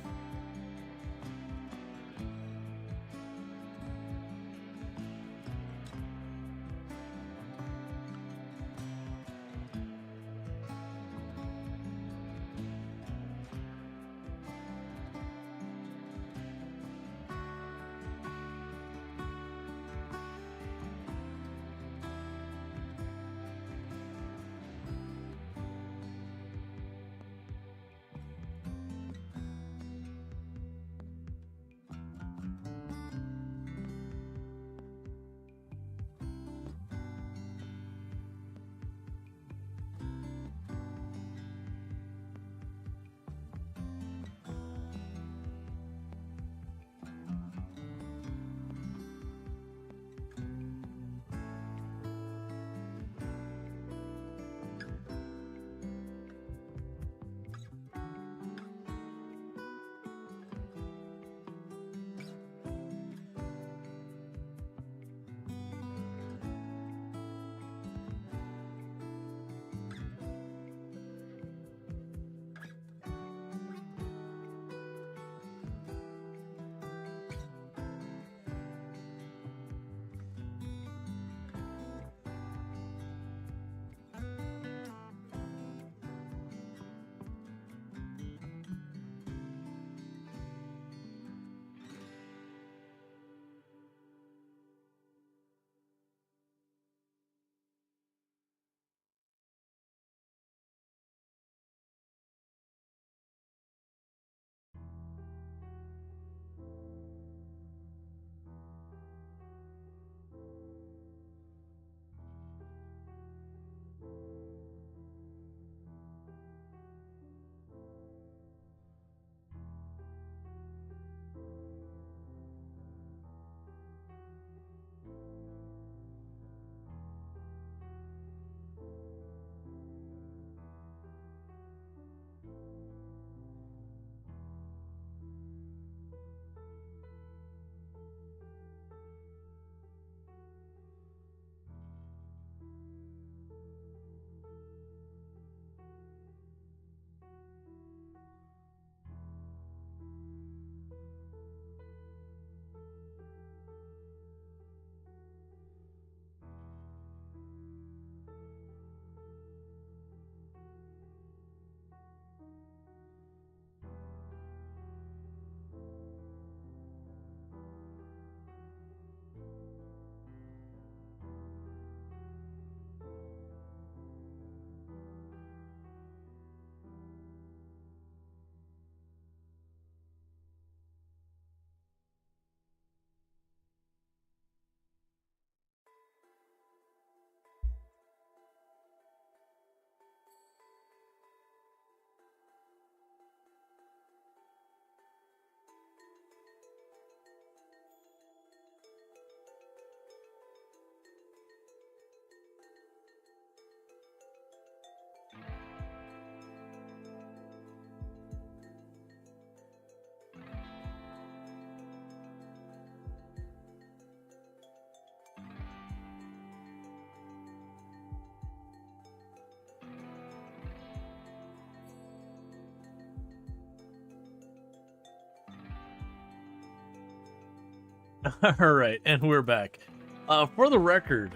Alright, and we're back. For the record,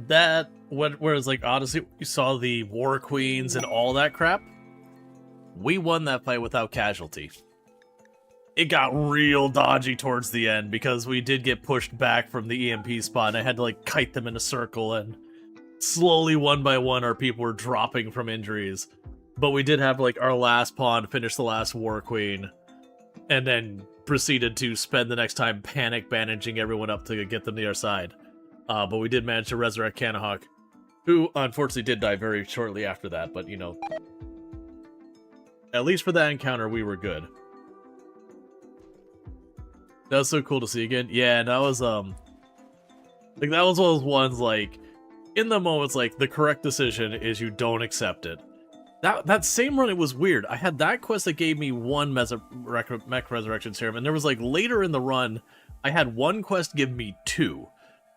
that whereas like Odyssey, you saw the War Queens and all that crap, we won that fight without casualty. It got real dodgy towards the end because we did get pushed back from the EMP spot, and I had to like kite them in a circle, and slowly one by one our people were dropping from injuries. But we did have like our last pawn finish the last War Queen, and then proceeded to spend the next time panic bandaging everyone up to get them to our side. But we did manage to resurrect Kanahawk, who unfortunately did die very shortly after that, but you know, at least for that encounter we were good. That was so cool to see again. Yeah, that was like that was one of those ones like in the moments like the correct decision is you don't accept it. That same run, it was weird. I had that quest that gave me one mech resurrection serum, and there was like later in the run, I had one quest give me 2.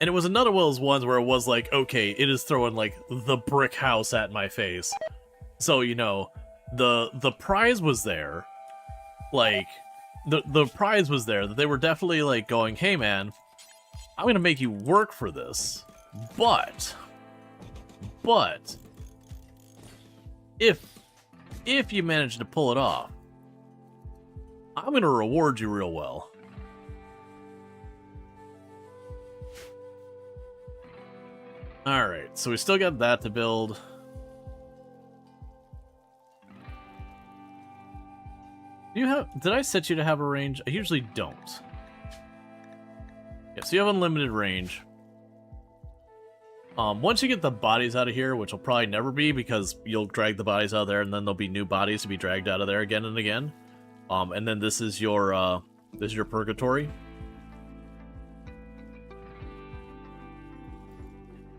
And it was another one of those ones where it was like, okay, it is throwing like the brick house at my face. So, you know, the prize was there. Like, the prize was there. That they were definitely like going, hey man, I'm gonna make you work for this. But if you manage to pull it off, I'm gonna reward you real well. Alright, so we still got that to build. Did I set you to have a range? I usually don't. Yeah, so you have unlimited range. Once you get the bodies out of here, which will probably never be because you'll drag the bodies out of there and then there'll be new bodies to be dragged out of there again and again. And then this is your purgatory.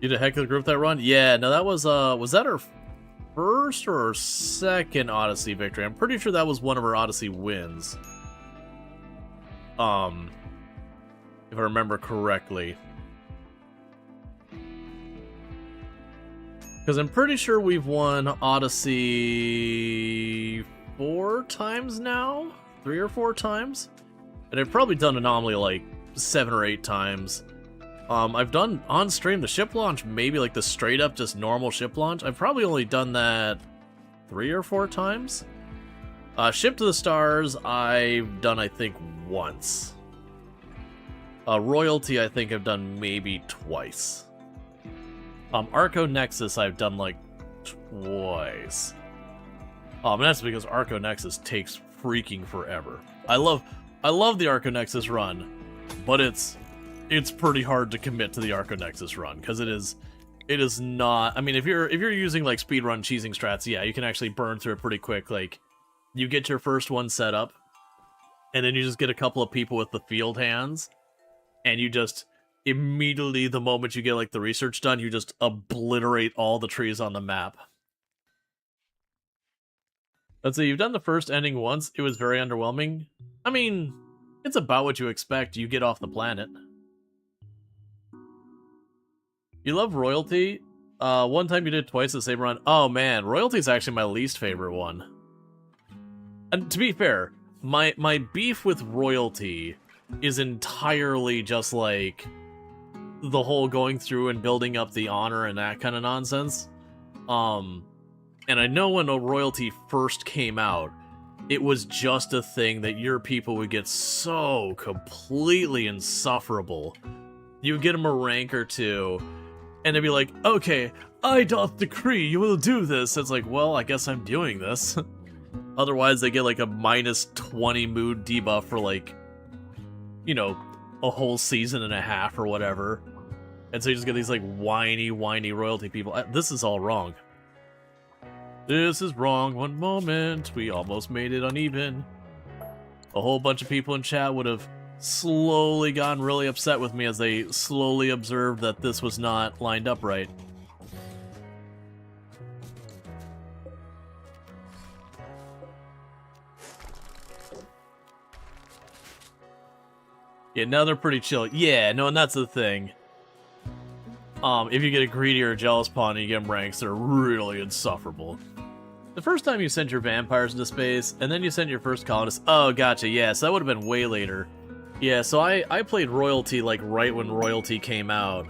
You did a heck of the group that run? Yeah, no, that was that our first or second Odyssey victory? I'm pretty sure that was one of our Odyssey wins. If I remember correctly. Because I'm pretty sure we've won Odyssey 4 times now? 3 or 4 times? And I've probably done Anomaly like 7 or 8 times. I've done on stream the ship launch, maybe like the straight up just normal ship launch. I've probably only done that 3 or 4 times. Ship to the Stars, I've done I think once. Royalty, I think I've done maybe twice. Arco Nexus, I've done like twice. And that's because Arco Nexus takes freaking forever. I love the Arco Nexus run, but it's pretty hard to commit to the Arco Nexus run because it is not. I mean, if you're using like speedrun cheesing strats, yeah, you can actually burn through it pretty quick. Like, you get your first one set up, and then you just get a couple of people with the field hands, and you just immediately, the moment you get like the research done, you just obliterate all the trees on the map. Let's see, you've done the first ending once. It was very underwhelming. I mean, it's about what you expect. You get off the planet. You love Royalty? One time you did twice the same run. Oh man, Royalty is actually my least favorite one. And to be fair, my beef with Royalty is entirely just like the whole going through and building up the honor and that kind of nonsense. And I know when Royalty first came out, it was just a thing that your people would get so completely insufferable. You would get them a rank or 2, and they'd be like, okay, I doth decree you will do this. It's like, well, I guess I'm doing this. Otherwise, they get like a -20 mood debuff for like, you know, a whole season and a half or whatever. And so you just get these like whiny Royalty people. This is all wrong. This is wrong. One moment. We almost made it uneven. A whole bunch of people in chat would have slowly gotten really upset with me as they slowly observed that this was not lined up right. Yeah, now they're pretty chill. Yeah, no, and that's the thing. If you get a greedy or a jealous pawn and you get them ranks, they're really insufferable. The first time you sent your vampires into space, and then you sent your first colonists. Oh, gotcha, yeah, so that would have been way later. Yeah, so I played Royalty like right when Royalty came out.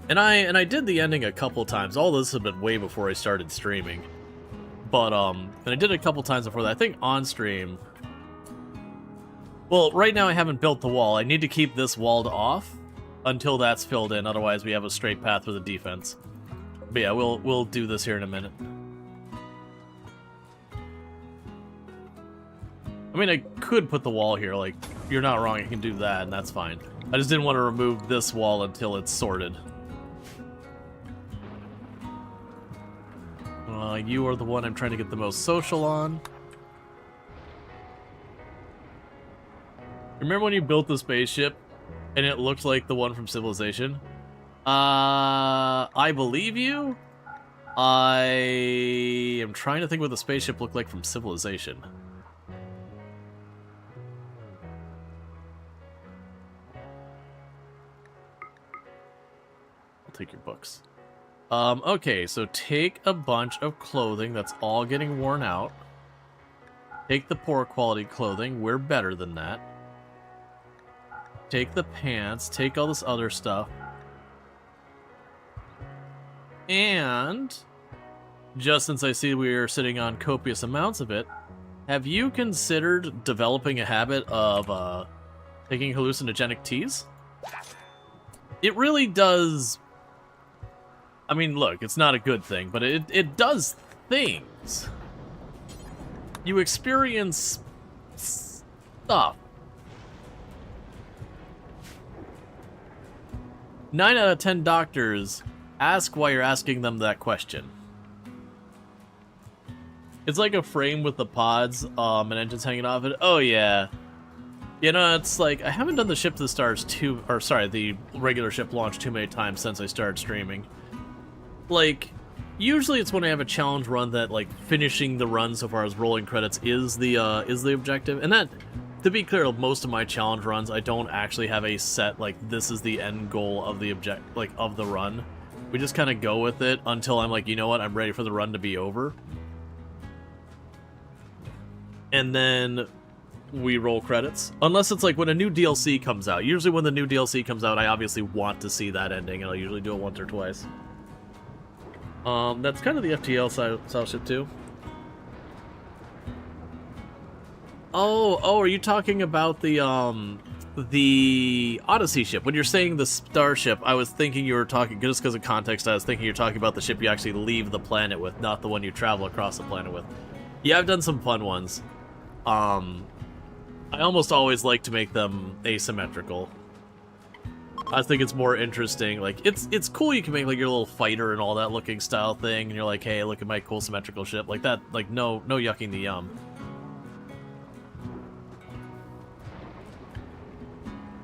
And I did the ending a couple times. All this had been way before I started streaming. But and I did it a couple times before that. I think on stream. Well, right now I haven't built the wall. I need to keep this walled off until that's filled in. Otherwise, we have a straight path for the defense. But yeah, we'll do this here in a minute. I mean, I could put the wall here. Like, you're not wrong. I can do that, and that's fine. I just didn't want to remove this wall until it's sorted. You are the one I'm trying to get the most social on. Remember when you built the spaceship and it looked like the one from Civilization? I believe you. I am trying to think what the spaceship looked like from Civilization. I'll take your books. Okay, so take a bunch of clothing that's all getting worn out. Take the poor quality clothing. We're better than that. Take the pants. Take all this other stuff. And just since I see we're sitting on copious amounts of it, have you considered developing a habit of taking hallucinogenic teas? It really does. I mean, look, it's not a good thing, but it does things. You experience stuff. 9 out of 10 doctors ask why you're asking them that question. It's like a frame with the pods and engines hanging off it. Oh, yeah. You know, it's like, I haven't done the Ship to the Stars the regular ship launch too many times since I started streaming. Like, usually it's when I have a challenge run that, like, finishing the run so far as rolling credits is the objective. And that, to be clear, most of my challenge runs, I don't actually have a set, like, this is the end goal of the of the run. We just kind of go with it until I'm like, you know what, I'm ready for the run to be over. And then we roll credits. Unless it's like when a new DLC comes out. Usually when the new DLC comes out, I obviously want to see that ending, and I'll usually do it once or twice. That's kind of the FTL style ship too. Oh, are you talking about the Odyssey ship? When you're saying the Starship, I was thinking you were talking, just because of context, I was thinking you're talking about the ship you actually leave the planet with, not the one you travel across the planet with. Yeah, I've done some fun ones. I almost always like to make them asymmetrical. I think it's more interesting. Like, it's cool you can make, like, your little fighter and all that looking style thing, and you're like, hey, look at my cool symmetrical ship. Like that, like, no yucking the yum.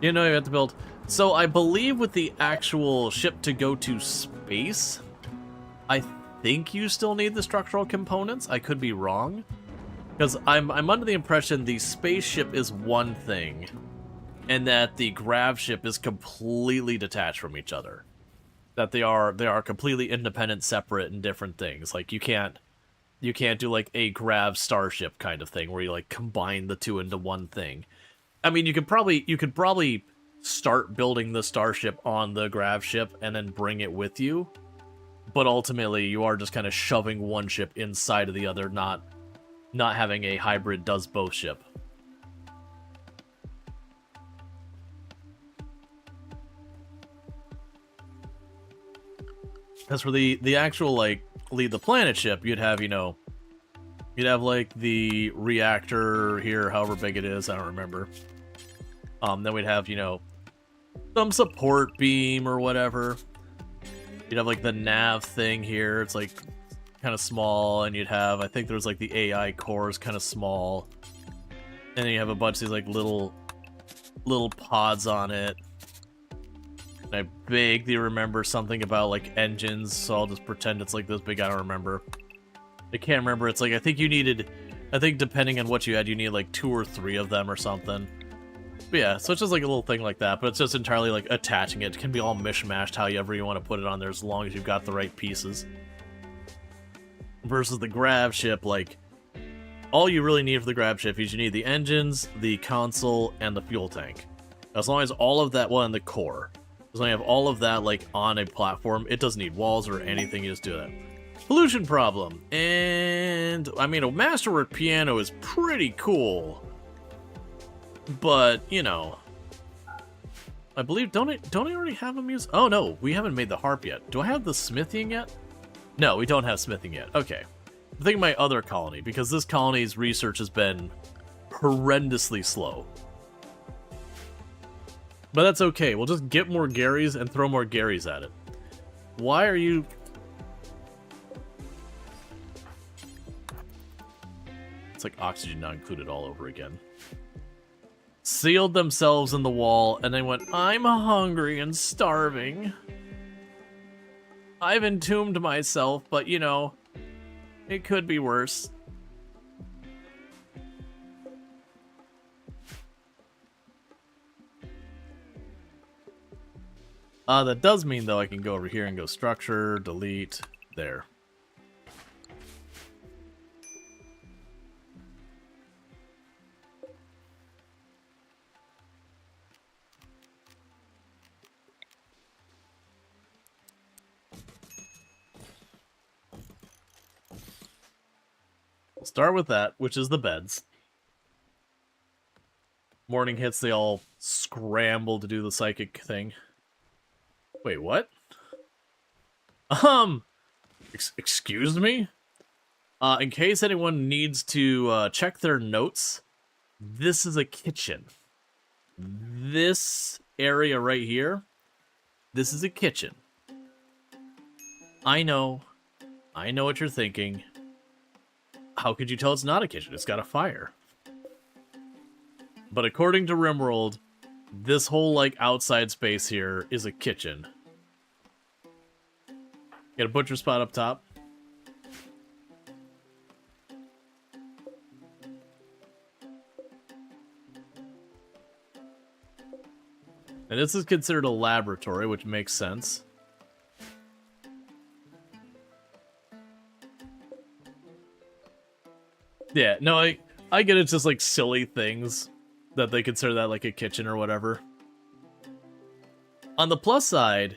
You know, you have to build. So I believe with the actual ship to go to space, I think you still need the structural components. I could be wrong, because I'm under the impression the spaceship is one thing, and that the grav ship is completely detached from each other. That they are completely independent, separate, and different things. Like, you can't do like a grav starship kind of thing where you like combine the two into one thing. I mean, you could probably start building the starship on the grav ship and then bring it with you, but ultimately you are just kind of shoving one ship inside of the other, not having a hybrid does both ship. As for the actual, like, lead the planet ship, you'd have, you'd have, like, the reactor here, however big it is, I don't remember. Then we'd have, some support beam or whatever. You'd have, like, the nav thing here, it's, like, kind of small, and you'd have, I think there's, like, the AI core is kind of small. And then you have a bunch of these, like, little pods on it. And I vaguely remember something about, like, engines, so I'll just pretend it's, like, this big. I don't remember. I can't remember. It's, like, I think depending on what you had, you need, like, 2 or 3 of them or something. But yeah, so it's just, like, a little thing like that, but it's just entirely, like, attaching it. It can be all mishmashed however you want to put it on there, as long as you've got the right pieces. Versus the grav ship, like, all you really need for the grav ship is you need the engines, the console, and the fuel tank. As long as all of that, well, in the core, as long as you have all of that, like, on a platform, it doesn't need walls or anything, you just do that. Pollution problem, and, I mean, a masterwork piano is pretty cool, but, you know, I believe, don't I already have a music? Oh, no, we haven't made the harp yet. Do I have the smithing yet? No, we don't have smithing yet. Okay. I'm thinking my other colony, because this colony's research has been horrendously slow. But that's okay. We'll just get more Garys and throw more Garys at it. Why are you... It's like oxygen not included all over again. Sealed themselves in the wall, and they went, I'm hungry and starving. I've entombed myself, but, you know, it could be worse. That does mean, though, I can go over here and go structure, delete, there. We'll start with that, which is the beds. Morning hits, they all scramble to do the psychic thing. Wait, what? Excuse me? In case anyone needs to check their notes, this is a kitchen. This area right here, this is a kitchen. I know what you're thinking. How could you tell it's not a kitchen? It's got a fire. But according to RimWorld, this whole, like, outside space here is a kitchen. Get a butcher spot up top. And this is considered a laboratory, which makes sense. Yeah, no, I get it's just like silly things that they consider that like a kitchen or whatever. On the plus side,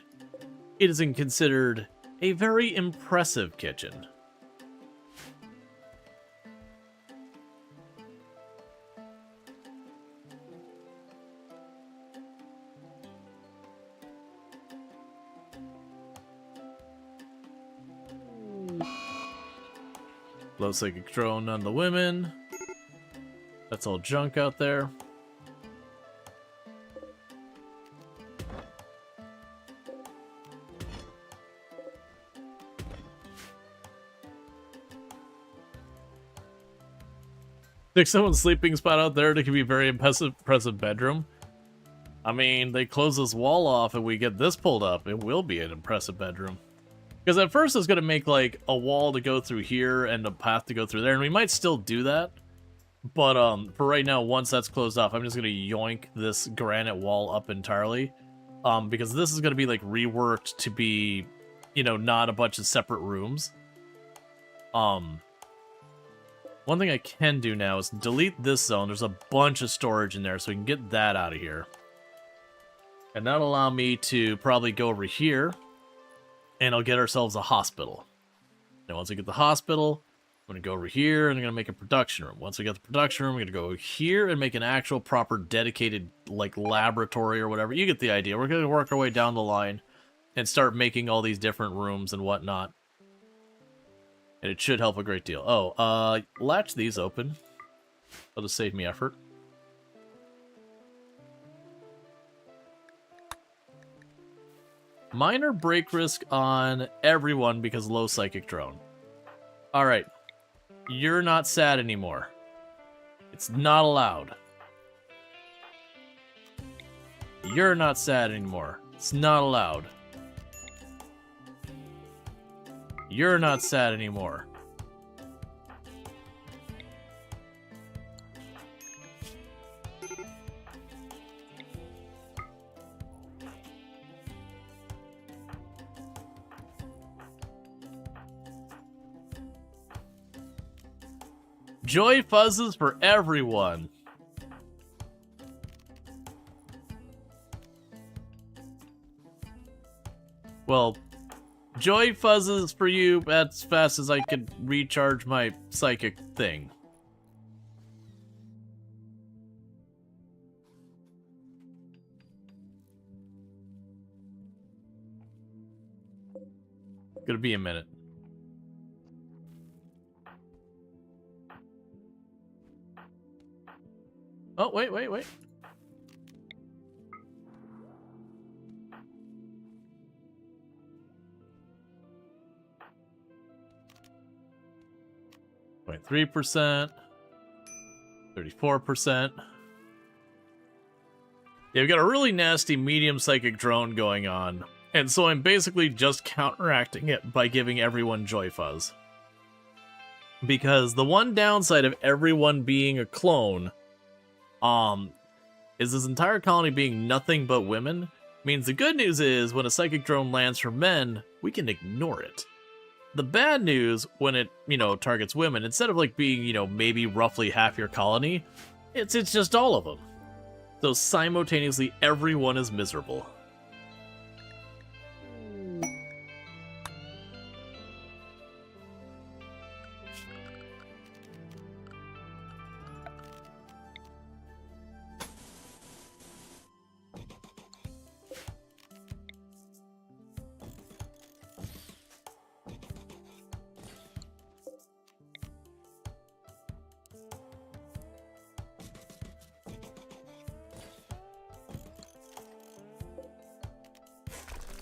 it is considered a very impressive kitchen. Low psychic drone on the women. That's all junk out there. There's someone's sleeping spot out there that could be a very impressive bedroom. I mean, they close this wall off and we get this pulled up. It will be an impressive bedroom. Because at first it's going to make, like, a wall to go through here and a path to go through there, and we might still do that. But, for right now, once that's closed off, I'm just going to yoink this granite wall up entirely. Because this is going to be, like, reworked to be, you know, not a bunch of separate rooms. One thing I can do now is delete this zone. There's a bunch of storage in there, so we can get that out of here. And that'll allow me to probably go over here. And I'll get ourselves a hospital. Now, once I get the hospital, I'm going to go over here and I'm going to make a production room. Once I get the production room, I'm going to go here and make an actual proper dedicated, like, laboratory or whatever. You get the idea. We're going to work our way down the line and start making all these different rooms and whatnot. And it should help a great deal. Oh, latch these open. That'll just save me effort. Minor break risk on everyone because low psychic drone. Alright. You're not sad anymore. It's not allowed. You're not sad anymore. It's not allowed. You're not sad anymore. Joy fuzzes for everyone. Well, joy fuzzes for you as fast as I could recharge my psychic thing. Gonna be a minute. Oh, wait. 0.3%. 34%. Yeah, we've got a really nasty medium psychic drone going on. And so I'm basically just counteracting it by giving everyone Joy Fuzz. Because the one downside of everyone being a clone, is this entire colony being nothing but women. Means the good news is when a psychic drone lands for men, we can ignore it. The bad news, when it, targets women, instead of like being, maybe roughly half your colony, it's just all of them. So simultaneously, everyone is miserable.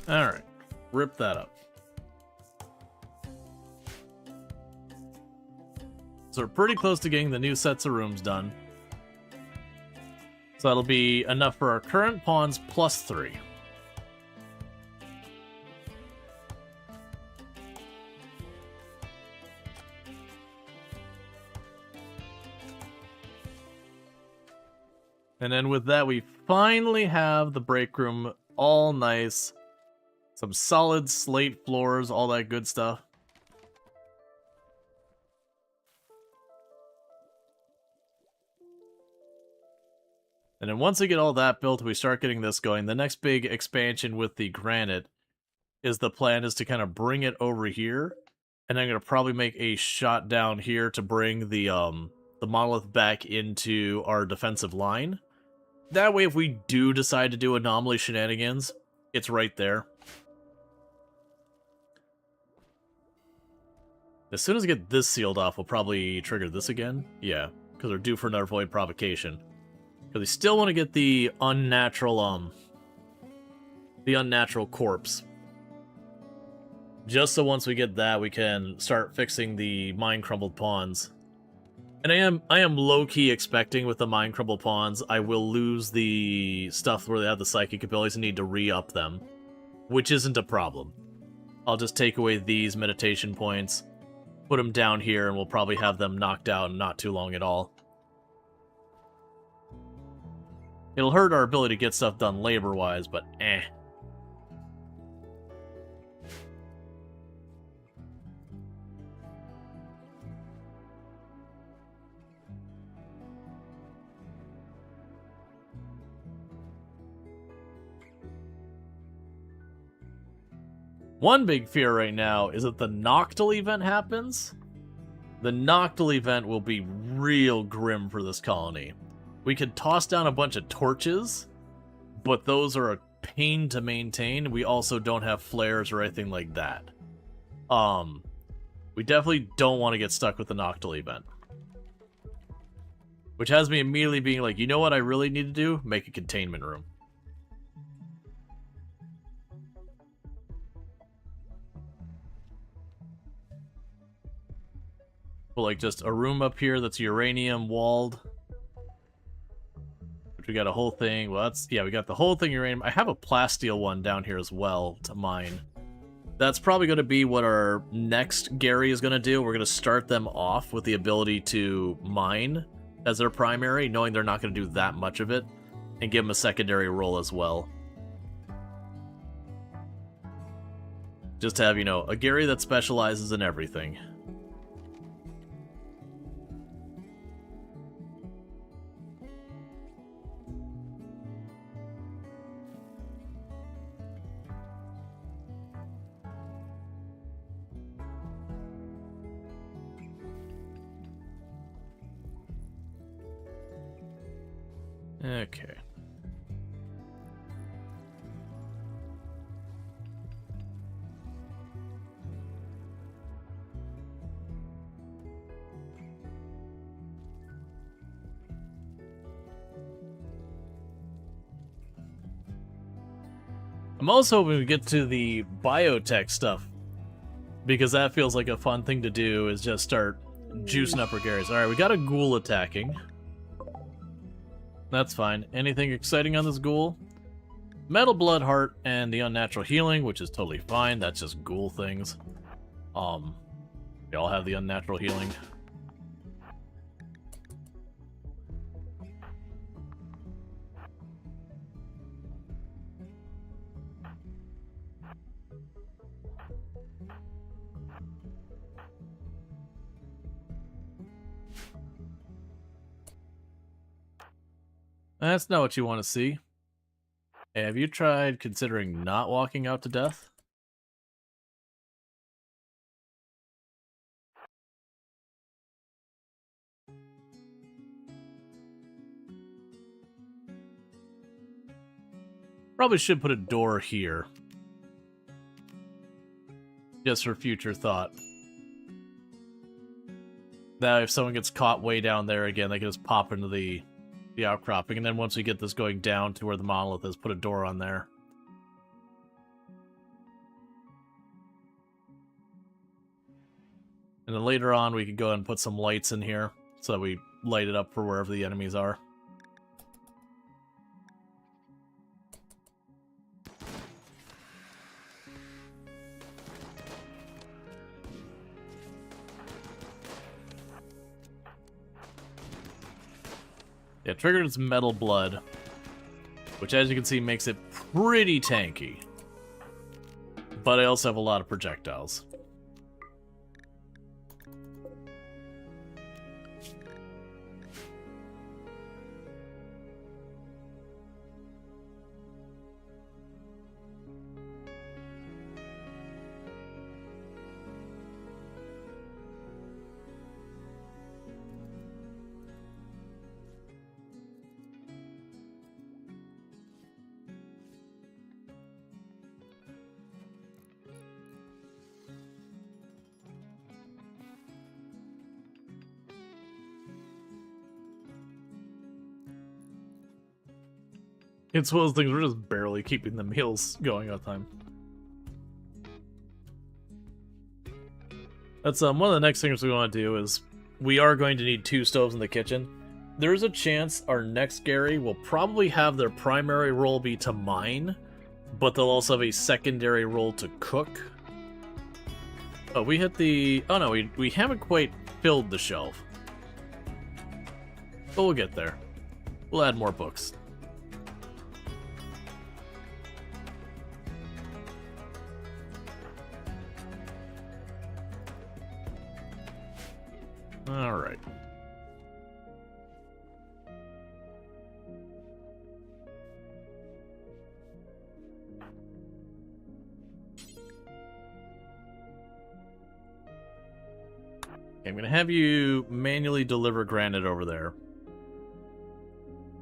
Alright, rip that up. So we're pretty close to getting the new sets of rooms done. So that'll be enough for our current pawns plus 3. And then with that, we finally have the break room all nice. Some solid slate floors, all that good stuff. And then once we get all that built, we start getting this going. The next big expansion with the granite is the plan is to kind of bring it over here. And I'm going to probably make a shot down here to bring the monolith back into our defensive line. That way, if we do decide to do anomaly shenanigans, it's right there. As soon as we get this sealed off, we'll probably trigger this again. Yeah, because we're due for another void provocation. Because we still want to get the unnatural corpse. Just so once we get that, we can start fixing the mind crumbled pawns. And I am low-key expecting with the mind crumbled pawns, I will lose the stuff where they have the psychic abilities and need to re-up them. Which isn't a problem. I'll just take away these meditation points, put them down here, and we'll probably have them knocked out in not too long at all. It'll hurt our ability to get stuff done labor-wise, but eh. One big fear right now is that the Noctil event happens. The Noctil event will be real grim for this colony. We could toss down a bunch of torches, but those are a pain to maintain. We also don't have flares or anything like that. We definitely don't want to get stuck with the Noctil event. Which has me immediately being like, you know what I really need to do? Make a containment room. Well, like just a room up here that's uranium walled. Which we got a whole thing. Well, that's, yeah, we got the whole thing uranium. I have a plasteel one down here as well to mine. That's probably going to be what our next Gary is going to do. We're going to start them off with the ability to mine as their primary, knowing they're not going to do that much of it, and give them a secondary role as well. Just to have, you know, a Gary that specializes in everything. Okay. I'm also hoping we get to the biotech stuff, because that feels like a fun thing to do, is just start juicing up our Garys. Alright, we got a ghoul attacking. That's fine. Anything exciting on this ghoul? Metal Blood Heart and the Unnatural Healing, which is totally fine. That's just ghoul things. They all have the Unnatural Healing. That's not what you want to see. Hey, have you tried considering not walking out to death? Probably should put a door here. Just for future thought. That if someone gets caught way down there again, they can just pop into the outcropping, and then once we get this going down to where the monolith is, put a door on there. And then later on, we could go and put some lights in here, so that we light it up for wherever the enemies are. Yeah, triggered its Metal Blood, which as you can see makes it pretty tanky. But I also have a lot of projectiles. It's one of those things, we're just barely keeping the meals going on time. That's one of the next things we want to do is, we are going to need 2 stoves in the kitchen. There's a chance our next Gary will probably have their primary role be to mine, but they'll also have a secondary role to cook. Oh, we hit the... Oh no, we haven't quite filled the shelf. But we'll get there. We'll add more books. Alright. Okay, I'm going to have you manually deliver granite over there.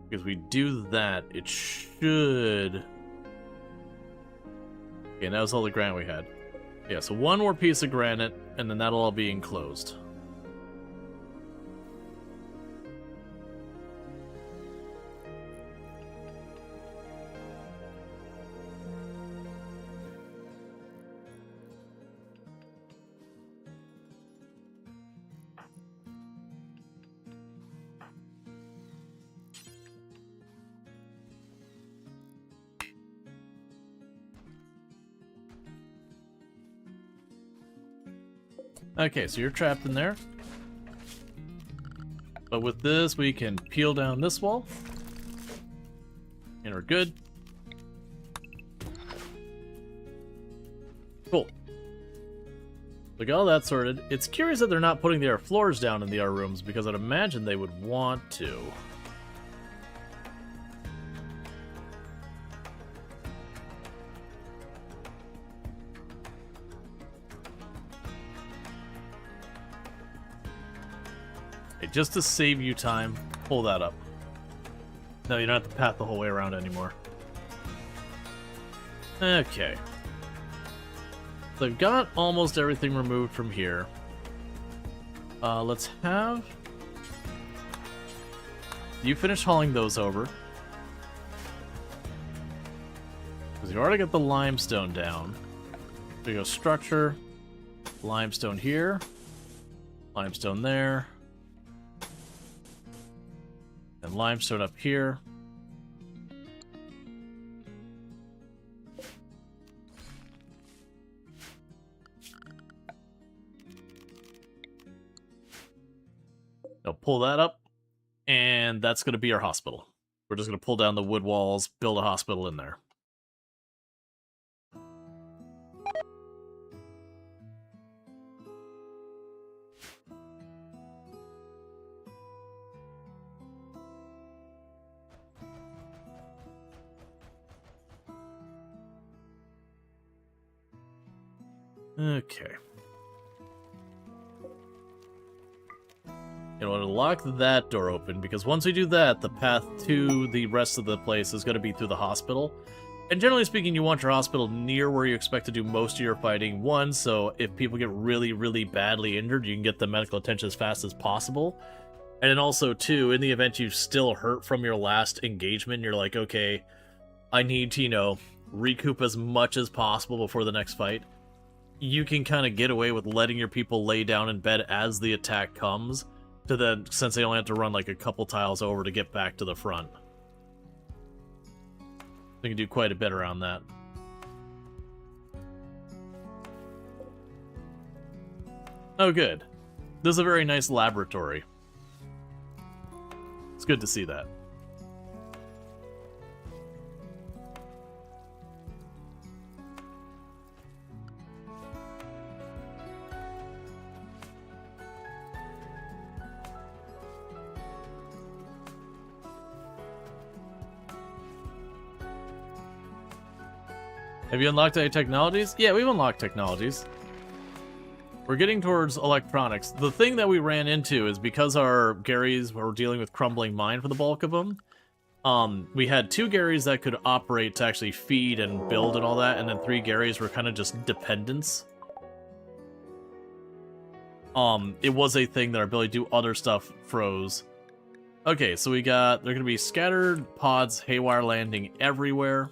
Because we do that, it should... Okay, that was all the granite we had. Yeah, so 1 more piece of granite, and then that'll all be enclosed. Okay, so you're trapped in there. But with this, we can peel down this wall. And we're good. Cool. We got all that sorted. It's curious that they're not putting their floors down in the R rooms, because I'd imagine they would want to. Just to save you time, pull that up. No, you don't have to path the whole way around anymore. Okay. So I've got almost everything removed from here. Let's have... You finish hauling those over. Because you already got the limestone down. So you go structure, limestone here, limestone there, and limestone up here. Now pull that up, and that's going to be our hospital. We're just going to pull down the wood walls, build a hospital in there. Okay. You want to lock that door open, because once we do that, the path to the rest of the place is going to be through the hospital. And generally speaking, you want your hospital near where you expect to do most of your fighting. One, so if people get really, really badly injured, you can get the medical attention as fast as possible. And then also, two, in the event you still hurt from your last engagement, you're like, okay, I need to, you know, recoup as much as possible before the next fight. You can kind of get away with letting your people lay down in bed as the attack comes, to then, since they only have to run like a couple tiles over to get back to the front. They can do quite a bit around that. Oh, good. This is a very nice laboratory. It's good to see that. Have you unlocked any technologies? Yeah, we've unlocked technologies. We're getting towards electronics. The thing that we ran into is because our Garys were dealing with crumbling mine for the bulk of them, we had 2 Garys that could operate to actually feed and build and all that, and then 3 Garys were kind of just dependents. It was a thing that our ability to do other stuff froze. Okay, so we got, they're going to be scattered pods, haywire landing everywhere.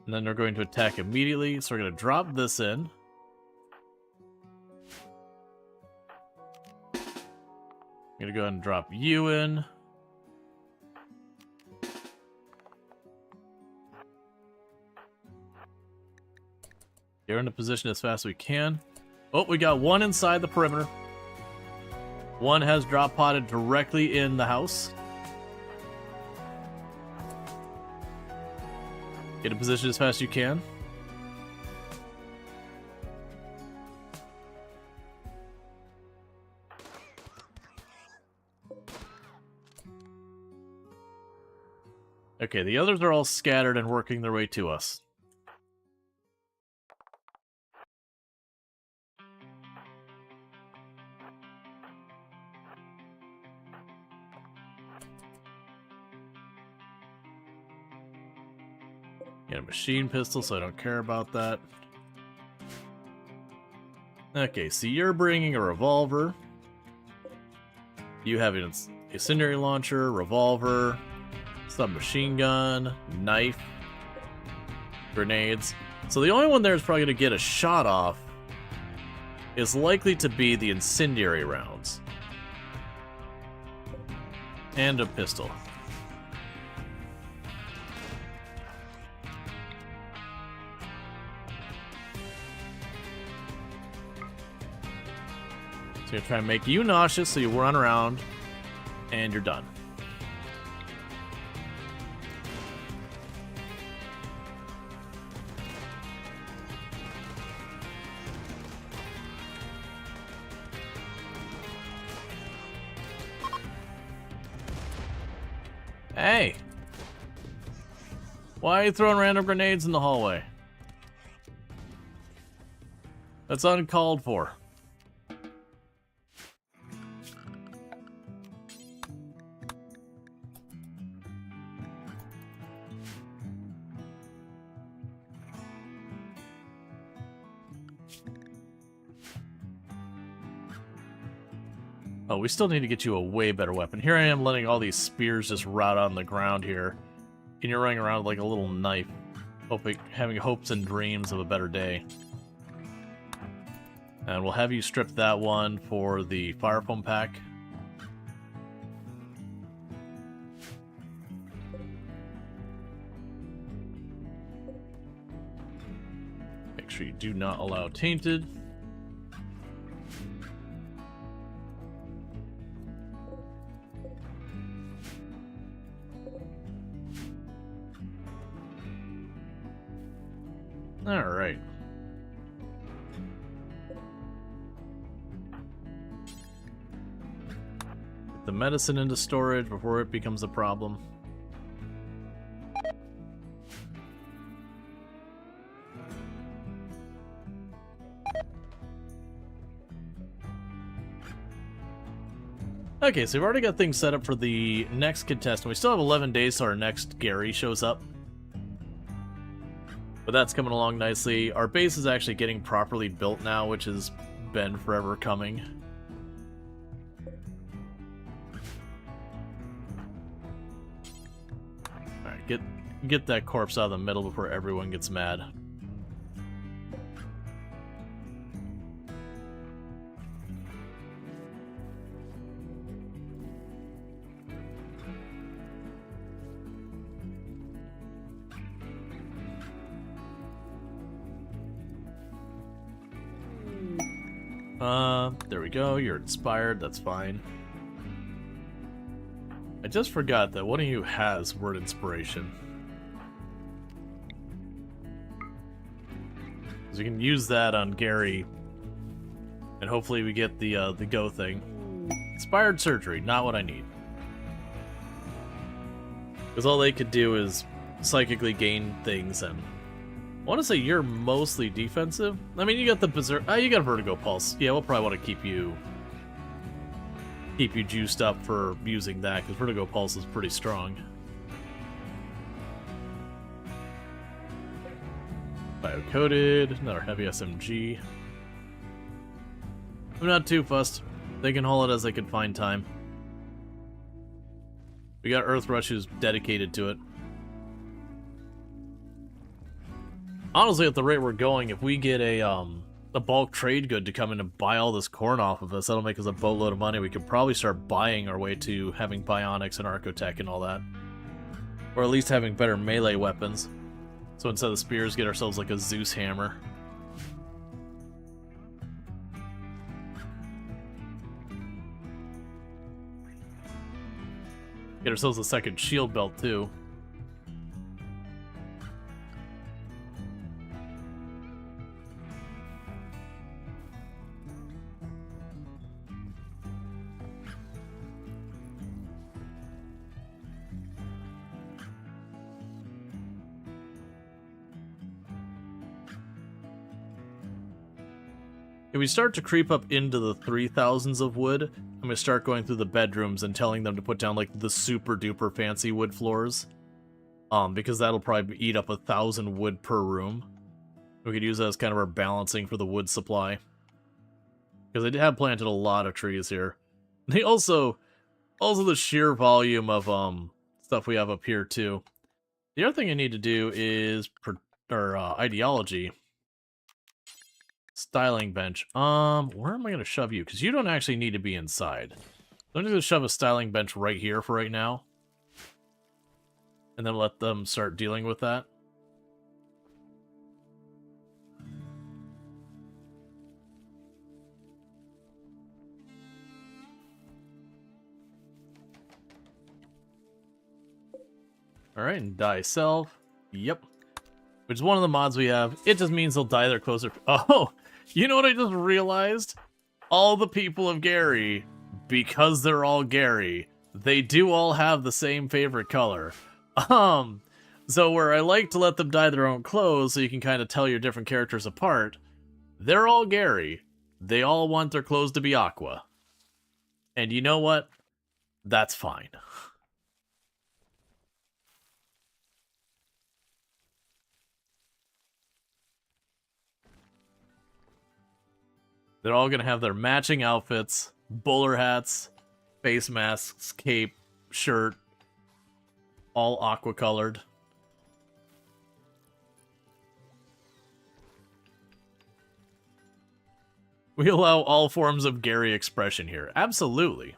And then they're going to attack immediately, so we're going to drop this in. I'm going to go ahead and drop you in. Get into position as fast as we can. Oh, we got one inside the perimeter. One has drop potted directly in the house. Get in position as fast as you can. Okay, the others are all scattered and working their way to us. Get a machine pistol, so I don't care about that. Okay, so you're bringing a revolver. You have an incendiary launcher, revolver, submachine gun, knife, grenades. So the only one there is probably going to get a shot off is likely to be the incendiary rounds. And a pistol. So you're trying to make you nauseous so you run around, and you're done. Hey! Why are you throwing random grenades in the hallway? That's uncalled for. Oh, we still need to get you a way better weapon. Here I am letting all these spears just rot on the ground here. And you're running around like a little knife, having hopes and dreams of a better day. And we'll have you strip that one for the fire foam pack. Make sure you do not allow tainted. Alright. Get the medicine into storage before it becomes a problem. Okay, so we've already got things set up for the next contestant. We still have 11 days till our next Gary shows up. But that's coming along nicely. Our base is actually getting properly built now, which has been forever coming. Alright, get that corpse out of the middle before everyone gets mad. There we go, you're inspired, that's fine. I just forgot that one of you has word inspiration. So we can use that on Gary, and hopefully we get the go thing. Inspired surgery, not what I need. Because all they could do is psychically gain things, and I want to say you're mostly defensive. I mean, you got the berserk. You got vertigo pulse. Yeah, we'll probably want to keep you juiced up for using that because vertigo pulse is pretty strong. Bio-coated, another heavy SMG. I'm not too fussed. They can haul it as they can find time. We got Earthrush who's dedicated to it. Honestly, at the rate we're going, if we get a bulk trade good to come in and buy all this corn off of us, that'll make us a boatload of money. We could probably start buying our way to having bionics and archotech and all that. Or at least having better melee weapons. So instead of spears, get ourselves like a Zeus hammer. Get ourselves a second shield belt, too. If we start to creep up into the 3000s of wood, I'm going to start going through the bedrooms and telling them to put down like the super duper fancy wood floors. Because that'll probably eat up 1,000 wood per room. We could use that as kind of our balancing for the wood supply. Because they have planted a lot of trees here. They also the sheer volume of stuff we have up here too. The other thing I need to do is ideology. Styling bench. Where am I going to shove you? Because you don't actually need to be inside. I'm just going to shove a styling bench right here for right now. And then let them start dealing with that. Alright, and die self. Yep. Which is one of the mods we have. It just means they'll die there closer. Oh! You know what I just realized? All the people of Gary, because they're all Gary, they do all have the same favorite color. So where I like to let them dye their own clothes so you can kind of tell your different characters apart, they're all Gary. They all want their clothes to be aqua. And you know what? That's fine. They're all going to have their matching outfits. Bowler hats, face masks, cape, shirt, all aqua colored. We allow all forms of Gary expression here. Absolutely.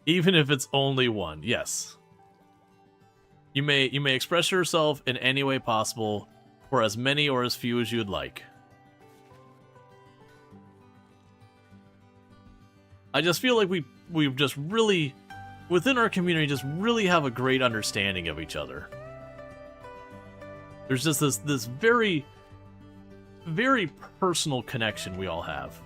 Even if it's only one, yes. You may express yourself in any way possible, for as many or as few as you'd like. I just feel like we've just really, within our community, just really have a great understanding of each other. There's just this very, very personal connection we all have.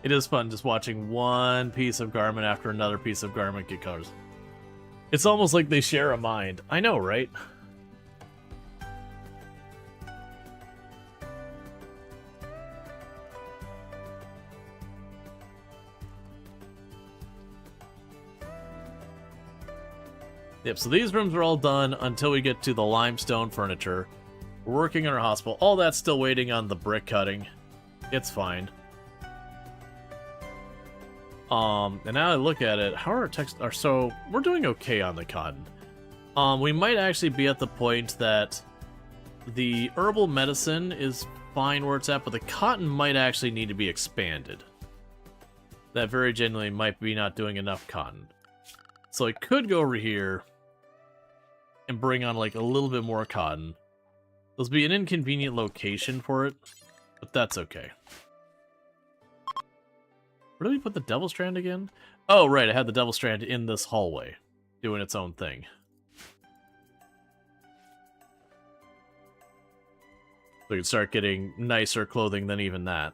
It is fun just watching one piece of garment after another piece of garment get colors. It's almost like they share a mind. I know, right? Yep, so these rooms are all done until we get to the limestone furniture. We're working on our hospital. All that's still waiting on the brick cutting. It's fine. And now I look at it, how are our texts are so we're doing okay on the cotton. We might actually be at the point that the herbal medicine is fine where it's at, but the cotton might actually need to be expanded. That very genuinely might be not doing enough cotton. So I could go over here and bring on like a little bit more cotton. There'll be an inconvenient location for it, but that's okay. Where did we put the Devil Strand again? Oh, right, I had the Devil Strand in this hallway, doing its own thing. We can start getting nicer clothing than even that.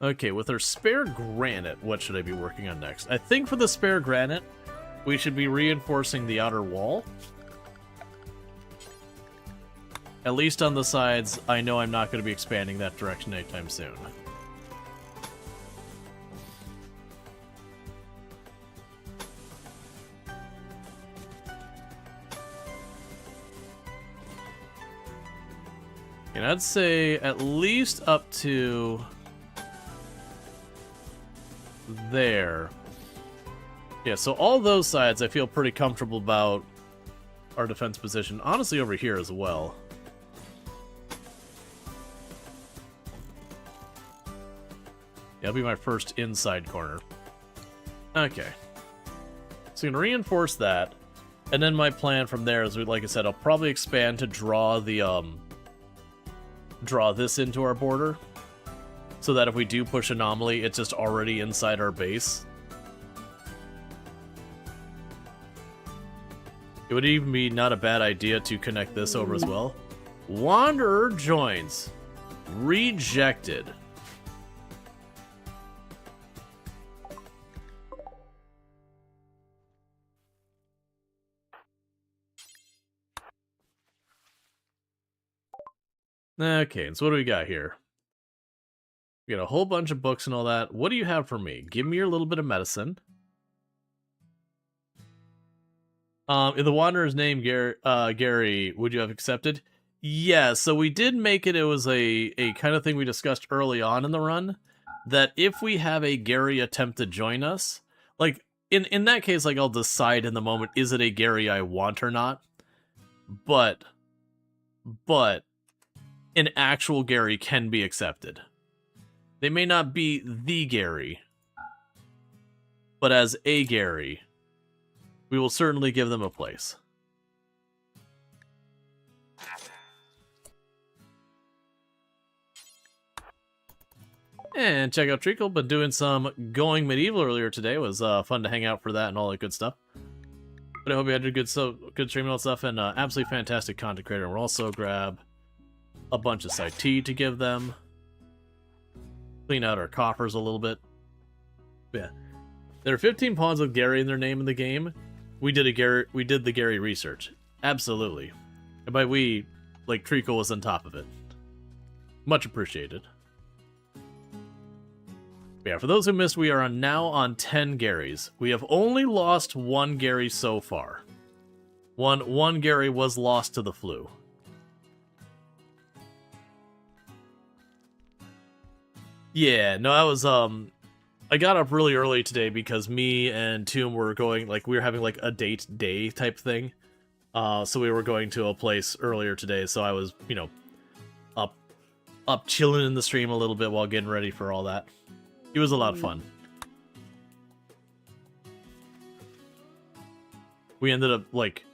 Okay, with our spare granite, what should I be working on next? I think for the spare granite, we should be reinforcing the outer wall. At least on the sides, I know I'm not going to be expanding that direction anytime soon. And I'd say at least up to there. Yeah, so all those sides I feel pretty comfortable about our defense position. Honestly, over here as well. Yeah, that'll be my first inside corner. Okay. So I'm gonna reinforce that. And then my plan from there is, like I said, I'll probably expand to draw the draw this into our border. So that if we do push Anomaly, it's just already inside our base. It would even be not a bad idea to connect this over as well. Wanderer joins. Rejected. Okay, and so what do we got here? We got a whole bunch of books and all that. What do you have for me? Give me your little bit of medicine. If the Wanderer's name, Gary, would you have accepted? Yeah, so we did make it. It was a kind of thing we discussed early on in the run, that if we have a Gary attempt to join us, like, in that case, like, I'll decide in the moment, is it a Gary I want or not? But an actual Gary can be accepted. They may not be the Gary, but as a Gary, we will certainly give them a place. And check out Treacle, been doing some Going Medieval earlier today. It was fun to hang out for that and all that good stuff. But I hope you had a good stream and all that stuff, and absolutely fantastic content creator. And we'll also grab a bunch of side tea to give them. Clean out our coffers a little bit. Yeah. There are 15 pawns with Gary in their name in the game. We did the Gary research. Absolutely. And by we, like, Treacle was on top of it. Much appreciated. But yeah, for those who missed, we are now on 10 Garys. We have only lost one Gary so far. One Gary was lost to the flu. Yeah, no, I was, I got up really early today because me and Tomb were going, like, we were having, like, a date day type thing. So we were going to a place earlier today, so I was, you know, up chilling in the stream a little bit while getting ready for all that. It was a lot of fun. We ended up, like,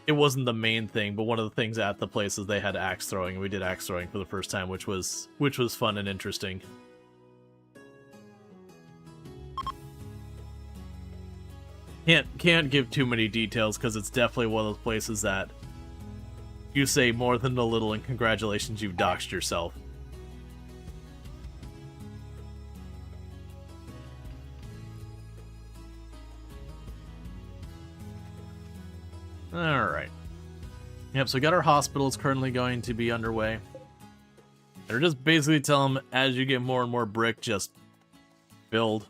it wasn't the main thing, but one of the things at the place is they had axe throwing, and we did axe throwing for the first time, which was fun and interesting. Can't give too many details because it's definitely one of those places that you say more than a little and congratulations, you've doxed yourself. Alright. Yep, so we got our hospital. It's currently going to be underway. They're just basically telling them as you get more and more brick, just build.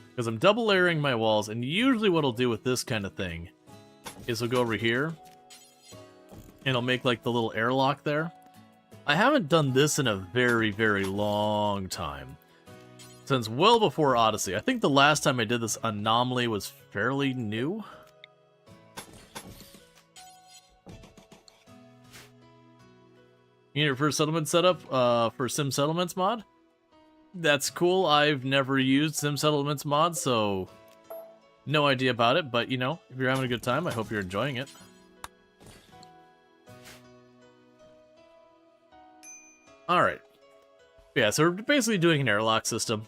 Because I'm double layering my walls, and usually what I'll do with this kind of thing is I'll go over here, and I'll make like the little airlock there. I haven't done this in a very, very long time. Since well before Odyssey. I think the last time I did this anomaly was fairly new. You need your first settlement setup for Sim Settlements mod? That's cool. I've never used Sim Settlements mod, so no idea about it. But, you know, if you're having a good time, I hope you're enjoying it. Alright. Yeah, so we're basically doing an airlock system.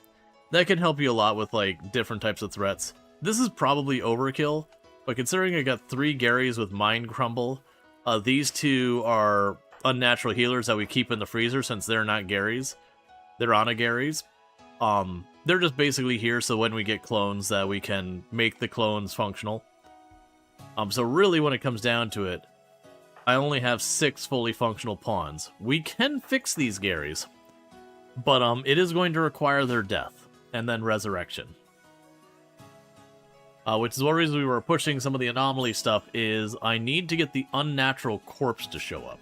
That can help you a lot with, like, different types of threats. This is probably overkill, but considering I got 3 Garys with Mind Crumble, these 2 are unnatural healers that we keep in the freezer since they're not Garys. They're Onagaries. They're just basically here so when we get clones that we can make the clones functional. So really when it comes down to it, I only have 6 fully functional pawns. We can fix these Garys, but it is going to require their death and then resurrection. Which is one reason we were pushing some of the anomaly stuff is I need to get the unnatural corpse to show up.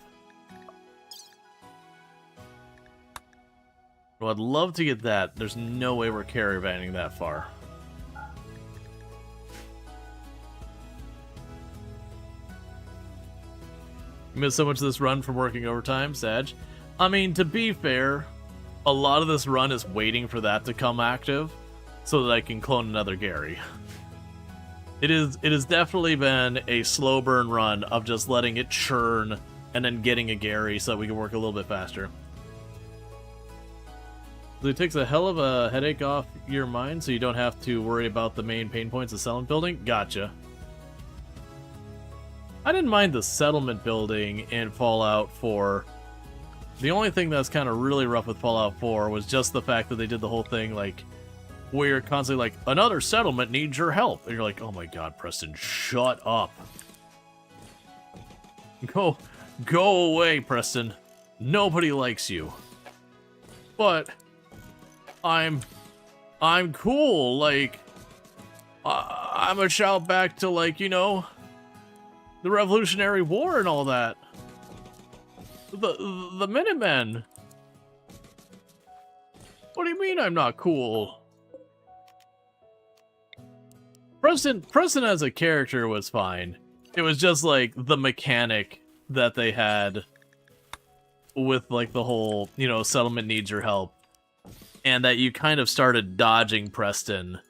Well, I'd love to get that. There's no way we're caravanning that far. You missed so much of this run from working overtime, Sag. I mean, to be fair, a lot of this run is waiting for that to come active so that I can clone another Gary. It has definitely been a slow burn run of just letting it churn and then getting a Gary so that we can work a little bit faster. So it takes a hell of a headache off your mind so you don't have to worry about the main pain points of settlement building? Gotcha. I didn't mind the settlement building in Fallout 4. The only thing that's kind of really rough with Fallout 4 was just the fact that they did the whole thing, like, where you're constantly like, another settlement needs your help. And you're like, oh my god, Preston, shut up. Go away, Preston. Nobody likes you. But I'm cool, like, I'm a shout back to, like, you know, the Revolutionary War and all that. The Minutemen. What do you mean I'm not cool? Preston as a character was fine. It was just, like, the mechanic that they had with, like, the whole, you know, settlement needs your help. And that you kind of started dodging Preston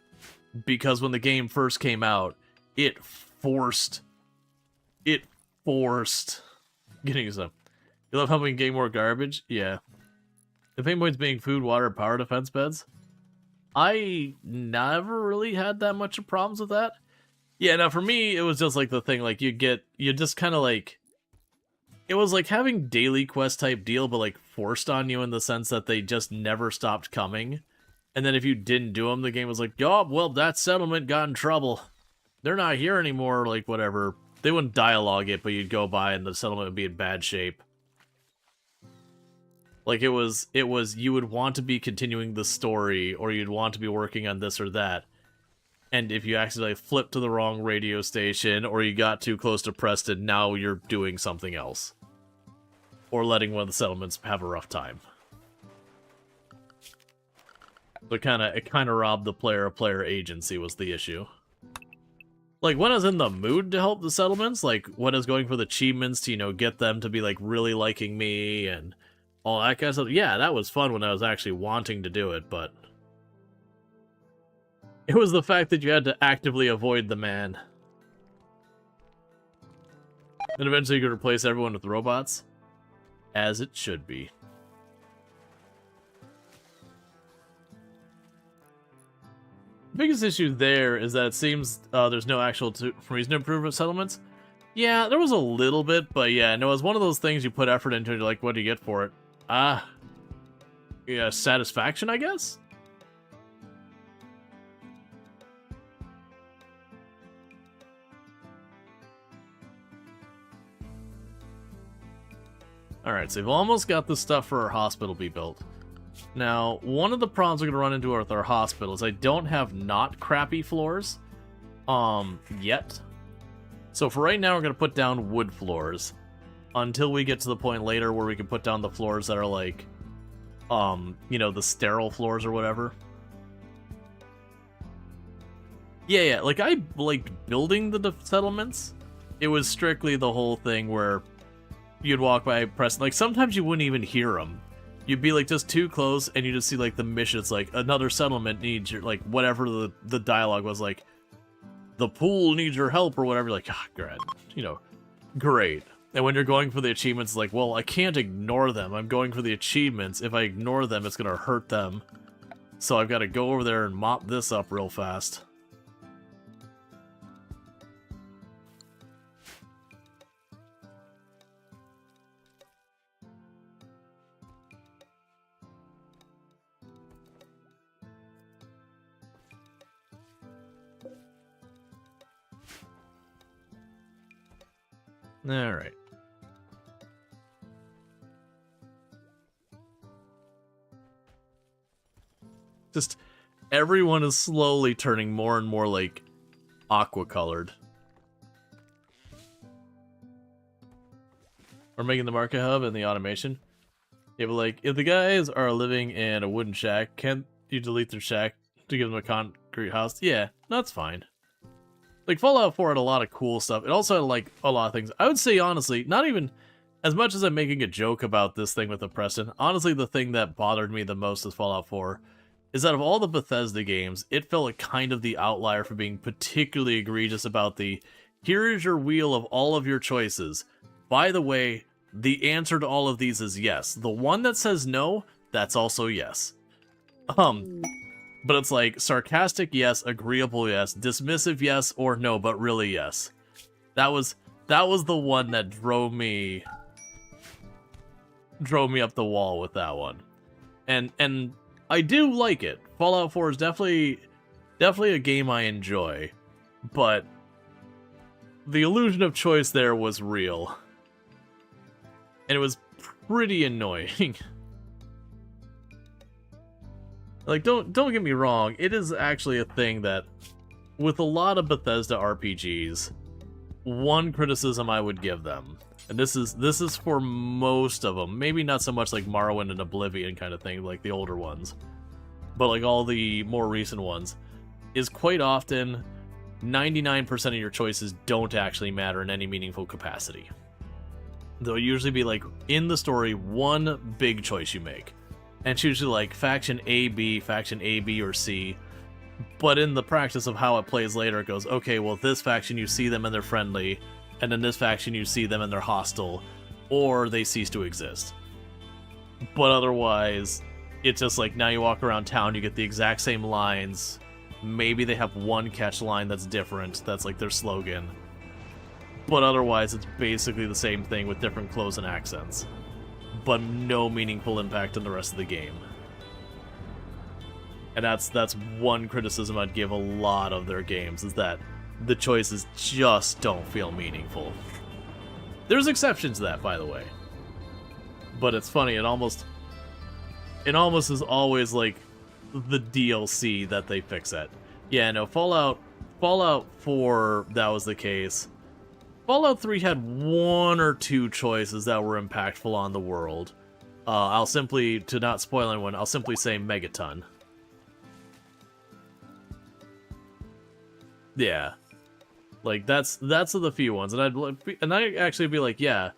because when the game first came out, it forced getting some. You love helping game more garbage? Yeah. The pain points being food, water, power defense beds. I never really had that much of problems with that. Yeah, now for me, it was just like the thing, like you just kind of like, it was like having daily quest type deal, but like forced on you in the sense that they just never stopped coming. And then if you didn't do them, the game was like, oh, well, that settlement got in trouble. They're not here anymore, like, whatever. They wouldn't dialogue it, but you'd go by and the settlement would be in bad shape. Like, it was, you would want to be continuing the story, or you'd want to be working on this or that. And if you accidentally flipped to the wrong radio station, or you got too close to Preston, now you're doing something else. Or letting one of the settlements have a rough time. So it kind of robbed the player agency was the issue. Like, when I was in the mood to help the settlements, like, when I was going for the achievements to, you know, get them to be, like, really liking me and all that kind of stuff, yeah, that was fun when I was actually wanting to do it, but it was the fact that you had to actively avoid the man. And eventually you could replace everyone with robots, as it should be. The biggest issue there is that it seems there's no actual reason to improve settlements. Yeah, there was a little bit, but yeah, no, it was one of those things you put effort into, and you're like, what do you get for it? Yeah, satisfaction, I guess? Alright, so we've almost got the stuff for our hospital be built. Now, one of the problems we're going to run into with our hospital is I don't have not crappy floors, yet. So for right now, we're going to put down wood floors until we get to the point later where we can put down the floors that are like, you know, the sterile floors or whatever. Yeah, like I liked building the settlements. It was strictly the whole thing where you'd walk by, press, like sometimes you wouldn't even hear them. You'd be like just too close, and you just see like the mission. It's like another settlement needs your, like whatever the dialogue was, like the pool needs your help or whatever. You're like, ah, great, you know, great. And when you're going for the achievements, it's like, well, I can't ignore them. I'm going for the achievements. If I ignore them, it's gonna hurt them. So I've got to go over there and mop this up real fast. Alright. Just, everyone is slowly turning more and more, like, aqua-colored. We're making the market hub and the automation. Yeah, but, like, if the guys are living in a wooden shack, can't you delete their shack to give them a concrete house? Yeah, that's fine. Like, Fallout 4 had a lot of cool stuff. It also had, like, a lot of things. I would say, honestly, not even as much as I'm making a joke about this thing with the Preston, honestly, the thing that bothered me the most with Fallout 4 is that of all the Bethesda games, it felt like kind of the outlier for being particularly egregious about the, here is your wheel of all of your choices. By the way, the answer to all of these is yes. The one that says no, that's also yes. But it's like, sarcastic yes, agreeable yes, dismissive yes, or no, but really yes. That was the one that drove me up the wall with that one. And I do like it. Fallout 4 is definitely a game I enjoy, but the illusion of choice there was real. And it was pretty annoying. Like, don't get me wrong, it is actually a thing that, with a lot of Bethesda RPGs, one criticism I would give them, and this is for most of them, maybe not so much like Morrowind and Oblivion kind of thing, like the older ones, but like all the more recent ones, is quite often 99% of your choices don't actually matter in any meaningful capacity. There'll usually be, like, in the story, one big choice you make. And it's usually like faction A, B, or C. But in the practice of how it plays later, it goes, okay, well, this faction you see them and they're friendly, and then this faction you see them and they're hostile, or they cease to exist. But otherwise, it's just like, now you walk around town, you get the exact same lines. Maybe they have one catch line that's different, that's like their slogan. But otherwise, it's basically the same thing with different clothes and accents. But no meaningful impact on the rest of the game. And that's one criticism I'd give a lot of their games, is that the choices just don't feel meaningful. There's exceptions to that, by the way. But it's funny, it almost is always like the DLC that they fix it. Yeah, no, Fallout 4, that was the case. Fallout 3 had one or two choices that were impactful on the world. I'll simply, to not spoil anyone, I'll simply say Megaton. Yeah. Like, that's the few ones. And I'd actually be like, yeah,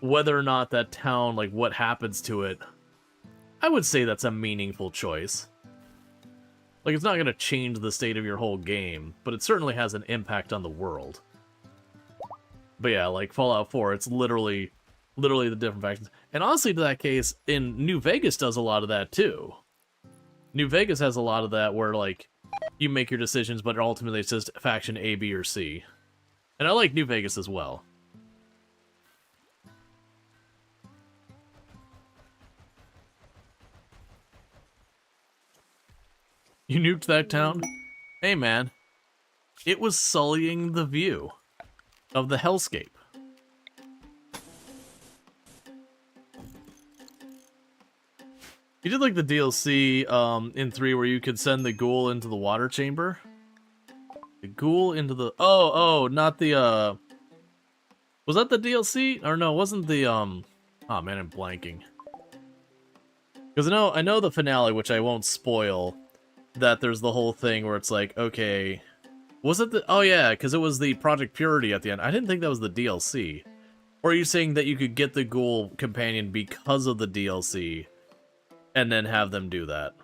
whether or not that town, like, what happens to it, I would say that's a meaningful choice. Like, it's not going to change the state of your whole game, but it certainly has an impact on the world. But yeah, like Fallout 4, it's literally the different factions. And honestly, to that case, in New Vegas does a lot of that too. New Vegas has a lot of that where, like, you make your decisions, but ultimately it's just faction A, B, or C. And I like New Vegas as well. You nuked that town? Hey man, it was sullying the view of the hellscape. You did like the DLC in 3 where you could send the ghoul into the water chamber? The ghoul into the... Oh, not the, Was that the DLC? Or no, it wasn't the, Oh man, I'm blanking. Because I know the finale, which I won't spoil, that there's the whole thing where it's like, okay... Was it the... Oh yeah, because it was the Project Purity at the end. I didn't think that was the DLC. Or are you saying that you could get the ghoul companion because of the DLC, and then have them do that?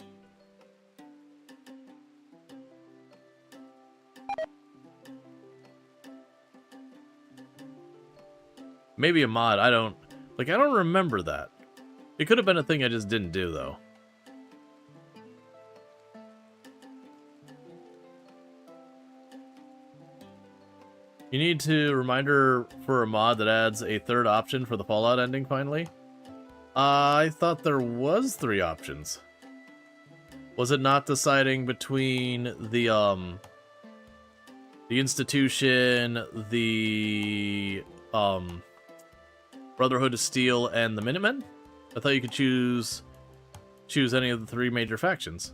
Maybe a mod, I don't remember that. It could have been a thing I just didn't do, though. You need to reminder for a mod that adds a third option for the Fallout ending, finally? I thought there was 3 options. Was it not deciding between the Institution, the, Brotherhood of Steel, and the Minutemen? I thought you could choose any of the 3 major factions.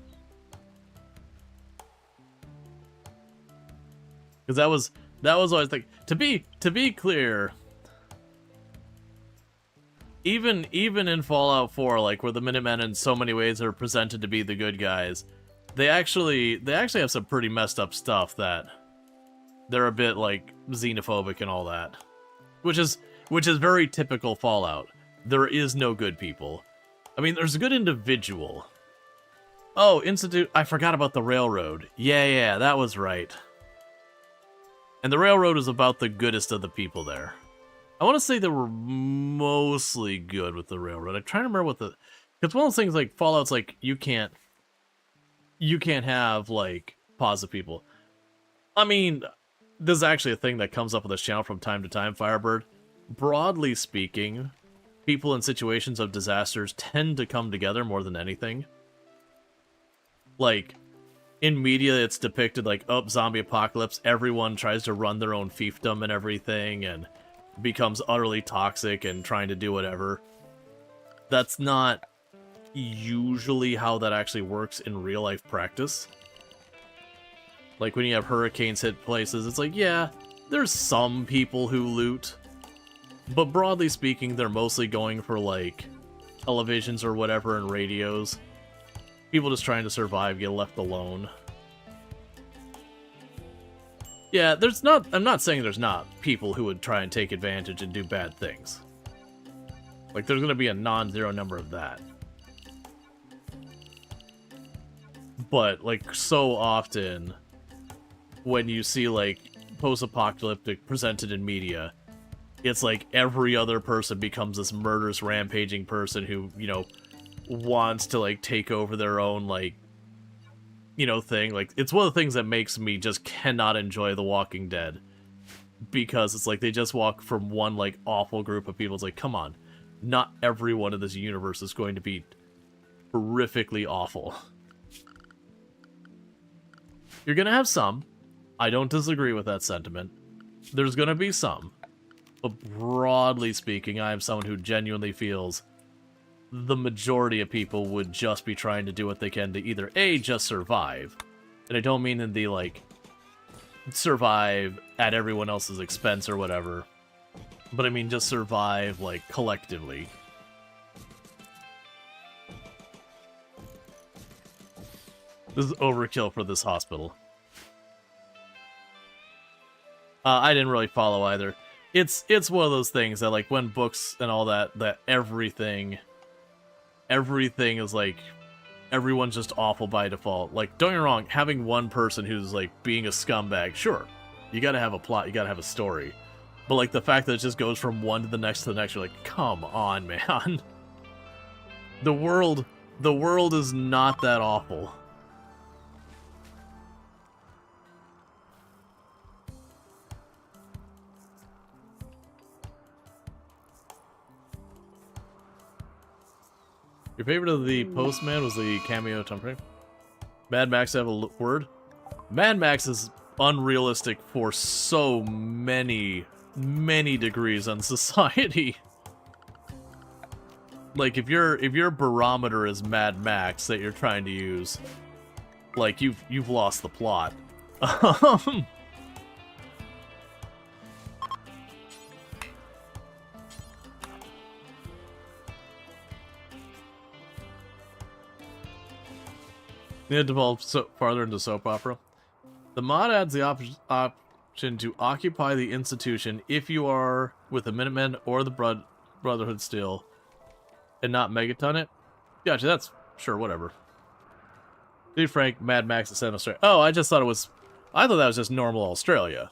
Because that was always like, to be clear, even in Fallout 4, like, where the Minutemen in so many ways are presented to be the good guys, they actually have some pretty messed up stuff that they're a bit, like, xenophobic and all that, which is very typical Fallout. There is no good people. I mean, there's a good individual. Oh, Institute, I forgot about the railroad. Yeah, that was right. And the railroad is about the goodest of the people there. I want to say they were mostly good with the railroad. I'm trying to remember what the... Because one of those things, like, Fallout's like, you can't have, like, positive people. I mean, this is actually a thing that comes up on this channel from time to time, Firebird. Broadly speaking, people in situations of disasters tend to come together more than anything. Like, in media, it's depicted like, oh, zombie apocalypse, everyone tries to run their own fiefdom and everything, and becomes utterly toxic and trying to do whatever. That's not usually how that actually works in real-life practice. Like, when you have hurricanes hit places, it's like, yeah, there's some people who loot, but broadly speaking, they're mostly going for, like, televisions or whatever and radios. People just trying to survive get left alone. Yeah, I'm not saying there's not people who would try and take advantage and do bad things. Like, there's gonna be a non-zero number of that. But, like, so often, when you see, like, post-apocalyptic presented in media, it's like every other person becomes this murderous, rampaging person who, you know, wants to, like, take over their own, like, you know, thing. Like, it's one of the things that makes me just cannot enjoy The Walking Dead. Because it's like they just walk from one, like, awful group of people. It's like, come on. Not everyone in this universe is going to be horrifically awful. You're gonna have some. I don't disagree with that sentiment. There's gonna be some. But broadly speaking, I am someone who genuinely feels the majority of people would just be trying to do what they can to either A, just survive. And I don't mean in the, like, survive at everyone else's expense or whatever. But I mean just survive, like, collectively. This is overkill for this hospital. I didn't really follow either. It's one of those things that, like, when books and all that everything is, like, everyone's just awful by default. Like, don't get me wrong, having one person who's, like, being a scumbag, sure. You gotta have a plot, you gotta have a story. But, like, the fact that it just goes from one to the next, you're like, come on, man. The world is not that awful. Your favorite of the Postman was the cameo Tom Brady? Mad Max have a word? Mad Max is unrealistic for so many degrees on society. Like, if your barometer is Mad Max that you're trying to use, like, you've lost the plot. It develops farther into soap opera. The mod adds the option to occupy the institution if you are with the Minutemen or the Brotherhood still, and not Megaton it. Gotcha, that's sure, whatever. Dude, Frank, Mad Max is set in Australia. Oh, I thought that was just normal Australia.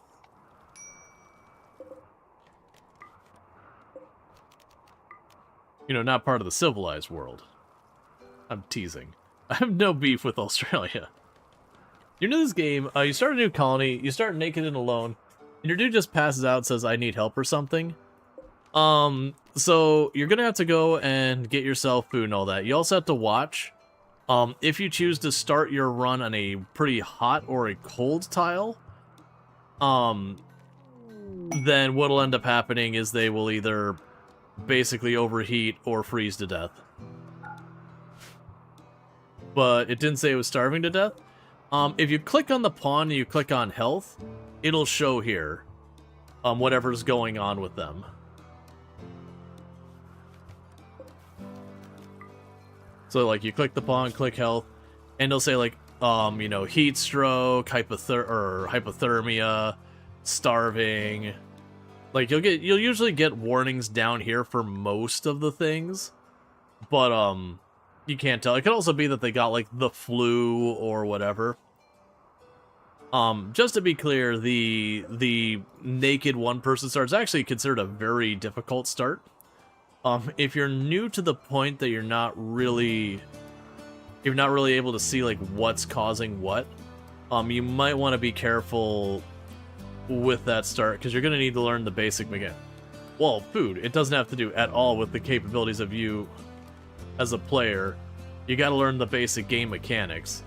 You know, not part of the civilized world. I'm teasing. I have no beef with Australia. You're new to this game, you start a new colony, you start naked and alone, and your dude just passes out and says, I need help or something. So you're gonna have to go and get yourself food and all that. You also have to watch. If you choose to start your run on a pretty hot or a cold tile, then what'll end up happening is they will either basically overheat or freeze to death. But it didn't say it was starving to death. If you click on the pawn and you click on health, it'll show here whatever's going on with them. So, like, you click the pawn, click health, and it'll say, like, you know, heat stroke, hypothermia, starving. Like, you'll usually get warnings down here for most of the things, but you can't tell. It could also be that they got, like, the flu or whatever. Just to be clear, the naked one-person start is actually considered a very difficult start. If you're new to the point that you're not really able to see, like, what's causing what, you might want to be careful with that start, because you're going to need to learn the basic mechanic. Well, food, it doesn't have to do at all with the capabilities of you as a player. You gotta learn the basic game mechanics.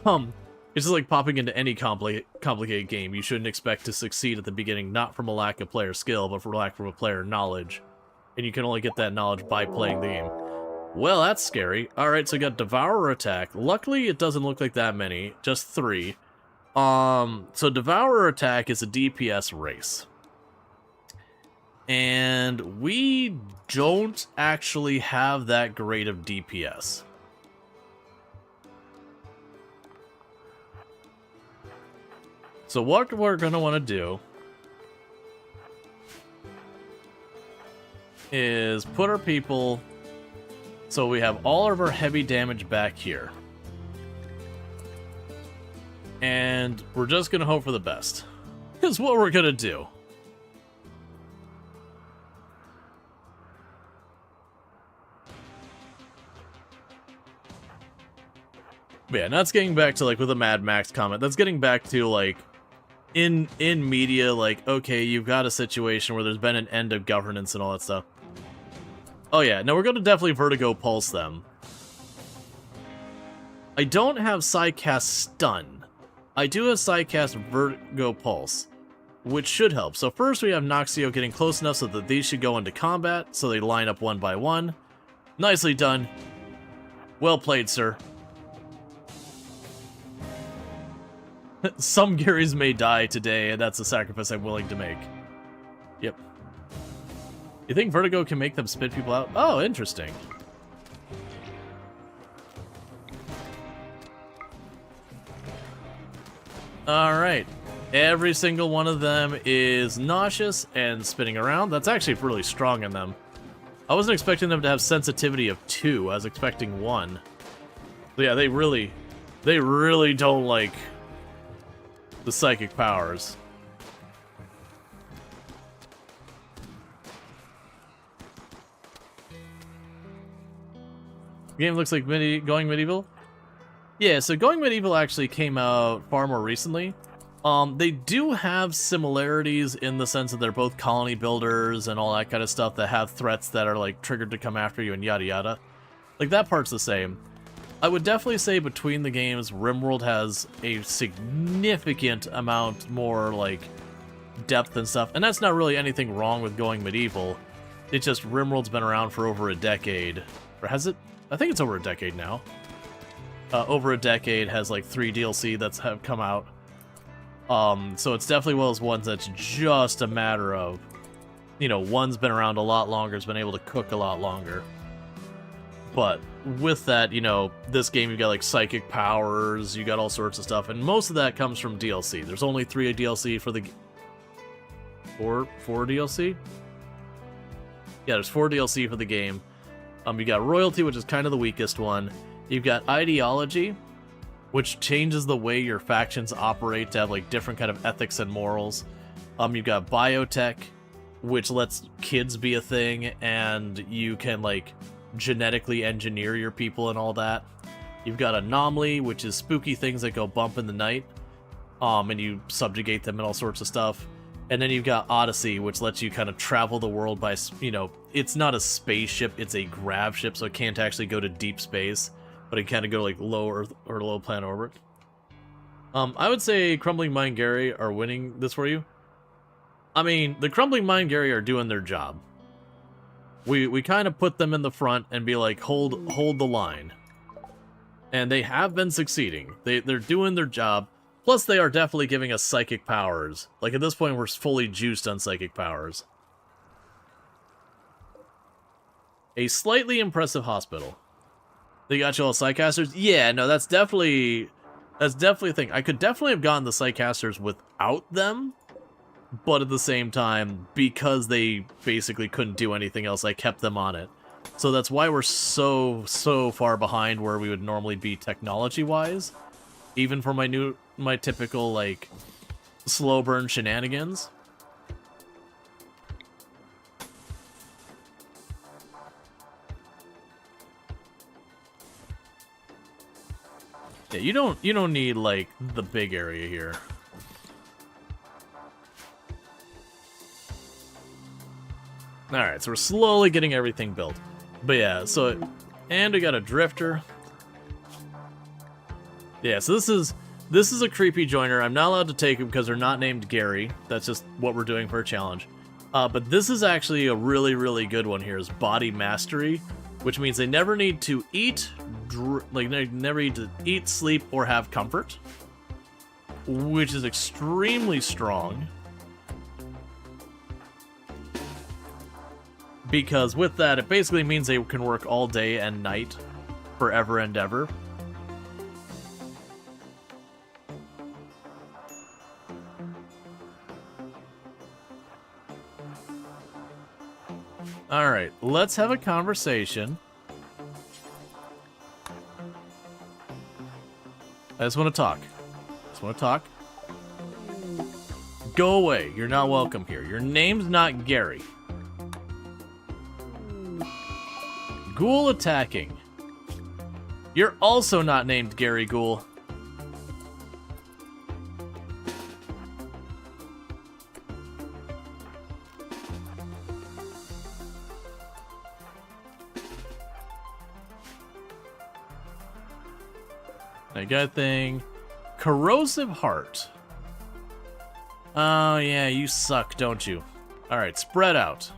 It's just like popping into any complicated game. You shouldn't expect to succeed at the beginning, not from a lack of player skill, but from a lack of player knowledge. And you can only get that knowledge by playing the game. Well, that's scary. Alright, so we got Devourer attack. Luckily, it doesn't look like that many. Just 3. So Devourer attack is a DPS race. And we don't actually have that great of DPS. So what we're going to want to do is put our people so we have all of our heavy damage back here. And we're just going to hope for the best. Is what we're going to do. But yeah, that's getting back to, like, with a Mad Max comment, that's getting back to, like, in media, like, okay, you've got a situation where there's been an end of governance and all that stuff. Oh yeah, no, we're going to definitely Vertigo Pulse them. I don't have Psycast Stun. I do have sidecast Vertigo Pulse, which should help. So first we have Noxio getting close enough so that these should go into combat, so they line up one by one. Nicely done. Well played, sir. Some Garys may die today, and that's a sacrifice I'm willing to make. Yep. You think Vertigo can make them spit people out? Oh, interesting. Alright. Every single one of them is nauseous and spinning around. That's actually really strong in them. I wasn't expecting them to have sensitivity of 2. I was expecting 1. But yeah, they really don't like the psychic powers. The game looks like Going Medieval. Yeah, so Going Medieval actually came out far more recently. They do have similarities in the sense that they're both colony builders and all that kind of stuff that have threats that are like triggered to come after you and yada yada. Like that part's the same. I would definitely say between the games, RimWorld has a significant amount more like depth and stuff, and that's not really anything wrong with Going Medieval. It's just RimWorld's been around for over a decade. Or has it? I think it's over a decade now. Over a decade, has like 3 DLC that's have come out. So it's definitely one of those ones that's just a matter of, you know, one's been around a lot longer, has been able to cook a lot longer. But with that, you know, this game you got like psychic powers, you got all sorts of stuff, and most of that comes from DLC. There's only 3 DLC for the... 4 DLC? Yeah, there's 4 DLC for the game. You got Royalty, which is kind of the weakest one. You've got Ideology, which changes the way your factions operate to have like different kind of ethics and morals. You've got Biotech, which lets kids be a thing, and you can like genetically engineer your people and all that. You've got Anomaly, which is spooky things that go bump in the night, and you subjugate them and all sorts of stuff. And then you've got Odyssey, which lets you kind of travel the world by, you know, it's not a spaceship, it's a grav ship, so it can't actually go to deep space, but it kind of go like low Earth or low planet orbit. I would say Crumbling Mind Gary are winning this for you. I mean, the Crumbling Mind Gary are doing their job. We kind of put them in the front and be like, hold the line. And they have been succeeding. They're doing their job. Plus, they are definitely giving us psychic powers. Like, at this point, we're fully juiced on psychic powers. A slightly impressive hospital. They got you all Psycasters? Yeah, no, that's definitely a thing. I could definitely have gotten the Psycasters without them, but at the same time, because they basically couldn't do anything else, I kept them on it. So that's why we're so far behind where we would normally be technology-wise, even for my typical, like, slow burn shenanigans. Yeah, you don't need, like, the big area here. Alright, so we're slowly getting everything built. But yeah, so, and we got a drifter. Yeah, so this is a creepy joiner. I'm not allowed to take him because they're not named Gary. That's just what we're doing for a challenge. But this is actually a really good one here, is Body Mastery, which means they never need to eat, they never need to eat, sleep, or have comfort, which is extremely strong. Because with that, it basically means they can work all day and night, forever and ever. Alright, let's have a conversation. I just want to talk. Go away. You're not welcome here. Your name's not Gary. Ghoul attacking. You're also not named Gary Ghoul. I got a thing. Corrosive Heart. Oh, yeah, you suck, don't you? Alright, spread out.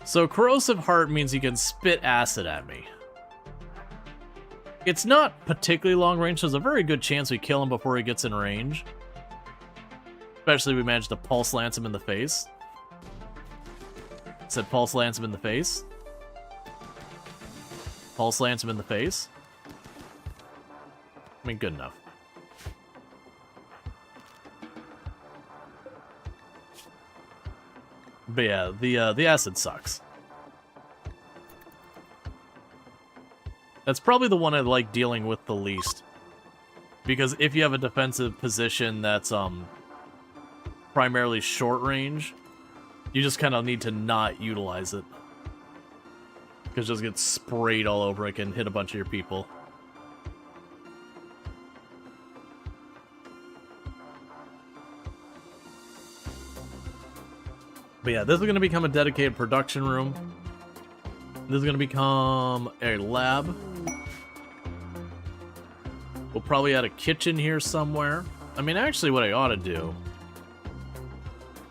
So Corrosive Heart means he can spit acid at me. It's not particularly long range, so there's a very good chance we kill him before he gets in range. Especially if we manage to Pulse Lance him in the face. Said Pulse Lance him in the face. Pulse Lance him in the face. I mean, good enough. But yeah, the acid sucks. That's probably the one I like dealing with the least. Because if you have a defensive position that's primarily short range, you just kind of need to not utilize it. Because it just gets sprayed all over. It can hit a bunch of your people. But yeah, this is going to become a dedicated production room. This is going to become a lab. We'll probably add a kitchen here somewhere. I mean, actually what I ought to do...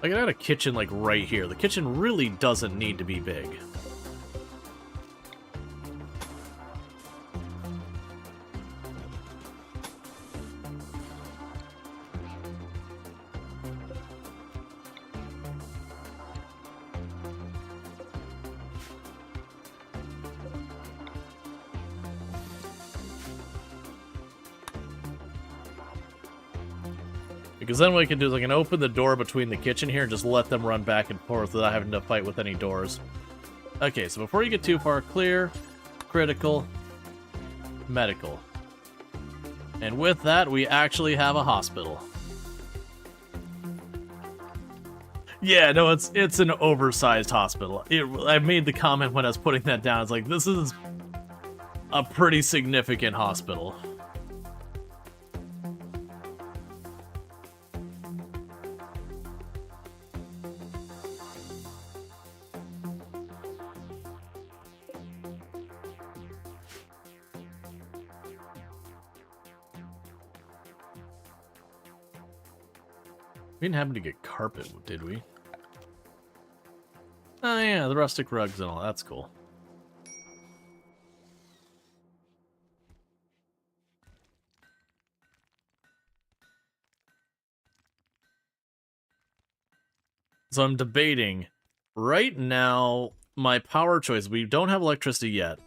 I can add a kitchen, like, right here. The kitchen really doesn't need to be big. Because then what I can do is I can open the door between the kitchen here and just let them run back and forth without having to fight with any doors. Okay, so before you get too far, clear, critical, medical. And with that, we actually have a hospital. Yeah, no, it's an oversized hospital. I made the comment when I was putting that down. It's like, this is a pretty significant hospital. We didn't happen to get carpet, did we? Oh yeah, the rustic rugs and all, that's cool. So I'm debating. Right now, my power choice, we don't have electricity yet.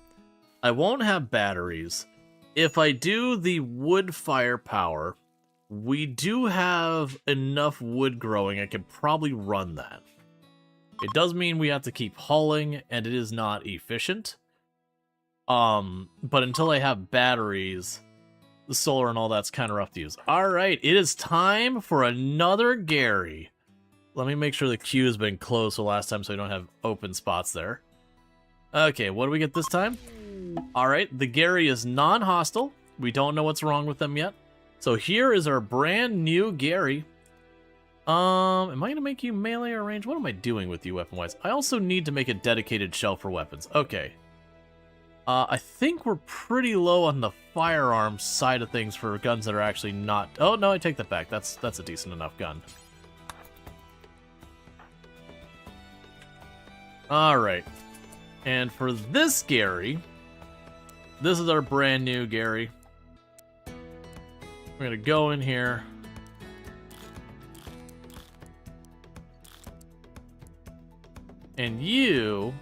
I won't have batteries. If I do the wood fire power, we do have enough wood growing, I could probably run that. It does mean we have to keep hauling, and it is not efficient. But until I have batteries, the solar and all that's kind of rough to use. Alright, it is time for another Gary. Let me make sure the queue has been closed the last time so we don't have open spots there. Okay, what do we get this time? Alright, the Gary is non-hostile. We don't know what's wrong with them yet. So here is our brand new Gary. Am I going to make you melee or range? What am I doing with you weapon-wise? I also need to make a dedicated shelf for weapons. Okay. I think we're pretty low on the firearm side of things for guns that are actually not... Oh, no, I take that back. That's a decent enough gun. Alright. And for this Gary, this is our brand new Gary. We're going to go in here. And you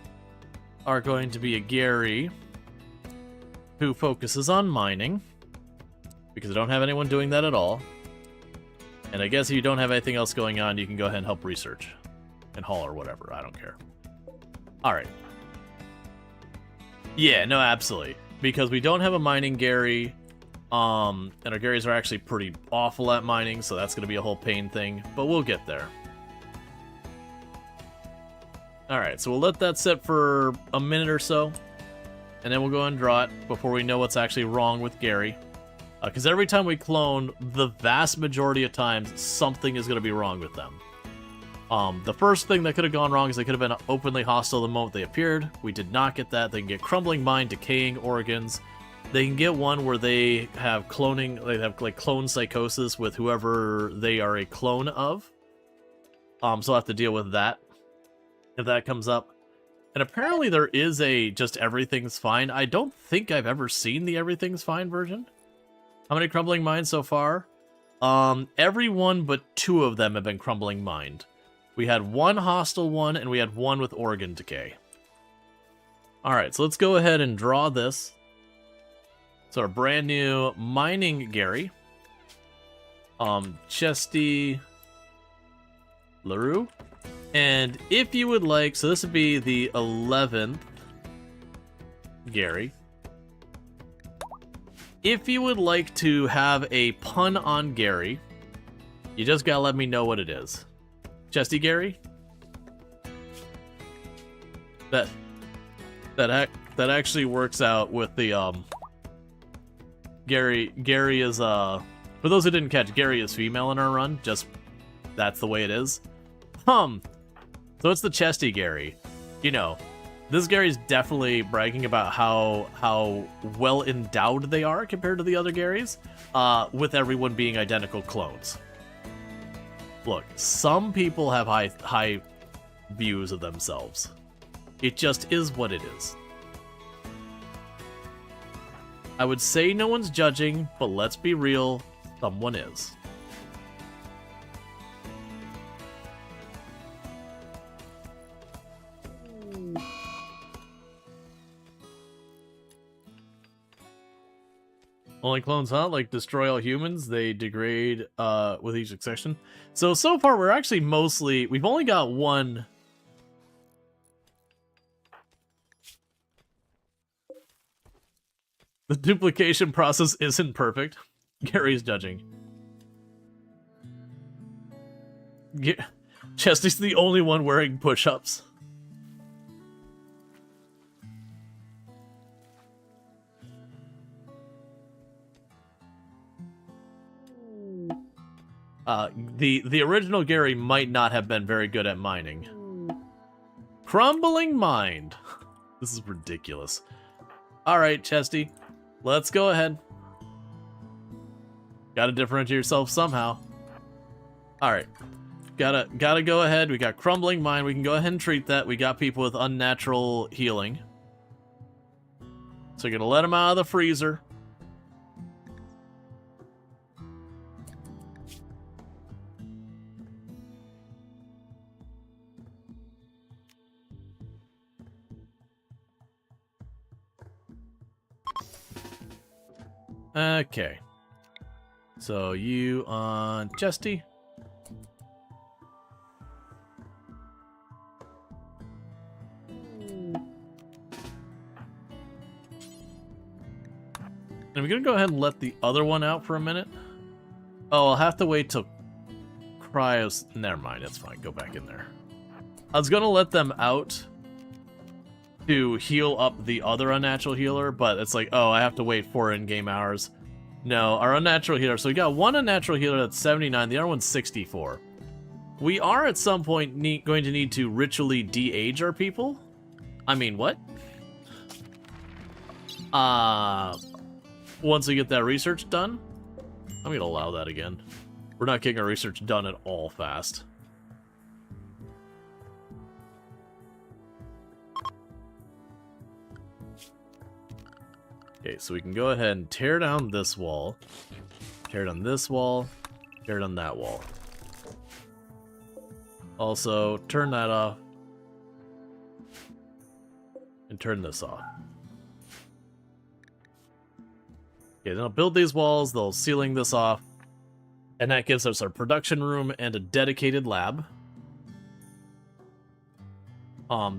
are going to be a Gary who focuses on mining. Because I don't have anyone doing that at all. And I guess if you don't have anything else going on, you can go ahead and help research. And haul or whatever, I don't care. Alright. Yeah, no, absolutely. Because we don't have a mining Gary. And our Garys are actually pretty awful at mining, so that's going to be a whole pain thing. But we'll get there. Alright, so we'll let that sit for a minute or so. And then we'll go and draw it before we know what's actually wrong with Gary. Because every time we clone, the vast majority of times, something is going to be wrong with them. The first thing that could have gone wrong is they could have been openly hostile the moment they appeared. We did not get that. They can get Crumbling Mind, Decaying Organs. They can get one where they have cloning, they have like clone psychosis with whoever they are a clone of. So I'll have to deal with that if that comes up. And apparently there is a just everything's fine. I don't think I've ever seen the everything's fine version. How many Crumbling Minds so far? Everyone but 2 of them have been Crumbling Mind. We had 1 hostile one, and we had 1 with organ decay. Alright, so let's go ahead and draw this. So our brand new Mining Gary. Chesty LaRue. And if you would like, so this would be the 11th Gary. If you would like to have a pun on Gary, you just gotta let me know what it is. Chesty Gary? That actually works out with the Gary is for those who didn't catch, Gary is female in our run, just that's the way it is. So it's the Chesty Gary. You know, this Gary's definitely bragging about how well endowed they are compared to the other Garys, with everyone being identical clones. Look, some people have high views of themselves. It just is what it is. I would say no one's judging, but let's be real, someone is. Only clones, huh? Like destroy all humans, they degrade with each succession. So far we're actually mostly, we've only got 1. The duplication process isn't perfect. Gary's judging. Chesty's the only one wearing push-ups. The original Gary might not have been very good at mining. Crumbling Mind. This is ridiculous. Alright, Chesty. Let's go ahead. Gotta differentiate yourself somehow. Alright. Gotta go ahead. We got Crumbling Mind. We can go ahead and treat that. We got people with unnatural healing. So we're gonna let them out of the freezer. Okay. So you on Chesty. And we're gonna go ahead and let the other one out for a minute. Oh, I'll have to wait till Cryos. Never mind, that's fine. Go back in there. I was gonna let them out to heal up the other unnatural healer, but it's like, oh, I have to wait 4 in-game hours. No, our unnatural healer. So we got 1 unnatural healer that's 79, the other one's 64. We are at some point going to need to ritually de-age our people. I mean, what? Once we get that research done, I'm gonna allow that again. We're not getting our research done at all fast. Okay, so we can go ahead and tear down this wall, tear down this wall, tear down that wall. Also, turn that off, and turn this off. Okay, then I'll build these walls, they'll sealing this off, and that gives us our production room and a dedicated lab.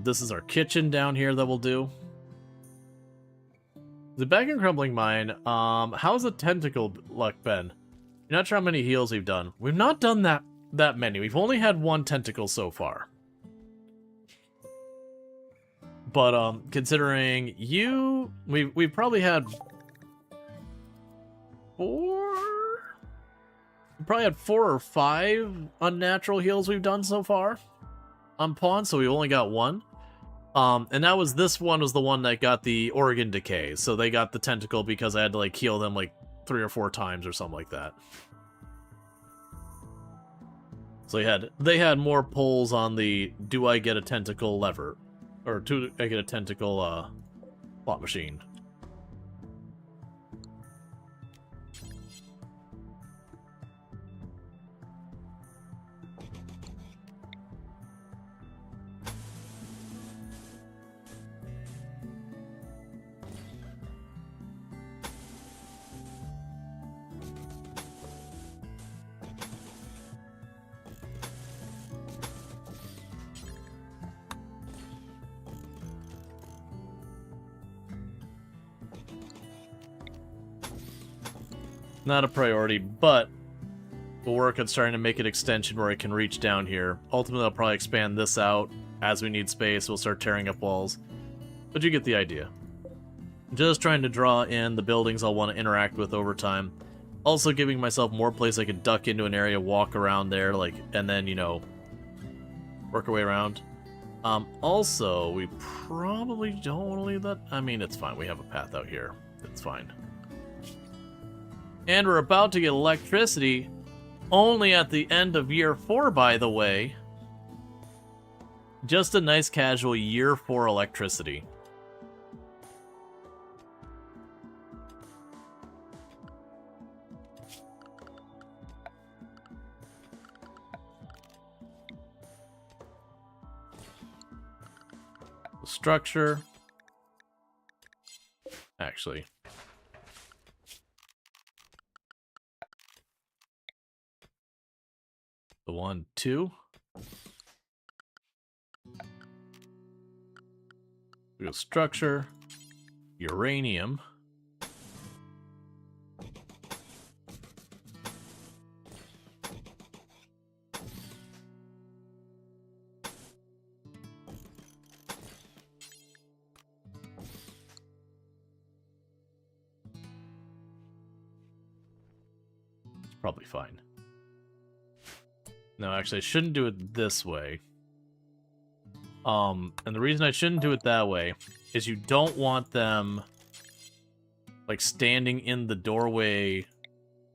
This is our kitchen down here that we'll do. The back in Crumbling Mine, how's the tentacle luck been? You're not sure how many heals we've done. We've not done that many. We've only had 1 tentacle so far. But considering you, we've probably had 4. probably had 4 or 5 unnatural heals we've done so far on pawns, so we only got 1. And that was, this one was the one that got the organ decay, so they got the tentacle because I had to like heal them like 3 or 4 times or something like that. So they had more pulls on the do I get a tentacle lever, or do I get a tentacle slot machine. Not a priority, but we'll work on starting to make an extension where it can reach down here. Ultimately, I'll probably expand this out. As we need space, we'll start tearing up walls. But you get the idea. Just trying to draw in the buildings I'll want to interact with over time. Also giving myself more place I could duck into an area, walk around there, like, and then, you know, work our way around. Also, we probably don't want to leave that. I mean, it's fine. We have a path out here. It's fine. And we're about to get electricity, only at the end of year 4, by the way. Just a nice casual year 4 electricity. The structure. Actually. The 1, 2. We go structure, uranium. It's probably fine. No, actually, I shouldn't do it this way. And the reason I shouldn't do it that way is you don't want them, like, standing in the doorway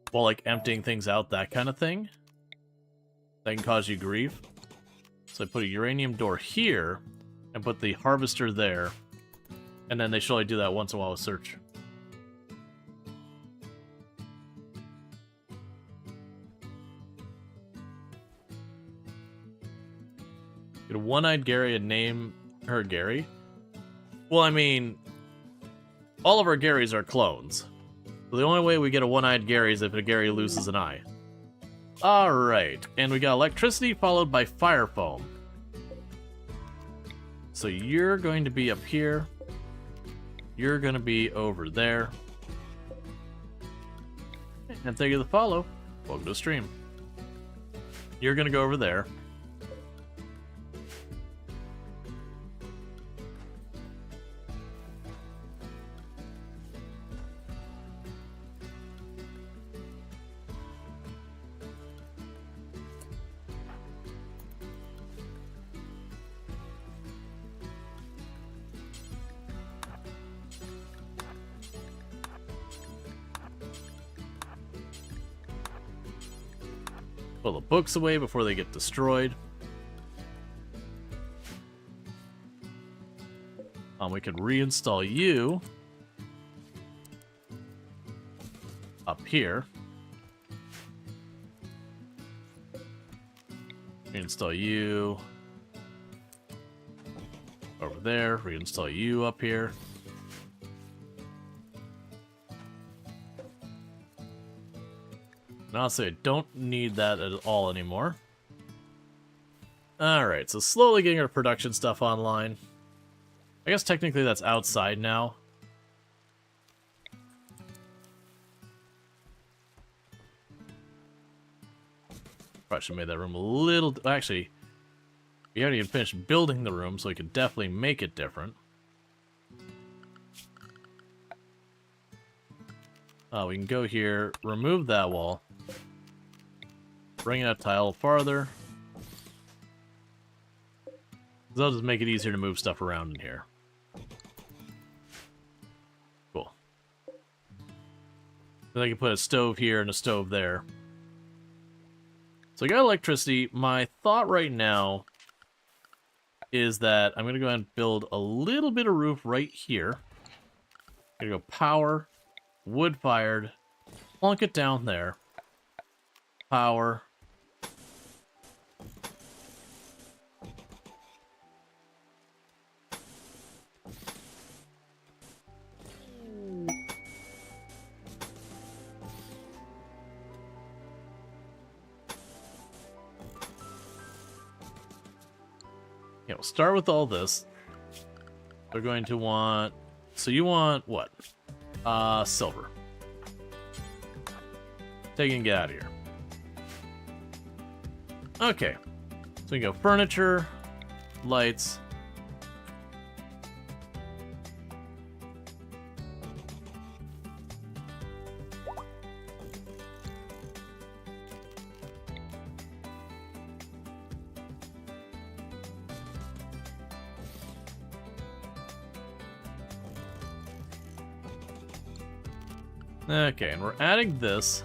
while, like, emptying things out, that kind of thing. That can cause you grief. So I put a uranium door here, and put the harvester there, and then they should only do that once in a while with search. Get a one-eyed Gary and name her Gary? Well, I mean, all of our Garys are clones. So the only way we get a one-eyed Gary is if a Gary loses an eye. Alright, and we got electricity followed by fire foam. So you're going to be up here. You're going to be over there. And thank you for the follow. Welcome to the stream. You're going to go over there. Pull the books away before they get destroyed. We could reinstall you up here. Reinstall you over there. Reinstall you up here. And honestly, I don't need that at all anymore. Alright, so slowly getting our production stuff online. I guess technically that's outside now. Probably should have made that room a little... Actually, we haven't even finished building the room, so we could definitely make it different. We can go here, remove that wall. Bring that tile farther. That'll just make it easier to move stuff around in here. Cool. Then I can put a stove here and a stove there. So I got electricity. My thought right now is that I'm going to go ahead and build a little bit of roof right here. I'm going to go power, wood-fired, plunk it down there. Power. Yeah, we'll start with all this. We're going to want... So you want what? Silver. Take it and get out of here. Okay. So we go furniture, lights. Okay, and we're adding this.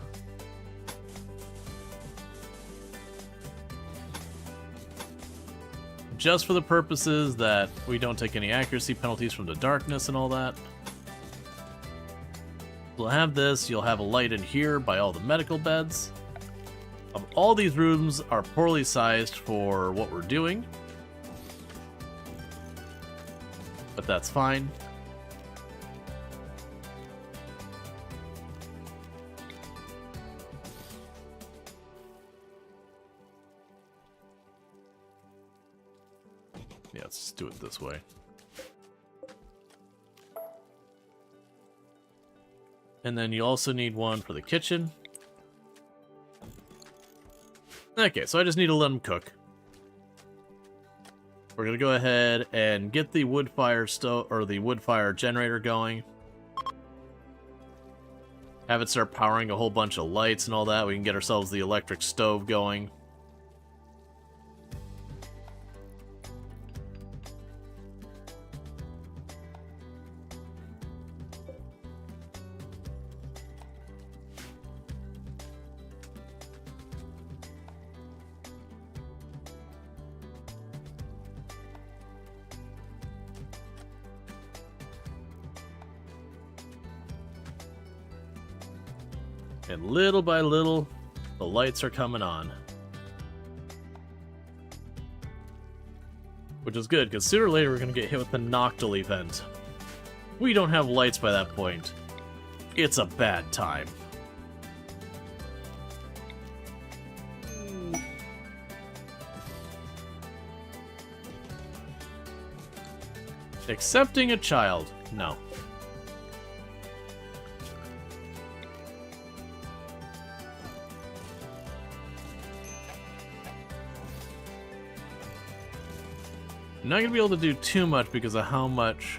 Just for the purposes that we don't take any accuracy penalties from the darkness and all that. We'll have this, you'll have a light in here by all the medical beds. All these rooms are poorly sized for what we're doing. But that's fine. Yeah, let's just do it this way. And then you also need one for the kitchen. Okay, so I just need to let them cook. We're gonna go ahead and get the wood fire stove or the wood fire generator going. Have it start powering a whole bunch of lights and all that. We can get ourselves the electric stove going. And little by little, the lights are coming on. Which is good, because sooner or later we're going to get hit with the Noctil event. We don't have lights by that point. It's a bad time. Accepting a child. No. I'm not going to be able to do too much because of how much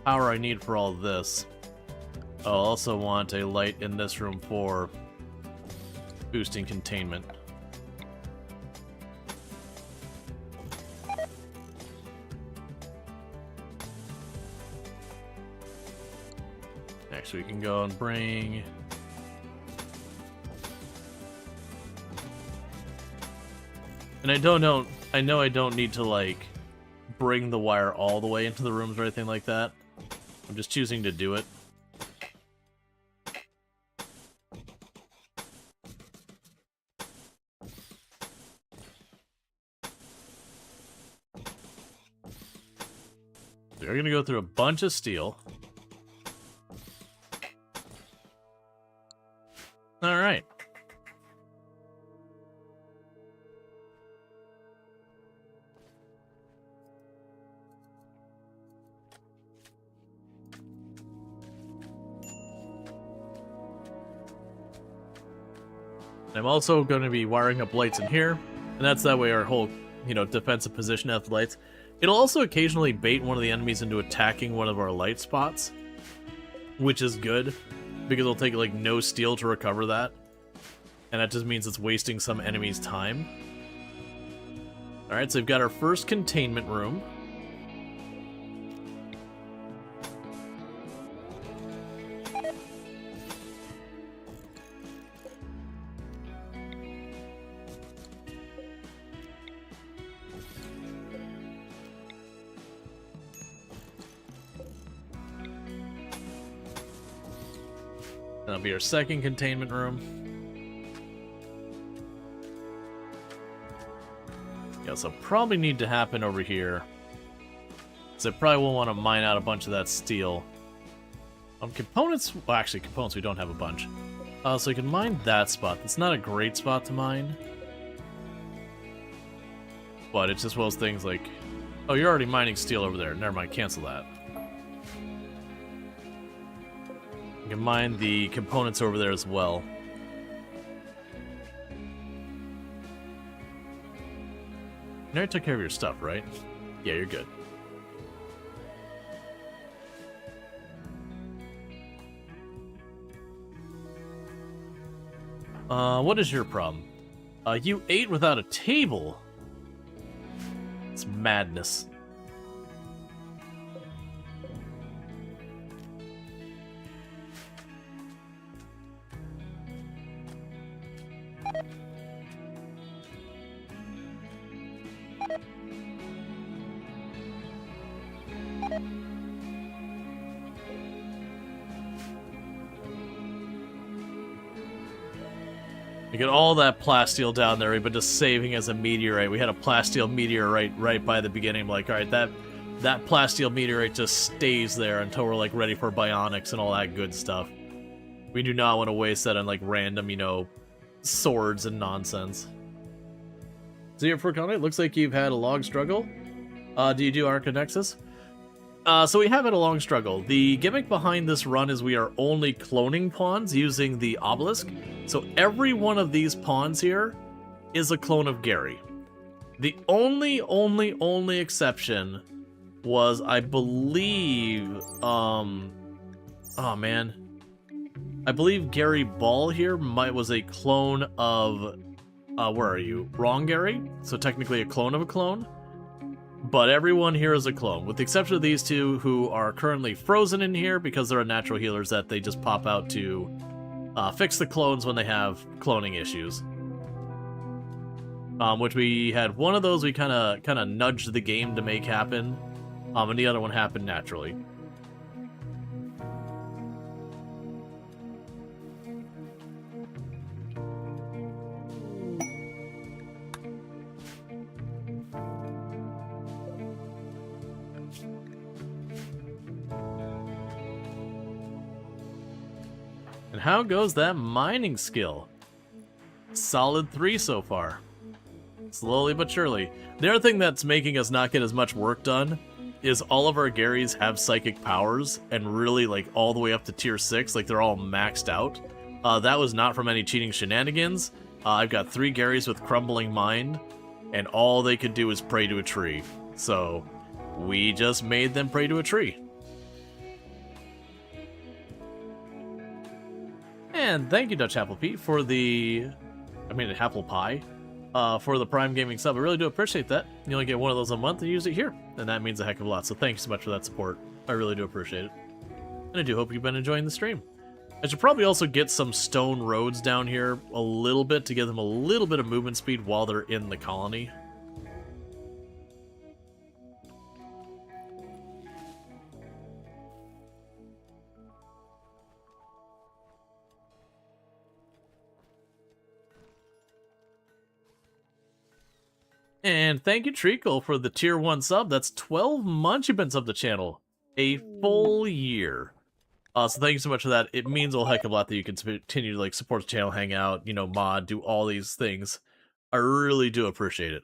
power I need for all this. I'll also want a light in this room for boosting containment. Actually, we can go and bring... And I know I don't need to, like, bring the wire all the way into the rooms or anything like that. I'm just choosing to do it. So we're gonna go through a bunch of steel. Alright. I'm also going to be wiring up lights in here, and that's that way our whole, defensive position has lights. It'll also occasionally bait one of the enemies into attacking one of our light spots, which is good, because it'll take, like, no steel to recover that. And that just means it's wasting some enemy's time. Alright, so we've got our first containment room. That'll be our second containment room. Yeah, so probably need to happen over here. So I probably will want to mine out a bunch of that steel. Components, well actually components we don't have a bunch. So we can mine that spot. It's not a great spot to mine. But it's just one of those things like, oh, you're already mining steel over there. Never mind, cancel that. You can mine the components over there as well. You already took care of your stuff, right? Yeah, you're good. What is your problem? You ate without a table? It's madness. We get all that plasteel down there, we've been just saving as a meteorite. We had a plasteel meteorite right by the beginning. Like, alright, that plasteel meteorite just stays there until we're, like, ready for bionics and all that good stuff. We do not want to waste that on, like, random, you know, swords and nonsense. So here for comment, looks like you've had a long struggle. Do you do Arcanexus? So we have had a long struggle. The gimmick behind this run is we are only cloning pawns using the obelisk. So every one of these pawns here is a clone of Gary. The only exception was, I believe, oh man. I believe Gary Ball here was a clone of, where are you? Wrong Gary? So technically a clone of a clone. But everyone here is a clone, with the exception of these two who are currently frozen in here because they're natural healers that they just pop out to fix the clones when they have cloning issues. Which we had one of those we kind of nudged the game to make happen, and the other one happened naturally. And how goes that mining skill? Solid 3 so far. Slowly but surely. The other thing that's making us not get as much work done is all of our Garys have psychic powers, and really, like, all the way up to tier 6, like, they're all maxed out. That was not from any cheating shenanigans. I've got 3 Garys with Crumbling Mind, and all they could do is pray to a tree. So, we just made them pray to a tree. And thank you, Dutch Apple Pete, for the... Apple Pie. For the Prime Gaming sub. I really do appreciate that. You only get one of those a month and use it here. And that means a heck of a lot. So thanks so much for that support. I really do appreciate it. And I do hope you've been enjoying the stream. I should probably also get some stone roads down here a little bit to give them a little bit of movement speed while they're in the colony. And thank you, Treacle, for the tier 1 sub. That's 12 months you've been subbed to the channel. A full year. So thank you so much for that. It means a heck of a lot that you can continue to, like, support the channel, hang out, you know, mod, do all these things. I really do appreciate it.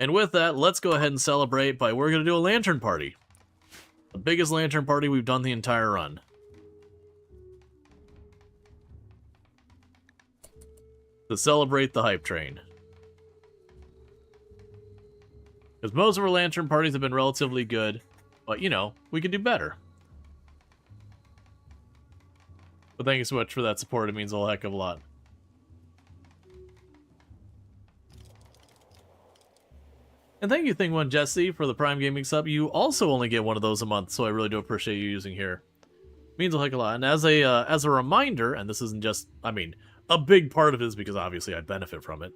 And with that, let's go ahead and celebrate by we're going to do a lantern party. The biggest lantern party we've done the entire run. To celebrate the hype train. Because most of our lantern parties have been relatively good, but, you know, we could do better. But thank you so much for that support, it means a whole heck of a lot. And thank you, Thing One Jesse, for the Prime Gaming sub. You also only get one of those a month, so I really do appreciate you using here. Means a heck of a lot. And as a reminder, and this isn't just, I mean, a big part of it is because obviously I benefit from it,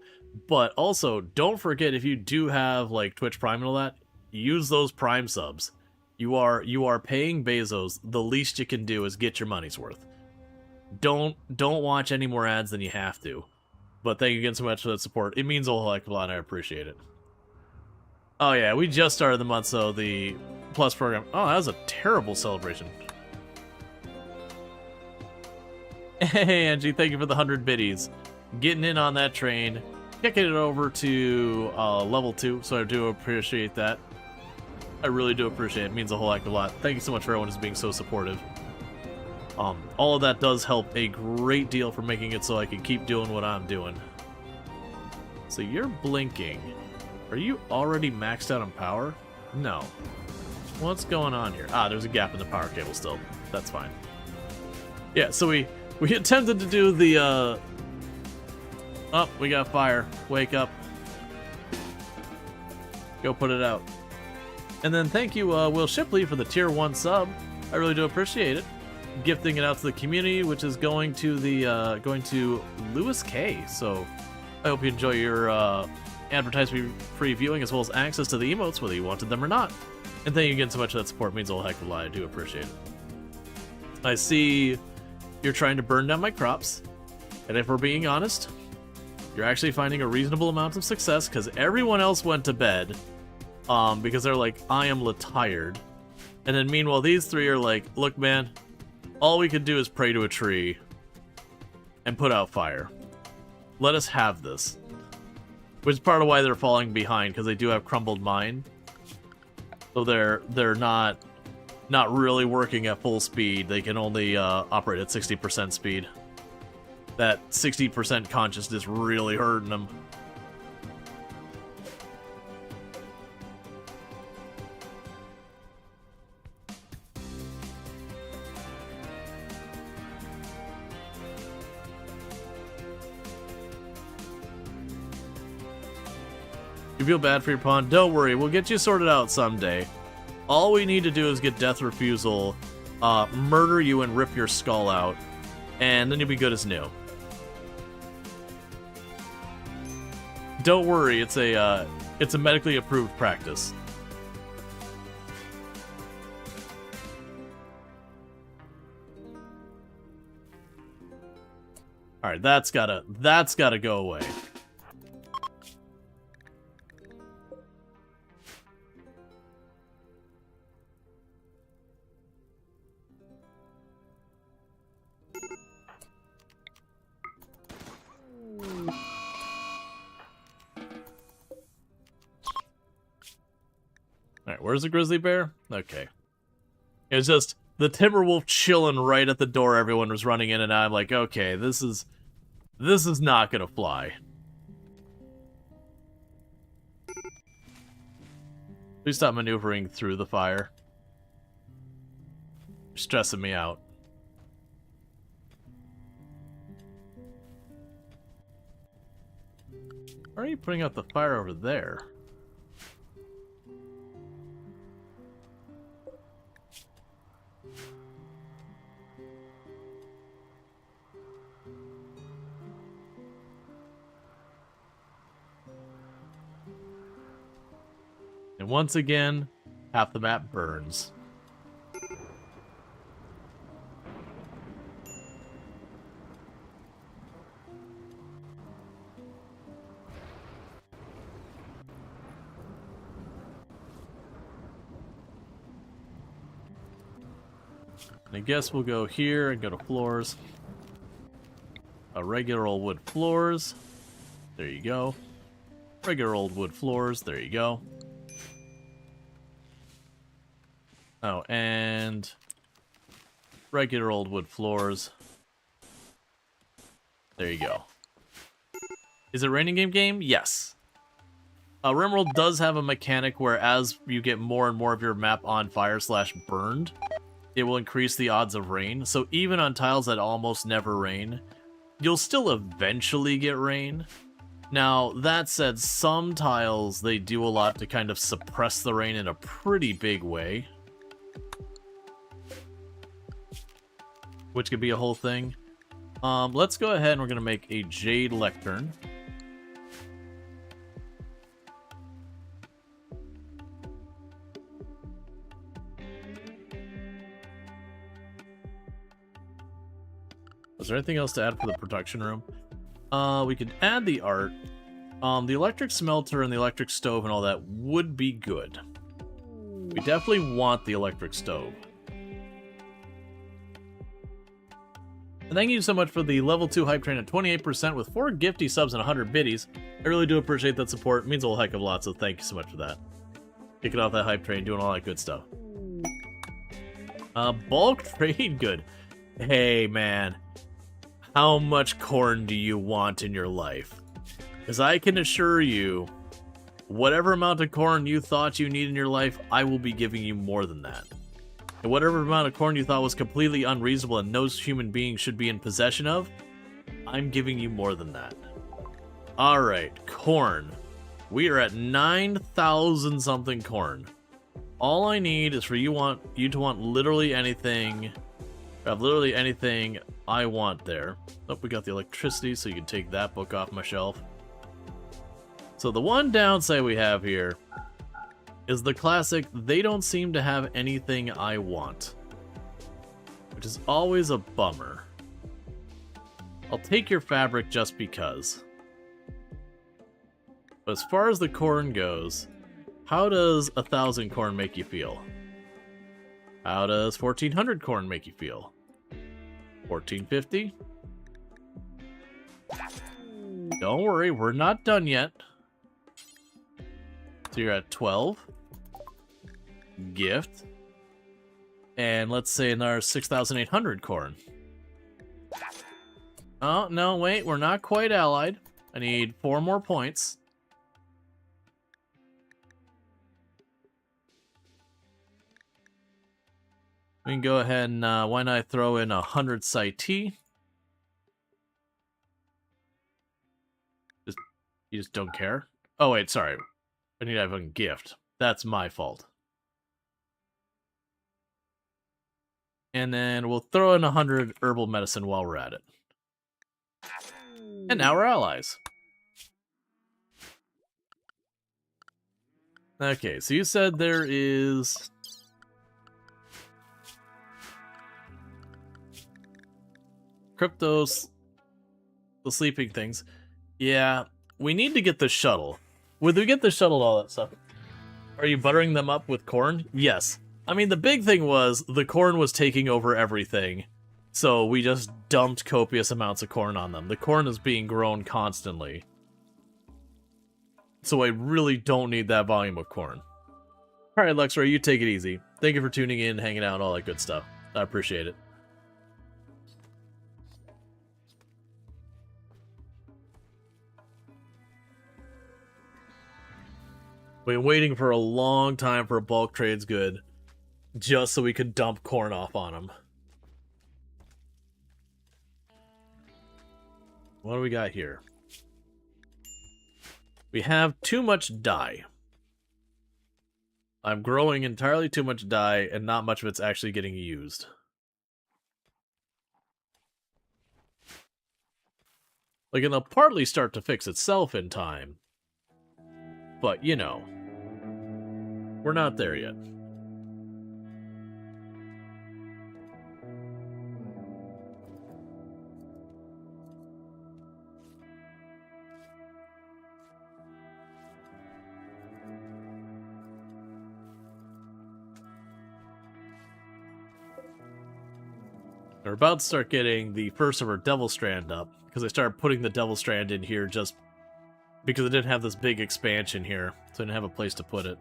but also don't forget, if you do have like Twitch Prime and all that, use those Prime subs. You are paying Bezos. The least you can do is get your money's worth. Don't watch any more ads than you have to. But thank you again so much for that support. It means a whole heck of a lot, and I appreciate it. Oh yeah, we just started the month, so the Plus program. Oh, that was a terrible celebration. Hey Angie, thank you for the 100 biddies. Getting in on that train, kicking it over to level 2, so I do appreciate that. I really do appreciate it. It means a whole heck of a lot. Thank you so much for everyone who's being so supportive. All of that does help a great deal for making it so I can keep doing what I'm doing. So you're blinking. Are you already maxed out on power? No. What's going on here? Ah, there's a gap in the power cable still. That's fine. Yeah, so we attempted to do the, Oh, we got fire. Wake up. Go put it out. And then thank you, Will Shipley, for the tier 1 sub. I really do appreciate it. Gifting it out to the community, which is going to the, going to Lewis K. So I hope you enjoy your, advertisement-free viewing as well as access to the emotes, whether you wanted them or not. And thank you again so much for that support. It means a whole heck of a lot. I do appreciate it. I see you're trying to burn down my crops, and if we're being honest, you're actually finding a reasonable amount of success because everyone else went to bed because they're like, I am tired. And then meanwhile, these three are like, look, man, all we could do is pray to a tree and put out fire. Let us have this. Which is part of why they're falling behind, because they do have crumbled mine. So they're not really working at full speed. They can only operate at 60% speed. That 60% consciousness really hurting them. You feel bad for your pawn? Don't worry, we'll get you sorted out someday. All we need to do is get death refusal, murder you and rip your skull out, and then you'll be good as new. Don't worry, it's a medically approved practice. All right, that's gotta go away. Alright, where's the grizzly bear? Okay. It's just the Timberwolf chilling right at the door. Everyone was running in and out. I'm like, okay, this is not gonna fly. Please stop maneuvering through the fire. You're stressing me out. Why are you putting out the fire over there? And once again, half the map burns. And I guess we'll go here and go to floors. A regular old wood floors. There you go. Regular old wood floors. There you go. Oh, and regular old wood floors. There you go. Is it a raining game? Yes. RimWorld does have a mechanic where as you get more and more of your map on fire / burned, it will increase the odds of rain. So even on tiles that almost never rain, you'll still eventually get rain. Now, that said, some tiles, they do a lot to kind of suppress the rain in a pretty big way. Which could be a whole thing. Let's go ahead and we're going to make a Jade Lectern. Is there anything else to add for the production room? We could add the art. The electric smelter and the electric stove and all that would be good. We definitely want the electric stove. And thank you so much for the level 2 hype train at 28% with 4 gifty subs and 100 biddies. I really do appreciate that support. It means a whole heck of a lot, so thank you so much for that. Kicking off that hype train, doing all that good stuff. Bulk trade good. Hey, man. How much corn do you want in your life? Because I can assure you, whatever amount of corn you thought you need in your life, I will be giving you more than that. And whatever amount of corn you thought was completely unreasonable and no human being should be in possession of, I'm giving you more than that. Alright, corn. We are at 9,000 something corn. All I need is for you to want literally anything. Have literally anything I want there. Oh, we got the electricity, so you can take that book off my shelf. So the one downside we have here is the classic, they don't seem to have anything I want. Which is always a bummer. I'll take your fabric just because. But as far as the corn goes, how does 1,000 corn make you feel? How does 1,400 corn make you feel? 1,450? Don't worry, we're not done yet. So you're at 12. Gift. And let's say another 6,800 corn. Oh, no, wait, we're not quite allied. I need 4 more points. We can go ahead and, why not I throw in 100 Site. You just don't care? Oh, wait, sorry. I need to have a gift. That's my fault. And then we'll throw in 100 herbal medicine while we're at it. And now we're allies. Okay, so you said there is... Cryptos, the sleeping things. Yeah, we need to get the shuttle. Would we get the shuttle and all that stuff? Are you buttering them up with corn? Yes. I mean, the big thing was the corn was taking over everything. So we just dumped copious amounts of corn on them. The corn is being grown constantly. So I really don't need that volume of corn. Alright, Luxray, you take it easy. Thank you for tuning in, hanging out, and all that good stuff. I appreciate it. We've been waiting for a long time for a bulk trade's good, just so we could dump corn off on them. What do we got here? We have too much dye. I'm growing entirely too much dye, and not much of it's actually getting used. Like, it'll partly start to fix itself in time. But, you know, we're not there yet. We're about to start getting the first of our Devil Strand up, because I started putting the Devil Strand in here just because I didn't have this big expansion here, so I didn't have a place to put it.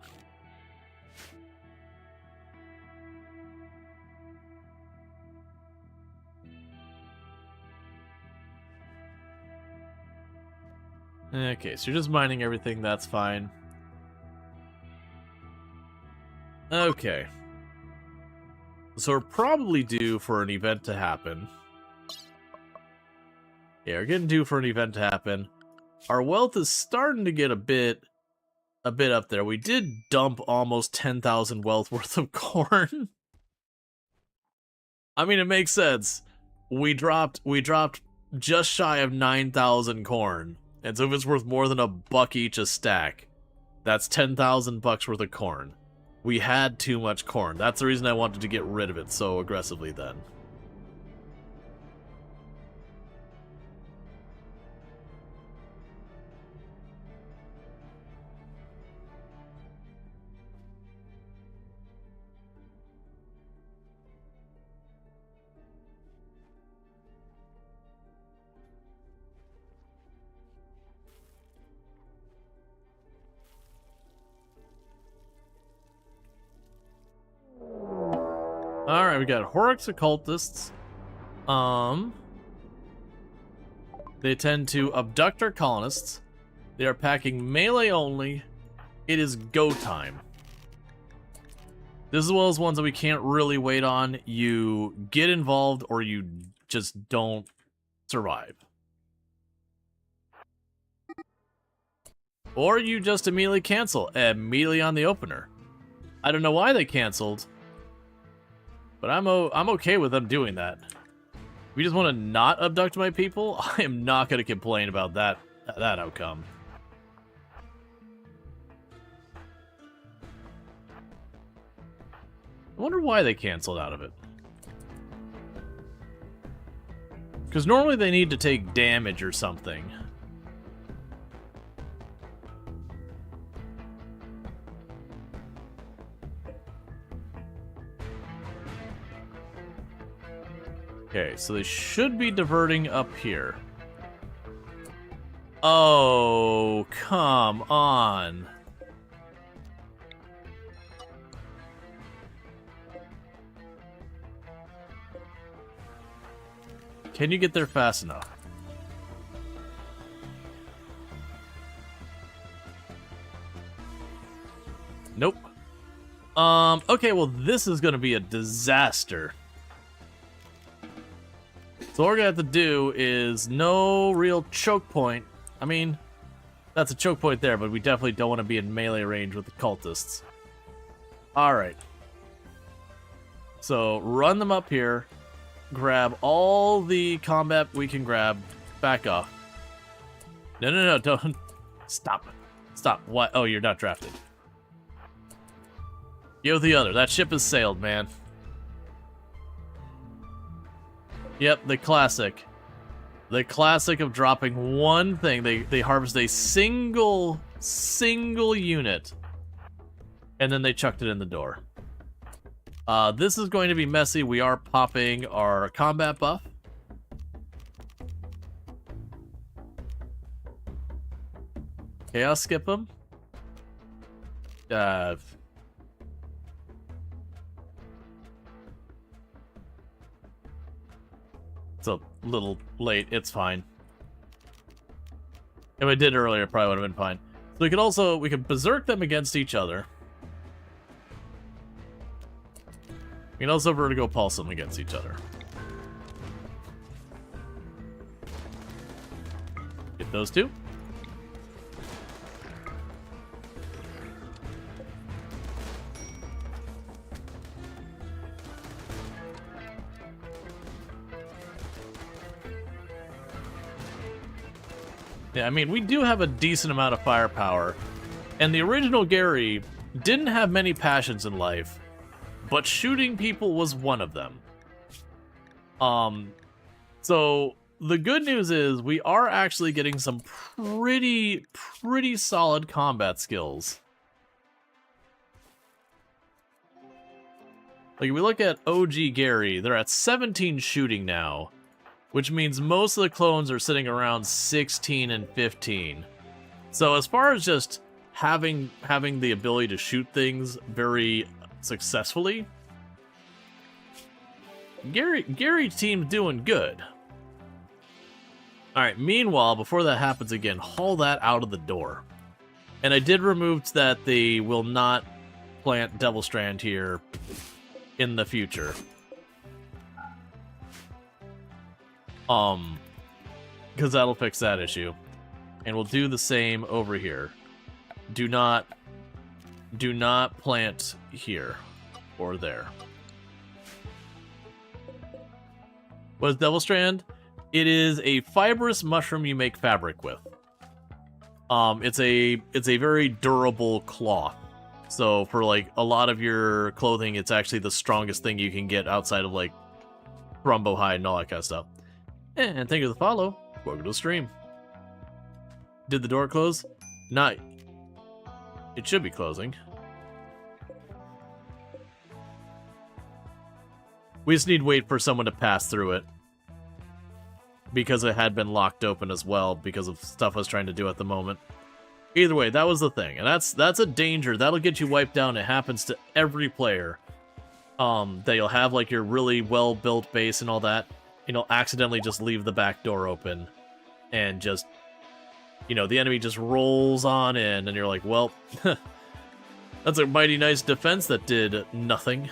Okay, so you're just mining everything, that's fine. Okay. So we're probably due for an event to happen. Yeah, we're getting due for an event to happen. our wealth is starting to get a bit up there. We did dump almost 10,000 wealth worth of corn. I mean, it makes sense. We dropped just shy of 9,000 corn. And so if it's worth more than $1 each a stack, that's 10,000 bucks worth of corn. We had too much corn. That's the reason I wanted to get rid of it so aggressively then. Alright, we got Horrocks occultists. They tend to abduct our colonists. They are packing melee only. It is go time. This is one of those ones that we can't really wait on. You get involved or you just don't survive. Or you just immediately cancel, immediately on the opener. I don't know why they canceled, but I'm okay with them doing that. If you just want to not abduct my people, I am not going to complain about that outcome. I wonder why they canceled out of it. Because normally they need to take damage or something. Okay, so they should be diverting up here. Oh, come on. Can you get there fast enough? Nope. Okay, well, this is gonna be a disaster. So what we're gonna have to do is no real choke point. I mean, that's a choke point there, but we definitely don't want to be in melee range with the cultists. Alright. So run them up here. Grab all the combat we can grab. Back off. No, don't. Stop. Stop. What? Oh, you're not drafted. Yo, the other. That ship has sailed, man. Yep, the classic. The classic of dropping one thing. They harvest a single unit. And then they chucked it in the door. This is going to be messy. We are popping our combat buff. Okay, I'll skip them. It's a little late. It's fine. If I did earlier, it probably would have been fine. So we could berserk them against each other. We can also vertigo pulse them against each other. Get those two. Yeah, I mean, we do have a decent amount of firepower. And the original Gary didn't have many passions in life, but shooting people was one of them. So the good news is we are actually getting some pretty solid combat skills. Like, if we look at OG Gary, they're at 17 shooting now, which means most of the clones are sitting around 16 and 15. So as far as just having the ability to shoot things very successfully, Gary's team's doing good. Alright, meanwhile, before that happens again, haul that out of the door. And I did remove that they will not plant Devil Strand here in the future. Because that'll fix that issue. And we'll do the same over here. Do not plant here or there. What is Devil Strand? It is a fibrous mushroom you make fabric with. It's a very durable cloth. So for like a lot of your clothing, it's actually the strongest thing you can get outside of like Rumbo hide and all that kind of stuff. And thank you for the follow. Welcome to the stream. Did the door close? Not. It should be closing. We just need to wait for someone to pass through it. Because it had been locked open as well because of stuff I was trying to do at the moment. Either way, that was the thing. And that's a danger. That'll get you wiped down. It happens to every player. That you'll have like your really well-built base and all that. And you'll accidentally just leave the back door open. And just, you know, the enemy just rolls on in. And you're like, well, that's a mighty nice defense that did nothing.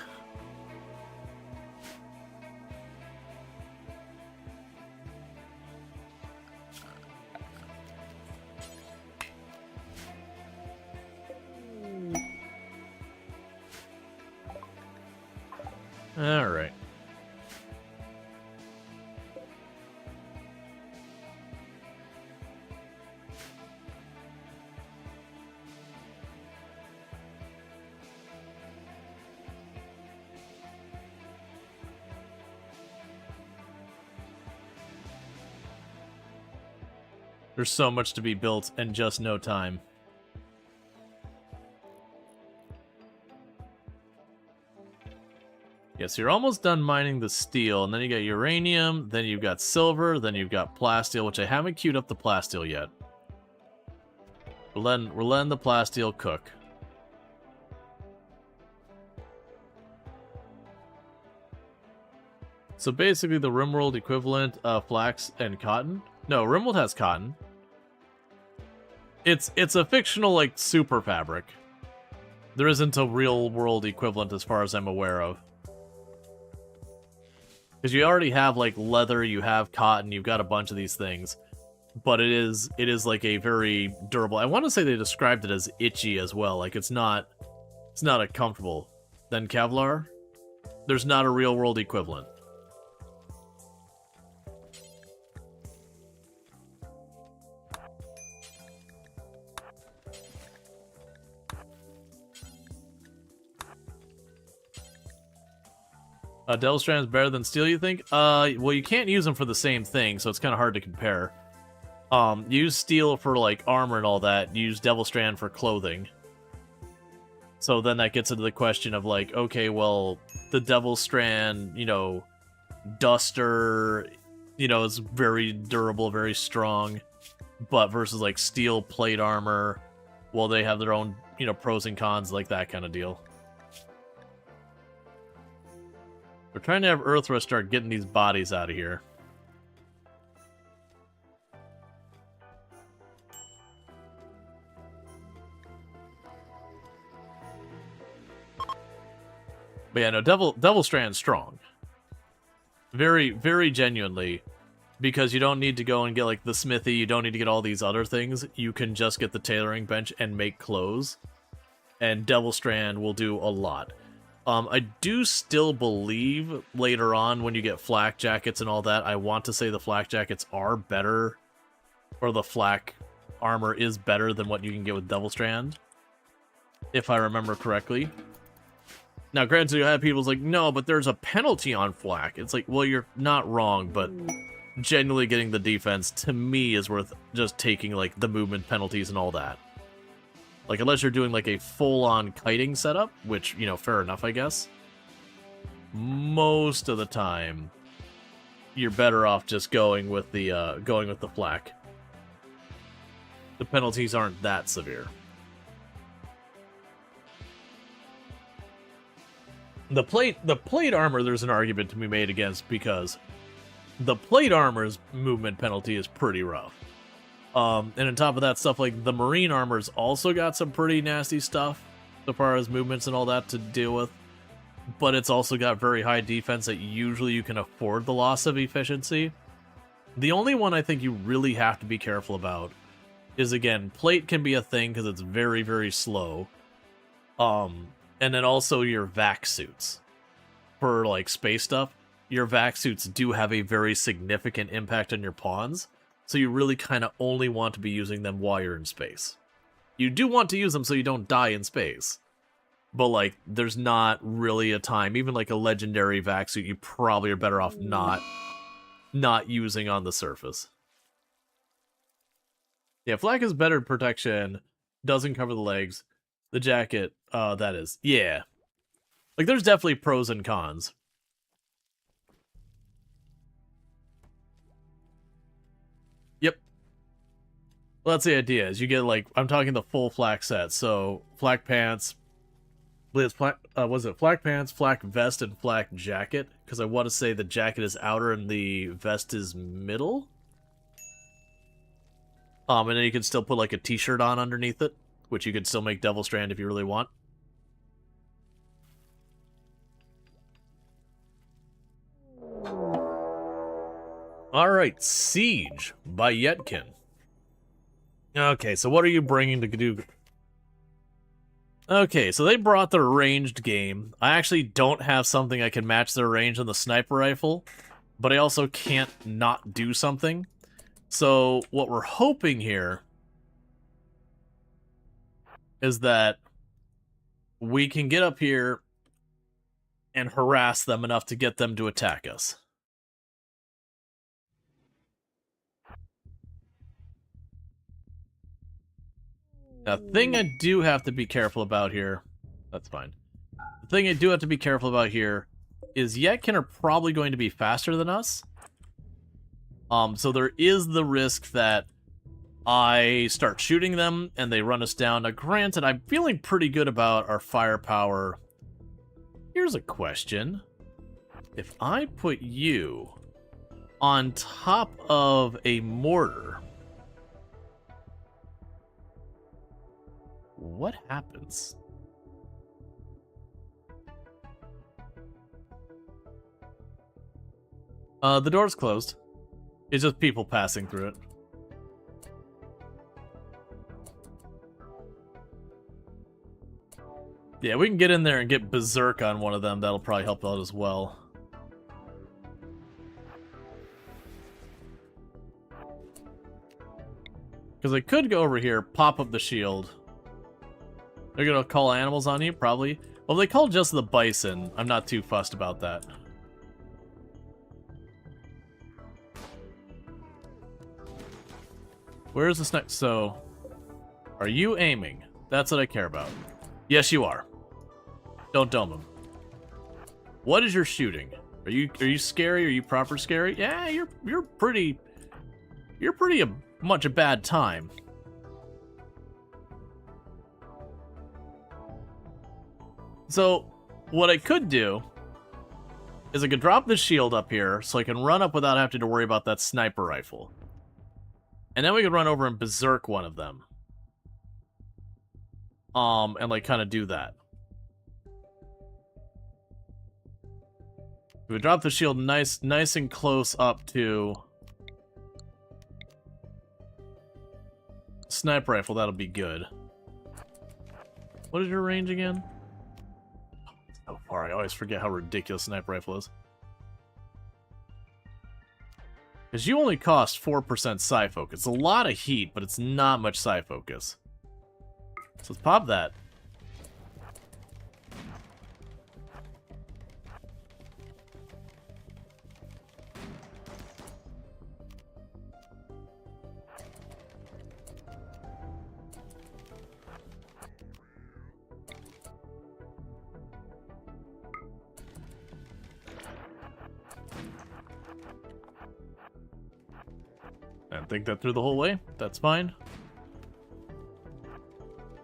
Alright. There's so much to be built and just no time. Yes, you're almost done mining the steel, and then you got uranium, then you've got silver, then you've got plasteel, which I haven't queued up the plasteel yet. We're letting the plasteel cook. So basically the RimWorld equivalent of flax and cotton. No, RimWorld has cotton. It's a fictional, like, super fabric. There isn't a real world equivalent as far as I'm aware of. Because you already have, like, leather, you have cotton, you've got a bunch of these things. But it is like a very durable... I want to say they described it as itchy as well. Like, it's not a comfortable. Then Kevlar? There's not a real world equivalent. Devil Strand is better than steel, you think? Well, you can't use them for the same thing, so it's kind of hard to compare. Use steel for, like, armor and all that. Use Devil Strand for clothing. So then that gets into the question of, like, okay, well, the Devil Strand, you know, duster, you know, is very durable, very strong. But versus, like, steel plate armor, well, they have their own, you know, pros and cons, like that kind of deal. We're trying to have Earthra start getting these bodies out of here. But yeah, no, Devil Strand's strong. Very, very genuinely. Because you don't need to go and get, like, the smithy, you don't need to get all these other things. You can just get the tailoring bench and make clothes. And Devil Strand will do a lot. I do still believe later on when you get flak jackets and all that, I want to say the flak jackets are better, or the flak armor is better than what you can get with Devil Strand, if I remember correctly. Now, granted, you have people's like, no, but there's a penalty on flak. It's like, well, you're not wrong, but genuinely getting the defense, to me, is worth just taking, like, the movement penalties and all that. Like, unless you're doing, like, a full-on kiting setup, which, you know, fair enough, I guess. Most of the time, you're better off just going with the flak. The penalties aren't that severe. The plate armor, there's an argument to be made against, because the plate armor's movement penalty is pretty rough. And on top of that stuff, like, the marine armor's also got some pretty nasty stuff, as far as movements and all that to deal with. But it's also got very high defense that usually you can afford the loss of efficiency. The only one I think you really have to be careful about is, again, plate can be a thing because it's very, very slow. And then also your vac suits. For, like, space stuff, your vac suits do have a very significant impact on your pawns, so you really kind of only want to be using them while you're in space. You do want to use them so you don't die in space, but, like, there's not really a time, even like a legendary vac suit, you probably are better off not using on the surface. Yeah, flak is better protection, doesn't cover the legs. The jacket, that is. Yeah. Like, there's definitely pros and cons. Yep. Well, that's the idea, is you get, like, I'm talking the full flak set, so flak pants, was it flak pants, flak vest, and flak jacket? Because I want to say the jacket is outer and the vest is middle? And then you can still put, like, a t-shirt on underneath it, which you could still make Devil Strand if you really want. Alright, Siege by Yetkin. Okay, so what are you bringing to do? Okay, so they brought the ranged game. I actually don't have something I can match their range on the sniper rifle, but I also can't not do something. So what we're hoping here is that we can get up here and harass them enough to get them to attack us. Now, the thing I do have to be careful about here... That's fine. The thing I do have to be careful about here is Yetkin are probably going to be faster than us. So there is the risk that I start shooting them and they run us down. Now, granted, I'm feeling pretty good about our firepower. Here's a question. If I put you on top of a mortar, what happens? The door's closed. It's just people passing through it. Yeah, we can get in there and get berserk on one of them. That'll probably help out as well. Because I could go over here, pop up the shield. They're gonna call animals on you, probably. Well, if they call just the bison, I'm not too fussed about that. Where's the sniper? So, are you aiming? That's what I care about. Yes, you are. Don't dome him. What is your shooting? Are you scary? Are you proper scary? Yeah, you're pretty much a bad time. So, what I could do is I could drop the shield up here so I can run up without having to worry about that sniper rifle. And then we could run over and berserk one of them. And like kind of do that. We drop the shield nice and close up to sniper rifle, that'll be good. What is your range again? So far, I always forget how ridiculous sniper rifle is. Because you only cost 4% psi focus. It's a lot of heat, but it's not much psi focus. So let's pop that. And think that through the whole way. That's fine.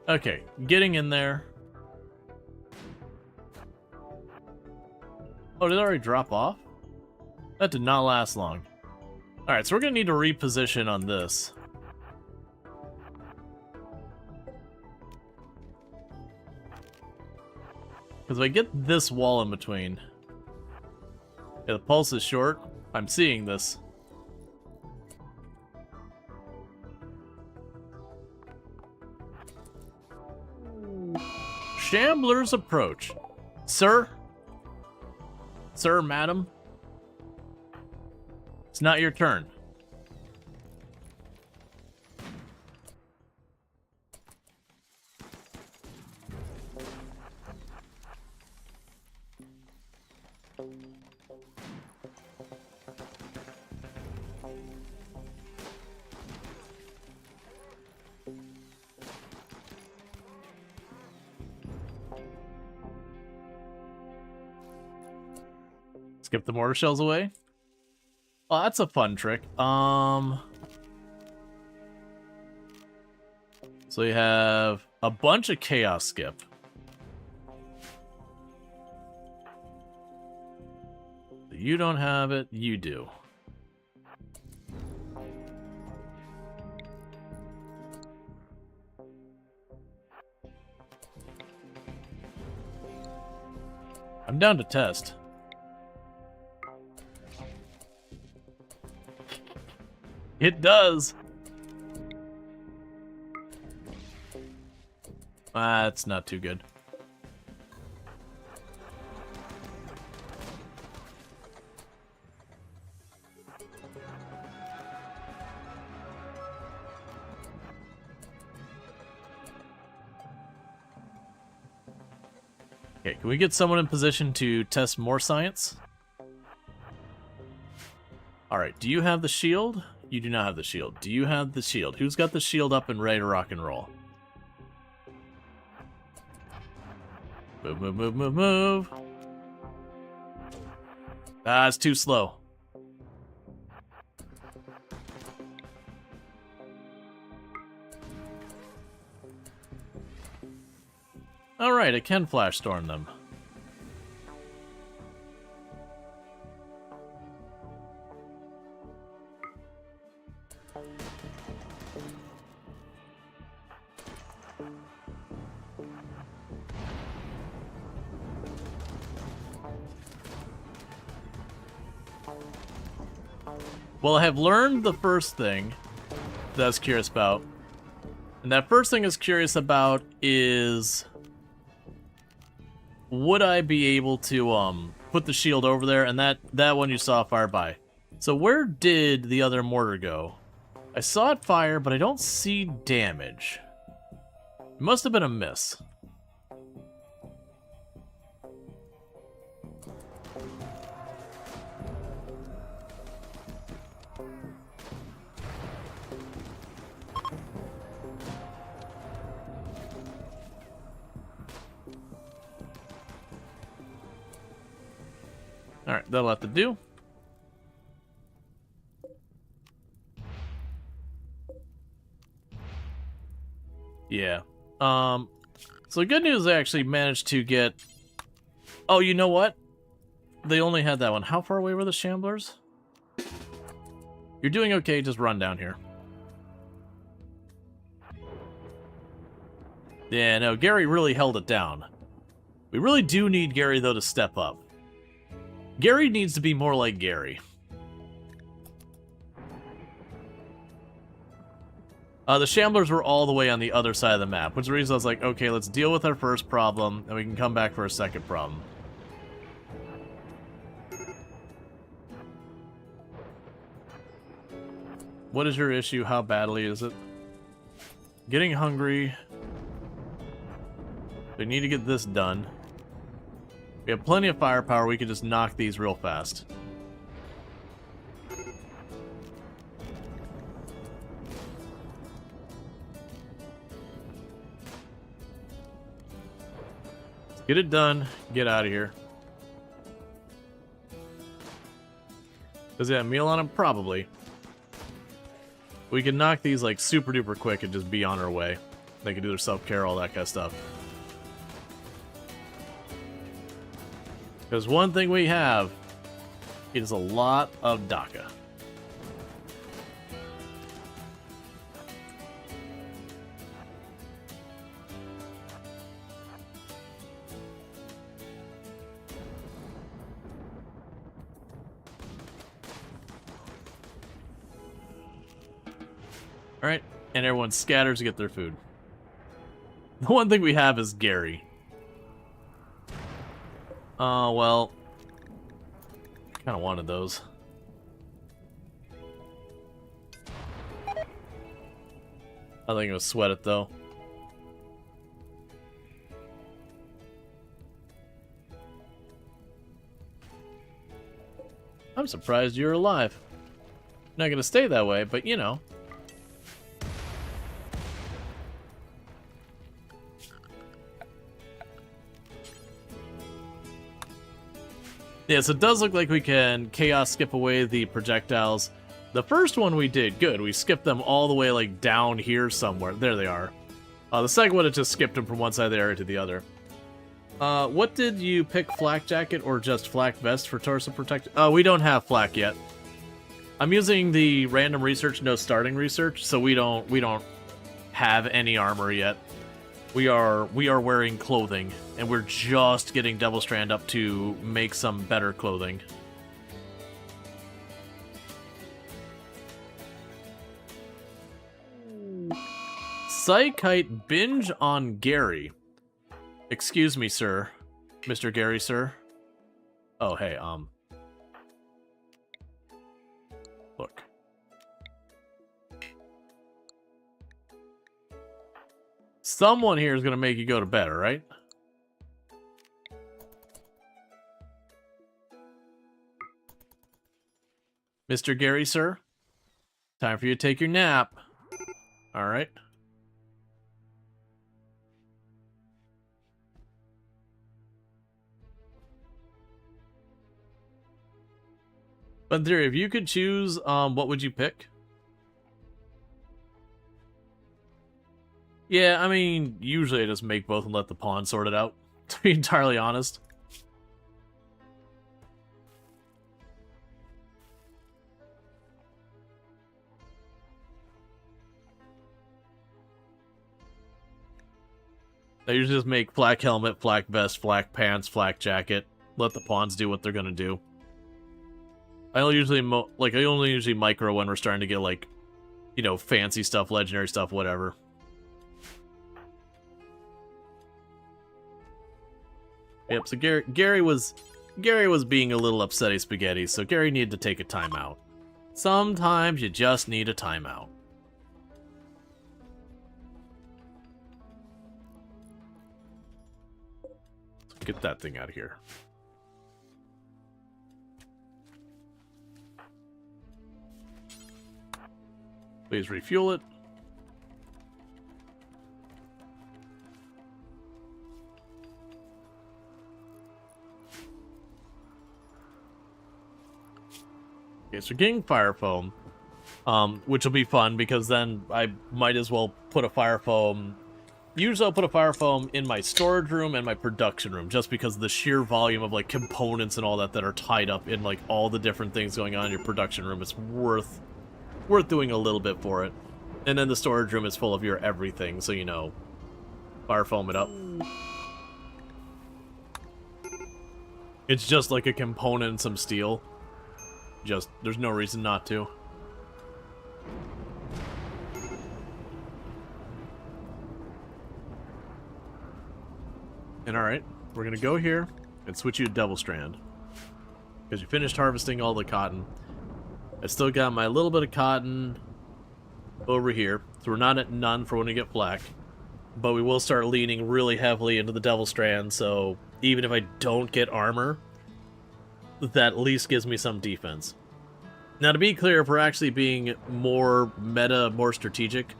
Okay, getting in there. Oh, did it already drop off? That did not last long. Alright, so we're going to need to reposition on this. Because if I get this wall in between... Yeah, the pulse is short. I'm seeing this. Shamblers approach. Sir? Sir, madam? It's not your turn. Skip the mortar shells away. Oh, that's a fun trick. So you have a bunch of chaos skip. You don't have it, you do. I'm down to test. It does. That's not too good. Okay, can we get someone in position to test more science? Alright, do you have the shield? You do not have the shield. Do you have the shield? Who's got the shield up and ready to rock and roll? Move, move, move, move, move. Ah, it's too slow. Alright, I can flash storm them. Well, I have learned the first thing that I was curious about. And that first thing I was curious about is... would I be able to put the shield over there? And that one you saw fire by. So where did the other mortar go? I saw it fire, but I don't see damage. It must have been a miss. Alright, that'll have to do. Yeah. So the good news, I actually managed to get... Oh, you know what? They only had that one. How far away were the Shamblers? You're doing okay, just run down here. Yeah, no, Gary really held it down. We really do need Gary, though, to step up. Gary needs to be more like Gary. The Shamblers were all the way on the other side of the map, which is the reason I was like, okay, let's deal with our first problem, and we can come back for a second problem. What is your issue? How badly is it? Getting hungry. We need to get this done. We have plenty of firepower, we could just knock these real fast. Let's get it done, get out of here. Does it have a meal on him? Probably. We can knock these like super duper quick and just be on our way. They can do their self-care, all that kind of stuff. Because one thing we have is a lot of DACA. Alright, and everyone scatters to get their food. The one thing we have is Gary. Oh, well. Kind of wanted those. I think it was sweat it, though. I'm surprised you're alive. Not gonna stay that way, but you know. Yeah, so it does look like we can chaos skip away the projectiles. The first one we did good. We skipped them all the way like down here somewhere. There they are. The second one, it just skipped them from one side of the area to the other. What did you pick, flak jacket or just flak vest for torso protect? We don't have flak yet. I'm using the random research, no starting research, so we don't have any armor yet. We are wearing clothing, and we're just getting Devil Strand up to make some better clothing. Psychite binge on Gary. Excuse me, sir. Mr. Gary, sir. Oh, hey, look. Someone here is going to make you go to bed, all right? Mr. Gary, sir. Time for you to take your nap. All right. But in theory, if you could choose, what would you pick? Yeah, I mean, usually I just make both and let the pawn sort it out, to be entirely honest. I usually just make flak helmet, flak vest, flak pants, flak jacket. Let the pawns do what they're gonna do. I only usually micro when we're starting to get like, you know, fancy stuff, legendary stuff, whatever. Yep. So Gary was being a little upsetty spaghetti, so Gary needed to take a timeout. Sometimes you just need a timeout. Let's get that thing out of here. Please refuel it. Okay, so getting fire foam, which will be fun because then I might as well put a fire foam. Usually I'll put a fire foam in my storage room and my production room just because of the sheer volume of like components and all that are tied up in like all the different things going on in your production room. It's worth doing a little bit for it. And then the storage room is full of your everything, so you know, fire foam it up. It's just like a component and some steel. Just, there's no reason not to. And alright, we're gonna go here and switch you to Devil Strand. Because you finished harvesting all the cotton. I still got my little bit of cotton over here, so we're not at none for when we get flak. But we will start leaning really heavily into the Devil Strand, so even if I don't get armor, that at least gives me some defense. Now, to be clear, if we're actually being more meta, more strategic,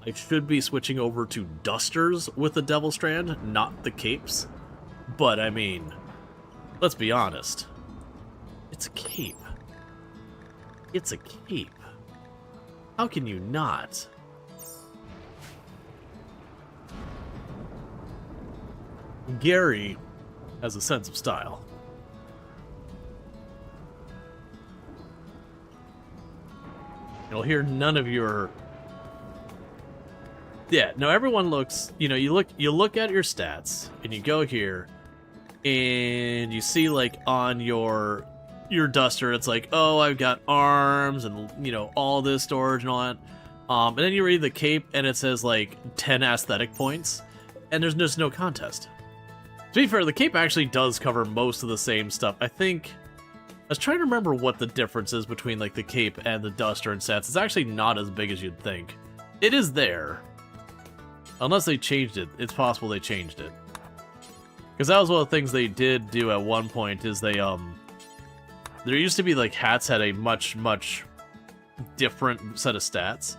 I should be switching over to dusters with the Devil Strand, not the capes. But, I mean, let's be honest. It's a cape. It's a cape. How can you not? Gary has a sense of style. You'll hear none of your... Yeah, no, everyone looks... You know, you look at your stats, and you go here, and you see, like, on your duster, it's like, oh, I've got arms, and, you know, all this storage and all that. And then you read the cape, and it says, like, 10 aesthetic points, and there's just no contest. To be fair, the cape actually does cover most of the same stuff. I think... I was trying to remember what the difference is between, like, the cape and the duster and stats. It's actually not as big as you'd think. It is there. Unless they changed it. It's possible they changed it. Because that was one of the things they did do at one point, is they, there used to be, like, hats had a much, much different set of stats.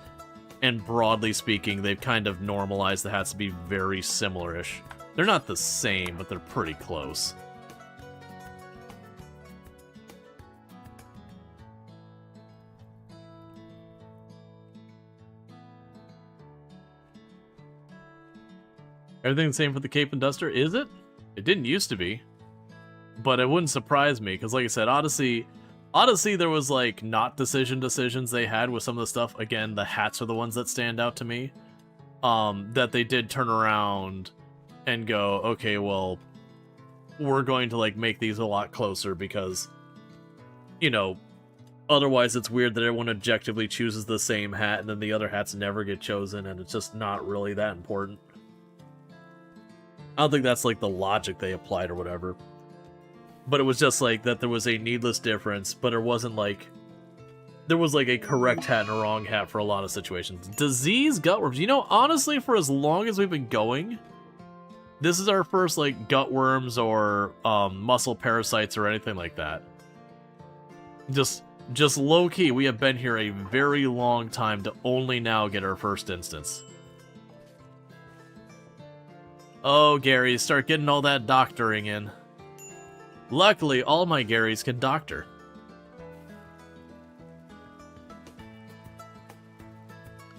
And broadly speaking, they've kind of normalized the hats to be very similar-ish. They're not the same, but they're pretty close. Everything the same for the cape and duster, is it? It didn't used to be. But it wouldn't surprise me, because like I said, Odyssey, there was, like, not decisions they had with some of the stuff. Again, the hats are the ones that stand out to me. That they did turn around and go, okay, well, we're going to, like, make these a lot closer because, you know, otherwise it's weird that everyone objectively chooses the same hat and then the other hats never get chosen, and it's just not really that important. I don't think that's, like, the logic they applied or whatever. But it was just, like, that there was a needless difference, but it wasn't, like... There was, like, a correct hat and a wrong hat for a lot of situations. Disease gutworms. You know, honestly, for as long as we've been going, this is our first, like, gutworms or muscle parasites or anything like that. Just low-key, we have been here a very long time to only now get our first instance. Oh, Gary, start getting all that doctoring in. Luckily, all my Garys can doctor.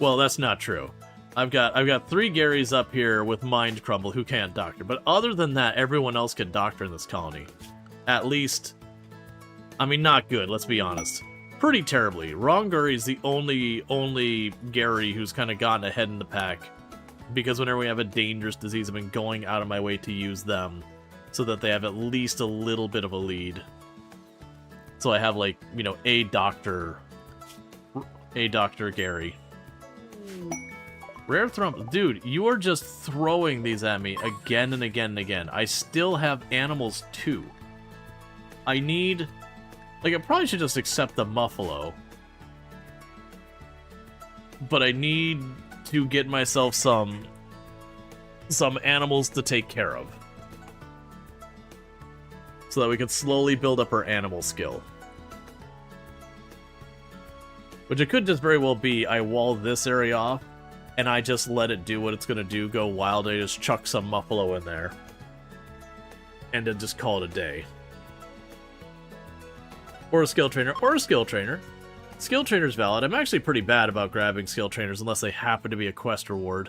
Well, that's not true. I've got 3 Garys up here with Mind Crumble who can't doctor, but other than that, everyone else can doctor in this colony. At least, I mean, not good, let's be honest. Pretty terribly. Rongury's the only Gary who's kind of gotten ahead in the pack. Because whenever we have a dangerous disease, I've been going out of my way to use them so that they have at least a little bit of a lead. So I have, like, you know, a Doctor Gary. Rare Thrum... Dude, you are just throwing these at me again and again and again. I still have animals, too. I need... Like, I probably should just accept the Muffalo. But I need to get myself some animals to take care of. So that we can slowly build up our animal skill. Which it could just very well be, I wall this area off, and I just let it do what it's gonna do, go wild, I just chuck some Muffalo in there. And then just call it a day. Or a skill trainer, or a skill trainer. Skill trainer's valid. I'm actually pretty bad about grabbing skill trainers unless they happen to be a quest reward.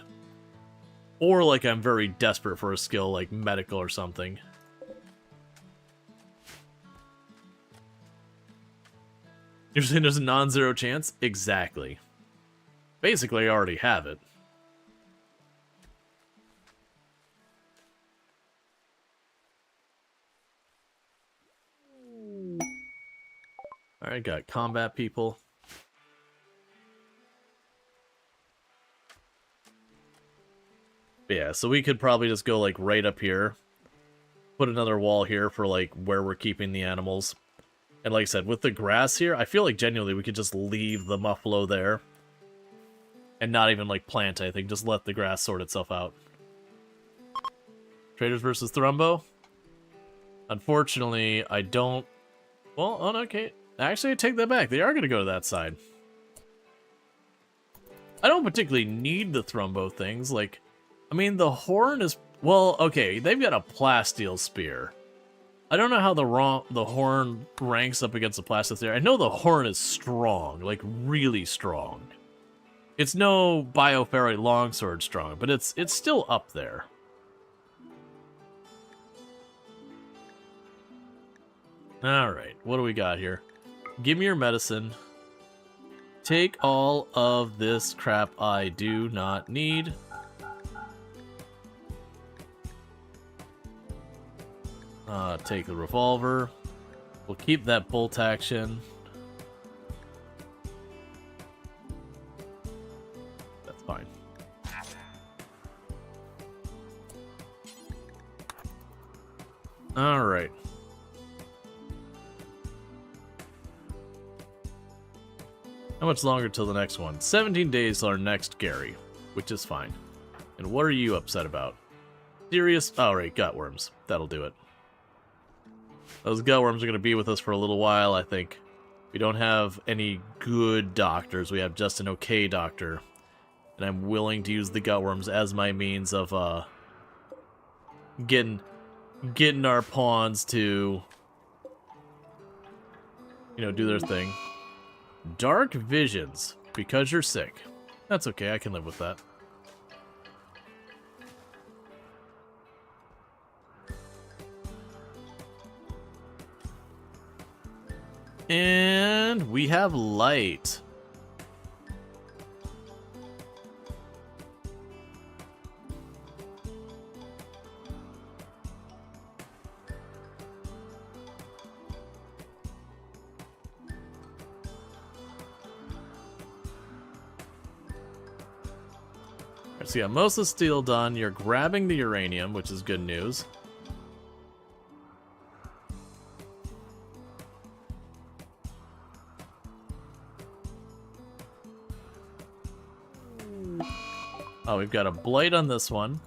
Or, like, I'm very desperate for a skill, like medical or something. You're saying there's a non-zero chance? Exactly. Basically, I already have it. Alright, got combat people. But yeah, so we could probably just go, like, right up here. Put another wall here for, like, where we're keeping the animals. And like I said, with the grass here, I feel like genuinely we could just leave the Muffalo there. And not even, like, plant anything. Just let the grass sort itself out. Traders versus Thrumbo? Unfortunately, I don't... Well, oh, okay. Actually, I take that back. They are going to go to that side. I don't particularly need the Thrumbo things. Like, I mean, the horn is... Well, okay, they've got a plasteel spear. I don't know how the horn ranks up against the plasteel spear. I know the horn is strong, like, really strong. It's no Bioferrite longsword strong, but it's still up there. Alright, what do we got here? Give me your medicine. Take all of this crap I do not need. Take the revolver. We'll keep that bolt action. That's fine. Alright. How much longer till the next one? 17 days till our next Gary, which is fine. And what are you upset about? Serious? Oh, right, gutworms. That'll do it. Those gutworms are going to be with us for a little while, I think. We don't have any good doctors. We have just an okay doctor. And I'm willing to use the gutworms as my means of getting our pawns to, you know, do their thing. Dark visions, because you're sick. That's okay, I can live with that. And we have light. So yeah, most of the steel done. You're grabbing the uranium, which is good news. Oh, we've got a blight on this one.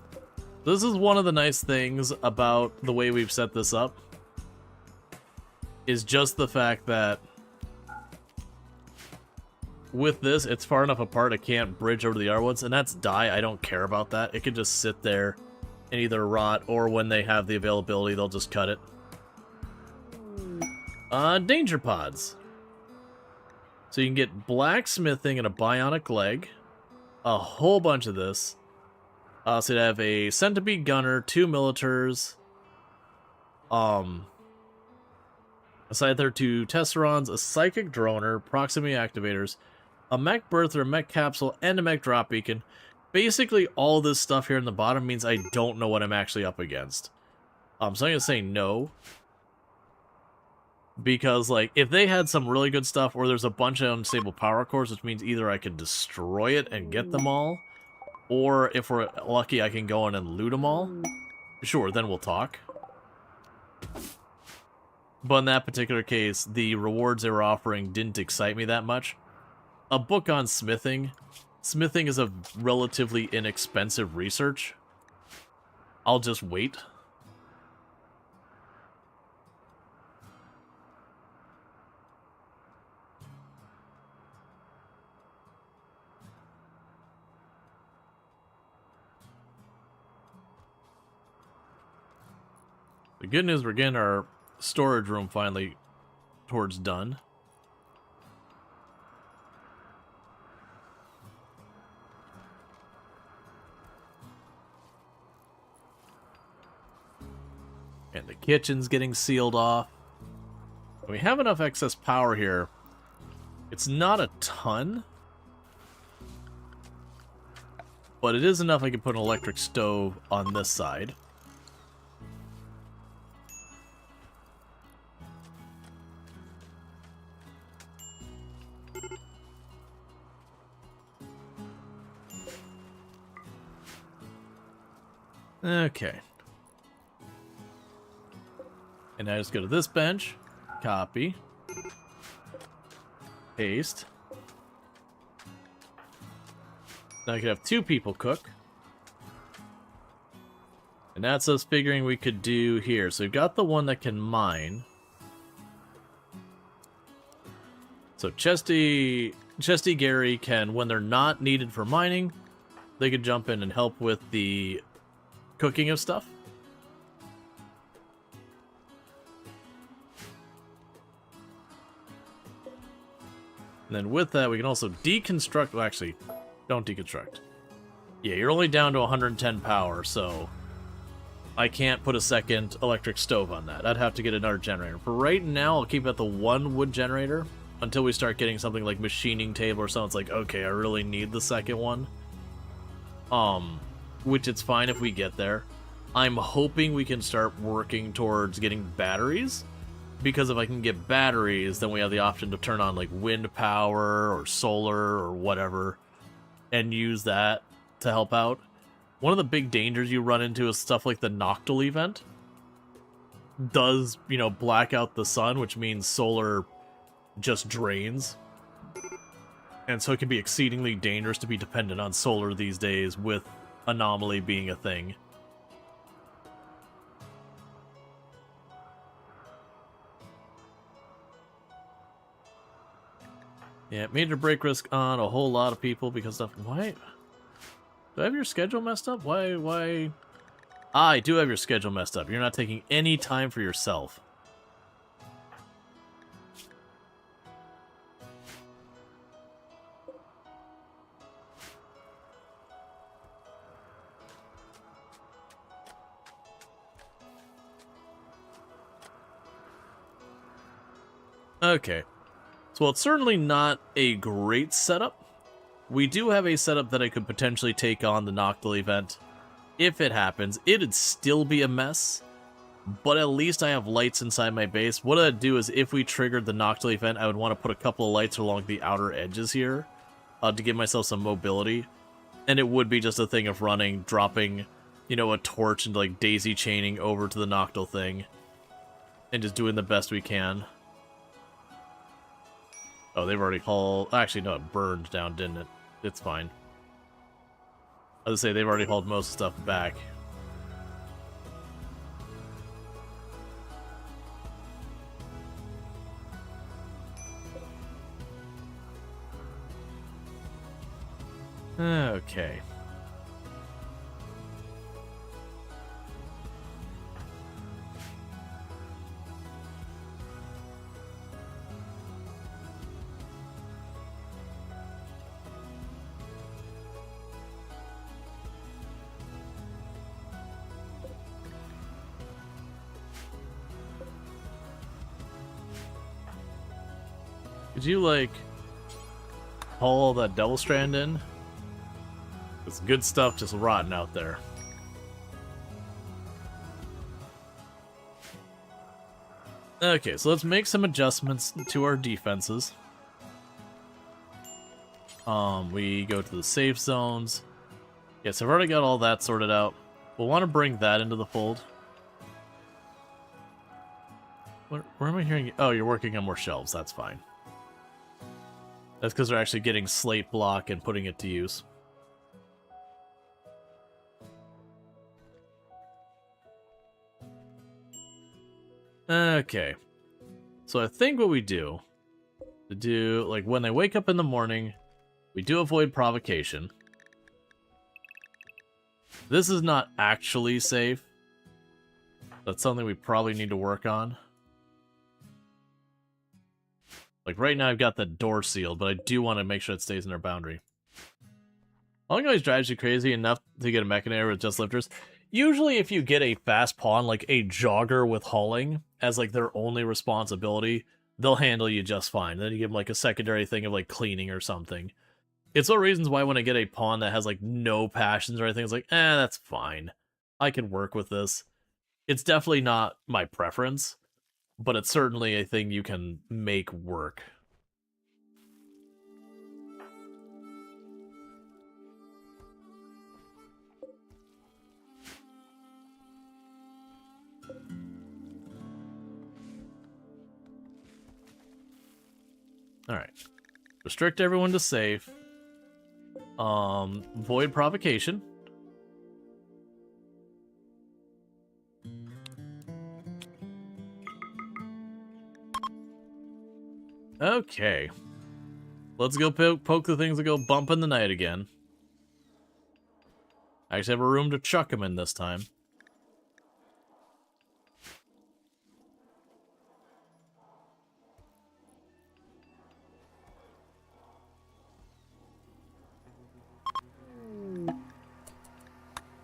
This is one of the nice things about the way we've set this up. Is just the fact that with this, it's far enough apart I can't bridge over the Arwoods, and that's die. I don't care about that. It can just sit there and either rot, or when they have the availability, they'll just cut it. Danger pods. So you can get blacksmithing and a bionic leg. A whole bunch of this. So you have a centipede gunner, 2 militars. Aside there, 2 tesserons, a psychic droner, proximity activators, a mech birther, a mech capsule, and a mech drop beacon. Basically, all this stuff here in the bottom means I don't know what I'm actually up against. So I'm going to say no. Because, like, if they had some really good stuff, or there's a bunch of unstable power cores, which means either I could destroy it and get them all, or if we're lucky, I can go in and loot them all. Sure, then we'll talk. But in that particular case, the rewards they were offering didn't excite me that much. A book on smithing. Smithing is a relatively inexpensive research. I'll just wait. The good news, we're getting our storage room finally towards done. And the kitchen's getting sealed off. We have enough excess power here. It's not a ton, but it is enough I can put an electric stove on this side. Okay. And I just go to this bench, copy, paste. Now I could have 2 people cook. And that's us figuring we could do here. So we've got the one that can mine. So Chesty Gary can, when they're not needed for mining, they could jump in and help with the cooking of stuff. And then with that, we can also deconstruct. Well, actually, don't deconstruct. Yeah, you're only down to 110 power, so I can't put a second electric stove on that. I'd have to get another generator. For right now, I'll keep it at the 1 wood generator until we start getting something like machining table or something. It's like, okay, I really need the second one. Which it's fine if we get there. I'm hoping we can start working towards getting batteries. Because if I can get batteries, then we have the option to turn on like wind power or solar or whatever and use that to help out. One of the big dangers you run into is stuff like the Noctil event. does, you know, black out the sun, which means solar just drains. And so it can be exceedingly dangerous to be dependent on solar these days, with anomaly being a thing. Yeah, major break risk on a whole lot of people because of... Why? Do I have your schedule messed up? Why? Ah, I do have your schedule messed up. You're not taking any time for yourself. Okay. So, well, it's certainly not a great setup. We do have a setup that I could potentially take on the Noctil event. If it happens, it'd still be a mess, but at least I have lights inside my base. What I'd do is, if we triggered the Noctil event, I would want to put a couple of lights along the outer edges here to give myself some mobility. And it would be just a thing of running, dropping, you know, a torch and like daisy chaining over to the Noctil thing, and just doing the best we can. Oh, they've already hauled... Actually, no, it burned down, didn't it? It's fine. I was gonna say, they've already hauled most stuff back. Okay. Could you, like, haul all that Devil Strand in? It's good stuff just rotting out there. Okay, so let's make some adjustments to our defenses. We go to the safe zones. Yes, I've already got all that sorted out. We'll want to bring that into the fold. Where am I hearing you? Oh, you're working on more shelves. That's fine. That's because they're actually getting slate block and putting it to use. Okay. So I think what we do, like, when they wake up in the morning, we do avoid provocation. This is not actually safe. That's something we probably need to work on. Like, right now I've got the door sealed, but I do want to make sure it stays in our boundary. Hauling always drives you crazy enough to get a Mechanator with just lifters. Usually if you get a fast pawn, like a jogger with hauling, as like their only responsibility, they'll handle you just fine. Then you give them like a secondary thing of like cleaning or something. It's one of the reasons why when I get a pawn that has like no passions or anything, it's like, that's fine. I can work with this. It's definitely not my preference, but it's certainly a thing you can make work. Alright. Restrict everyone to safe. Void provocation. Okay. Let's go poke the things that go bump in the night again. I actually have a room to chuck them in this time.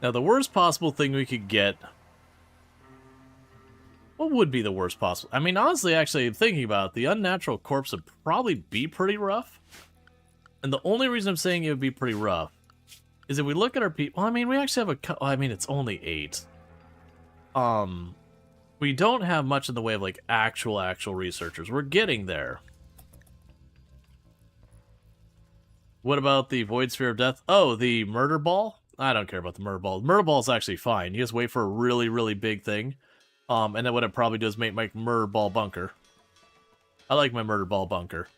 Now, the worst possible thing we could get... What would be the worst possible? I mean, honestly, actually, thinking about it, the Unnatural Corpse would probably be pretty rough. And the only reason I'm saying it would be pretty rough is if we look at our people... Well, I mean, we actually have a... I mean, it's only 8. We don't have much in the way of, like, actual researchers. We're getting there. What about the Void Sphere of Death? Oh, the Murder Ball? I don't care about the Murder Ball. The Murder Ball is actually fine. You just wait for a really, really big thing. And then what I'd probably do is make my murder ball bunker. I like my murder ball bunker.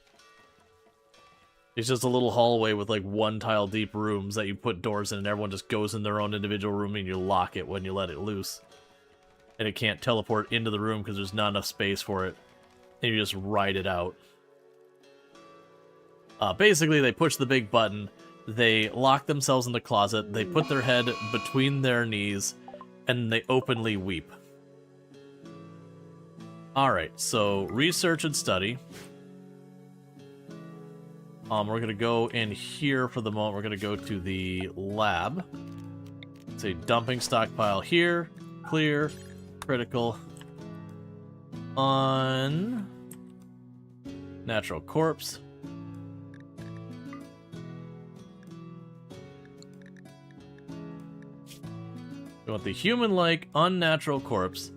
It's just a little hallway with like one tile deep rooms that you put doors in, and everyone just goes in their own individual room, and you lock it when you let it loose. And it can't teleport into the room because there's not enough space for it. And you just ride it out. Basically, they push the big button, they lock themselves in the closet, they put their head between their knees, and they openly weep. Alright, so research and study. We're going to go in here for the moment. We're going to go to the lab. Say dumping stockpile here. Clear. Critical. On natural corpse. We want the human-like, unnatural corpse.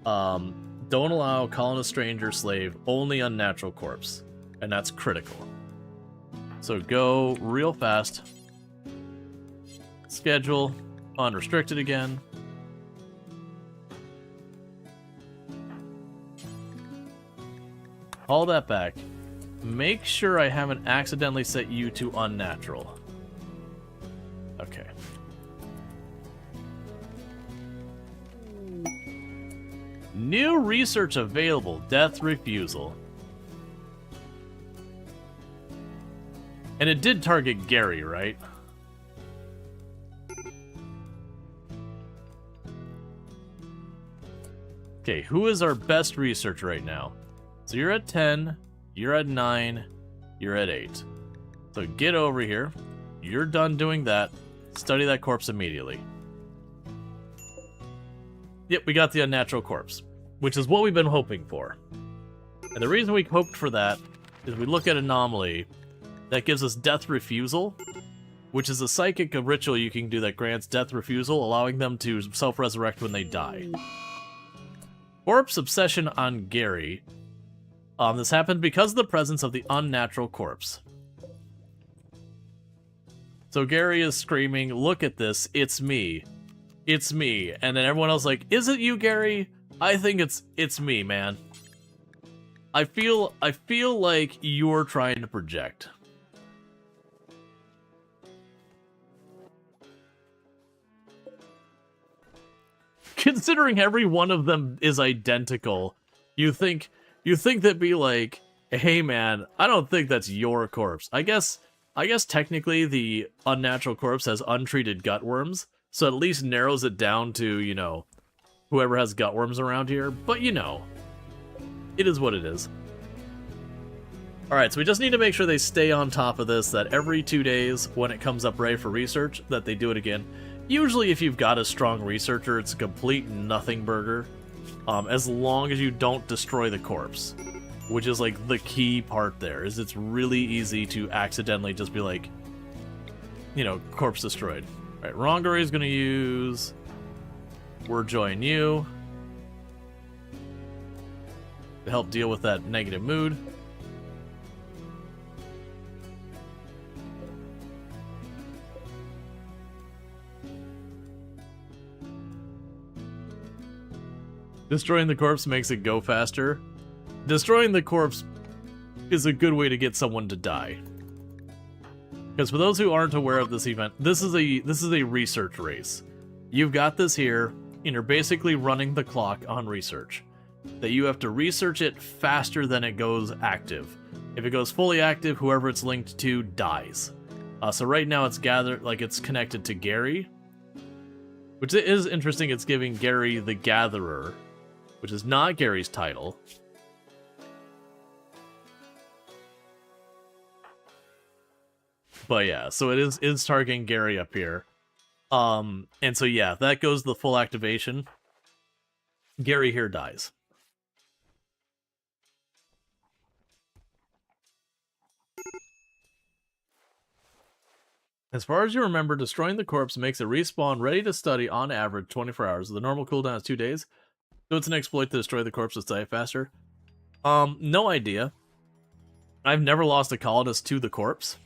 Don't allow colonist, stranger, slave. Only unnatural corpse. And that's critical. So go real fast. Schedule. Unrestricted again. Call that back. Make sure I haven't accidentally set you to unnatural. Okay. New research available. Death refusal. And it did target Gary, right? Okay, who is our best researcher right now? So you're at 10, you're at 9, you're at 8. So get over here. You're done doing that. Study that corpse immediately. Yep, we got the unnatural corpse, which is what we've been hoping for. And the reason we hoped for that is we look at anomaly. That gives us death refusal, which is a psychic ritual you can do that grants death refusal, allowing them to self-resurrect when they die. Corpse obsession on Gary. This happened because of the presence of the unnatural corpse. So Gary is screaming, "Look at this, it's me. It's me." And then everyone else is like, "Is it you, Gary? I think it's me, man. I feel like you're trying to project." Considering every one of them is identical, you think that'd be like, "Hey man, I don't think that's your corpse." I guess technically the unnatural corpse has untreated gutworms, so at least narrows it down to, you know, whoever has gutworms around here, but you know, it is what it is. Alright, so we just need to make sure they stay on top of this, that every 2 days, when it comes up ready for research, that they do it again. Usually if you've got a strong researcher, it's a complete nothing burger, as long as you don't destroy the corpse, which is like the key part there, is it's really easy to accidentally just be like, you know, corpse destroyed. Alright, Rongari is going to use We're Join You to help deal with that negative mood. Destroying the corpse makes it go faster. Destroying the corpse is a good way to get someone to die. Because for those who aren't aware of this event, this is a research race. You've got this here, and you're basically running the clock on research. That you have to research it faster than it goes active. If it goes fully active, whoever it's linked to dies. So right now it's it's connected to Gary, which is interesting. It's giving Gary the Gatherer, which is not Gary's title. But yeah, so it is targeting Gary up here. And so yeah, that goes the full activation. Gary here dies. As far as you remember, destroying the corpse makes it respawn ready to study on average 24 hours. The normal cooldown is 2 days. So it's an exploit to destroy the corpse to die faster. No idea. I've never lost a colonist to the corpse.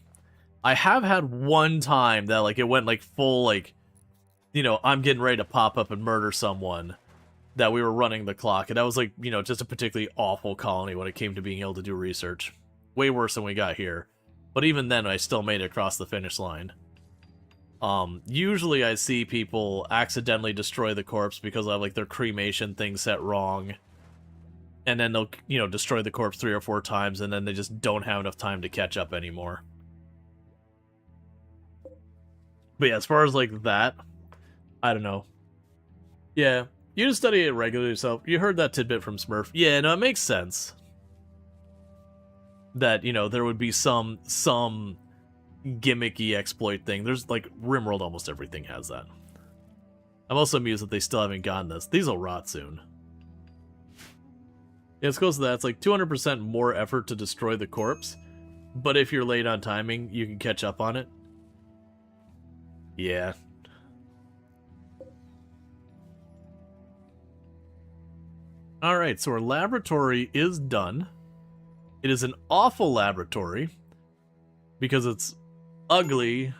I have had one time that, like, it went, like, full, like, you know, I'm getting ready to pop up and murder someone. that we were running the clock, and that was like, you know, just a particularly awful colony when it came to being able to do research. Way worse than we got here. But even then, I still made it across the finish line. Usually I see people accidentally destroy the corpse because of like their cremation thing set wrong. And then they'll, you know, destroy the corpse 3 or 4 times, and then they just don't have enough time to catch up anymore. But yeah, as far as like that, I don't know. Yeah, you just study it regularly yourself. You heard that tidbit from Smurf. Yeah, no, it makes sense. That, you know, there would be some gimmicky exploit thing. There's like RimWorld, almost everything has that. I'm also amused that they still haven't gotten this. These will rot soon. Yeah, it's close to that. It's like 200% more effort to destroy the corpse, but if you're late on timing, you can catch up on it. Yeah. Alright, so our laboratory is done. It is an awful laboratory, because it's ugly,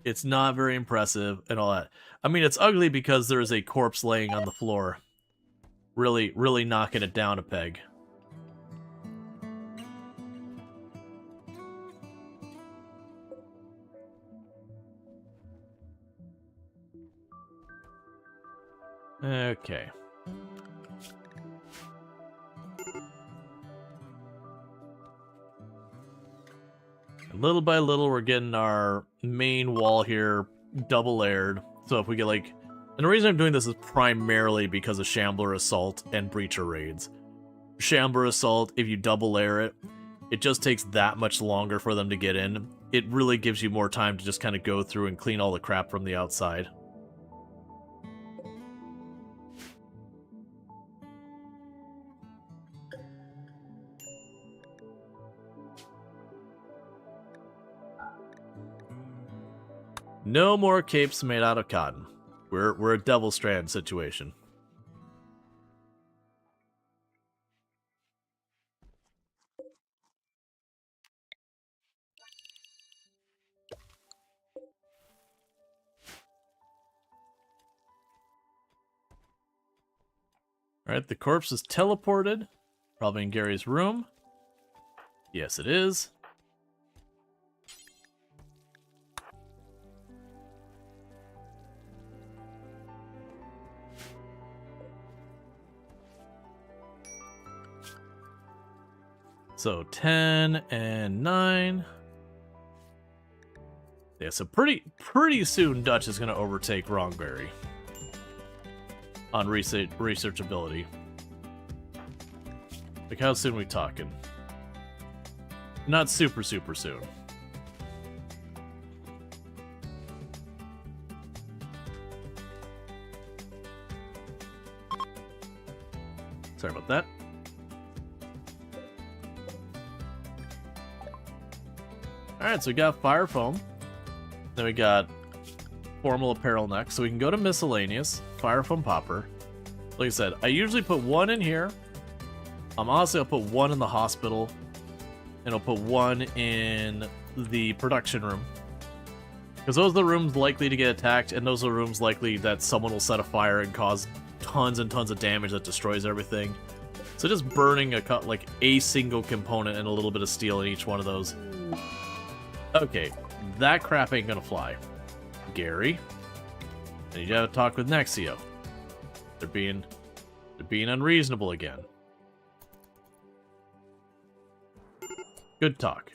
it's not very impressive, and all that. I mean, it's ugly because there is a corpse laying on the floor. Really knocking it down a peg. Okay. Little by little, we're getting our main wall here double layered. So if we get like... And the reason I'm doing this is primarily because of Shambler Assault and Breacher raids. Shambler Assault, if you double layer it, it just takes that much longer for them to get in. It really gives you more time to just kind of go through and clean all the crap from the outside. No more capes made out of cotton. We're a double strand situation. Alright, the corpse is teleported. Probably in Gary's room. Yes, it is. So 10 and 9. Yeah, so pretty soon Dutch is going to overtake Wrongberry on researchability. Like, how soon are we talking? Not super soon. Sorry about that. Alright, so we got Fire Foam. Then we got Formal Apparel next. So we can go to Miscellaneous, Fire Foam Popper. Like I said, I usually put one in here. Honestly, I'll put one in the hospital. And I'll put one in the production room. Because those are the rooms likely to get attacked, and those are the rooms likely that someone will set a fire and cause tons and tons of damage that destroys everything. So just burning like a single component and a little bit of steel in each one of those. Okay, that crap ain't gonna fly. Gary, I need you to talk with Nexio. They're being unreasonable again. Good talk.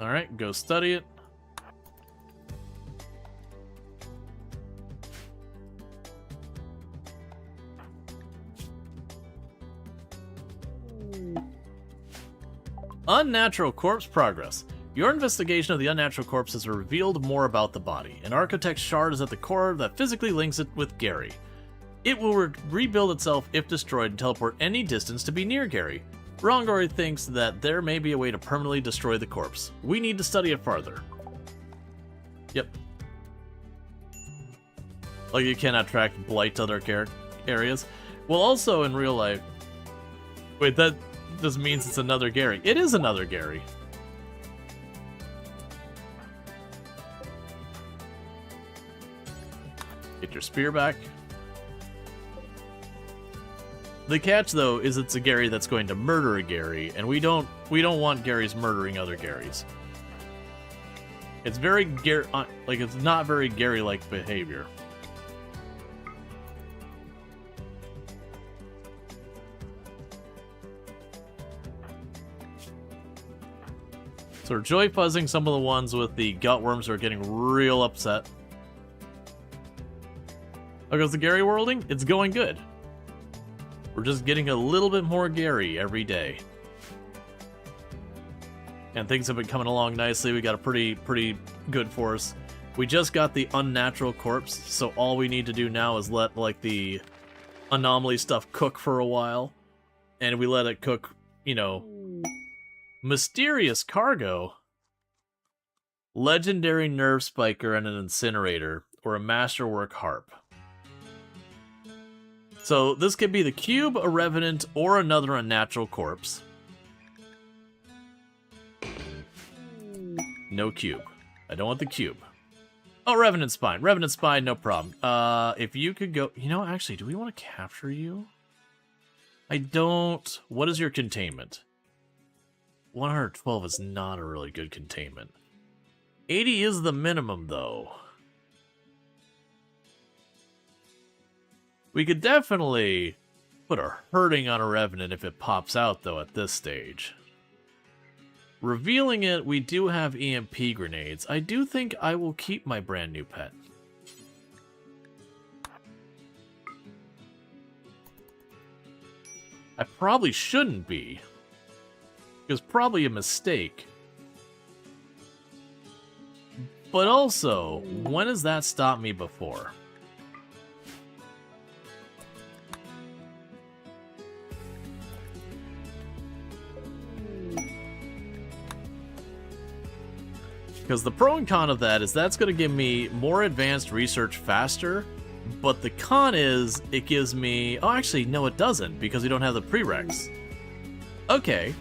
Alright, go study it. Unnatural corpse progress. Your investigation of the unnatural corpse has revealed more about the body. An architect's shard is at the core that physically links it with Gary. It will rebuild itself if destroyed and teleport any distance to be near Gary. Rongori thinks that there may be a way to permanently destroy the corpse. We need to study it farther. Yep. Like you cannot track blight to other areas. Well, also in real life... Wait, that just means it's another Gary. It is another Gary. Get your spear back. The catch, though, is it's a Gary that's going to murder a Gary, and we don't want Garys murdering other Garys. It's very like it's not very Gary-like behavior. So we're joy fuzzing some of the ones with the gutworms who are getting real upset. How goes the Gary worlding? It's going good. We're just getting a little bit more Gary every day. And things have been coming along nicely. We got a pretty good force. We just got the unnatural corpse, so all we need to do now is let, like, the anomaly stuff cook for a while. And if we let it cook, you know... Mysterious cargo? Legendary nerve spiker and an incinerator, or a masterwork harp. So this could be the cube, a revenant, or another unnatural corpse. No cube. I don't want the cube. Oh, revenant spine. Revenant spine, no problem. If you could go... You know, actually, do we want to capture you? I don't... What is your containment? 112 is not a really good containment. 80 is the minimum, though. We could definitely put a hurting on a Revenant if it pops out, though, at this stage. Revealing it, we do have EMP grenades. I do think I will keep my brand new pet. I probably shouldn't be. It was probably a mistake. But also, when has that stopped me before? Because the pro and con of that is that's going to give me more advanced research faster, but the con is it gives me... Oh, actually, no, it doesn't, because we don't have the prereqs. Okay.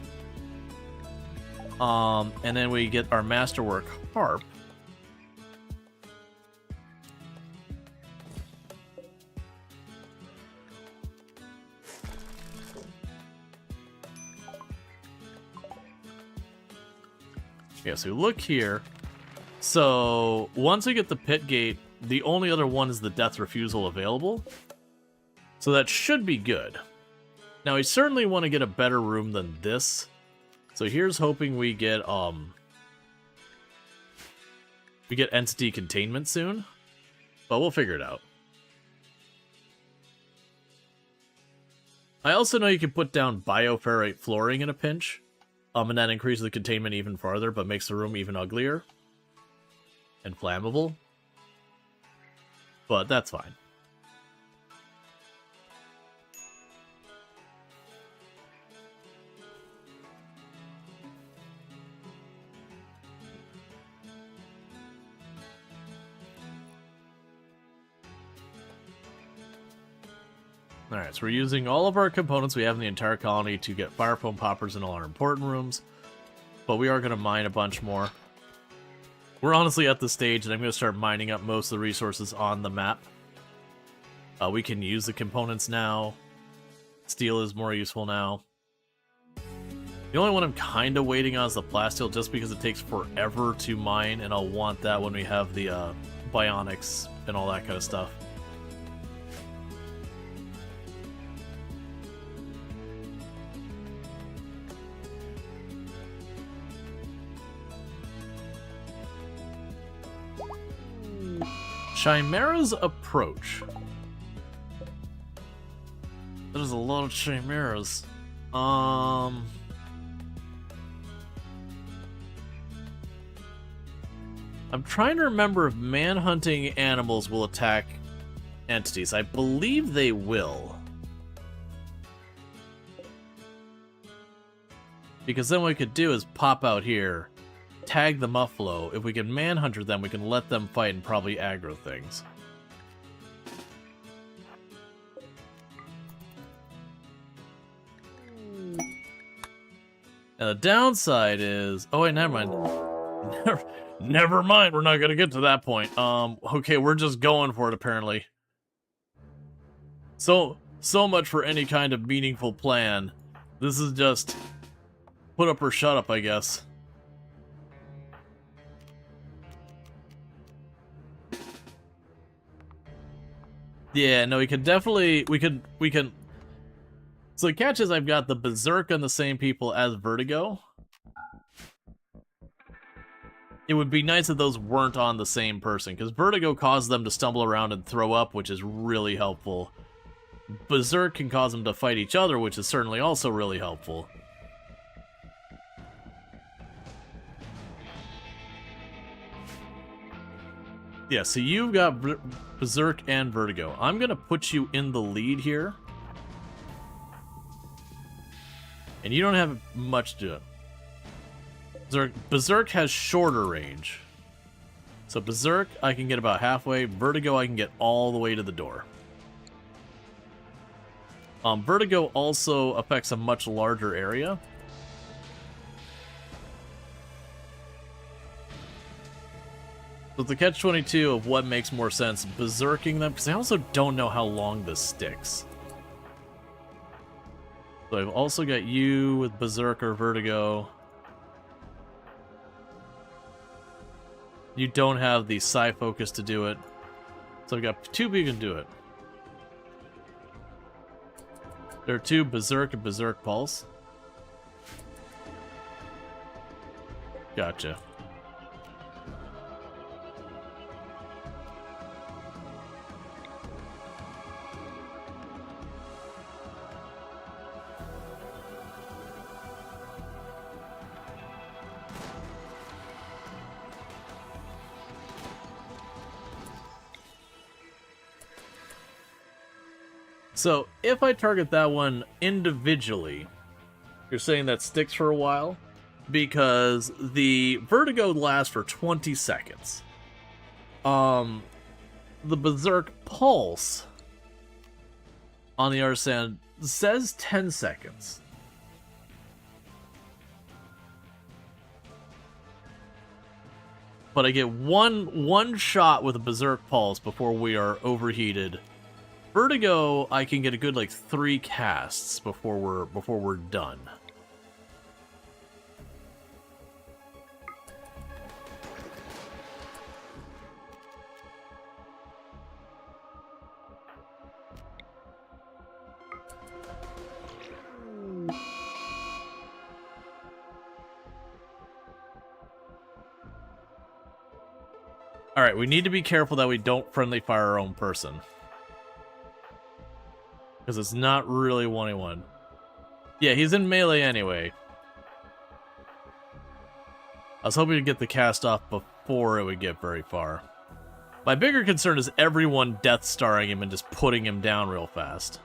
And then we get our masterwork harp. Yeah, so look here. So, once we get the pit gate, the only other one is the death refusal available. So that should be good. Now, we certainly want to get a better room than this. So here's hoping we get entity containment soon. But we'll figure it out. I also know you can put down bioferrite flooring in a pinch. And that increases the containment even farther, but makes the room even uglier. And flammable. But that's fine. Alright, so we're using all of our components we have in the entire colony to get fire foam poppers in all our important rooms. But we are going to mine a bunch more. We're honestly at the stage that I'm going to start mining up most of the resources on the map. We can use the components now. Steel is more useful now. The only one I'm kind of waiting on is the plasteel, just because it takes forever to mine, and I'll want that when we have the bionics and all that kind of stuff. Chimera's approach. There's a lot of chimeras. I'm trying to remember if man-hunting animals will attack entities. I believe they will. Because then what we could do is pop out here, tag the Muffalo. If we can manhunter them, we can let them fight and probably aggro things. And the downside is... Oh, wait, never mind. Never mind, we're not going to get to that point. Okay, we're just going for it, apparently. So much for any kind of meaningful plan. This is just... put up or shut up, I guess. Yeah, no, we could definitely... We can... So the catch is I've got the Berserk on the same people as Vertigo. It would be nice if those weren't on the same person, because Vertigo causes them to stumble around and throw up, which is really helpful. Berserk can cause them to fight each other, which is certainly also really helpful. Yeah, so you've got Berserk and Vertigo. I'm going to put you in the lead here. And you don't have much to do. Berserk has shorter range. So Berserk, I can get about halfway. Vertigo, I can get all the way to the door. Vertigo also affects a much larger area. So the catch-22 of what makes more sense, berserking them, because I also don't know how long this sticks. So I've also got you with Berserker Vertigo. You don't have the Psi Focus to do it. So I've got two people who can do it. There are two Berserk and Berserk Pulse. Gotcha. So, if I target that one individually, you're saying that sticks for a while? Because the Vertigo lasts for 20 seconds. The Berserk Pulse on the Artisan says 10 seconds. But I get one shot with a Berserk Pulse before we are overheated. Vertigo, I can get a good like 3 casts before we're done. All right, we need to be careful that we don't friendly fire our own person. Because it's not really 1v1. Yeah, he's in melee anyway. I was hoping to get the cast off before it would get very far. My bigger concern is everyone Death Starring him and just putting him down real fast.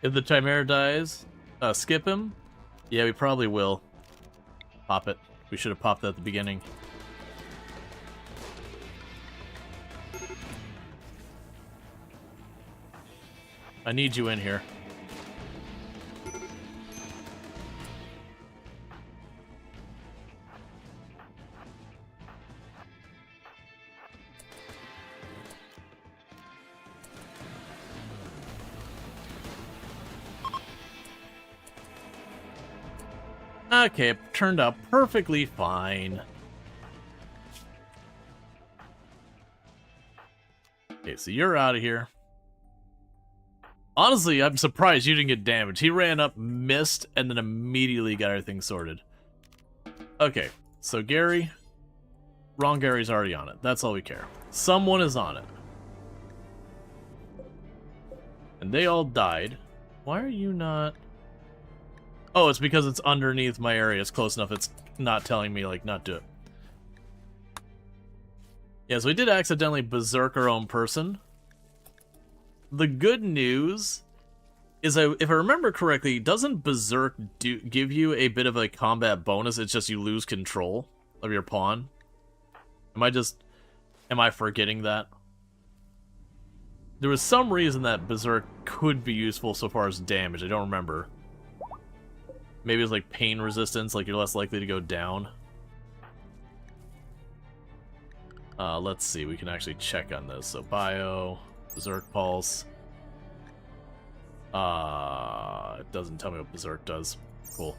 If the Chimera dies, skip him? Yeah, we probably will. Pop it. We should have popped that at the beginning. I need you in here. Okay, it turned out perfectly fine. Okay, so you're out of here. Honestly, I'm surprised you didn't get damaged. He ran up, missed, and then immediately got everything sorted. Okay, so Gary, Wrong Gary's already on it. That's all we care. Someone is on it. And they all died. Why are you not... Oh, it's because it's underneath my area. It's close enough. It's not telling me, like, not do it. Yeah, so we did accidentally berserk our own person. The good news is, if I remember correctly, doesn't berserk give you a bit of a combat bonus? It's just you lose control of your pawn. Am I forgetting that? There was some reason that berserk could be useful so far as damage. I don't remember. Maybe it's like pain resistance, like you're less likely to go down. Let's see, we can actually check on this. So bio, berserk pulse. It doesn't tell me what berserk does. Cool.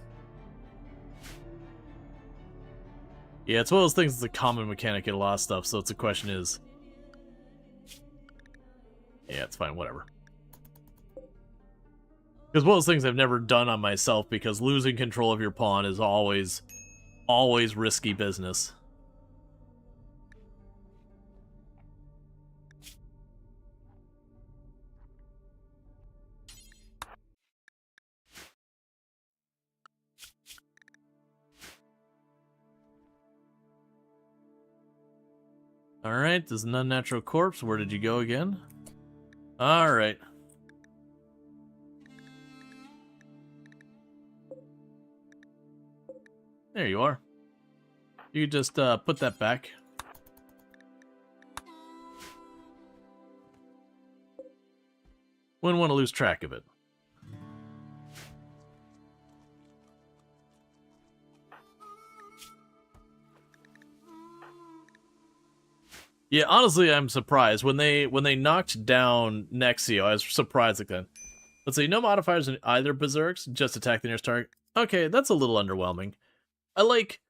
Yeah, it's one of those things that's a common mechanic in a lot of stuff, so it's a question is... Yeah, it's fine, whatever. Because one of those things I've never done on myself, because losing control of your pawn is always risky business. Alright, this is an unnatural corpse. Where did you go again? Alright. There you are. You just put that back. Wouldn't want to lose track of it. Yeah, honestly, I'm surprised. When they knocked down Nexio, I was surprised like that. Let's see, no modifiers in either berserks, just attack the nearest target. Okay, that's a little underwhelming. I like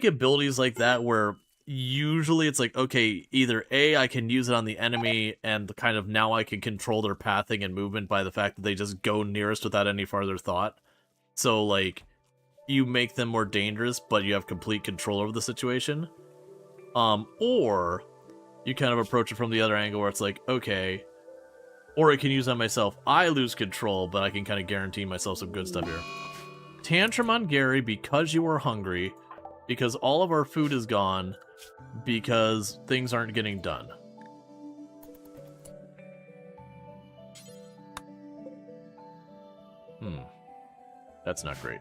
abilities like that where usually it's like, okay, either A, I can use it on the enemy, and kind of now I can control their pathing and movement by the fact that they just go nearest without any farther thought. So, like, you make them more dangerous, but you have complete control over the situation. Or you kind of approach it from the other angle where it's like, okay, or I can use on myself. I lose control, but I can kind of guarantee myself some good stuff here. Tantrum on Gary because you are hungry, because all of our food is gone, because things aren't getting done. That's not great.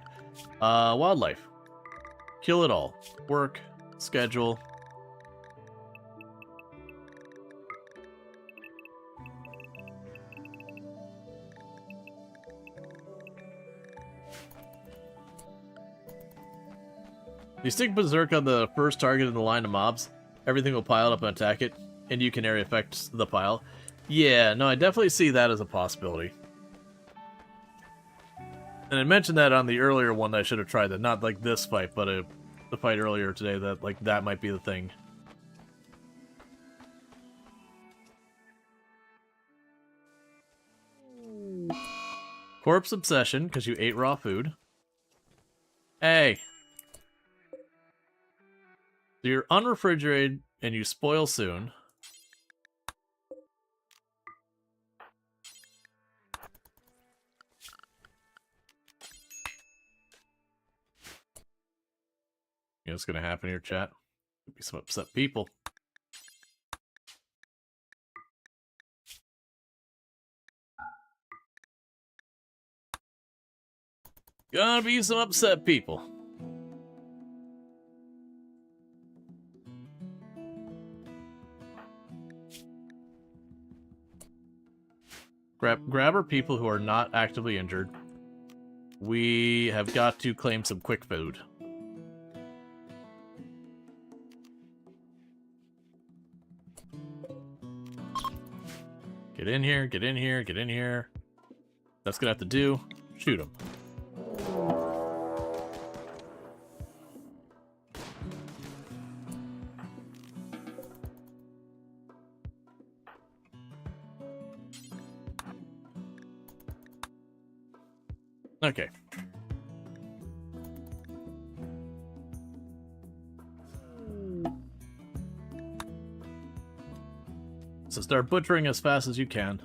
Wildlife. Kill it all. Work. Schedule. You stick berserk on the first target in the line of mobs, everything will pile up and attack it, and you can area affect the pile. Yeah, no, I definitely see that as a possibility. And I mentioned that on the earlier one that I should have tried that. Not like this fight, but the fight earlier today, that like that might be the thing. Corpse obsession, because you ate raw food. Hey! So you're unrefrigerated and you spoil soon. You know what's gonna happen here, chat? There'll be some upset people. Gonna be some upset people. Grab our people who are not actively injured. We have got to claim some quick food. Get in here, get in here, get in here. That's gonna have to do. Shoot him. Okay. So start butchering as fast as you can.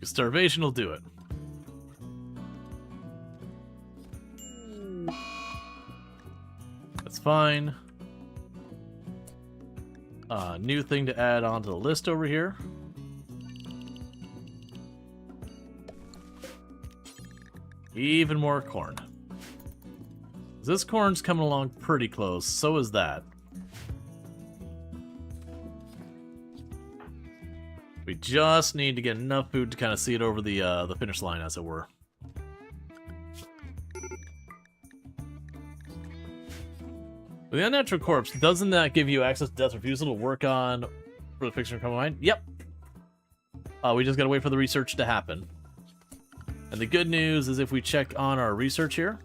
Starvation will do it. That's fine. New thing to add onto the list over here. Even more corn. This corn's coming along pretty close, so is that. We just need to get enough food to kind of see it over the finish line, as it were. With the unnatural corpse, doesn't that give you access to death refusal to work on for the fixture to come to mind? Yep. We just gotta wait for the research to happen. And the good news is if we check on our research here,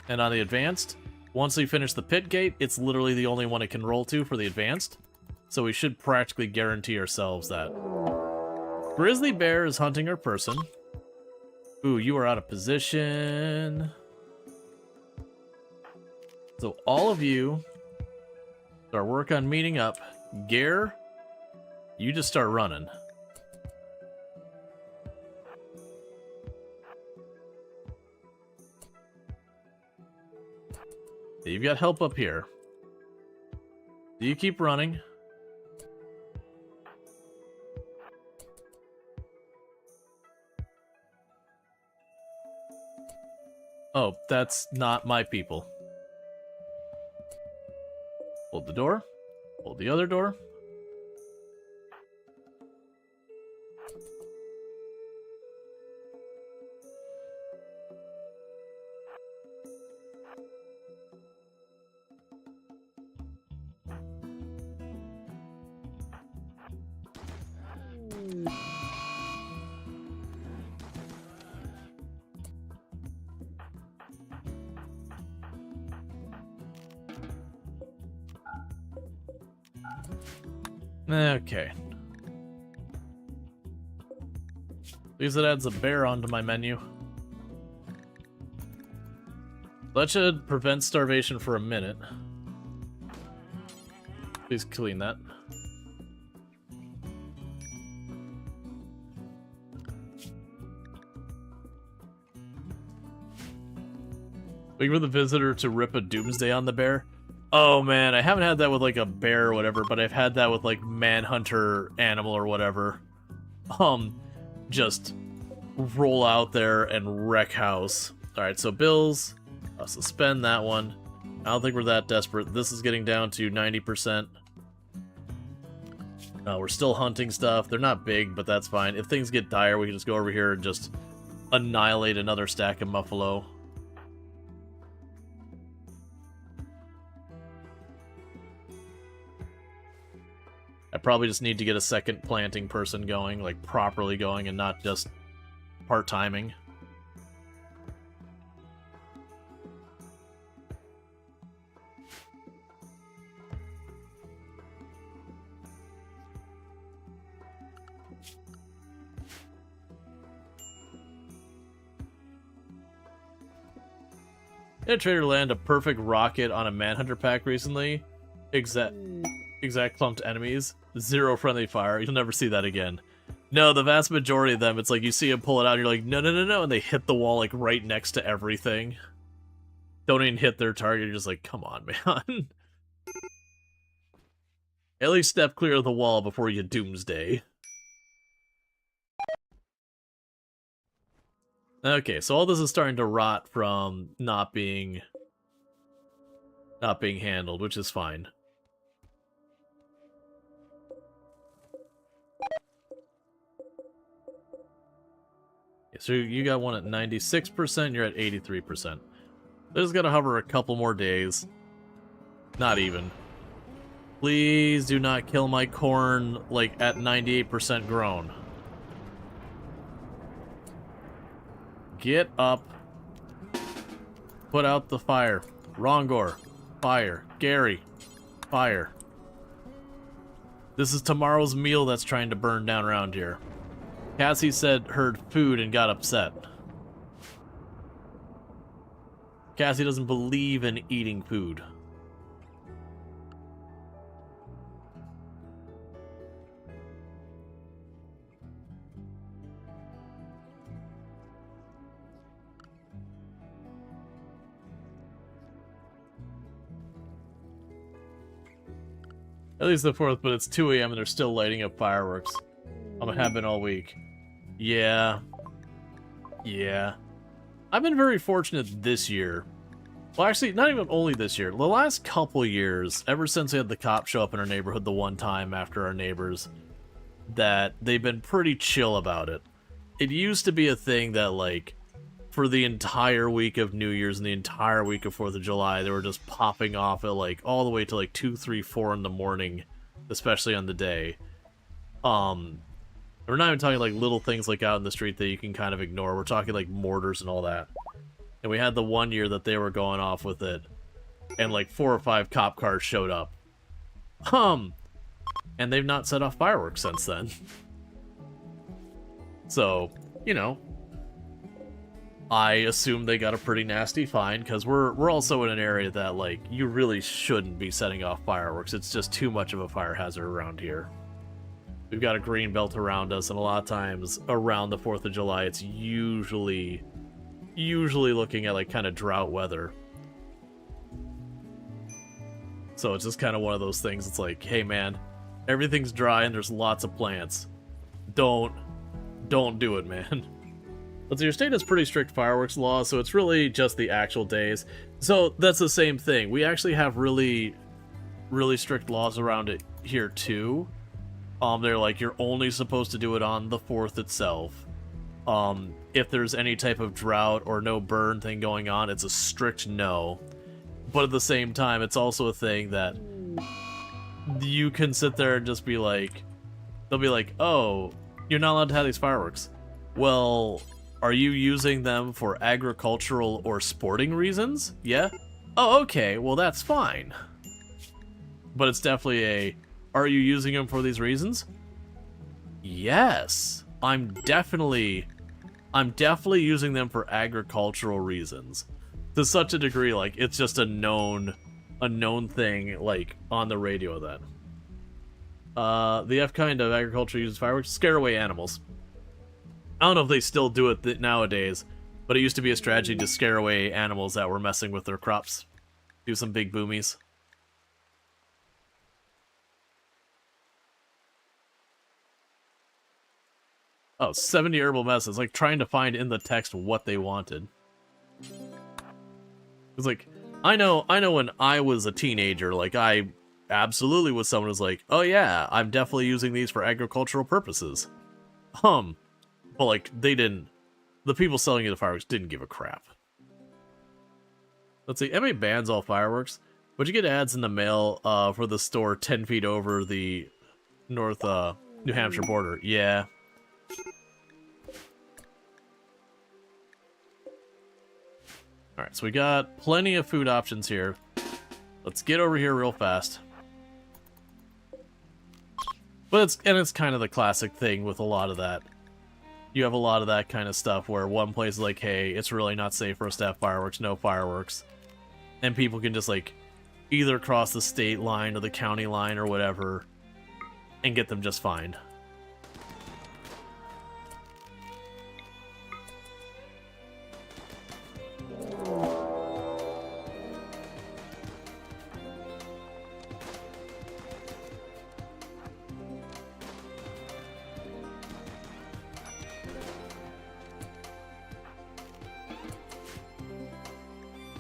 and on the advanced, once we finish the pit gate, it's literally the only one it can roll to for the advanced. So we should practically guarantee ourselves that. Grizzly Bear is hunting our person. Ooh, you are out of position. So all of you start work on meeting up. Gare, you just start running. You've got help up here. Do you keep running? Oh, that's not my people. Hold the door. Hold the other door. Okay. At least it adds a bear onto my menu. That should prevent starvation for a minute. Please clean that. Waiting for the visitor to rip a doomsday on the bear. Oh man, I haven't had that with like a bear or whatever, but I've had that with like manhunter animal or whatever. Just roll out there and wreck house. Alright, so bills, I'll suspend that one. I don't think we're that desperate. This is getting down to 90%. We're still hunting stuff. They're not big, but that's fine. If things get dire, we can just go over here and just annihilate another stack of Muffalo. I probably just need to get a second planting person going, like properly going, and not just part-timing. Yeah, Trader land a perfect rocket on a Manhunter pack recently. Exact clumped enemies. 0 friendly fire. You'll never see that again. No, the vast majority of them, it's like you see them pull it out and you're like, no, no, no, no, and they hit the wall like right next to everything. Don't even hit their target, you're just like, come on, man. At least step clear of the wall before you doomsday. Okay, so all this is starting to rot from not being handled, which is fine. So you got one at 96%, you're at 83%. This is gonna hover a couple more days. Not even. Please do not kill my corn, like, at 98% grown. Get up. Put out the fire. Rongor. Fire. Gary. Fire. This is tomorrow's meal that's trying to burn down around here. Cassie said heard food and got upset. Cassie doesn't believe in eating food. At least the 4th, but it's 2 a.m. and they're still lighting up fireworks. Have been all week. Yeah. Yeah. I've been very fortunate this year. Well, actually, not even only this year. The last couple years, ever since we had the cops show up in our neighborhood the one time after our neighbors, that they've been pretty chill about it. It used to be a thing that, like, for the entire week of New Year's and the entire week of 4th of July, they were just popping off at, like, all the way to, like, 2, 3, 4 in the morning, especially on the day. We're not even talking, like, little things, like, out in the street that you can kind of ignore. We're talking, like, mortars and all that. And we had the one year that they were going off with it, and, like, 4 or 5 cop cars showed up. And they've not set off fireworks since then. So, you know, I assume they got a pretty nasty fine, because we're also in an area that, like, you really shouldn't be setting off fireworks. It's just too much of a fire hazard around here. We've got a green belt around us, and a lot of times around the 4th of July, it's usually looking at, like, kind of drought weather. So it's just kind of one of those things. It's like, hey man, everything's dry and there's lots of plants. Don't do it, man. But your state has pretty strict fireworks laws, so it's really just the actual days. So that's the same thing. We actually have really strict laws around it here too. They're like, you're only supposed to do it on the 4th itself. If there's any type of drought or no burn thing going on, it's a strict no. But at the same time, it's also a thing that you can sit there and just be like, they'll be like, oh, you're not allowed to have these fireworks. Well, are you using them for agricultural or sporting reasons? Yeah? Oh, okay, well that's fine. But it's definitely a, are you using them for these reasons? Yes. I'm definitely using them for agricultural reasons. To such a degree, like, it's just a known thing, like, on the radio then. The F kind of agriculture uses fireworks to scare away animals. I don't know if they still do it nowadays, but it used to be a strategy to scare away animals that were messing with their crops. Do some big boomies. Oh, 70 herbal medicines. Like, trying to find in the text what they wanted. It's like, I know when I was a teenager, like, I absolutely was someone who's like, oh yeah, I'm definitely using these for agricultural purposes. But, like, the people selling you the fireworks didn't give a crap. Let's see, MA bans all fireworks, but you get ads in the mail for the store 10 feet over the North New Hampshire border. Yeah. Alright, so we got plenty of food options here. Let's get over here real fast. But it's kind of the classic thing with a lot of that. You have a lot of that kind of stuff where one place is like, hey, it's really not safe for us to have fireworks, no fireworks. And people can just, like, either cross the state line or the county line or whatever and get them just fine.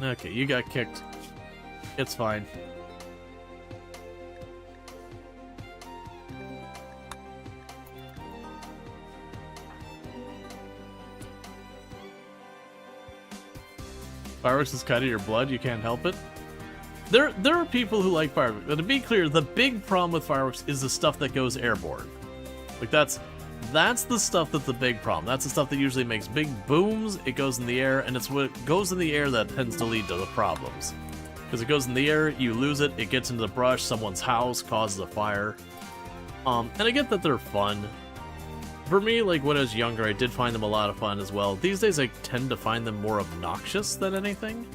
Okay, you got kicked. It's fine. Fireworks is kind of your blood, you can't help it. There are people who like fireworks. But to be clear, the big problem with fireworks is the stuff that goes airborne. Like, that's the stuff that's the big problem. That's the stuff that usually makes big booms, it goes in the air, and it's what goes in the air that tends to lead to the problems. Because it goes in the air, you lose it, it gets into the brush, someone's house, causes a fire. And I get that they're fun, For me, like, when I was younger, I did find them a lot of fun as well. These days, I tend to find them more obnoxious than anything.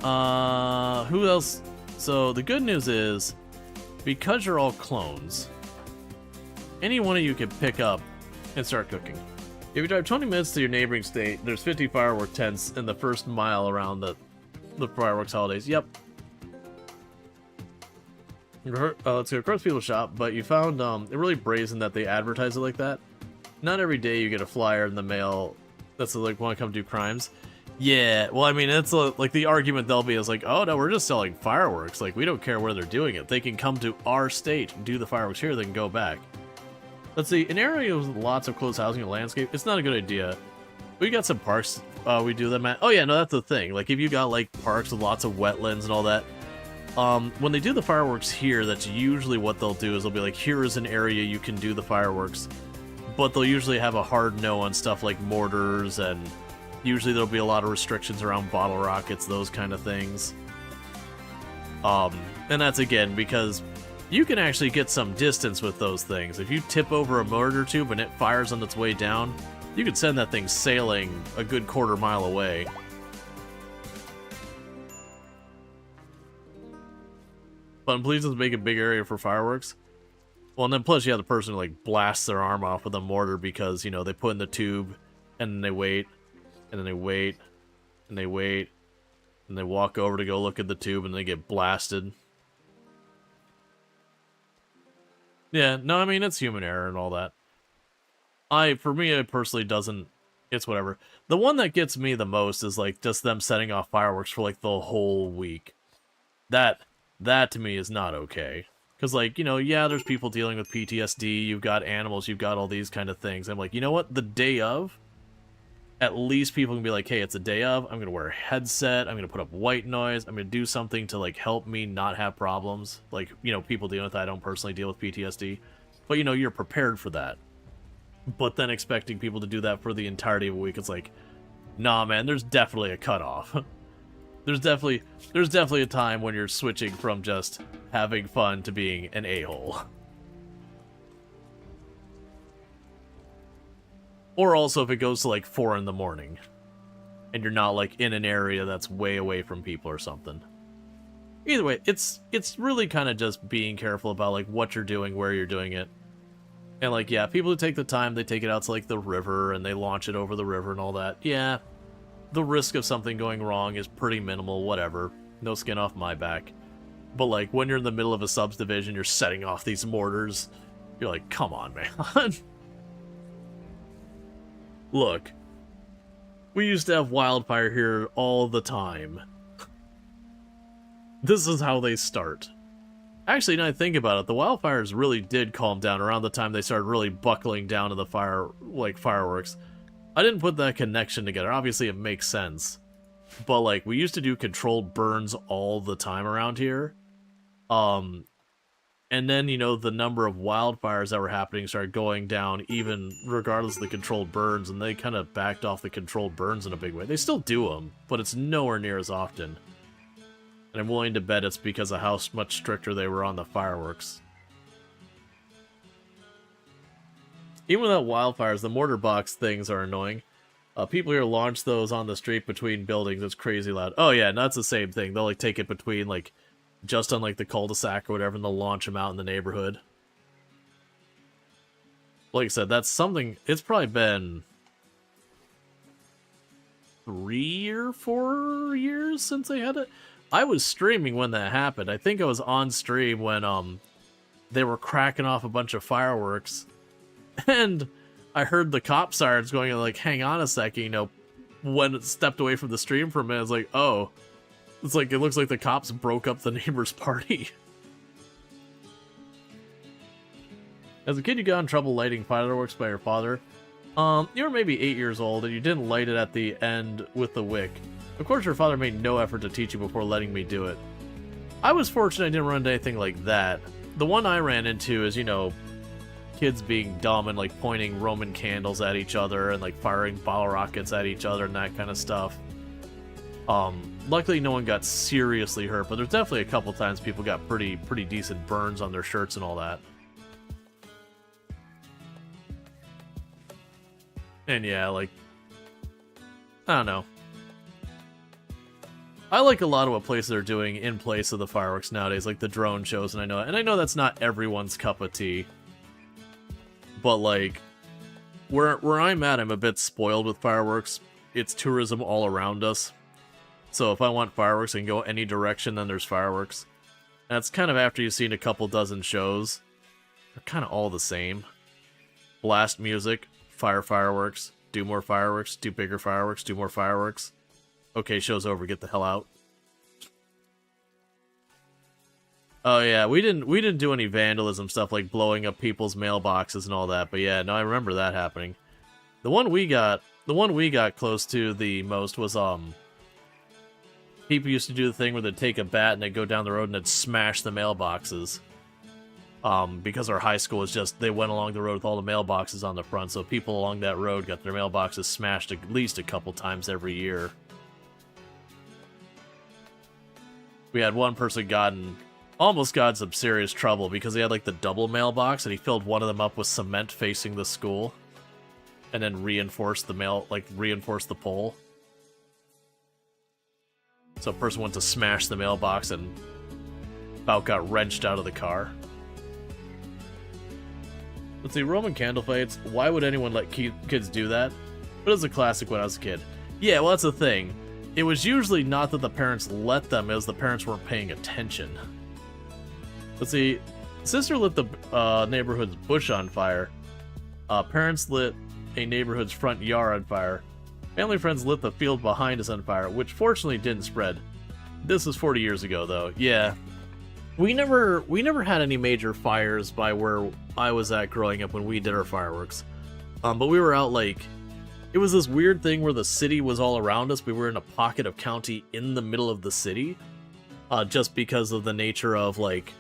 Who else? So, the good news is, because you're all clones, any one of you can pick up and start cooking. If you drive 20 minutes to your neighboring state, there's 50 firework tents in the first mile around the fireworks holidays. Yep. Let's go across people's shop, but you found it really brazen that they advertise it like that. Not every day you get a flyer in the mail that's like, want to come do crimes. Yeah, well, I mean, it's like the argument they'll be is like, oh no, we're just selling fireworks. Like, we don't care where they're doing it. They can come to our state and do the fireworks here, they can go back. Let's see, an area with lots of close housing and landscape, it's not a good idea. We got some parks we do them at. Oh yeah, no, that's the thing. Like, if you got like parks with lots of wetlands and all that, when they do the fireworks here, that's usually what they'll do is they'll be like, here is an area you can do the fireworks. But they'll usually have a hard no on stuff like mortars, and usually there'll be a lot of restrictions around bottle rockets, those kind of things. And that's again because you can actually get some distance with those things. If you tip over a mortar tube and it fires on its way down, you can send that thing sailing a good quarter mile away. But please just make a big area for fireworks. Well, and then plus you have the person who like blasts their arm off with a mortar because, you know, they put in the tube and then they wait, and then they wait, and they wait, and they walk over to go look at the tube and they get blasted. Yeah, no, I mean, it's human error and all that. For me, it personally doesn't, it's whatever. The one that gets me the most is like just them setting off fireworks for like the whole week. That to me is not okay. Because, like, you know, yeah, there's people dealing with PTSD, you've got animals, you've got all these kind of things. I'm like, you know what? The day of, at least people can be like, hey, it's a day of, I'm going to wear a headset, I'm going to put up white noise, I'm going to do something to, like, help me not have problems. Like, you know, people dealing with that, I don't personally deal with PTSD. But, you know, you're prepared for that. But then expecting people to do that for the entirety of a week, it's like, nah, man, there's definitely a cutoff. There's definitely a time when you're switching from just having fun to being an a-hole. Or also if it goes to like 4 in the morning and you're not like in an area that's way away from people or something. Either way, it's really kind of just being careful about like what you're doing, where you're doing it. And like, yeah, people who take the time, they take it out to like the river and they launch it over the river and all that. Yeah. The risk of something going wrong is pretty minimal, whatever. No skin off my back. But, like, when you're in the middle of a subdivision, you're setting off these mortars, you're like, come on, man. Look, we used to have wildfire here all the time. This is how they start. Actually, now I think about it, the wildfires really did calm down around the time they started really buckling down to the fireworks. I didn't put that connection together. Obviously, it makes sense. But, like, we used to do controlled burns all the time around here. And then, you know, the number of wildfires that were happening started going down, even regardless of the controlled burns, and they kind of backed off the controlled burns in a big way. They still do them, but it's nowhere near as often. And I'm willing to bet it's because of how much stricter they were on the fireworks. Even without wildfires, the mortar box things are annoying. People here launch those on the street between buildings. It's crazy loud. Oh yeah, and that's the same thing. They'll like take it between like just on like the cul-de-sac or whatever, and they'll launch them out in the neighborhood. Like I said, that's something. It's probably been 3 or 4 years since they had it. I was streaming when that happened. I think I was on stream when they were cracking off a bunch of fireworks. And I heard the cop sirens going, like, hang on a second, you know, when it stepped away from the stream for a minute, I was like, oh, it's like, it looks like the cops broke up the neighbor's party. As a kid, you got in trouble lighting fireworks by your father. You were maybe 8 years old, and you didn't light it at the end with the wick. Of course, your father made no effort to teach you before letting me do it. I was fortunate I didn't run into anything like that. The one I ran into is, you know, kids being dumb and like pointing Roman candles at each other and like firing bottle rockets at each other and that kind of stuff. Luckily no one got seriously hurt, but there's definitely a couple times people got pretty decent burns on their shirts and all that. And yeah, like, I don't know. I like a lot of what places are doing in place of the fireworks nowadays, like the drone shows, and I know that's not everyone's cup of tea. But like, where I'm at, I'm a bit spoiled with fireworks. It's tourism all around us. So if I want fireworks, I can go any direction, then there's fireworks. And it's kind of after you've seen a couple dozen shows. They're kind of all the same. Blast music, fire fireworks, do more fireworks, do bigger fireworks, do more fireworks. Okay, show's over, get the hell out. Oh yeah, we didn't do any vandalism stuff like blowing up people's mailboxes and all that, but yeah, no, I remember that happening. The one we got close to the most was people used to do the thing where they'd take a bat and they'd go down the road and they'd smash the mailboxes. Because our high school was just, they went along the road with all the mailboxes on the front, so people along that road got their mailboxes smashed at least a couple times every year. We had one person almost got in some serious trouble because he had like the double mailbox and he filled one of them up with cement facing the school. And then reinforced the pole. So a person went to smash the mailbox and about got wrenched out of the car. Let's see, Roman candle fights. Why would anyone let kids do that? But it was a classic when I was a kid. Yeah, well, that's the thing. It was usually not that the parents let them, it was the parents weren't paying attention. Let's see, sister lit the neighborhood's bush on fire. Parents lit a neighborhood's front yard on fire. Family friends lit the field behind us on fire, which fortunately didn't spread. This was 40 years ago, though. Yeah. We never had any major fires by where I was at growing up when we did our fireworks. But we were out, like, it was this weird thing where the city was all around us. We were in a pocket of county in the middle of the city. Just because of the nature of, like,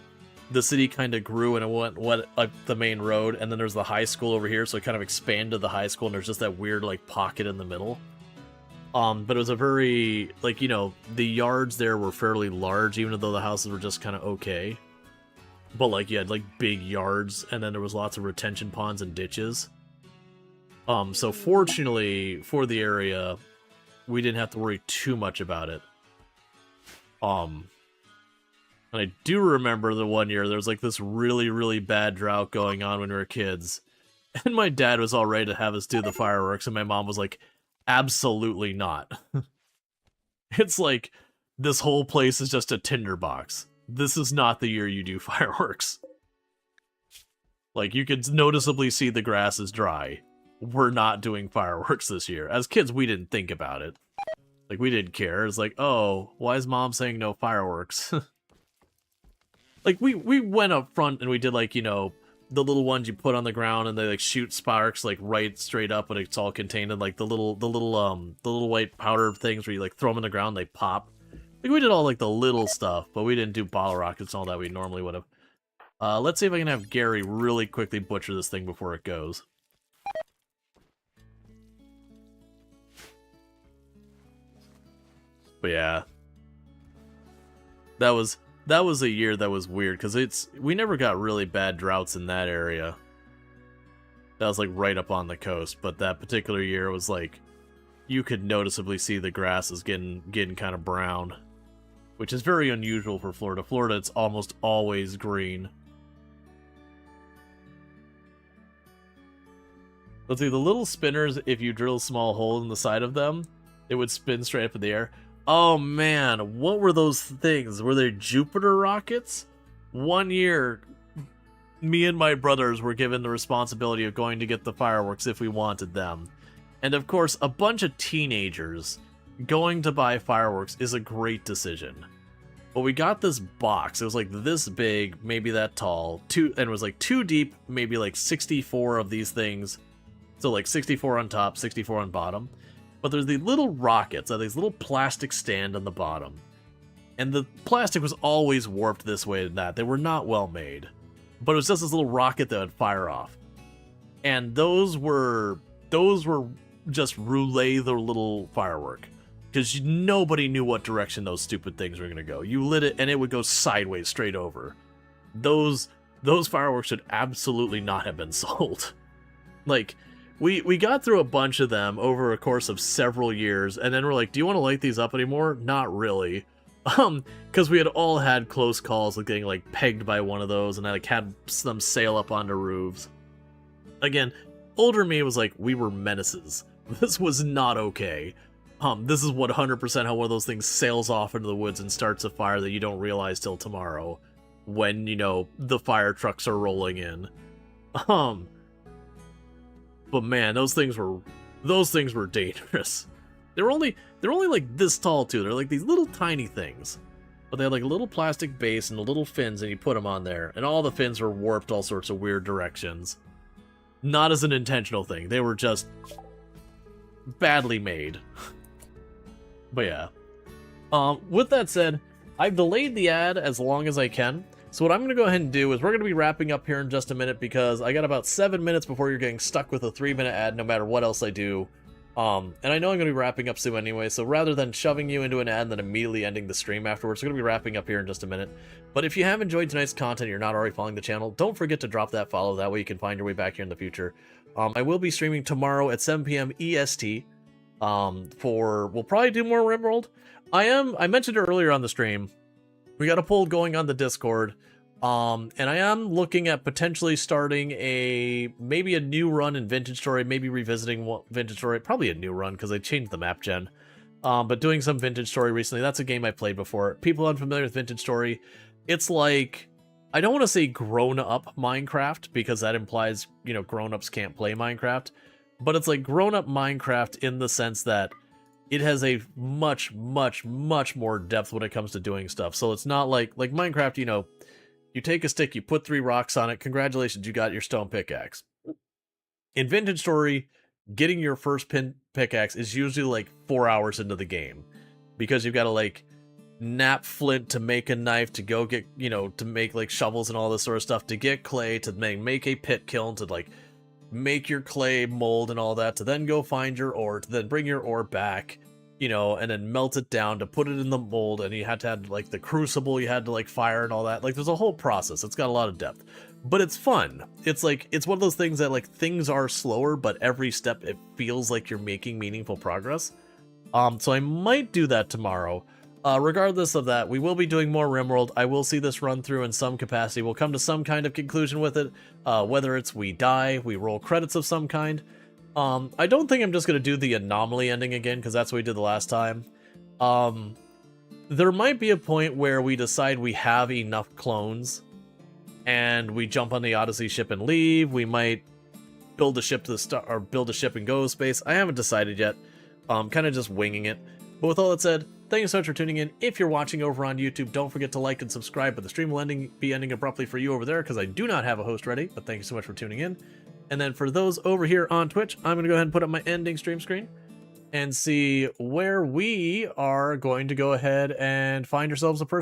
the city kind of grew and it went up the main road, and then there's the high school over here, so it kind of expanded the high school, and there's just that weird, like, pocket in the middle. But it was a very, like, you know, the yards there were fairly large, even though the houses were just kind of okay. But, like, you had, like, big yards, and then there was lots of retention ponds and ditches. So fortunately for the area, we didn't have to worry too much about it. And I do remember the one year there was, like, this really, really bad drought going on when we were kids. And my dad was all ready to have us do the fireworks, and my mom was like, absolutely not. It's like, this whole place is just a tinderbox. This is not the year you do fireworks. Like, you could noticeably see the grass is dry. We're not doing fireworks this year. As kids, we didn't think about it. Like, we didn't care. It's like, oh, why is mom saying no fireworks? Like, we went up front and we did, like, you know, the little ones you put on the ground and they, like, shoot sparks, like, right straight up, and it's all contained in, like, the little white powder things where you, like, throw them in the ground, they pop. Like, we did all, like, the little stuff, but we didn't do bottle rockets and all that we normally would have. Let's see if I can have Gary really quickly butcher this thing before it goes. But yeah. That was a year that was weird, because we never got really bad droughts in that area. That was, like, right up on the coast, but that particular year was, like, you could noticeably see the grass is getting kind of brown, which is very unusual for Florida. Florida, it's almost always green. Let's see, the little spinners, if you drill a small hole in the side of them, it would spin straight up in the air. Oh man, what were those things? Were they Jupiter rockets? One year, me and my brothers were given the responsibility of going to get the fireworks if we wanted them. And of course, a bunch of teenagers going to buy fireworks is a great decision. But we got this box. It was like this big, maybe that tall, and it was like 2 deep, maybe like 64 of these things. So like 64 on top, 64 on bottom. But there's these little rockets, these little plastic stand on the bottom. And the plastic was always warped this way and that. They were not well made. But it was just this little rocket that would fire off. And those were just roulette the little firework. Because nobody knew what direction those stupid things were going to go. You lit it and it would go sideways straight over. Those fireworks should absolutely not have been sold. Like, we got through a bunch of them over a course of several years, and then we're like, do you want to light these up anymore? Not really. Because we had all had close calls with getting, like, pegged by one of those, and I, like, had them sail up onto roofs. Again, older me was like, we were menaces. This was not okay. This is 100% how one of those things sails off into the woods and starts a fire that you don't realize till tomorrow, when, you know, the fire trucks are rolling in. But man, those things were dangerous. They're only like this tall too. They're like these little tiny things, but they had like a little plastic base and little fins, and you put them on there, and all the fins were warped all sorts of weird directions. Not as an intentional thing. They were just badly made. But yeah. With that said, I've delayed the ad as long as I can. So what I'm going to go ahead and do is we're going to be wrapping up here in just a minute, because I got about 7 minutes before you're getting stuck with a 3-minute ad no matter what else I do. And I know I'm going to be wrapping up soon anyway, so rather than shoving you into an ad and then immediately ending the stream afterwards, we're going to be wrapping up here in just a minute. But if you have enjoyed tonight's content and you're not already following the channel, don't forget to drop that follow, that way you can find your way back here in the future. I will be streaming tomorrow at 7 p.m. EST, we'll probably do more RimWorld. I mentioned it earlier on the stream, we got a poll going on the Discord, and I am looking at potentially starting maybe a new run in Vintage Story, maybe revisiting Vintage Story, probably a new run because they changed the map gen. But doing some Vintage Story recently. That's a game I played before. People unfamiliar with Vintage Story, it's like, I don't want to say grown-up Minecraft, because that implies, you know, grown-ups can't play Minecraft, but it's like grown-up Minecraft in the sense that it has a much, much, much more depth when it comes to doing stuff. So it's not like Minecraft, you know, you take a stick, you put 3 rocks on it, congratulations, you got your stone pickaxe. In Vintage Story, getting your first pickaxe is usually like 4 hours into the game, because you've got to like nap flint to make a knife, to go get, you know, to make like shovels and all this sort of stuff, to get clay, to make a pit kiln, to like make your clay mold and all that, to then go find your ore, to then bring your ore back, you know, and then melt it down to put it in the mold, and you had to have like the crucible you had to like fire and all that. Like, there's a whole process. It's got a lot of depth, but it's fun. It's like, it's one of those things that like things are slower, but every step it feels like you're making meaningful progress. So I might do that tomorrow. Regardless of that, we will be doing more RimWorld. I will see this run through in some capacity. We'll come to some kind of conclusion with it, whether it's we die, we roll credits of some kind. I don't think I'm just going to do the anomaly ending again, because that's what we did the last time. There might be a point where we decide we have enough clones, and we jump on the Odyssey ship and leave. We might build a ship to the star, or build a ship and go to space. I haven't decided yet. Kind of just winging it. But with all that said, thank you so much for tuning in. If you're watching over on YouTube, don't forget to like and subscribe, but the stream will be ending abruptly for you over there, because I do not have a host ready, but thank you so much for tuning in. And then for those over here on Twitch, I'm going to go ahead and put up my ending stream screen and see where we are going to go ahead and find ourselves a person.